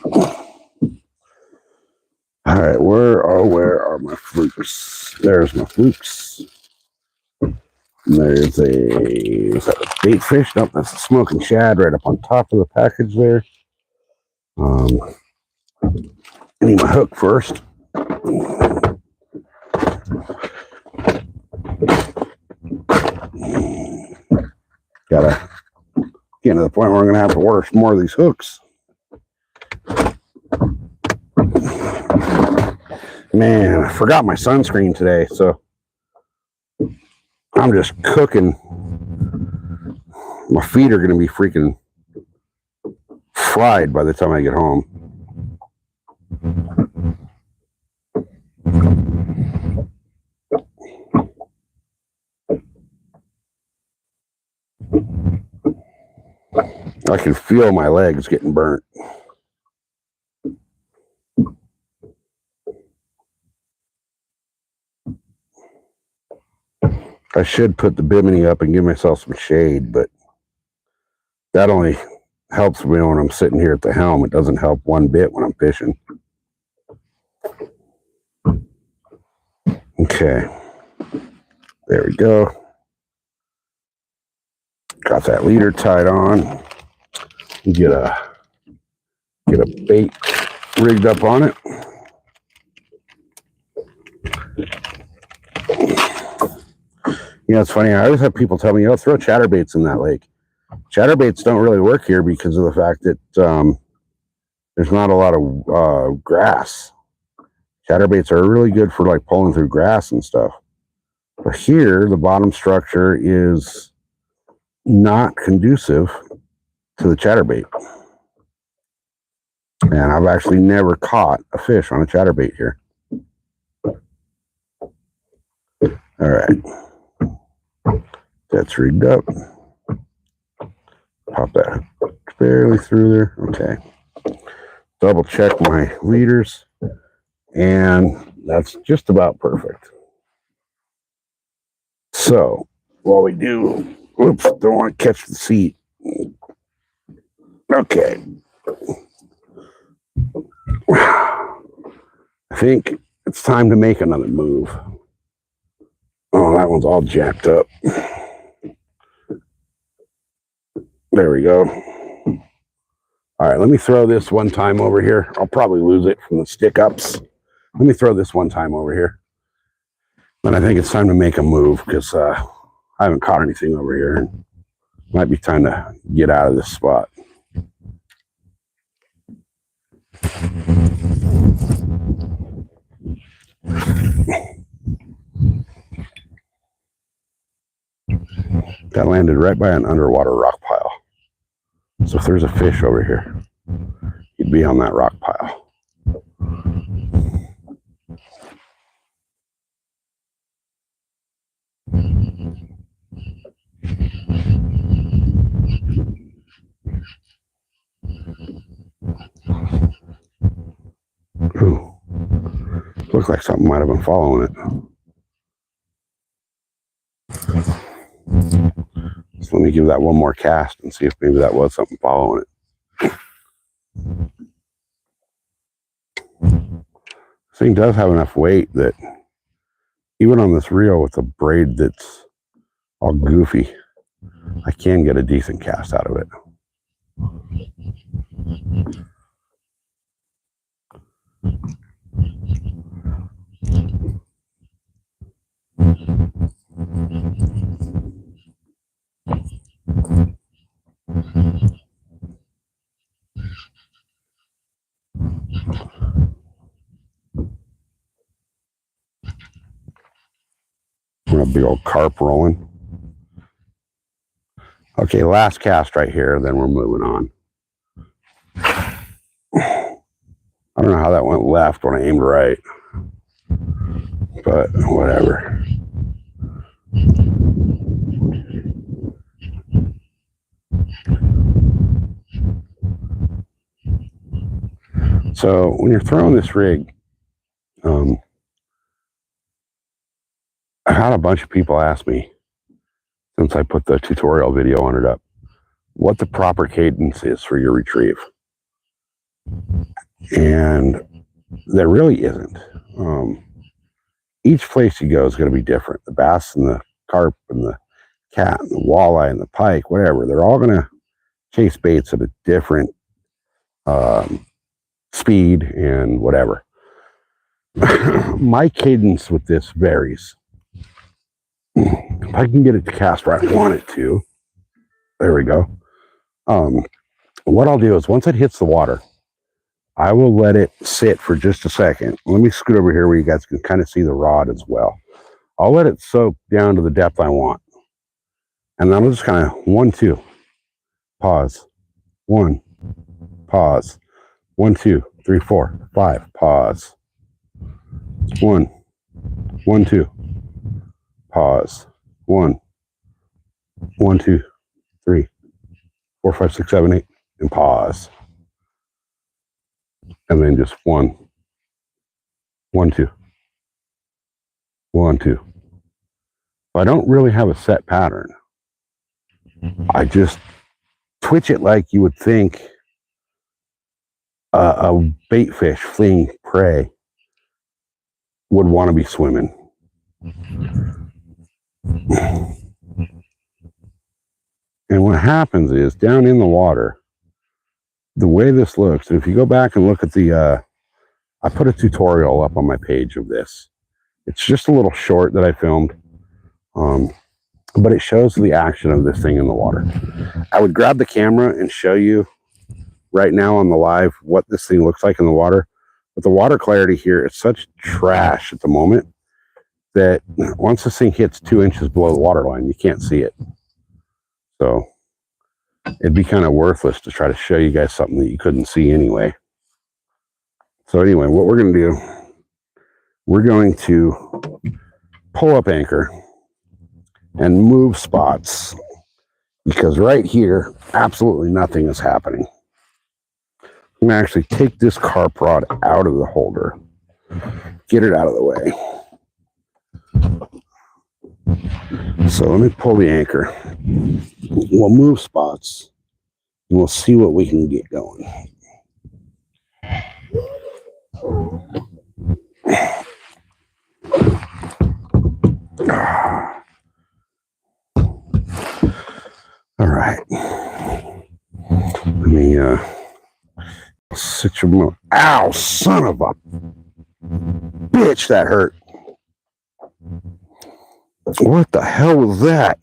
All right, where are my flukes? There's my flukes. And there's is that a bait fish? Nope, that's a smoking shad right up on top of the package there. I need my hook first. Gotta Getting to the point where I'm going to have to order some more of these hooks. Man, I forgot my sunscreen today, so I'm just cooking. My feet are going to be freaking fried by the time I get home. I can feel my legs getting burnt. I should put the bimini up and give myself some shade, but that only helps me when I'm sitting here at the helm. It doesn't help one bit when I'm fishing. Okay. There we go. Got that leader tied on. Get a bait rigged up on it. You know, it's funny. I always have people tell me, throw chatterbaits in that lake. Chatterbaits don't really work here because of the fact that there's not a lot of grass. Chatterbaits are really good for like pulling through grass and stuff. But here, the bottom structure is not conducive to the chatterbait. And I've actually never caught a fish on a chatterbait here. All right. That's rigged up. Pop that barely through there. Okay. Double check my leaders. And that's just about perfect. So, while we do, oops, don't want to catch the seat. Okay. I think it's time to make another move. Oh, that one's all jacked up. There we go. All right, let me throw this one time over here. I'll probably lose it from the stick ups. Let me throw this one time over here. Then I think it's time to make a move because I haven't caught anything over here. Might be time to get out of this spot. That landed right by an underwater rock pile. So if there's a fish over here, he'd be on that rock pile. Ooh. Looks like something might have been following it. So let me give that one more cast and see if maybe that was something following it. This thing does have enough weight that even on this reel with a braid that's all goofy, I can get a decent cast out of it. A big old carp rolling. Okay, last cast right here, then we're moving on. I don't know how that went left when I aimed right, but whatever. So when you're throwing this rig, I've had a bunch of people ask me since I put the tutorial video on it up, what the proper cadence is for your retrieve. And there really isn't. Each place you go is going to be different. The bass and the carp and the cat and the walleye and the pike, whatever, they're all going to chase baits at a different speed and whatever. My cadence with this varies. If I can get it to cast where I want it to, there we go. What I'll do is once it hits the water, I will let it sit for just a second. Let me scoot over here where you guys can kind of see the rod as well. I'll let it soak down to the depth I want. And then I'll just kind of 1, 2, pause, 1, pause, 1, 2, 3, 4, 5, pause, 1, 1, 2, pause, 1, 1, 2, 3, 4, 5, 6, 7, 8, and pause. And then just 1, 1, 2, 1, 2. I don't really have a set pattern. I just twitch it like you would think a bait fish fleeing prey would want to be swimming. And what happens is down in the water, the way this looks, and if you go back and look at the, I put a tutorial up on my page of this. It's just a little short that I filmed, but it shows the action of this thing in the water. I would grab the camera and show you right now on the live what this thing looks like in the water. But the water clarity here is such trash at the moment that once this thing hits 2 inches below the water line, you can't see it. So it'd be kind of worthless to try to show you guys something that you couldn't see anyway. So anyway, what we're going to do, we're going to pull up anchor and move spots, because right here, absolutely nothing is happening. I'm going to actually take this carp rod out of the holder, get it out of the way. So let me pull the anchor. We'll move spots and we'll see what we can get going. All right. Let me sit your mouth. Ow, son of a bitch, that hurt. What the hell was that?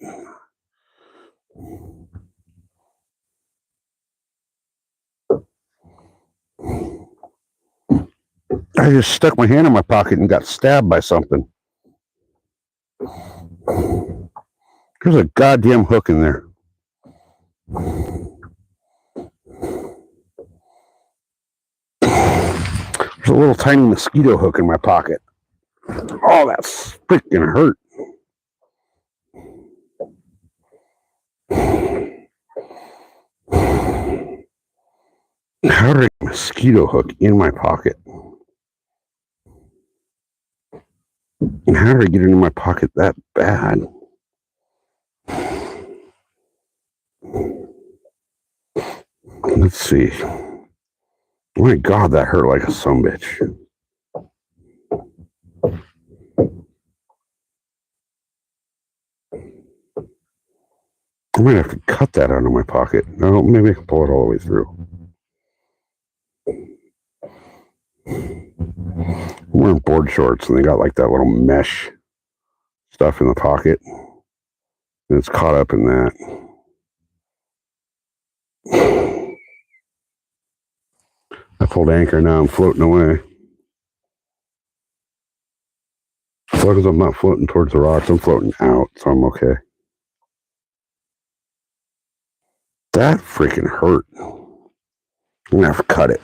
I just stuck my hand in my pocket and got stabbed by something. There's a goddamn hook in there. There's a little tiny mosquito hook in my pocket. Oh, that's freaking hurt. How did I get a mosquito hook in my pocket? And how did I get it in my pocket that bad? Let's see. Oh my God, that hurt like a sumbitch. I might have to cut that out of my pocket. No, maybe I can pull it all the way through. I'm wearing board shorts and they got like that little mesh stuff in the pocket. And it's caught up in that. I pulled anchor, now I'm floating away. As long as I'm not floating towards the rocks, I'm floating out, so I'm okay. That freaking hurt. I'm gonna have to cut it.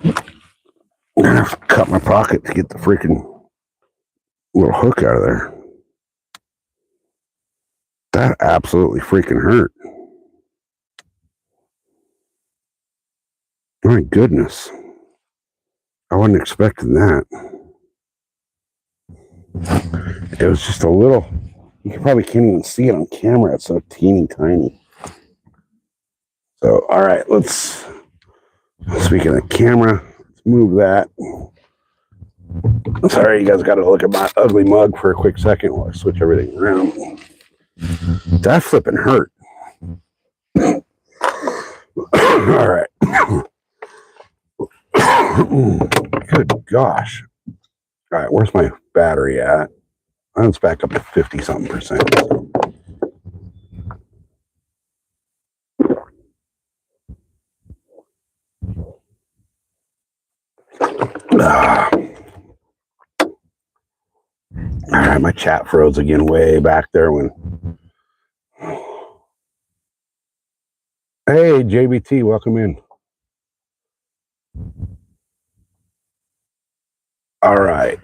I'm gonna have to cut my pocket to get the freaking little hook out of there. That absolutely freaking hurt. My goodness. I wasn't expecting that. It was just a little, you probably can't even see it on camera. It's so teeny tiny. So, all right, speaking of camera, let's move that. Sorry, you guys got to look at my ugly mug for a quick second while I switch everything around. That flipping hurt. All right. Good gosh. All right, where's my battery at? It's back up to 50-something%. All right, my chat froze again way back there when. Hey, JBT, welcome in. All right.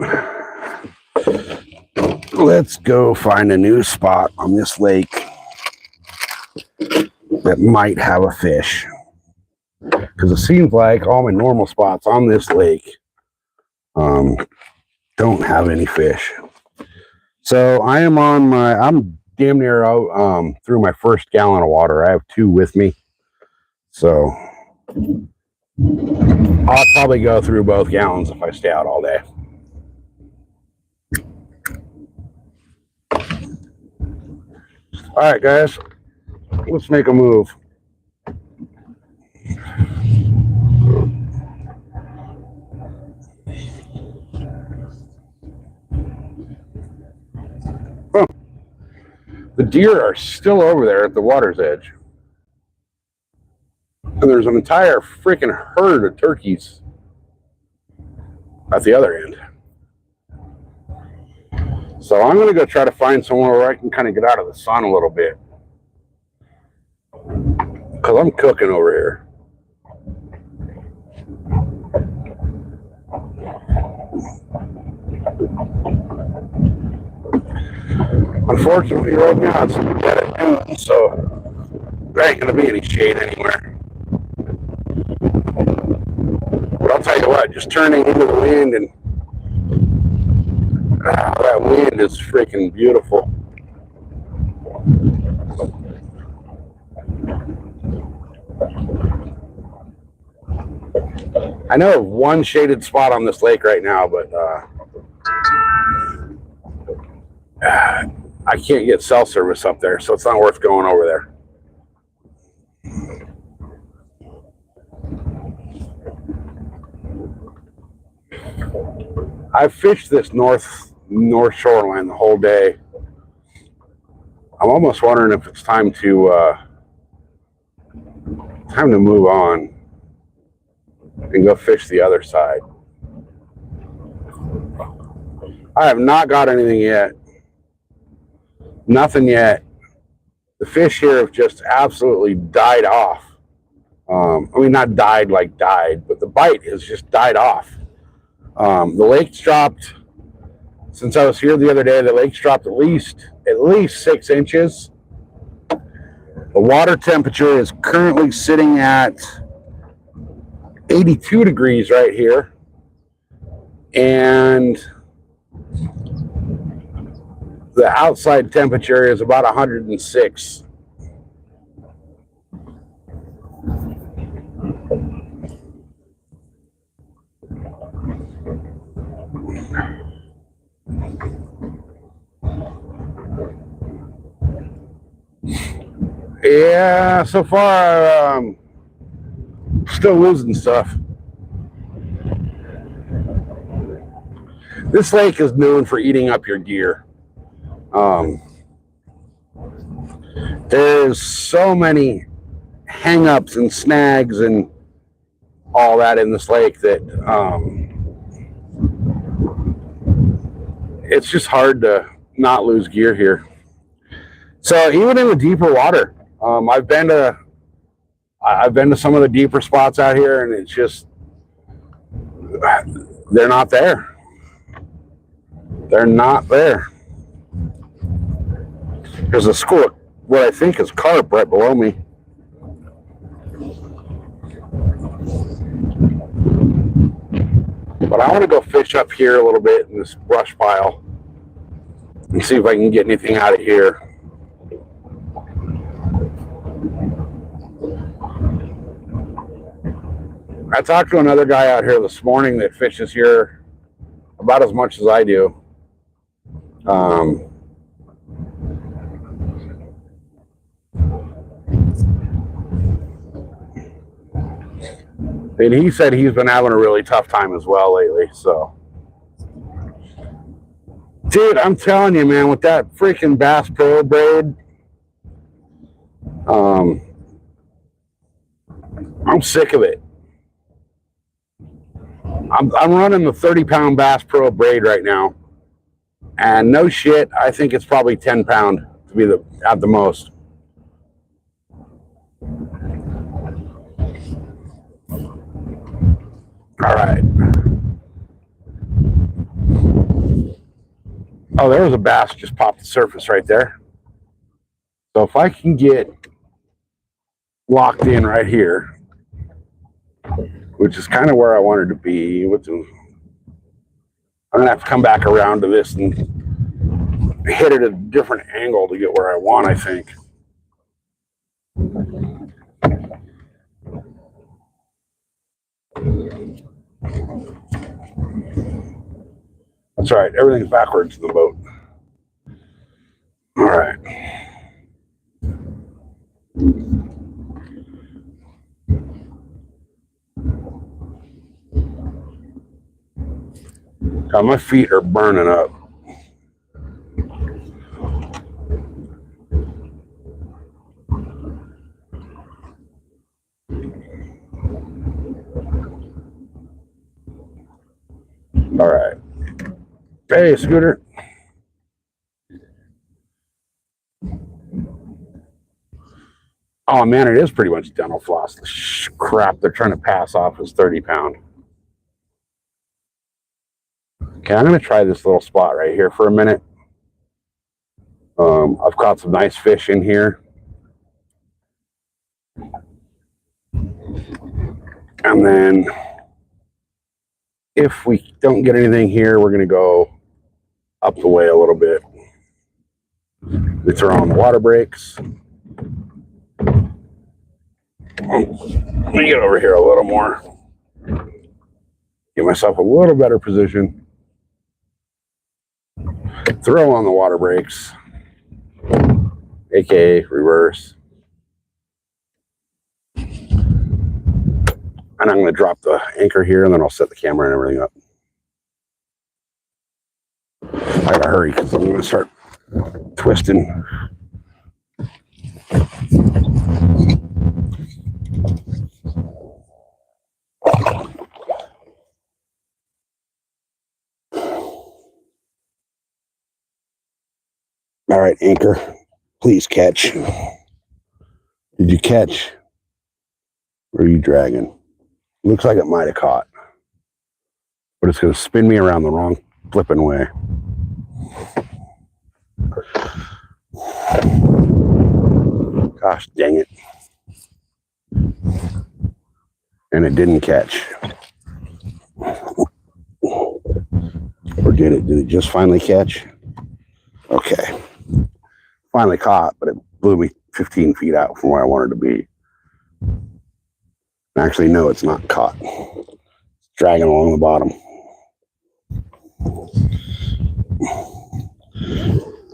Let's go find a new spot on this lake that might have a fish. Because it seems like all my normal spots on this lake don't have any fish. So I am on I'm damn near out through my first gallon of water. I have 2 with me. So I'll probably go through both gallons if I stay out all day. All right, guys, let's make a move. Huh. The deer are still over there at the water's edge. And there's an entire freaking herd of turkeys at the other end. So I'm going to go try to find somewhere where I can kind of get out of the sun a little bit. Because I'm cooking over here. Unfortunately, right now it's dead at noon, so there ain't going to be any shade anywhere. But I'll tell you what, just turning into the wind and that wind is freaking beautiful. I know of one shaded spot on this lake right now, but I can't get cell service up there, so it's not worth going over there. I've fished this north shoreline the whole day. I'm almost wondering if it's time to move on and go fish the other side. I have not got anything yet. Nothing yet. The fish here have just absolutely died off. I mean, not died like died, but the bite has just died off. The lake's dropped, since I was here the other day, the lake's dropped at least 6 inches. The water temperature is currently sitting at 82 degrees right here. And the outside temperature is about 106. Yeah, so far, still losing stuff. This lake is known for eating up your gear. There's so many hang-ups and snags and all that in this lake that it's just hard to not lose gear here. So even in the deeper water, I've been to some of the deeper spots out here, and it's just they're not there. They're not there. There's a school of what I think is carp right below me. But I want to go fish up here a little bit in this brush pile and see if I can get anything out of here. I talked to another guy out here this morning that fishes here about as much as I do. And he said he's been having a really tough time as well lately. So, dude, I'm telling you, man, with that freaking Bass Pro braid, I'm sick of it. I'm running the 30-pound Bass Pro braid right now, and no shit, I think it's probably 10-pound to be at the most. All right. Oh, there was a bass just popped the surface right there. So if I can get locked in right here, which is kind of where I wanted to be, I'm gonna have to come back around to this and hit it at a different angle to get where I want, I think. That's right, everything's backwards in the boat. All right. God, my feet are burning up. All right. Hey, Scooter. Oh, man, it is pretty much dental floss. The crap they're trying to pass off is 30-pound. Okay, I'm going to try this little spot right here for a minute. I've caught some nice fish in here. And then if we don't get anything here, we're going to go up the way a little bit. We throw on the water brakes. Let me get over here a little more. Get myself a little better position. Throw on the water brakes, aka reverse. And I'm going to drop the anchor here, and then I'll set the camera and everything up. I gotta hurry because I'm going to start twisting. All right, anchor, please catch. Did you catch? Or are you dragging? Looks like it might have caught, but it's going to spin me around the wrong flipping way. Gosh dang it. And it didn't catch. Or did it? Did it just finally catch? Okay. Finally caught, but it blew me 15 feet out from where I wanted to be. Actually, no, it's not caught. It's dragging along the bottom.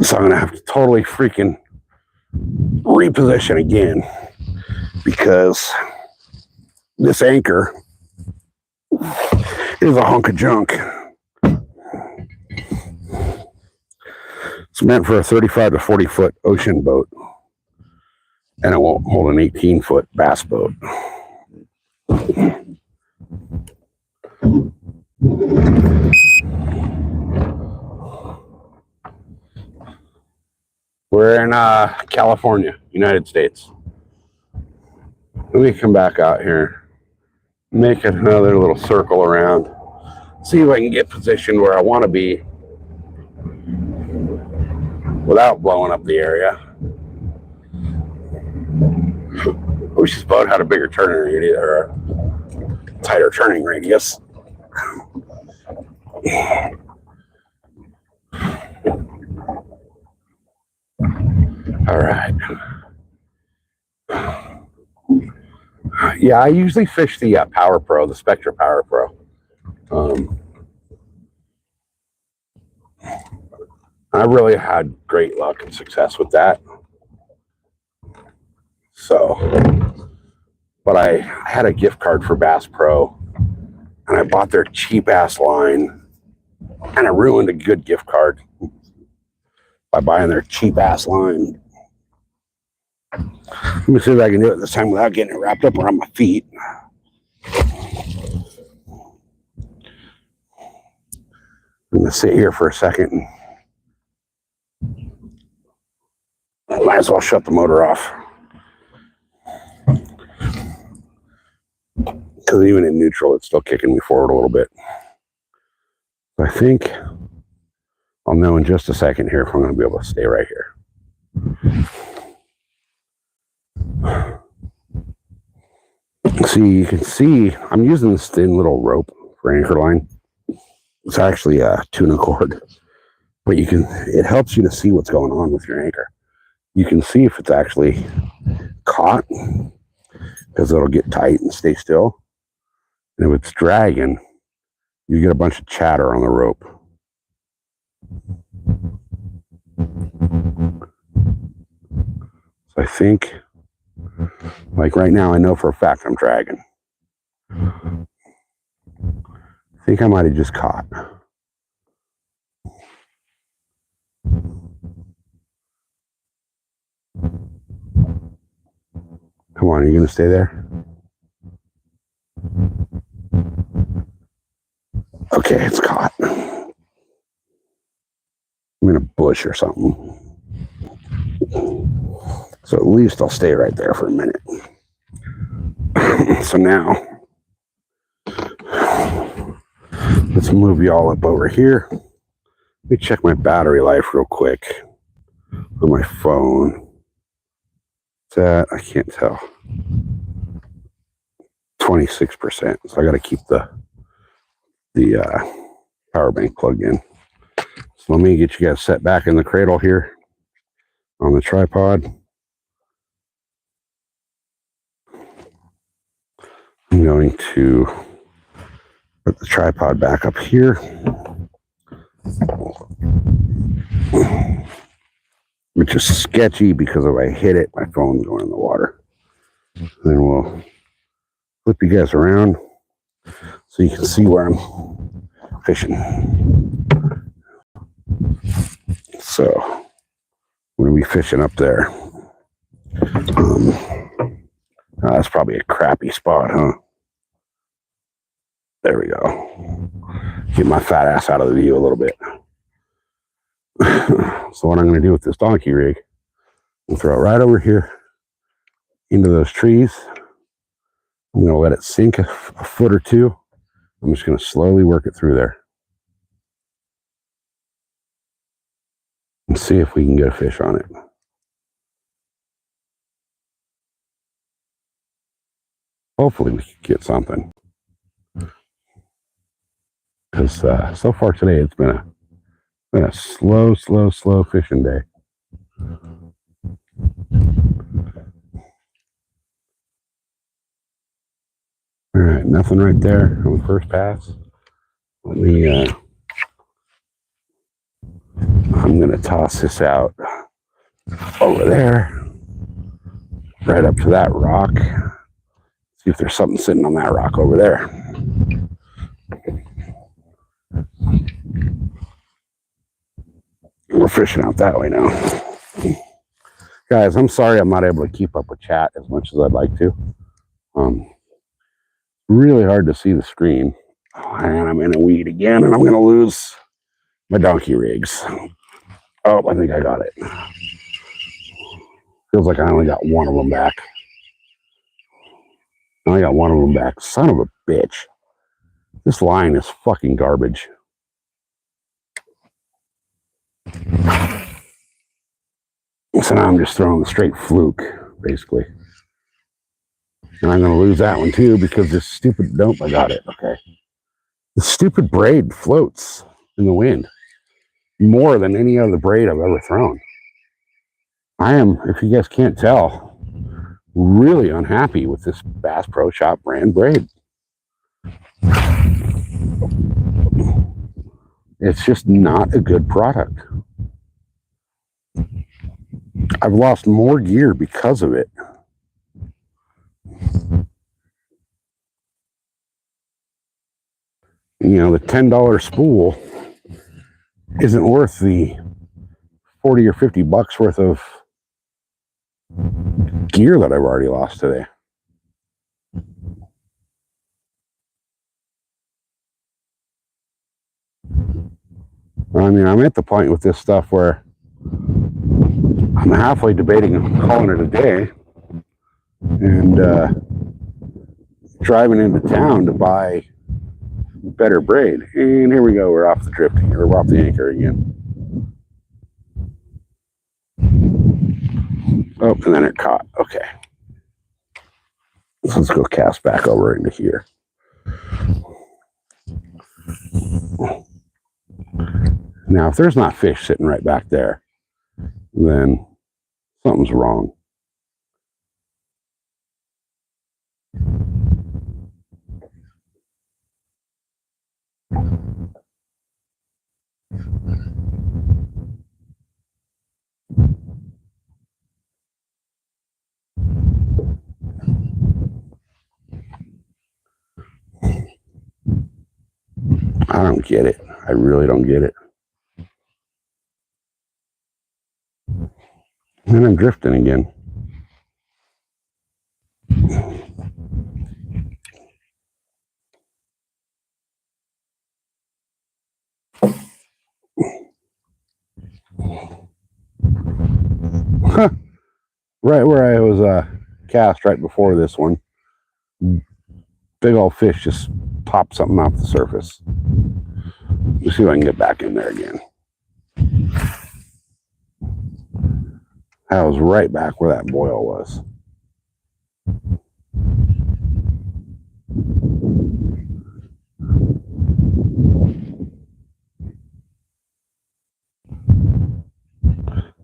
So I'm going to have to totally freaking reposition again because this anchor is a hunk of junk. It's meant for a 35 to 40 foot ocean boat, and it won't hold an 18-foot bass boat. We're in California, United States. Let me come back out here, make another little circle around, see if I can get positioned where I want to be without blowing up the area. I wish this boat had a bigger turning radius or a tighter turning radius. All right. Yeah, I usually fish the Power Pro, the Spectra Power Pro. I really had great luck and success with that. So, but I had a gift card for Bass Pro, and I bought their cheap ass line, and I ruined a good gift card by buying their cheap ass line. Let me see if I can do it this time without getting it wrapped up around my feet. I'm going to sit here for a second. I might as well shut the motor off. Because even in neutral, it's still kicking me forward a little bit. So I think I'll know in just a second here if I'm going to be able to stay right here. See, you can see I'm using this thin little rope for anchor line. It's actually a tuna cord, but it helps you to see what's going on with your anchor. You can see if it's actually caught because it'll get tight and stay still. And if it's dragging, you get a bunch of chatter on the rope. So I think, like right now, I know for a fact I'm dragging. I think I might have just caught. Come on, are you going to stay there? Okay, it's caught. I'm in a bush or something. So at least I'll stay right there for a minute. So now, let's move y'all up over here. Let me check my battery life real quick on my phone. It's at, I can't tell, 26%. So I got to keep the power bank plugged in. So let me get you guys set back in the cradle here on the tripod. I'm going to put the tripod back up here. Which is sketchy because if I hit it, my phone's going in the water. Then we'll flip you guys around so you can see where I'm fishing. So I'm going to be fishing up there. That's probably a crappy spot, huh? There we go. Get my fat ass out of the view a little bit. So what I'm going to do with this donkey rig, I'll throw it right over here into those trees. I'm going to let it sink a foot or two. I'm just going to slowly work it through there. And see if we can get a fish on it. Hopefully we can get something. Because so far today it's been a slow fishing day. All right, nothing right there on the first pass. Let me, I'm going to toss this out over there, right up to that rock. See if there's something sitting on that rock over there. We're fishing out that way now. Guys, I'm sorry I'm not able to keep up with chat as much as I'd like to. Really hard to see the screen. Oh, and I'm in a weed again, and I'm going to lose my donkey rigs. Oh, I think I got it. Feels like I only got one of them back. I only got one of them back. Son of a bitch. This line is fucking garbage. So now I'm just throwing a straight fluke, basically. And I'm going to lose that one too because this stupid, nope, I got it. Okay. The stupid braid floats in the wind more than any other braid I've ever thrown. I am, if you guys can't tell, really unhappy with this Bass Pro Shop brand braid. It's just not a good product. I've lost more gear because of it. You know, the $10 spool isn't worth the 40 or 50 bucks worth of gear that I've already lost today. I mean, I'm at the point with this stuff where I'm halfway debating calling it a day and driving into town to buy better braid. And here we go, we're off the drifting, or we're off the anchor again. Oh, and then it caught. Okay. So let's go cast back over into here. Now, if there's not fish sitting right back there, then something's wrong. I don't get it. I really don't get it. And I'm drifting again. Huh. Right where I was cast right before this one, big old fish just popped something off the surface. Let's see if I can get back in there again. I was right back where that boil was.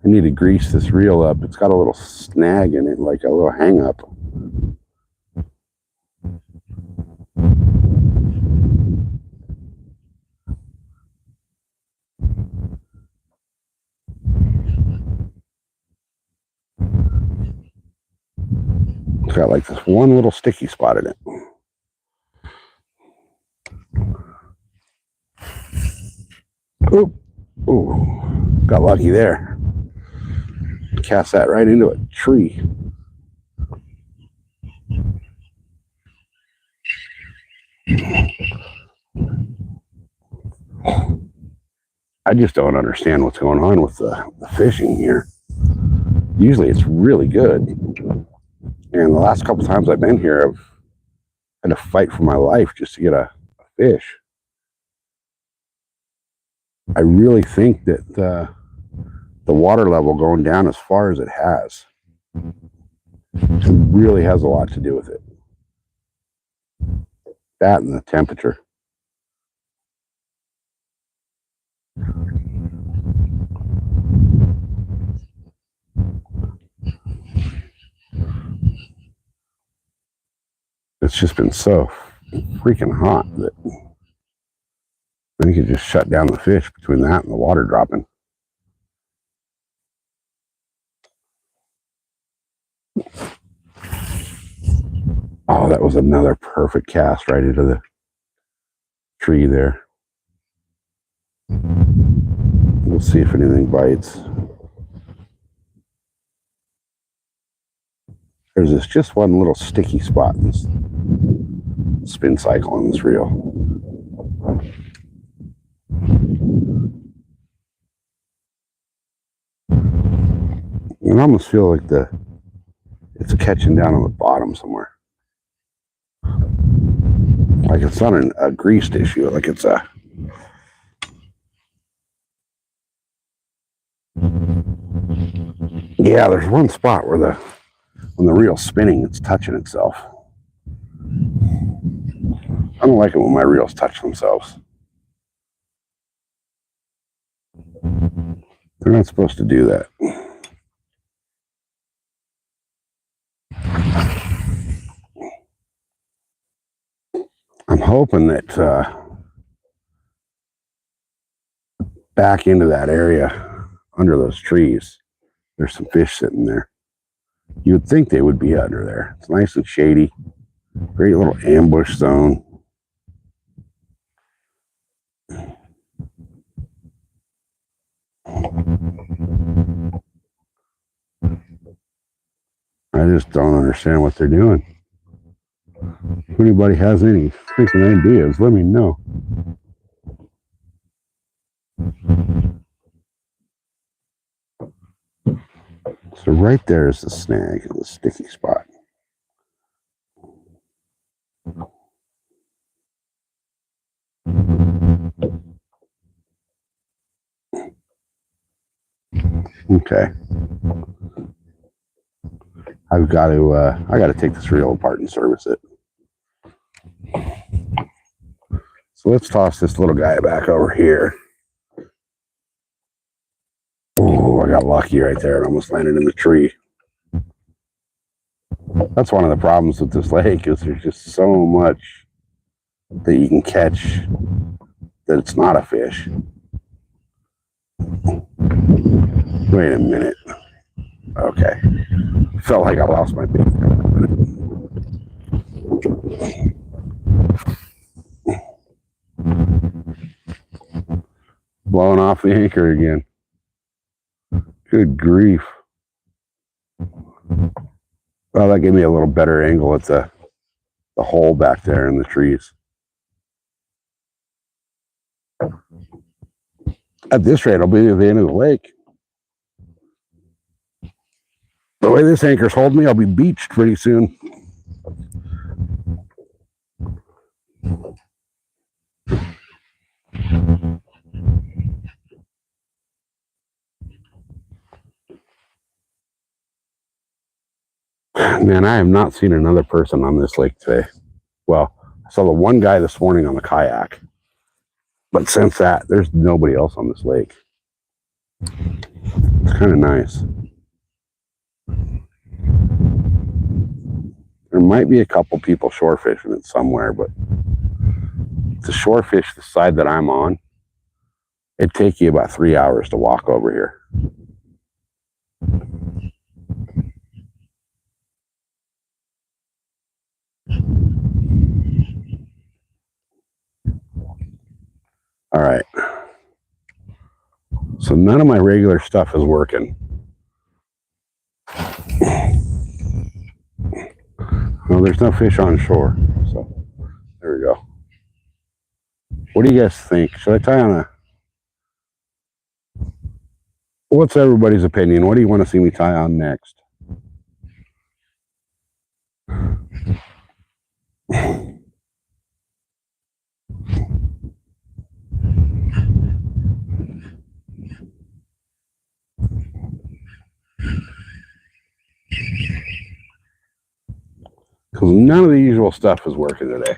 I need to grease this reel up. It's got a little snag in it, like a little hang up. It's got like this one little sticky spot in it. Oop. Ooh, got lucky there. Cast that right into a tree. I just don't understand what's going on with the fishing here. Usually it's really good. And the last couple times I've been here, I've had to fight for my life just to get a fish. I really think that the water level going down as far as it has really has a lot to do with it. That and the temperature. It's just been so freaking hot that then you could just shut down the fish between that and the water dropping. Oh, that was another perfect cast right into the tree there. We'll see if anything bites. There's this just one little sticky spot in this spin cycle on this reel. You almost feel like it's catching down on the bottom somewhere. Like it's not a greased issue, like it's a... Yeah, there's one spot where when the reel's spinning, it's touching itself. I don't like it when my reels touch themselves. They're not supposed to do that. I'm hoping that back into that area under those trees, there's some fish sitting there. You would think they would be under there. It's nice and shady. Great little ambush zone. I just don't understand what they're doing. If anybody has any freaking ideas, let me know. So right there is the snag, the sticky spot. Okay. I got to take this reel apart and service it. So let's toss this little guy back over here. Oh, I got lucky right there. It almost landed in the tree. That's one of the problems with this lake is there's just so much that you can catch that it's not a fish. Wait a minute. Okay. Felt like I lost my bait. Blowing off the anchor again. Good grief. Well, that gave me a little better angle at the hole back there in the trees. At this rate, I'll be at the end of the lake. The way this anchor's holding me, I'll be beached pretty soon. Man, I have not seen another person on this lake today. Well, I saw the one guy this morning on the kayak. But since that, there's nobody else on this lake. It's kind of nice. There might be a couple people shore fishing it somewhere, but to shore fish the side that I'm on, it'd take you about 3 hours to walk over here. All right. So none of my regular stuff is working. Well, there's no fish on shore. So there we go. What do you guys think? Should I tie on a... What's everybody's opinion? What do you want to see me tie on next? Because none of the usual stuff is working today.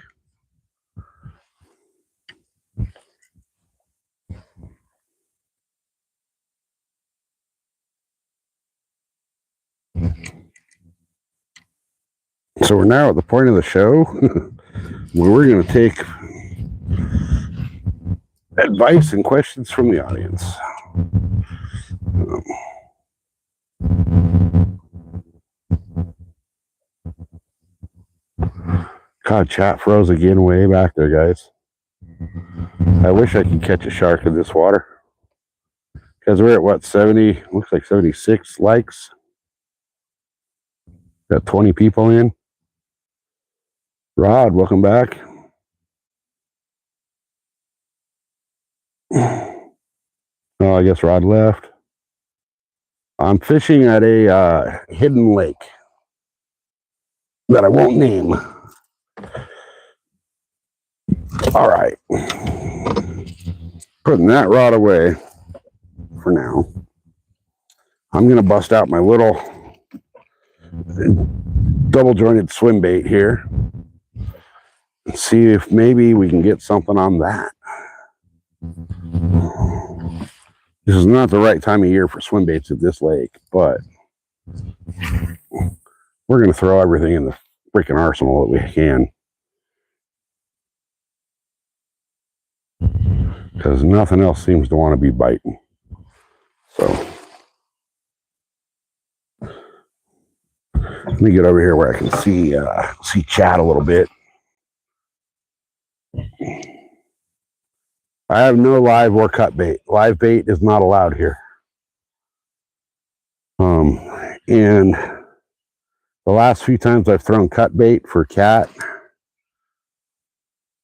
So we're now at the point of the show where we're going to take advice and questions from the audience. God, chat froze again way back there, guys. I wish I could catch a shark in this water. Because we're at what, 70, looks like 76 likes. Got 20 people in. Rod, welcome back. Oh, I guess Rod left. I'm fishing at a hidden lake that I won't name. All right. Putting that rod away for now. I'm going to bust out my little double jointed swim bait here and see if maybe we can get something on that. This is not the right time of year for swim baits at this lake, but we're going to throw everything in the freaking arsenal that we can. Because nothing else seems to want to be biting. So let me get over here where I can see chat a little bit. I have no live or cut bait. Live bait is not allowed here. And the last few times I've thrown cut bait for cat,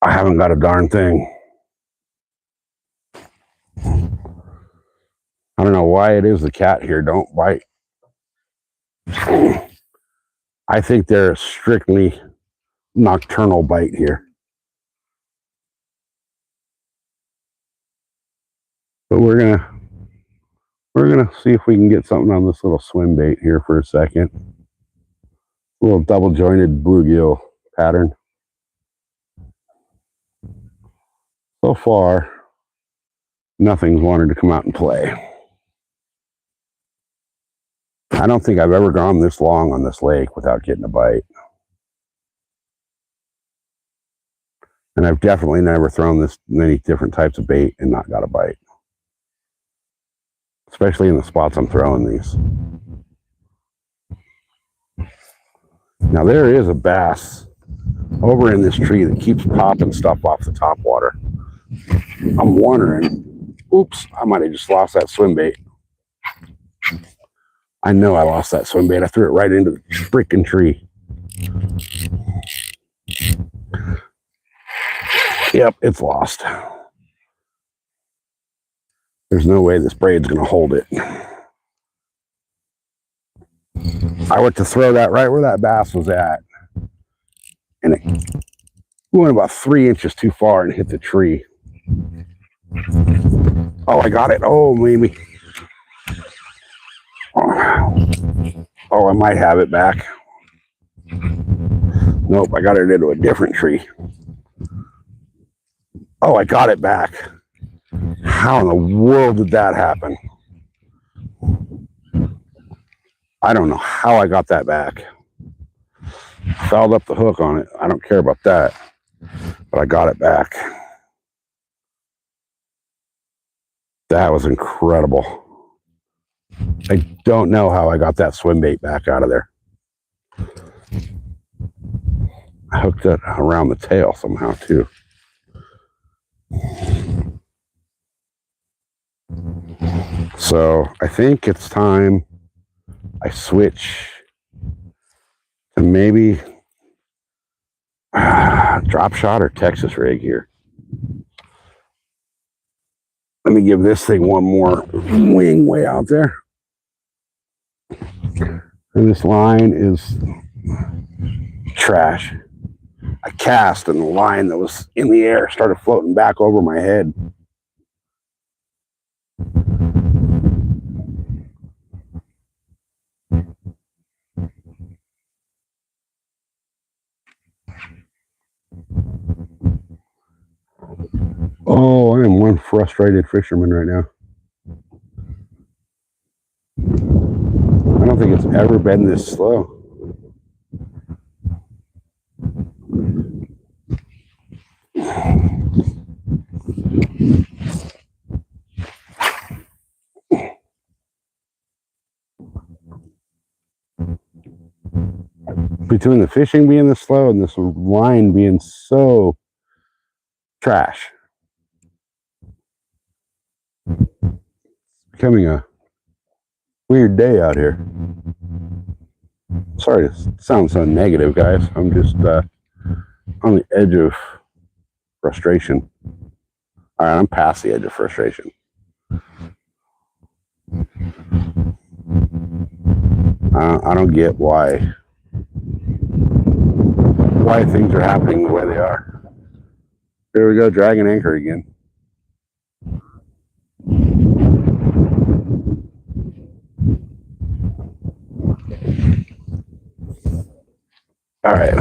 I haven't got a darn thing. I don't know why it is the cat here don't bite. I think they're a strictly nocturnal bite here. But we're gonna see if we can get something on this little swim bait here for a second. A little double jointed bluegill pattern. So far, nothing's wanted to come out and play. I don't think I've ever gone this long on this lake without getting a bite. And I've definitely never thrown this many different types of bait and not got a bite. Especially in the spots I'm throwing these. Now there is a bass over in this tree that keeps popping stuff off the top water. I'm wondering, oops, I might have just lost that swim bait. I know I lost that swim bait. I threw it right into the freaking tree. Yep, it's lost. There's no way this braid's going to hold it. I went to throw that right where that bass was at, and it went about 3 inches too far and hit the tree. Oh, I got it. Oh, maybe. Oh, I might have it back. Nope, I got it into a different tree. Oh, I got it back. How in the world did that happen? I don't know how I got that back. Fouled up the hook on it. I don't care about that. But I got it back. That was incredible. I don't know how I got that swim bait back out of there. I hooked it around the tail somehow too. So I think it's time I switch to maybe drop shot or Texas rig here. Let me give this thing one more wing way out there. And this line is trash. I cast and the line that was in the air started floating back over my head. Oh, I am one frustrated fisherman right now. I don't think it's ever been this slow. Between the fishing being this slow and this line being so trash, it's becoming a weird day out here. Sorry to sound so negative, guys. I'm just on the edge of frustration. All right, I'm past the edge of frustration. I don't get why things are happening the way they are. Here we go, dragging anchor again. All right.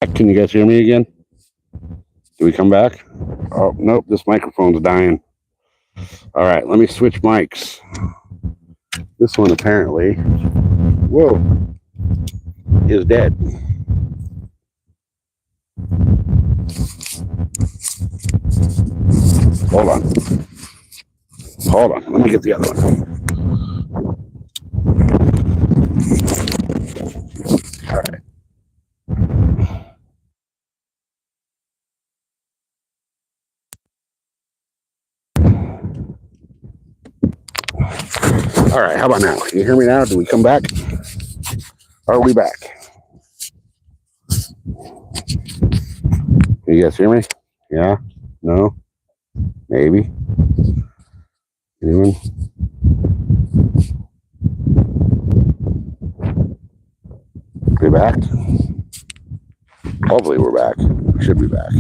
Can you guys hear me again? Do we come back? Oh, nope, this microphone's dying. All right, let me switch mics. This one apparently, whoa, is dead. Hold on, let me get the other one. All right. All right, how about now? Can you hear me now? Do we come back? Are we back? Can you guys hear me? Yeah? No? Maybe? Anyone? We back? Hopefully we're back. We should be back.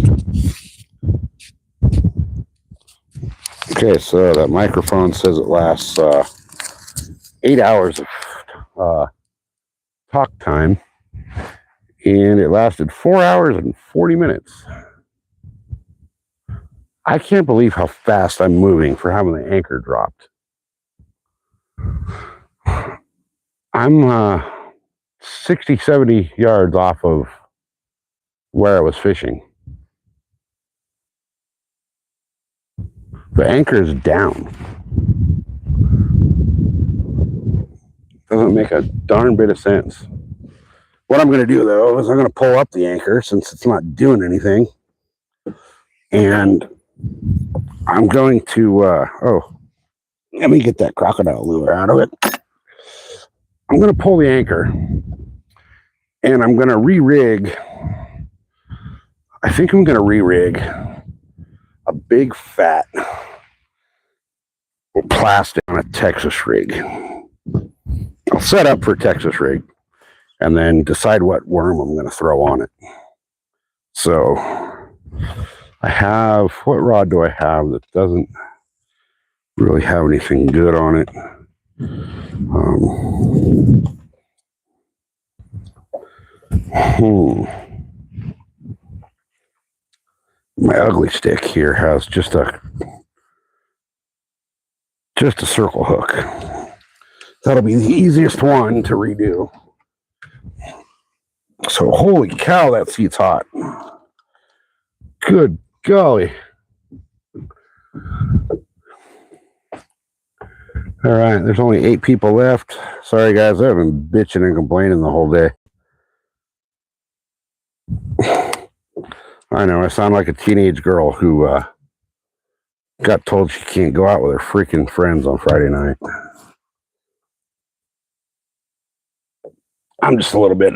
Okay, so that microphone says it lasts 8 hours of talk time, and it lasted 4 hours and 40 minutes. I can't believe how fast I'm moving for having the anchor dropped. I'm 60, 70 yards off of where I was fishing. The anchor is down. Doesn't make a darn bit of sense. What I'm going to do, though, is I'm going to pull up the anchor since it's not doing anything. And I'm going to, let me get that crocodile lure out of it. I'm going to pull the anchor and I'm going to re-rig. I think I'm going to re-rig a big fat plastic on a Texas rig. I'll set up for a Texas rig and then decide what worm I'm going to throw on it. So I have, what rod do I have that doesn't really have anything good on it? My ugly stick here has just a circle hook. That'll be the easiest one to redo. So holy cow, that seat's hot. Good golly. All right, there's only 8 people left. Sorry guys, I've been bitching and complaining the whole day. I know, I sound like a teenage girl who got told she can't go out with her freaking friends on Friday night. I'm just a little bit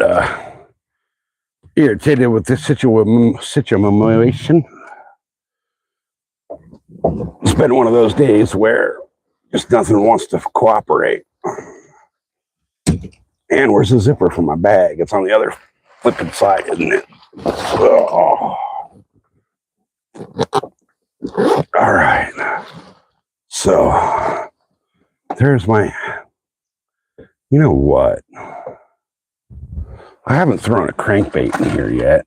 irritated with this situation. It's been one of those days where just nothing wants to cooperate. And where's the zipper for my bag? It's on the other flipping side, isn't it? Oh. All right. So there's my, you know what? I haven't thrown a crankbait in here yet.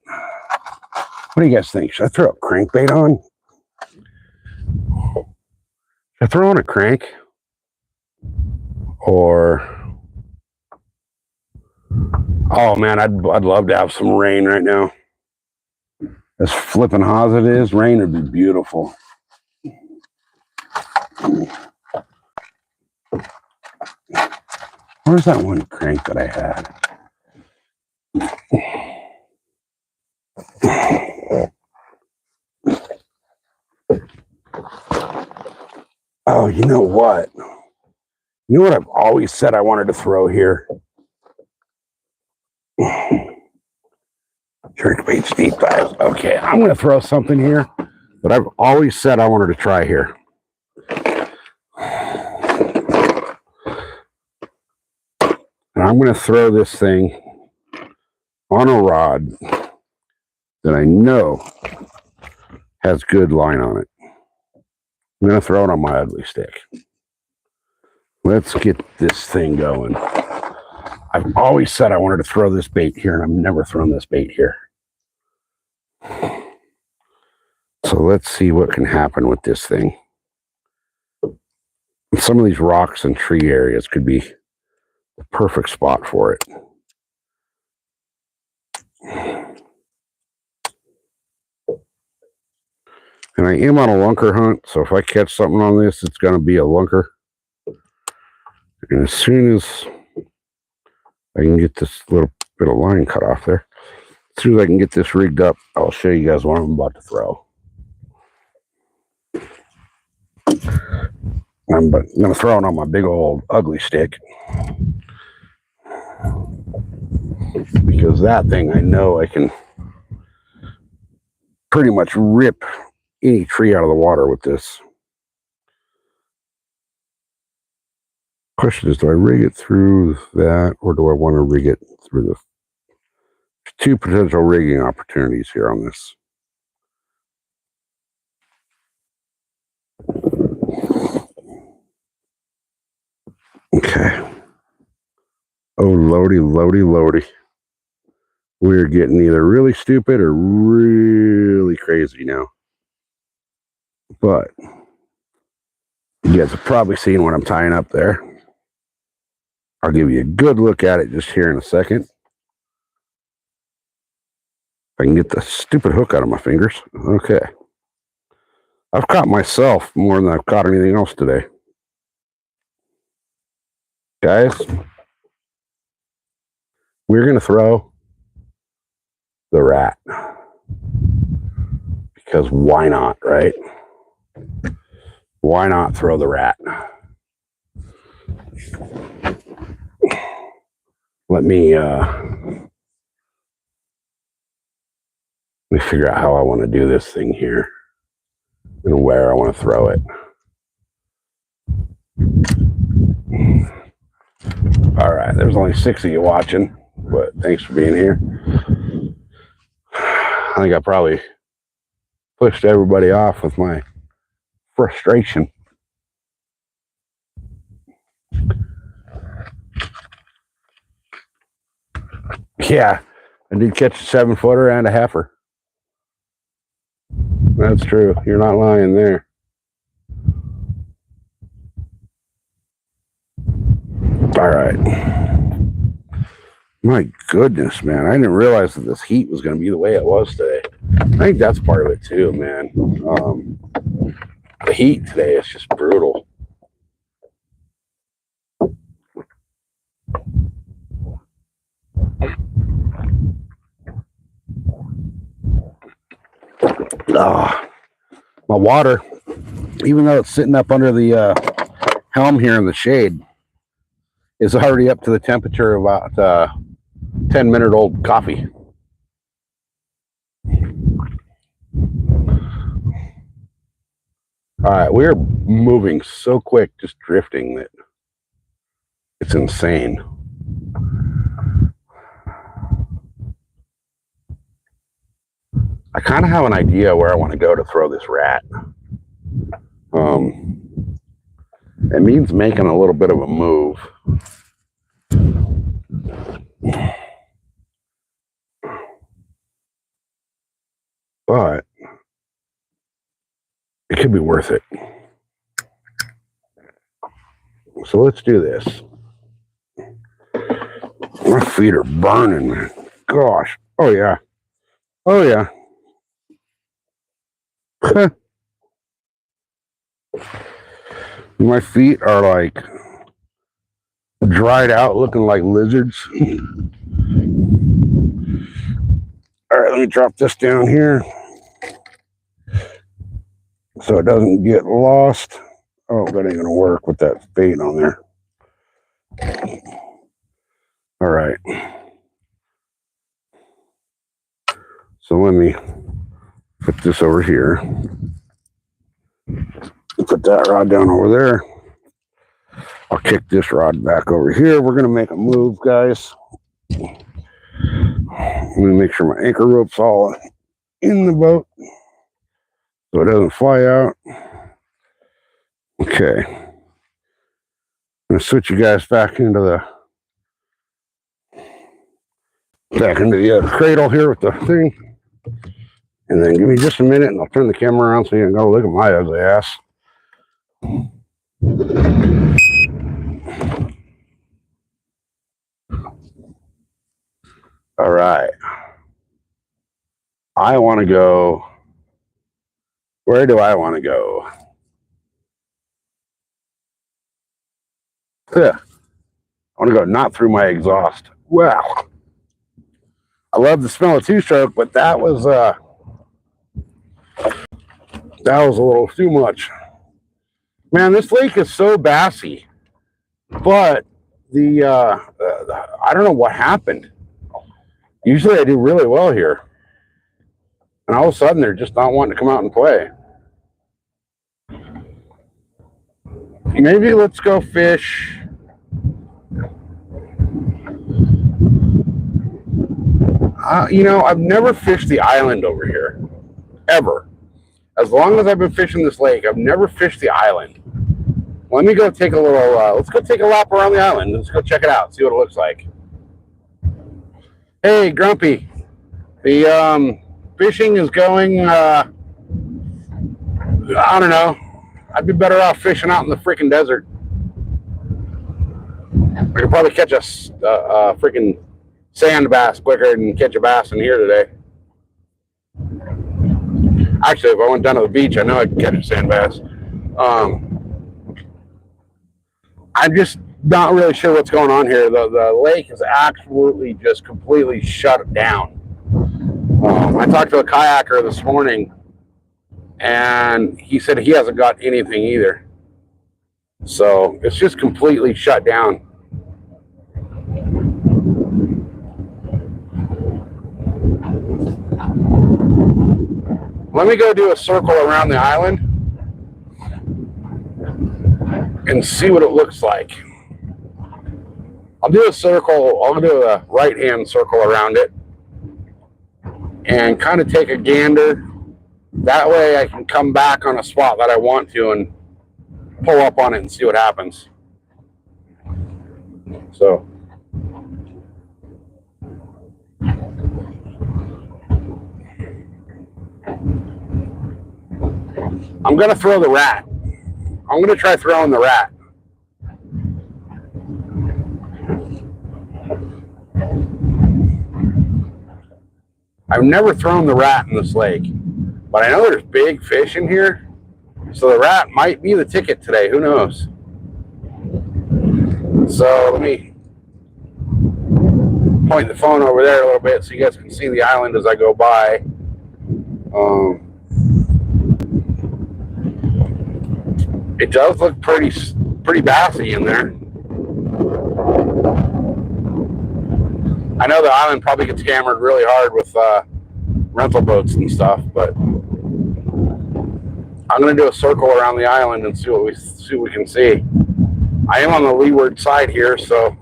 What do you guys think? Should I throw a crankbait on? Should I throw on a crank? Or, oh man, I'd love to have some rain right now. As flipping hot as it is, rain would be beautiful. Where's that one crank that I had? Oh, you know what? You know what I've always said I wanted to throw here? Jerkbait's deep dive. Okay, I'm going to throw something here that I've always said I wanted to try here. And I'm going to throw this thing on a rod that I know has good line on it. I'm going to throw it on my ugly stick. Let's get this thing going. I've always said I wanted to throw this bait here, and I've never thrown this bait here. So let's see what can happen with this thing. Some of these rocks and tree areas could be the perfect spot for it. And I am on a lunker hunt, so if I catch something on this, it's going to be a lunker. And as soon as I can get this little bit of line cut off there, as soon as I can get this rigged up, I'll show you guys what I'm about to throw. I'm going to throw it on my big old ugly stick. Because that thing, I know I can pretty much rip any tree out of the water with this. Question is, do I rig it through that, or do I want to rig it through the two potential rigging opportunities here on this? Okay. Oh, loady, loady, loady. We're getting either really stupid or really crazy now. But you guys have probably seen what I'm tying up there. I'll give you a good look at it just here in a second. If I can get the stupid hook out of my fingers. Okay. I've caught myself more than I've caught anything else today. Guys, we're going to throw the rat. Because why not, right? Why not throw the rat? Let me figure out how I want to do this thing here and where I want to throw it. All right, there's only 6 of you watching, but thanks for being here. I think I probably pushed everybody off with my frustration. Yeah, I did catch a 7-footer and a heifer. That's true. You're not lying there. All right. My goodness, man. I didn't realize that this heat was going to be the way it was today. I think that's part of it too, man. The heat today is just brutal. My water, even though it's sitting up under the helm here in the shade, is already up to the temperature of about 10-minute-old coffee. All right, we're moving so quick, just drifting, that it's insane. I kind of have an idea where I want to go to throw this rat. It means making a little bit of a move. But it could be worth it. So let's do this. My feet are burning, man. Gosh. Oh, yeah. Oh, yeah. My feet are like dried out, looking like lizards. All right, let me drop this down here so it doesn't get lost. Oh, that ain't gonna work with that bait on there. All right. So let me put this over here. Put that rod down over there. I'll kick this rod back over here. We're gonna make a move, guys. Let me make sure my anchor rope's all in the boat so it doesn't fly out. Okay. I'm gonna switch you guys back into the cradle here with the thing. And then give me just a minute and I'll turn the camera around so you can go look at my ugly ass. All right. I want to go. Where do I want to go? Ugh. I want to go not through my exhaust. Wow. I love the smell of two-stroke, but that was a little too much. Man, this lake is so bassy, but I don't know what happened. Usually I do really well here, and all of a sudden they're just not wanting to come out and play. Maybe let's go fish. I've never fished the island over here, ever. As long as I've been fishing this lake, I've never fished the island. Let me go take a little, let's go take a lap around the island. Let's go check it out, see what it looks like. Hey, Grumpy. The fishing is going, I don't know. I'd be better off fishing out in the freaking desert. I could probably catch a freaking sand bass quicker than catch a bass in here today. Actually, if I went down to the beach, I know I could catch a sand bass. I'm just not really sure what's going on here. The lake is absolutely just completely shut down. I talked to a kayaker this morning, and he said he hasn't got anything either. So it's just completely shut down. Let me go do a circle around the island and see what it looks like. I'll do a circle. I'll do a right-hand circle around it and kind of take a gander. That way I can come back on a spot that I want to and pull up on it and see what happens. So I'm going to throw the rat. I'm going to try throwing the rat. I've never thrown the rat in this lake, but I know there's big fish in here, so the rat might be the ticket today. Who knows? So let me point the phone over there a little bit so you guys can see the island as I go by. It does look pretty bassy in there. I know the island probably gets hammered really hard with rental boats and stuff, but I'm going to do a circle around the island and see what we can see. I am on the leeward side here, so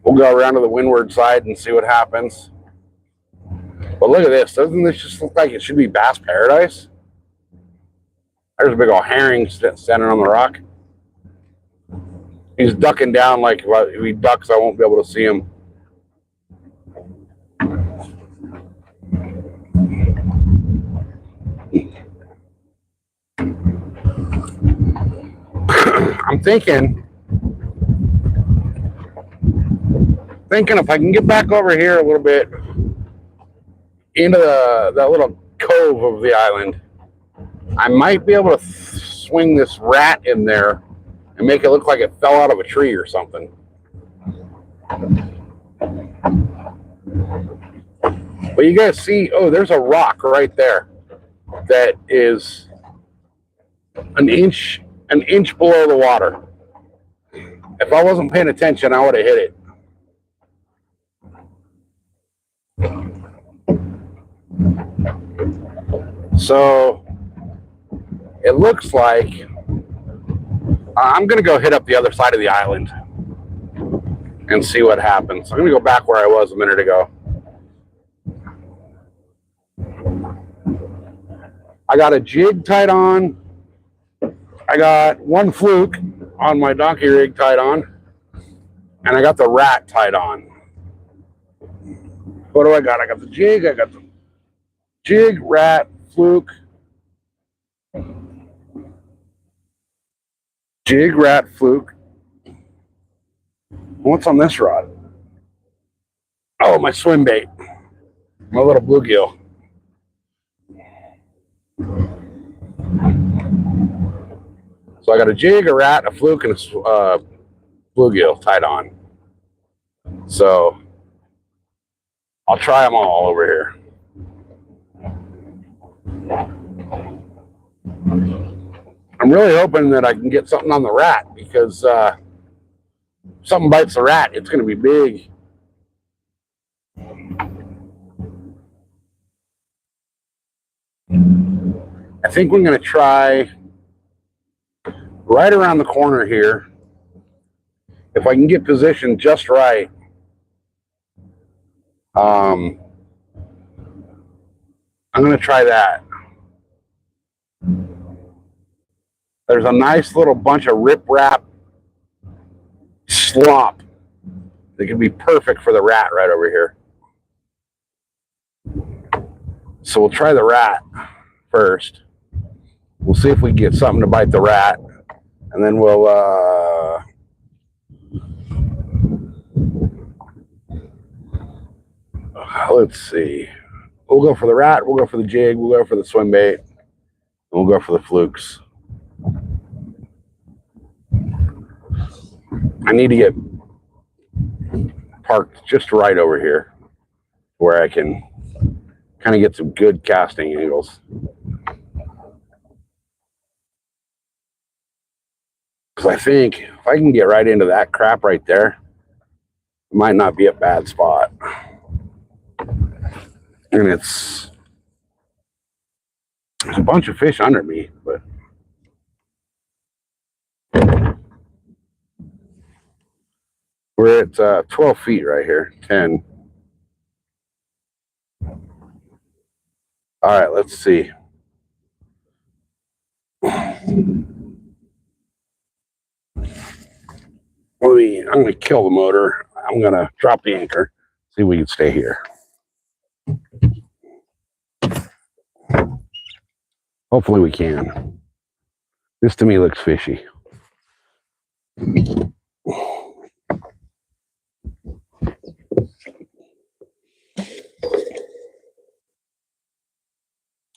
we'll go around to the windward side and see what happens. But look at this. Doesn't this just look like it should be bass paradise? There's a big old herring standing on the rock. He's ducking down like if he ducks, I won't be able to see him. I'm thinking if I can get back over here a little bit into that little cove of the island, I might be able to swing this rat in there and make it look like it fell out of a tree or something. But you guys see, oh, there's a rock right there that is an inch below the water. If I wasn't paying attention, I would have hit it. So it looks like I'm going to go hit up the other side of the island and see what happens. I'm going to go back where I was a minute ago. I got a jig tied on. I got one fluke on my donkey rig tied on. And I got the rat tied on. What do I got? I got the jig. I got the Jig, rat, fluke. Jig, rat, fluke. What's on this rod? Oh, my swim bait. My little bluegill. So I got a jig, a rat, a fluke, and a bluegill tied on. So I'll try them all over here. I'm really hoping that I can get something on the rat, because if something bites the rat, it's going to be big. I think we're going to try right around the corner here. If I can get positioned just right, I'm going to try that. There's a nice little bunch of riprap slop that can be perfect for the rat right over here. So we'll try the rat first. We'll see if we can get something to bite the rat, and then we'll let's see. We'll go for the rat, we'll go for the jig, we'll go for the swim bait, and we'll go for the flukes. I need to get parked just right over here where I can kind of get some good casting angles. Because I think if I can get right into that crap right there, it might not be a bad spot. And there's a bunch of fish under me, but we're at 12 feet right here, 10. All right, let's see. I'm going to kill the motor. I'm going to drop the anchor, see if we can stay here. Hopefully we can. This to me looks fishy.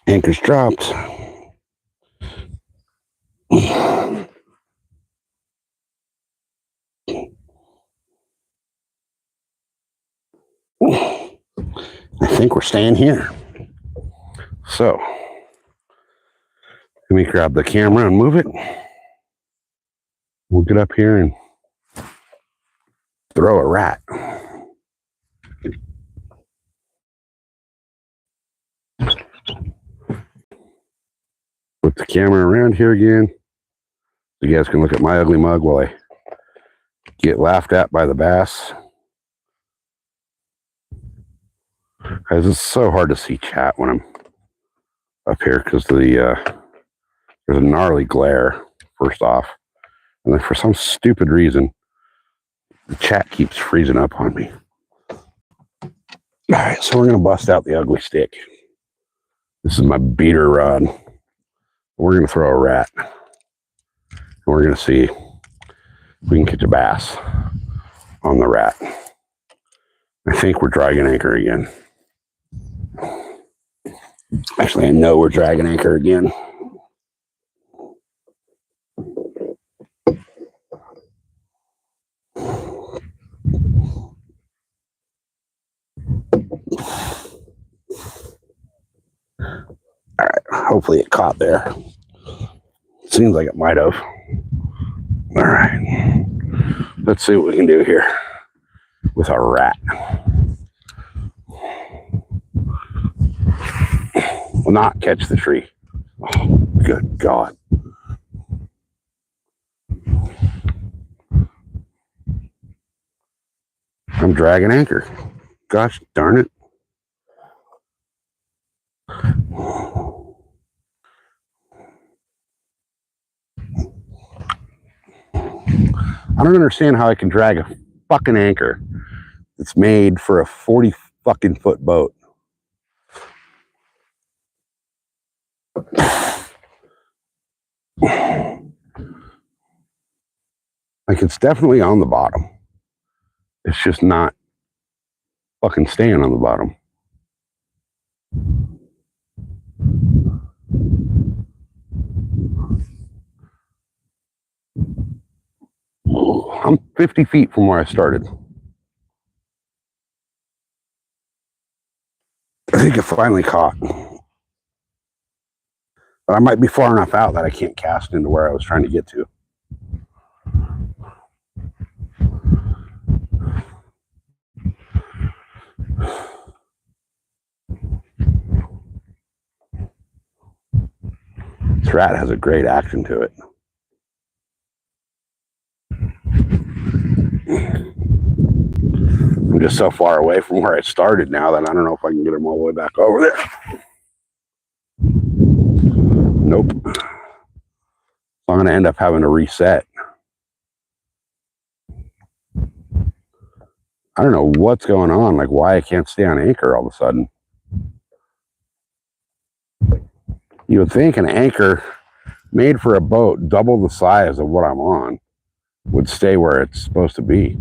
Anchor's dropped. I think we're staying here. So, let me grab the camera and move it. We'll get up here and throw a rat. Put the camera around here again. So you guys can look at my ugly mug while I get laughed at by the bass. Guys, it's so hard to see chat when I'm up here because there's a gnarly glare, first off. And then for some stupid reason, the chat keeps freezing up on me. All right, so we're going to bust out the ugly stick. This is my beater rod. We're going to throw a rat. And we're going to see if we can catch a bass on the rat. I think we're dragging anchor again. Actually, I know we're dragging anchor again. All right, hopefully it caught there. Seems like it might have. All right, let's see what we can do here with a rat. Will not catch the tree. Oh, good God. I'm dragging anchor. Gosh darn it. I don't understand how I can drag a fucking anchor that's made for a 40 fucking foot boat. Like, it's definitely on the bottom. It's just not fucking staying on the bottom. I'm 50 feet from where I started. I think it finally caught. But I might be far enough out that I can't cast into where I was trying to get to. This rat has a great action to it. I'm just so far away from where I started now that I don't know if I can get him all the way back over there. Nope. I'm going to end up having to reset. I don't know what's going on, like why I can't stay on anchor all of a sudden. You would think an anchor made for a boat double the size of what I'm on would stay where it's supposed to be.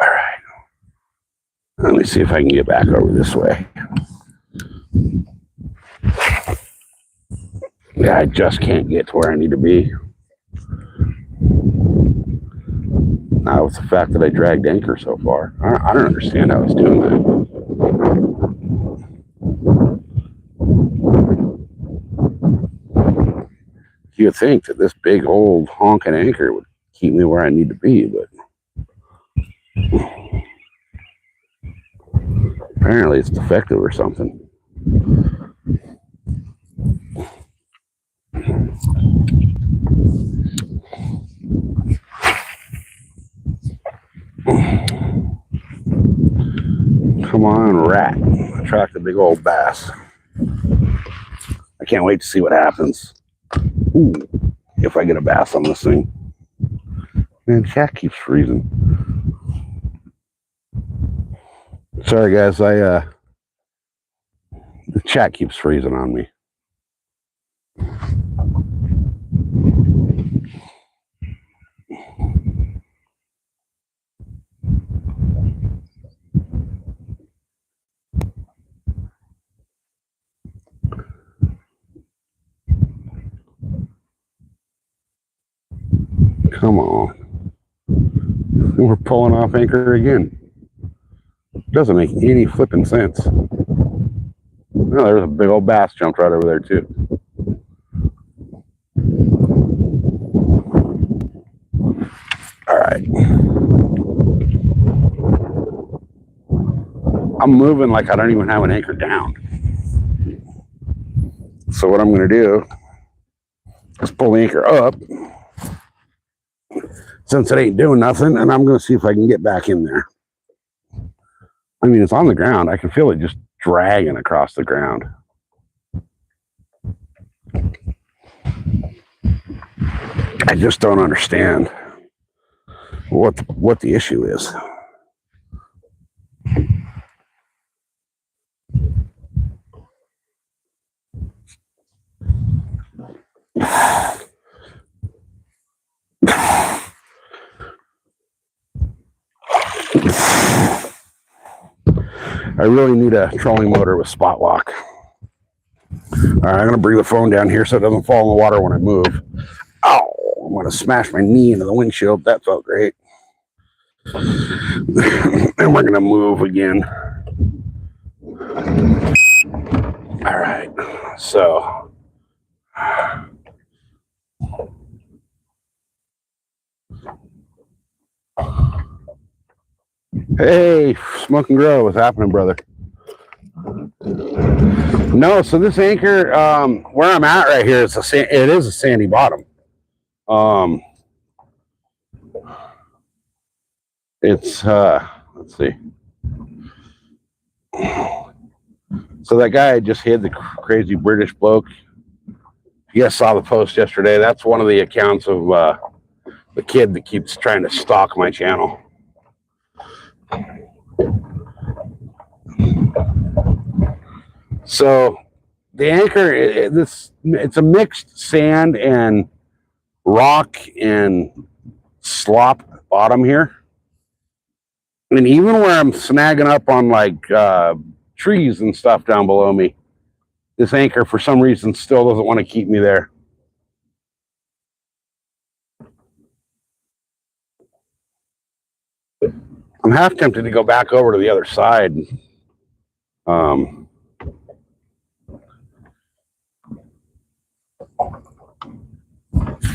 All right. Let me see if I can get back over this way. Yeah, I just can't get to where I need to be. Not with the fact that I dragged anchor so far. I don't understand how it's doing that. You'd think that this big old honking anchor would keep me where I need to be, but apparently it's defective or something. Come on, rat. Attract a big old bass. I can't wait to see what happens. Ooh, if I get a bass on this thing. Man, cat keeps freezing. Sorry guys, the chat keeps freezing on me. Come on. We're pulling off anchor again. Doesn't make any flipping sense. Oh, there's a big old bass jumped right over there too. All right. I'm moving like I don't even have an anchor down. So what I'm going to do is pull the anchor up since it ain't doing nothing, and I'm going to see if I can get back in there. I mean, it's on the ground. I can feel it just dragging across the ground. I just don't understand what the issue is. I really need a trolling motor with spot lock. All right, I'm going to bring the phone down here so it doesn't fall in the water when I move. Ow, I'm going to smash my knee into the windshield. That felt great. And we're going to move again. All right, so hey, Smoke and Grow, what's happening, brother? No, so this anchor, where I'm at right here, it is a sandy bottom. It's let's see. So that guy I just hit, the crazy British bloke, You guys saw the post yesterday. That's one of the accounts of the kid that keeps trying to stalk my channel. So the anchor, it's a mixed sand and rock and slop bottom here. And even where I'm snagging up on like trees and stuff down below me, this anchor for some reason still doesn't want to keep me there. I'm half tempted to go back over to the other side.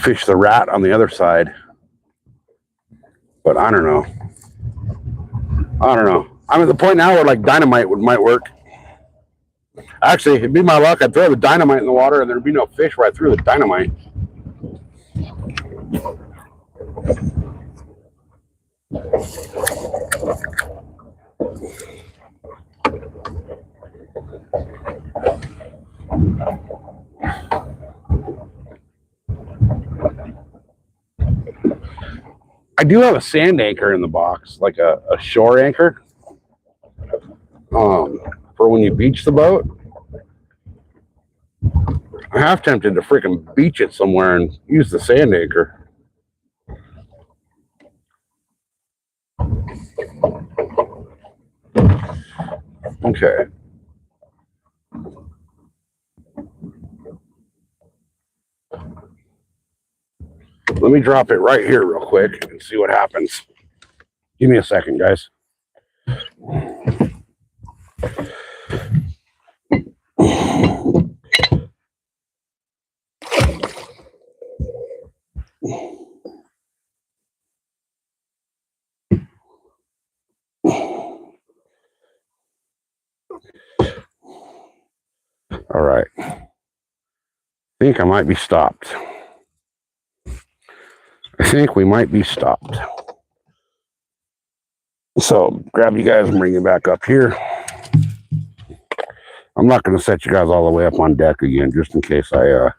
Fish the rat on the other side. But I don't know. I'm at the point now where like dynamite might work. Actually, it'd be my luck. I'd throw the dynamite in the water and there'd be no fish where I threw the dynamite. I do have a sand anchor in the box, like a shore anchor, for when you beach the boat. I'm half tempted to freaking beach it somewhere and use the sand anchor. Okay. Let me drop it right here real quick and see what happens. Give me a second, guys. All right. I think I might be stopped. I think we might be stopped. So grab you guys and bring you back up here. I'm not going to set you guys all the way up on deck again, just in case I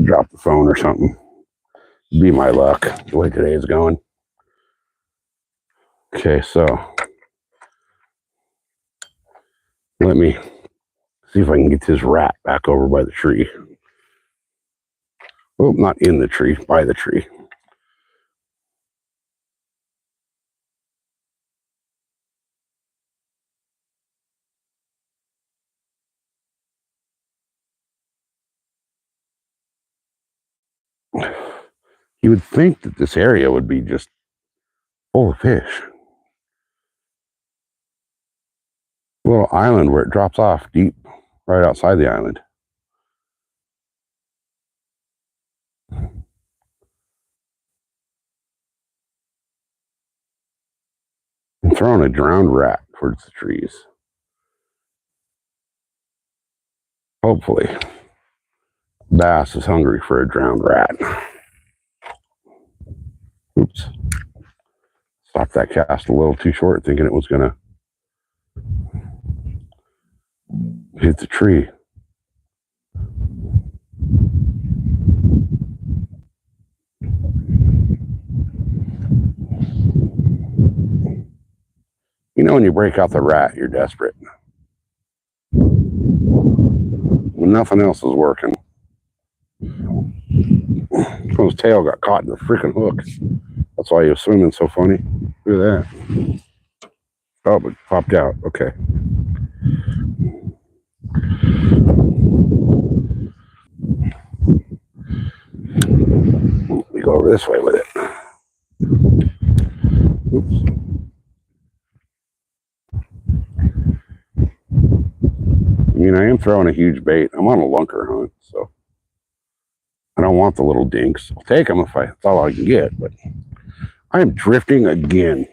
drop the phone or something. Be my luck, the way today is going. Okay, so let me see if I can get this rat back over by the tree. Oh, not in the tree, by the tree. You would think that this area would be just full of fish. A little island where it drops off deep right outside the island. I'm throwing a drowned rat towards the trees. Hopefully, bass is hungry for a drowned rat. Oops. Stopped that cast a little too short, thinking it was going to hit the tree. You know, when you break out the rat, you're desperate. When nothing else is working. His tail got caught in the freaking hook. That's why he was swimming so funny. Look at that. Oh, it popped out. Okay. Let me go over this way with it. Oops. I mean, I am throwing a huge bait. I'm on a lunker hunt, so I don't want the little dinks. I'll take them if that's all I can get, but I am drifting again.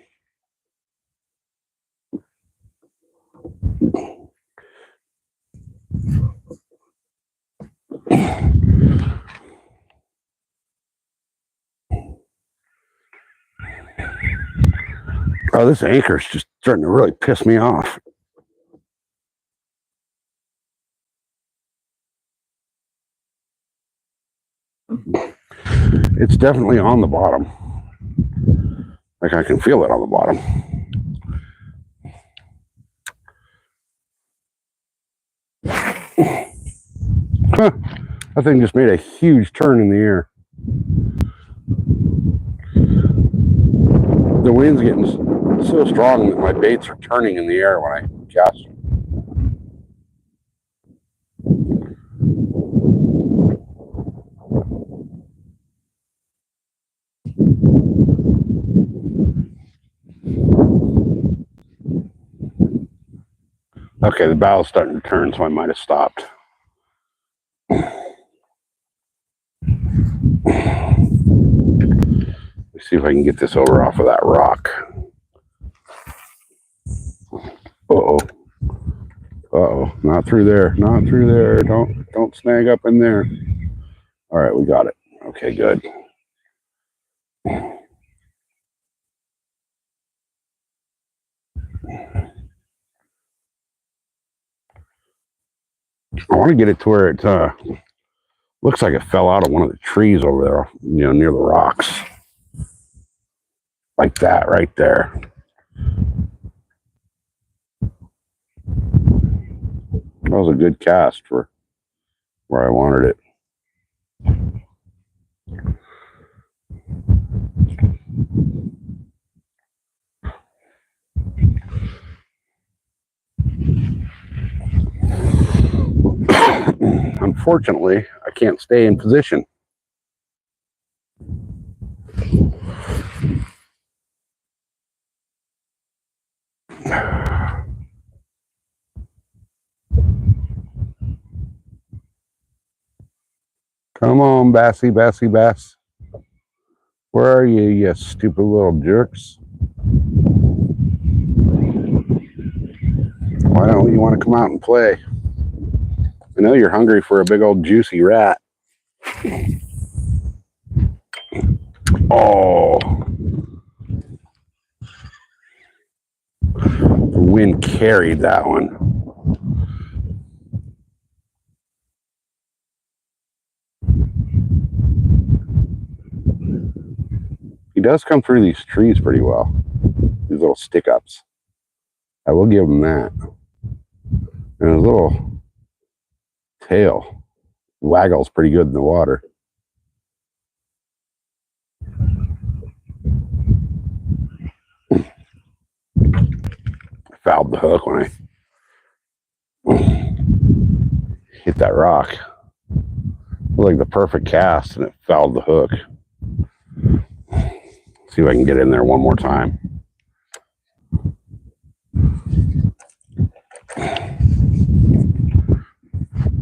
Oh, this anchor's just starting to really piss me off. It's definitely on the bottom. Like I can feel it on the bottom. Huh. That thing just made a huge turn in the air. The wind's getting so strong that my baits are turning in the air when I cast. Okay, the bow's starting to turn, so I might have stopped. Let's see if I can get this over off of that rock. Uh-oh. Uh-oh. Not through there. Not through there. Don't snag up in there. All right, we got it. Okay, good. I want to get it to where it looks like it fell out of one of the trees over there, near the rocks. Like that right there. That was a good cast for where I wanted it. Unfortunately, I can't stay in position. Come on, Bassy, Bassy, Bass. Where are you, you stupid little jerks? Why don't you want to come out and play? I know you're hungry for a big old juicy rat. Oh. The wind carried that one. He does come through these trees pretty well. These little stick-ups. I will give him that. And his little tail waggles pretty good in the water. I fouled the hook when I hit that rock. It was like the perfect cast, and it fouled the hook. See if I can get in there one more time.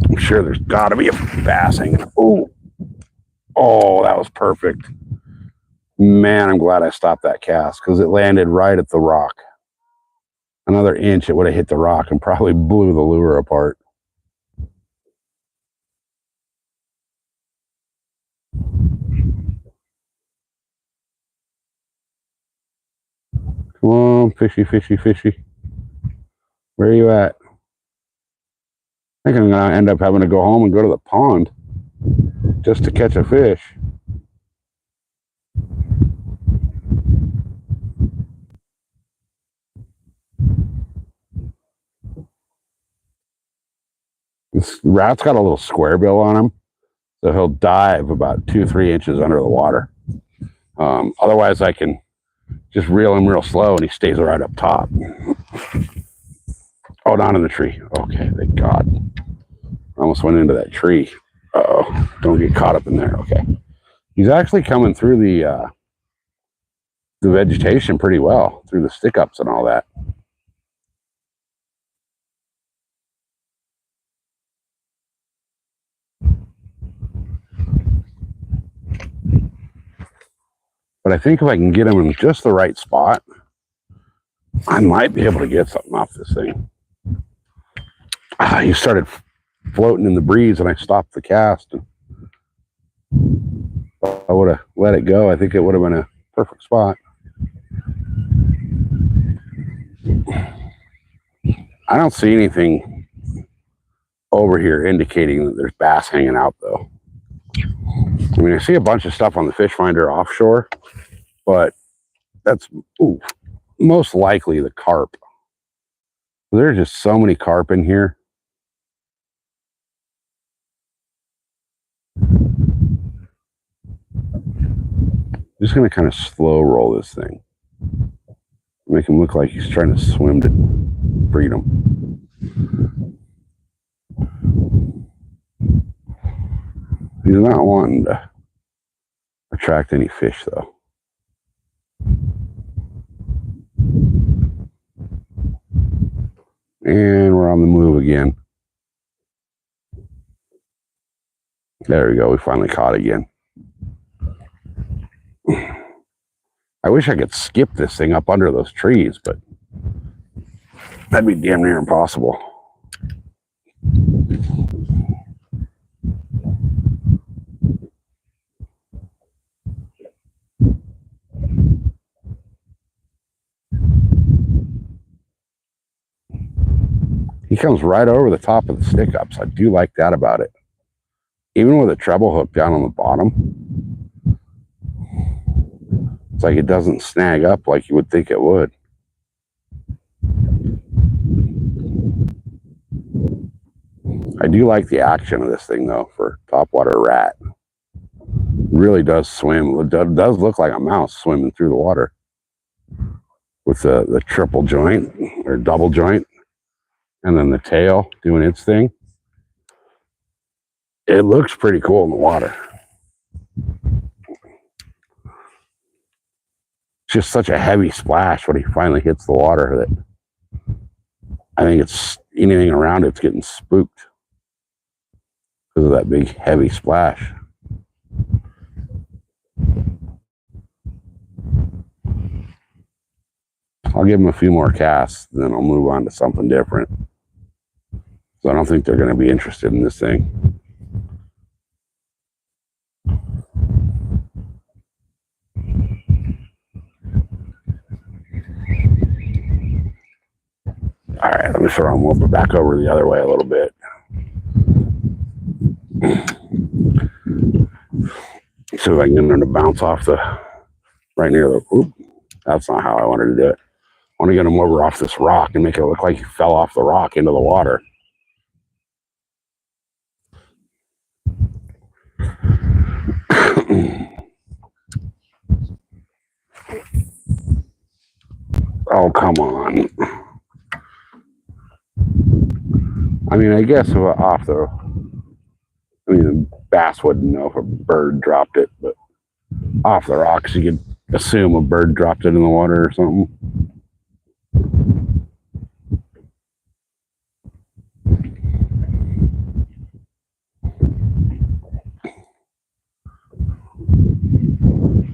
I'm sure there's got to be a bass hanging. Oh, that was perfect. Man, I'm glad I stopped that cast because it landed right at the rock. Another inch, it would have hit the rock and probably blew the lure apart. Come on, fishy, fishy, fishy. Where are you at? I think I'm going to end up having to go home and go to the pond just to catch a fish. This rat's got a little square bill on him, so he'll dive about 2-3 inches under the water. Otherwise, I can just reel him real slow and he stays right up top. Oh, not in the tree. Okay, thank God. I almost went into that tree. Uh-oh, don't get caught up in there. Okay. He's actually coming through the vegetation pretty well, through the stick-ups and all that. But I think if I can get him in just the right spot, I might be able to get something off this thing. He started floating in the breeze and I stopped the cast. If I would have let it go, I think it would have been a perfect spot. I don't see anything over here indicating that there's bass hanging out though. I mean, I see a bunch of stuff on the fish finder offshore, but that's most likely the carp. There's just so many carp in here. I'm just going to kind of slow roll this thing. Make him look like he's trying to swim to freedom. He's not wanting to attract any fish, though. And we're on the move again. There we go. We finally caught again. I wish I could skip this thing up under those trees, but that'd be damn near impossible. He comes right over the top of the stick ups. I do like that about it. Even with a treble hook down on the bottom, it's like it doesn't snag up like you would think it would. I do like the action of this thing, though, for topwater rat. It really does swim. It does look like a mouse swimming through the water with the triple joint or double joint, and then the tail doing its thing. It looks pretty cool in the water. It's just such a heavy splash when he finally hits the water that I think it's anything around it's getting spooked because of that big heavy splash. I'll give him a few more casts, then I'll move on to something different. So I don't think they're going to be interested in this thing. All right, let me throw him over back over the other way a little bit. See if I can get him to bounce off the right near the. Oop, that's not how I wanted to do it. I want to get him over off this rock and make it look like he fell off the rock into the water. Oh, come on. I mean, I guess off the. I mean, the bass wouldn't know if a bird dropped it, but off the rocks, you could assume a bird dropped it in the water or something.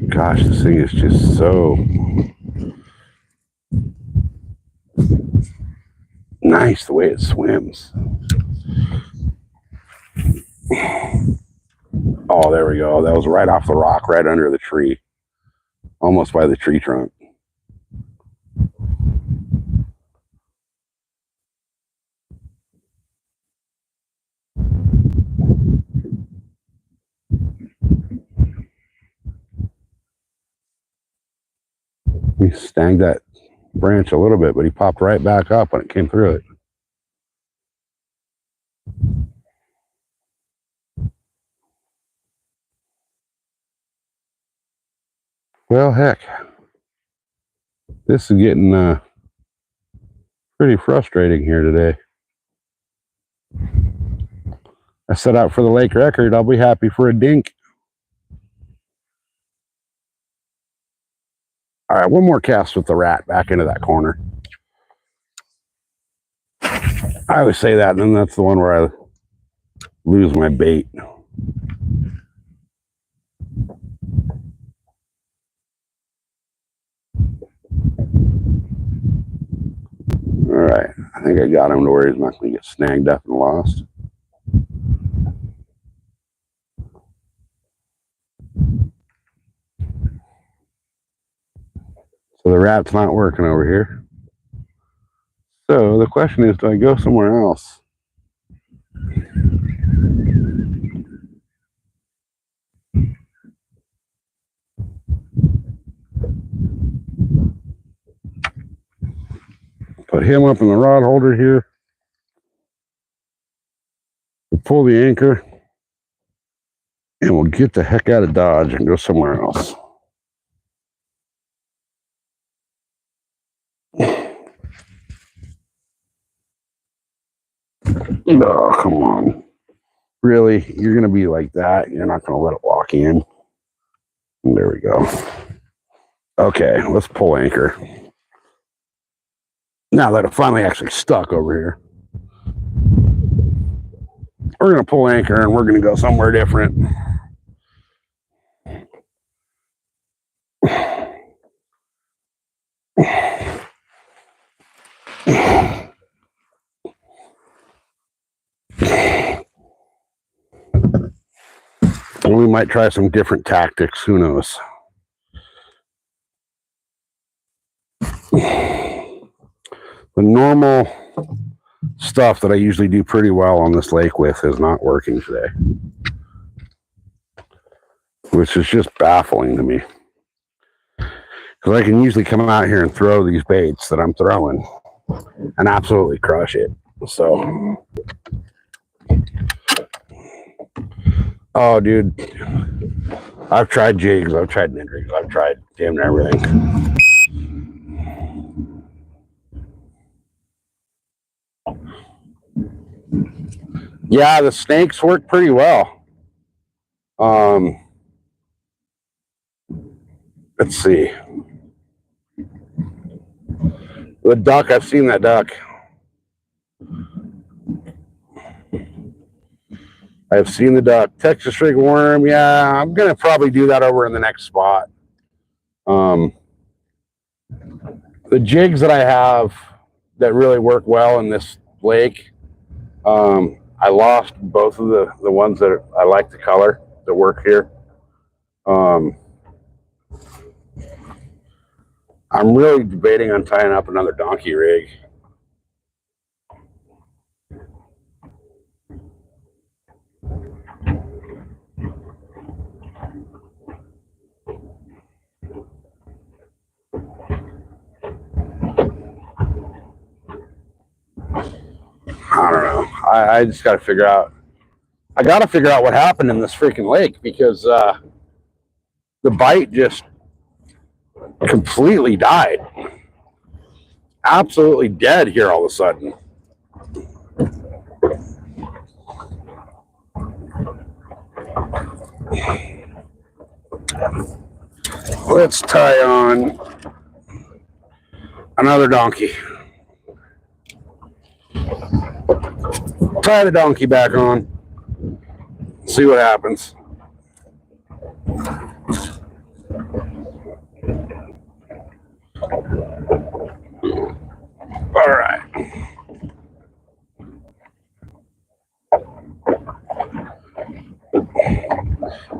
Gosh, this thing is just so nice the way it swims. Oh, there we go. That was right off the rock, right under the tree. Almost by the tree trunk. He snagged that branch a little bit, but he popped right back up when it came through it. Well, heck, this is getting pretty frustrating here today. I set out for the lake record. I'll be happy for a dink. All right, one more cast with the rat back into that corner. I always say that, and then that's the one where I lose my bait. All right, I think I got him to where he's not going to get snagged up and lost. So the rat's not working over here. So the question is, do I go somewhere else? Put him up in the rod holder here. We'll pull the anchor. And we'll get the heck out of Dodge and go somewhere else. Oh, come on. Really? You're going to be like that? You're not going to let it walk in? And there we go. Okay, let's pull anchor. Now that it finally actually stuck over here. We're going to pull anchor and we're going to go somewhere different. We might try some different tactics. Who knows? The normal stuff that I usually do pretty well on this lake with is not working today, which is just baffling to me. Because I can usually come out here and throw these baits that I'm throwing and absolutely crush it. So, oh, dude, I've tried jigs, I've tried Ned rigs, I've tried damn near everything. Yeah, the snakes work pretty well. Let's see. The duck, I've seen that duck. I've seen the duck. Texas rig worm, yeah, I'm going to probably do that over in the next spot. The jigs that I have that really work well in this lake, I lost both of the ones that I like the color that work here. I'm really debating on tying up another donkey rig. I don't know. I just got to figure out. I got to figure out what happened in this freaking lake because the bite just completely died. Absolutely dead here all of a sudden. Let's tie on another donkey. Tie the donkey back on. See what happens. All right.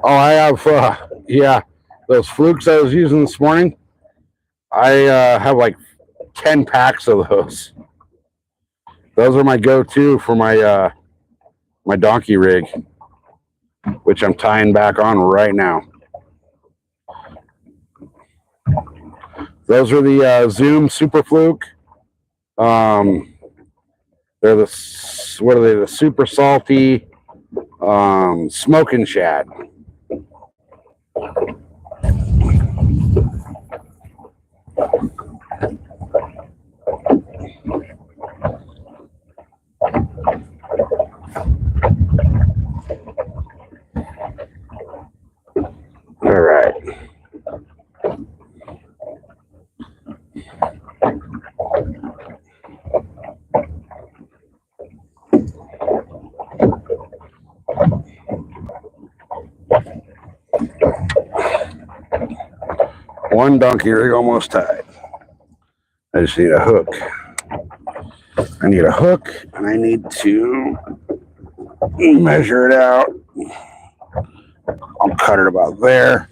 Oh, I have, yeah, those flukes I was using this morning. I have like 10 packs of those. Those are my go-to for my my donkey rig, which I'm tying back on right now. Those are the Zoom Super Fluke. They're the, what are they? The Super Salty Smoking Shad. All right. One donkey rig almost tied. I just need a hook. I need a hook, and I need to measure it out. I'll cut it about there.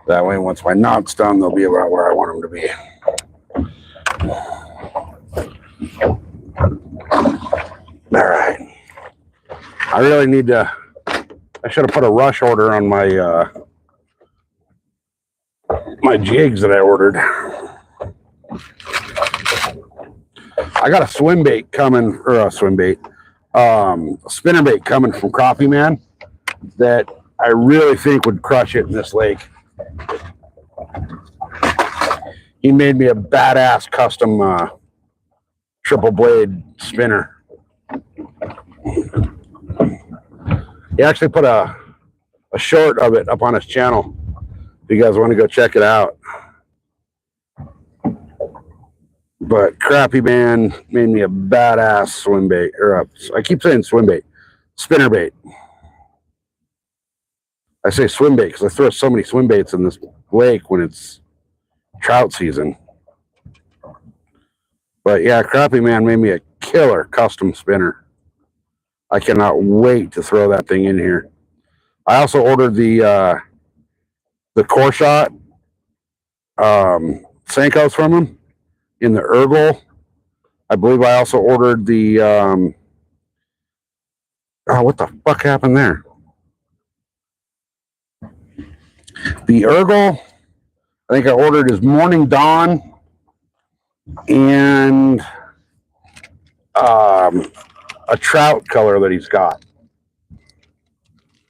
That way, once my knot's done, they'll be about where I want them to be. All right. I really need to, I should have put a rush order on my my jigs that I ordered. I got a swim bait coming, or a swim bait, spinner bait coming from Crappie Man that I really think would crush it in this lake. He made me a badass custom triple blade spinner. He actually put a short of it up on his channel. If you guys want to go check it out. But Crappie Man made me a badass swim bait, or I keep saying swim bait, spinner bait. I say swim bait because I throw so many swim baits in this lake when it's trout season. But yeah, Crappie Man made me a killer custom spinner. I cannot wait to throw that thing in here. I also ordered the core shot Senkos from him in the Ergol. I believe I also ordered the what the fuck happened there? The Ergol, I think I ordered his Morning Dawn and a trout color that he's got.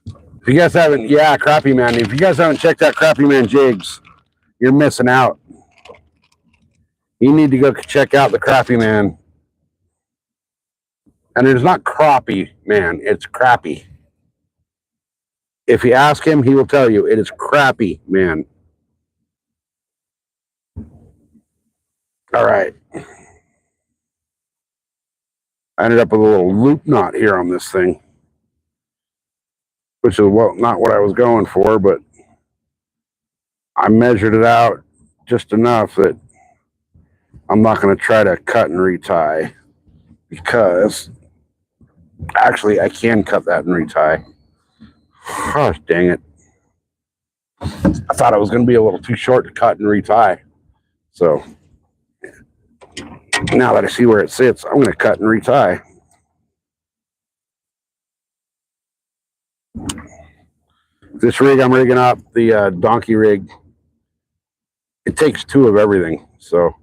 If you guys haven't, yeah, Crappie Man. If you guys haven't checked out Crappie Man jigs, you're missing out. You need to go check out the Crappie Man. And it's not Crappie Man, it's Crappie. If you ask him, he will tell you it is Crappie Man. All right. I ended up with a little loop knot here on this thing, which is not what I was going for, but I measured it out just enough that I'm not going to try to cut and retie, because actually I can cut that and retie. Gosh dang it. I thought it was going to be a little too short to cut and retie. So now that I see where it sits, I'm going to cut and retie. This rig I'm rigging up, the donkey rig, it takes two of everything. So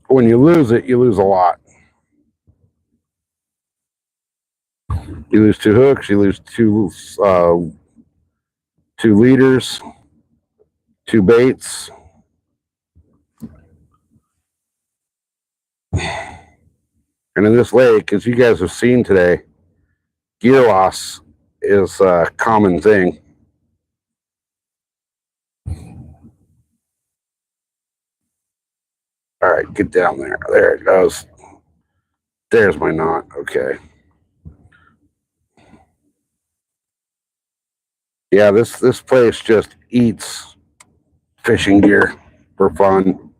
when you lose it, you lose a lot. You lose two hooks, you lose two leaders, two baits. And in this lake, as you guys have seen today, gear loss is a common thing. All right, get down there. There it goes. There's my knot. Okay. Yeah, this place just eats fishing gear for fun.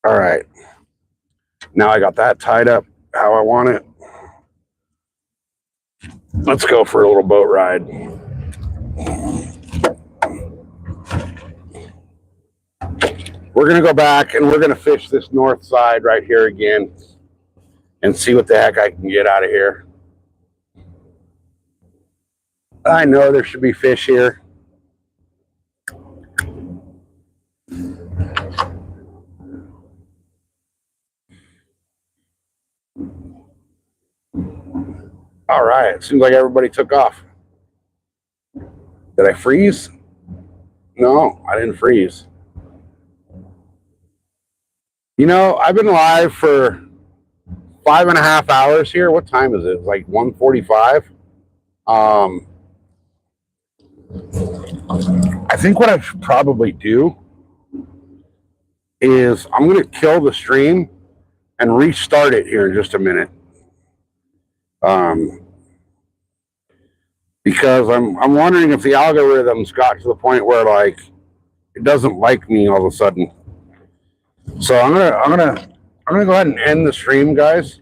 All right. Now I got that tied up how I want it. Let's go for a little boat ride. We're going to go back and we're going to fish this north side right here again and see what the heck I can get out of here. I know there should be fish here. All right, seems like everybody took off. Did I freeze? No, I didn't freeze. You know, I've been live for 5.5 hours here. What time is it? It's like 1:45. I think what I should probably do is I'm going to kill the stream and restart it here in just a minute. Because I'm wondering if the algorithm's got to the point where like it doesn't like me all of a sudden. So I'm gonna go ahead and end the stream, guys,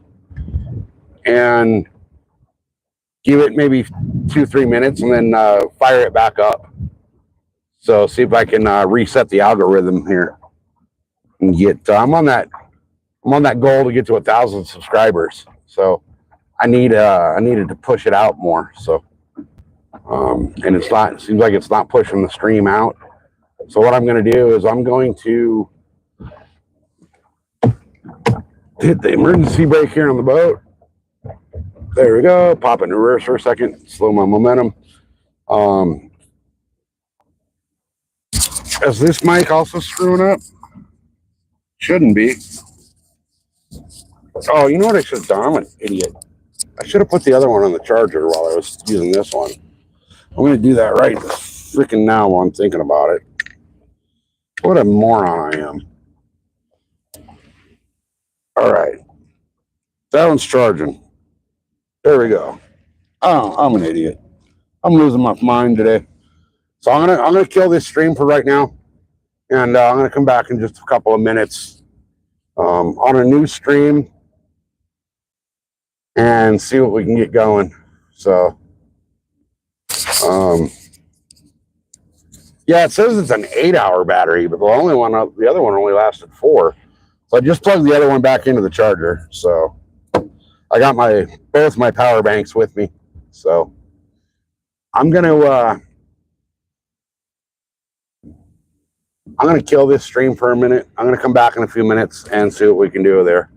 and give it maybe 2-3 minutes, and then fire it back up. So see if I can reset the algorithm here and get. I'm on that goal to get to 1,000 subscribers. So I needed to push it out more. So, and it seems like it's not pushing the stream out. So what I'm going to do is I'm going to hit the emergency brake here on the boat. There we go. Pop it in reverse for a second. Slow my momentum. Is this mic also screwing up? Shouldn't be. Oh, you know what I should have done? I'm an idiot. I should have put the other one on the charger while I was using this one. I'm going to do that right freaking now while I'm thinking about it. What a moron I am. All right. That one's charging. There we go. Oh, I'm an idiot. I'm losing my mind today. So I'm gonna kill this stream for right now, and I'm gonna come back in just a couple of minutes on a new stream and see what we can get going. So, yeah, it says it's an 8-hour battery, but the other one only lasted 4. So I just plugged the other one back into the charger. So I got both my power banks with me. So I'm gonna kill this stream for a minute. I'm gonna come back in a few minutes and see what we can do there.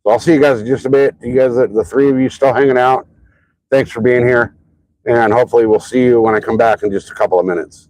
So I'll see you guys in just a bit. You guys, the 3 of you still hanging out, thanks for being here, and hopefully we'll see you when I come back in just a couple of minutes.